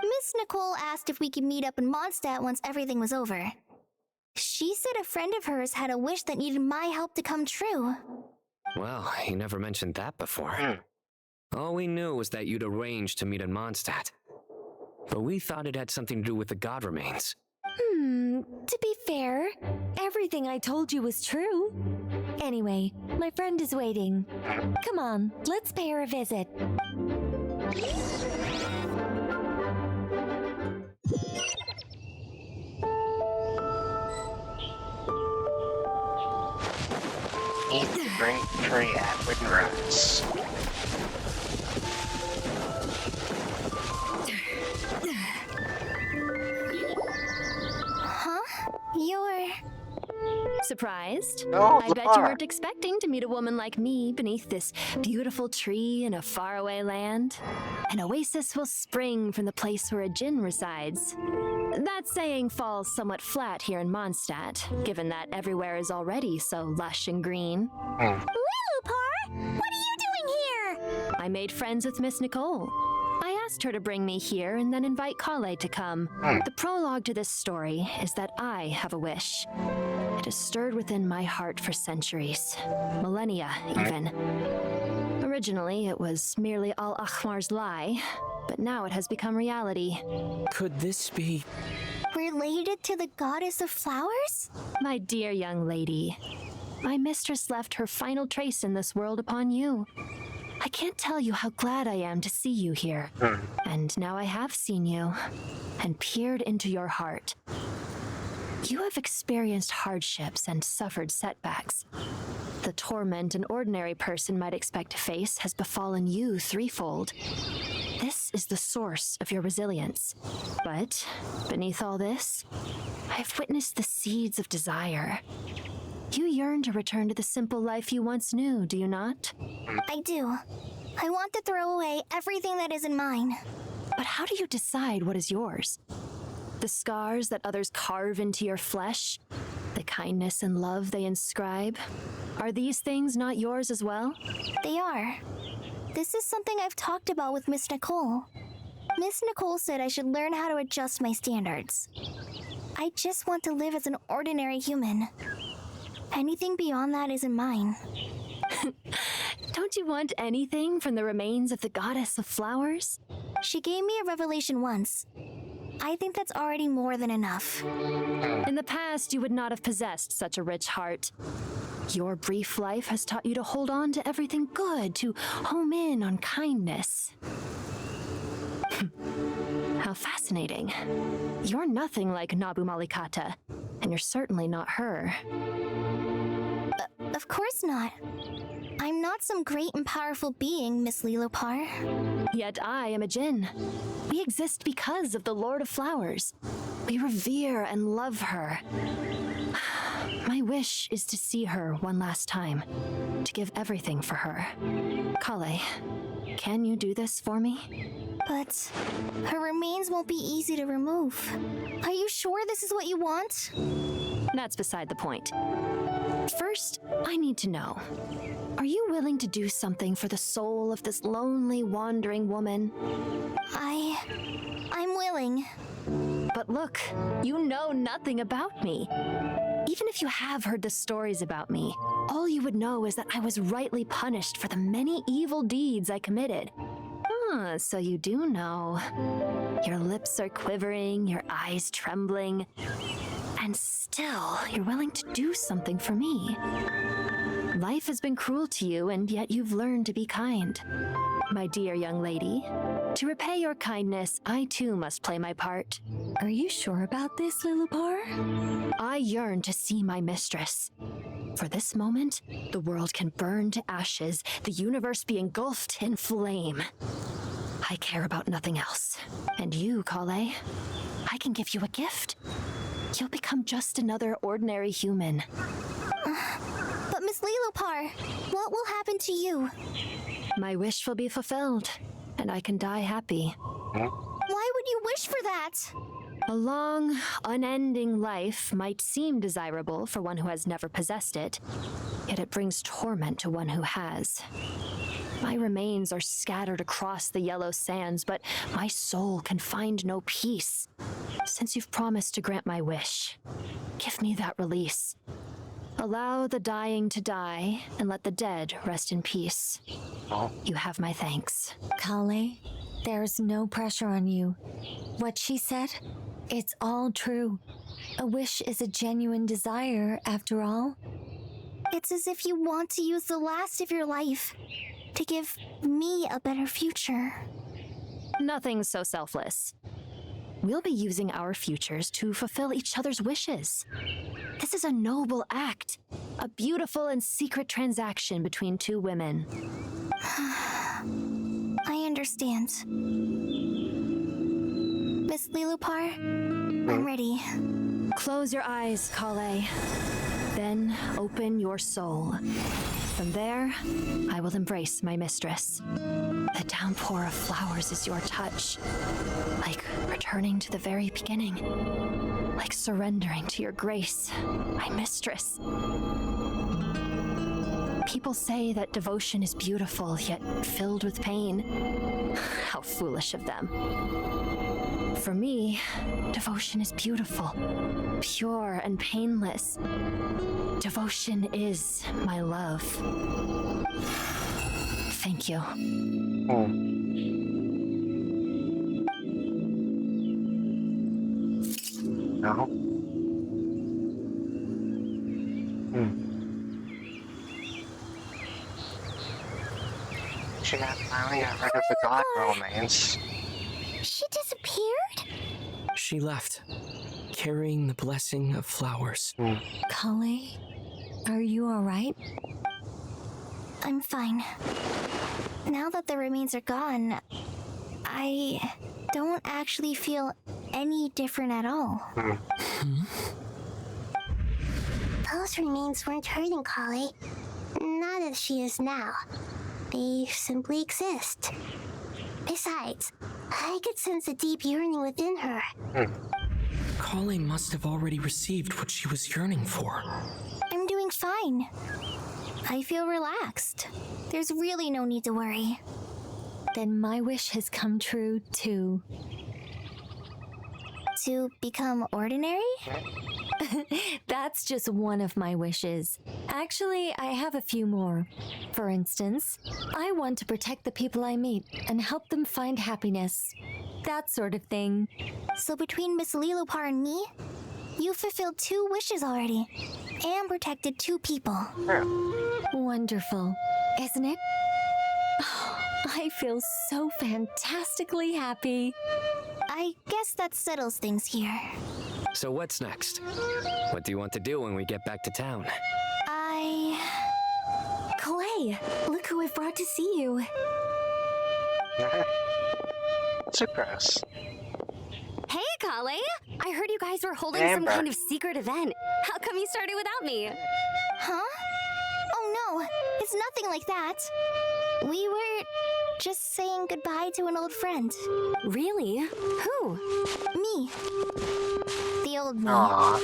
S6: Miss Nicole asked if we could meet up in Mondstadt once everything was over. She said a friend of hers had a wish that needed my help to come true.
S10: Well, you never mentioned that before. All we knew was that you'd arranged to meet in Mondstadt. But we thought it had something to do with the god remains.
S18: To be fair, everything I told you was true. Anyway, my friend is waiting. Come on, let's pay her a visit.
S1: Eat the great tree at Wooden Roots.
S6: Huh? You're...
S17: Surprised?
S1: No,
S17: I bet you
S1: Lamar.
S17: weren't expecting to meet a woman like me beneath this beautiful tree in a faraway land. An oasis will spring from the place where a djinn resides. That saying falls somewhat flat here in Mondstadt, given that everywhere is already so lush and green.
S7: Lilupar, what are you doing here?
S17: I made friends with Miss Nicole. I asked her to bring me here and then invite Calais to come. The prologue to this story is that I have a wish. It has stirred within my heart for centuries, millennia even. Originally, it was merely Al-Ahmar's lie, but now it has become reality.
S8: Could this be...
S6: related to the goddess of flowers?
S17: My dear young lady, my mistress left her final trace in this world upon you. I can't tell you how glad I am to see you here. And now I have seen you, and peered into your heart. You have experienced hardships and suffered setbacks. The torment an ordinary person might expect to face has befallen you threefold. This is the source of your resilience. But beneath all this, I have witnessed the seeds of desire. You yearn to return to the simple life you once knew, do you not?
S6: I do. I want to throw away everything that isn't mine.
S17: But how do you decide what is yours? The scars that others carve into your flesh? The kindness and love they inscribe? Are these things not yours as well?
S6: They are. This is something I've talked about with Miss Nicole. Miss Nicole said I should learn how to adjust my standards. I just want to live as an ordinary human. Anything beyond that isn't mine.
S17: Don't you want anything from the remains of the goddess of flowers?
S6: She gave me a revelation once. I think that's already more than enough.
S17: In the past, you would not have possessed such a rich heart. Your brief life has taught you to hold on to everything good, to home in on kindness. How fascinating. You're nothing like Nabu Malikata, and you're certainly not her.
S6: Of course not. I'm not some great and powerful being, Miss Lilopar.
S17: Yet I am a djinn. We exist because of the Lord of Flowers. We revere and love her. My wish is to see her one last time, to give everything for her. Calais, can you do this for me?
S6: But her remains won't be easy to remove. Are you sure this is what you want?
S17: That's beside the point. First, I need to know, are you willing to do something for the soul of this lonely, wandering woman?
S6: I'm willing.
S17: But look, you know nothing about me. Even if you have heard the stories about me, all you would know is that I was rightly punished for the many evil deeds I committed. So you do know. Your lips are quivering, your eyes trembling, and still you're willing to do something for me. Life has been cruel to you, and yet you've learned to be kind. My dear young lady, to repay your kindness, I too must play my part.
S18: Are you sure about this, Lilupar?
S17: I yearn to see my mistress. For this moment, the world can burn to ashes, the universe be engulfed in flame. I care about nothing else. And you, Calais? I can give you a gift. You'll become just another ordinary human.
S6: But Miss Lilopar, what will happen to you?
S17: My wish will be fulfilled, and I can die happy.
S6: Why would you wish for that?
S17: A long, unending life might seem desirable for one who has never possessed it, yet it brings torment to one who has. My remains are scattered across the yellow sands, but my soul can find no peace. Since you've promised to grant my wish, give me that release. Allow the dying to die, and let the dead rest in peace. You have my thanks.
S18: Kale, there's no pressure on you. What she said, it's all true. A wish is a genuine desire, after all.
S6: It's as if you want to use the last of your life to give me a better future.
S17: Nothing's so selfless. We'll be using our futures to fulfill each other's wishes. This is a noble act, a beautiful and secret transaction between two women.
S6: I understand. Miss Lilopar, I'm ready.
S17: Close your eyes, Kale. Then open your soul. From there, I will embrace my mistress. The downpour of flowers is your touch, like returning to the very beginning, like surrendering to your grace, my mistress. People say that devotion is beautiful, yet filled with pain. How foolish of them. For me, devotion is beautiful, pure and painless. Devotion is my love. Thank you.
S1: No. She finally got rid of the god romance.
S7: She disappeared?
S8: She left, carrying the blessing of flowers.
S18: Kale, are you alright?
S6: I'm fine. Now that the remains are gone, I don't actually feel any different at all.
S9: Those remains weren't hurting Kale. Not as she is now. They simply exist. Besides, I could sense a deep yearning within her.
S8: Kale must have already received what she was yearning for.
S6: I'm doing fine. I feel relaxed. There's really no need to worry.
S18: Then my wish has come true, too.
S6: To become ordinary?
S18: That's just one of my wishes. Actually, I have a few more. For instance, I want to protect the people I meet and help them find happiness. That sort of thing.
S6: So between Miss Lilopar and me, you fulfilled 2 wishes already, and protected 2 people.
S18: Wonderful, isn't it? I feel so fantastically happy.
S6: I guess that settles things here.
S10: So what's next? What do you want to do when we get back to town?
S18: Clay, look who I've brought to see you.
S1: Surprise.
S14: Hey, Kale! I heard you guys were holding some kind of secret event. How come you started without me?
S6: Huh? Oh no, it's nothing like that. We were just saying goodbye to an old friend.
S14: Really? Who?
S6: Me. The old me.
S1: Aww.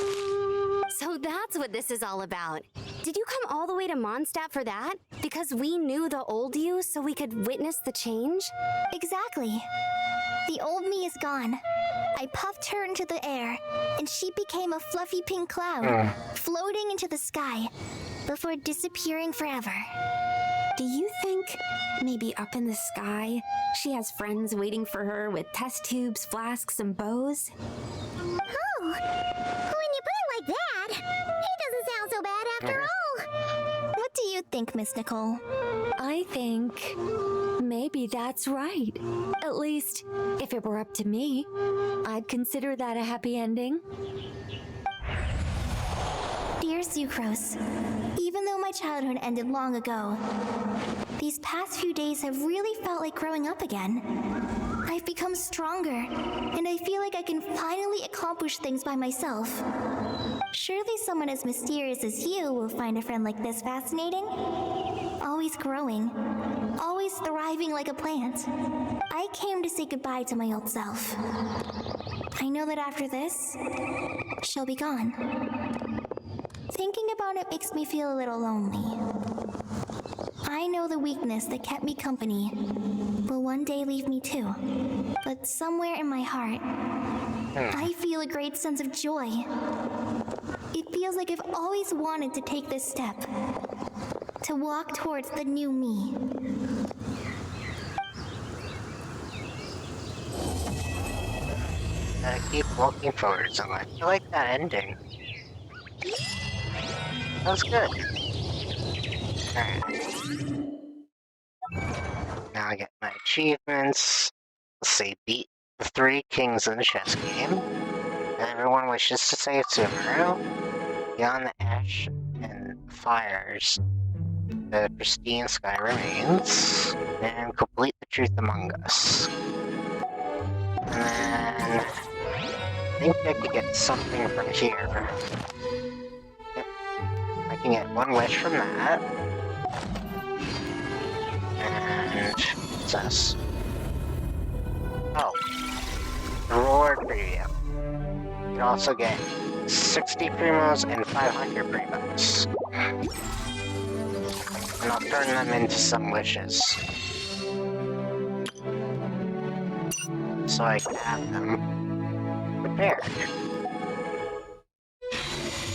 S14: So that's what this is all about. Did you come all the way to Mondstadt for that? Because we knew the old you so we could witness the change?
S6: Exactly. The old me is gone. I puffed her into the air, and she became a fluffy pink cloud, floating into the sky, before disappearing forever.
S14: Do you think maybe up in the sky, she has friends waiting for her with test tubes, flasks, and bows?
S7: Oh, when you put it like that, it doesn't sound so bad after all.
S6: What do you think, Miss Nicole?
S18: I think maybe that's right. At least, if it were up to me, I'd consider that a happy ending.
S6: Dear Sucrose, even though my childhood ended long ago, these past few days have really felt like growing up again. I I've become stronger, and I feel like I can finally accomplish things by myself. Surely someone as mysterious as you will find a friend like this fascinating? Always growing, always thriving like a plant. I came to say goodbye to my old self. I know that after this, she'll be gone. Thinking about it makes me feel a little lonely. I know the weakness that kept me company will one day leave me too. But somewhere in my heart, I feel a great sense of joy. It feels like I've always wanted to take this step. To walk towards the new me.
S1: Gotta keep walking forward, so I feel like that ending. That was good. Alright. Now I get my achievements. Let's see, beat the 3 kings in the chess game. Everyone wishes to save Sumeru. Beyond the ash and fires, the pristine sky remains. And complete the truth among us. And then I think I could get something from here. Yep. I can get 1 wish from that. And what's this? Oh. The reward preview. You can also get 60 primos and 500 primos. And I'll turn them into some wishes. So I can have them prepared.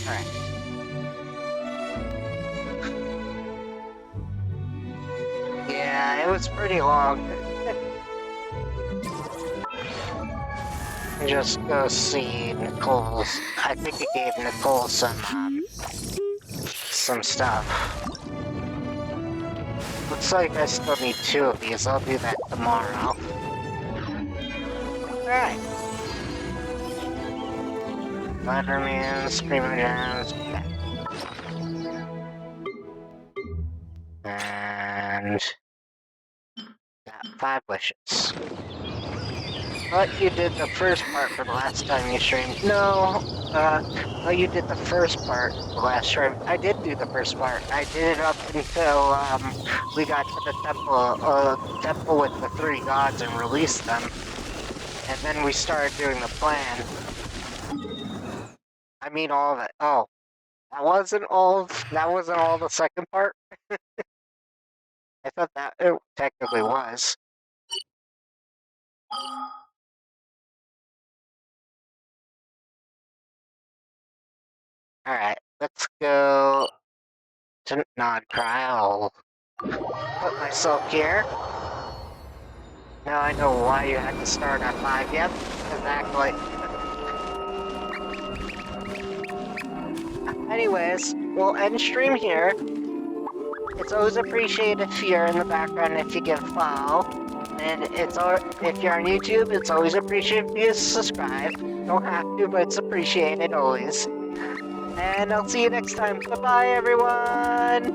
S1: Alright. Yeah, it was pretty long. Just go see Nicole's. I think it gave Nicole some stuff. Looks like I still need 2 of these. I'll do that tomorrow. Alright. Spider-Man, Primo Gems, okay. And got 5 wishes. But you did the first part for the last time you streamed. No, you did the first part the last stream. I did do the first part. I did it up until we got to the temple with the 3 gods and released them. And then we started doing the plan. I mean all of it. Oh, that wasn't all the second part? I thought that it technically was. Alright, let's go to Nodcry. I'll put myself here. Now I know why you had to start at 5. Yep, exactly. Anyways, we'll end stream here. It's always appreciated if you're in the background if you give a follow. And if you're on YouTube, it's always appreciated if you subscribe. Don't have to, but it's appreciated always. And I'll see you next time. Bye-bye, everyone!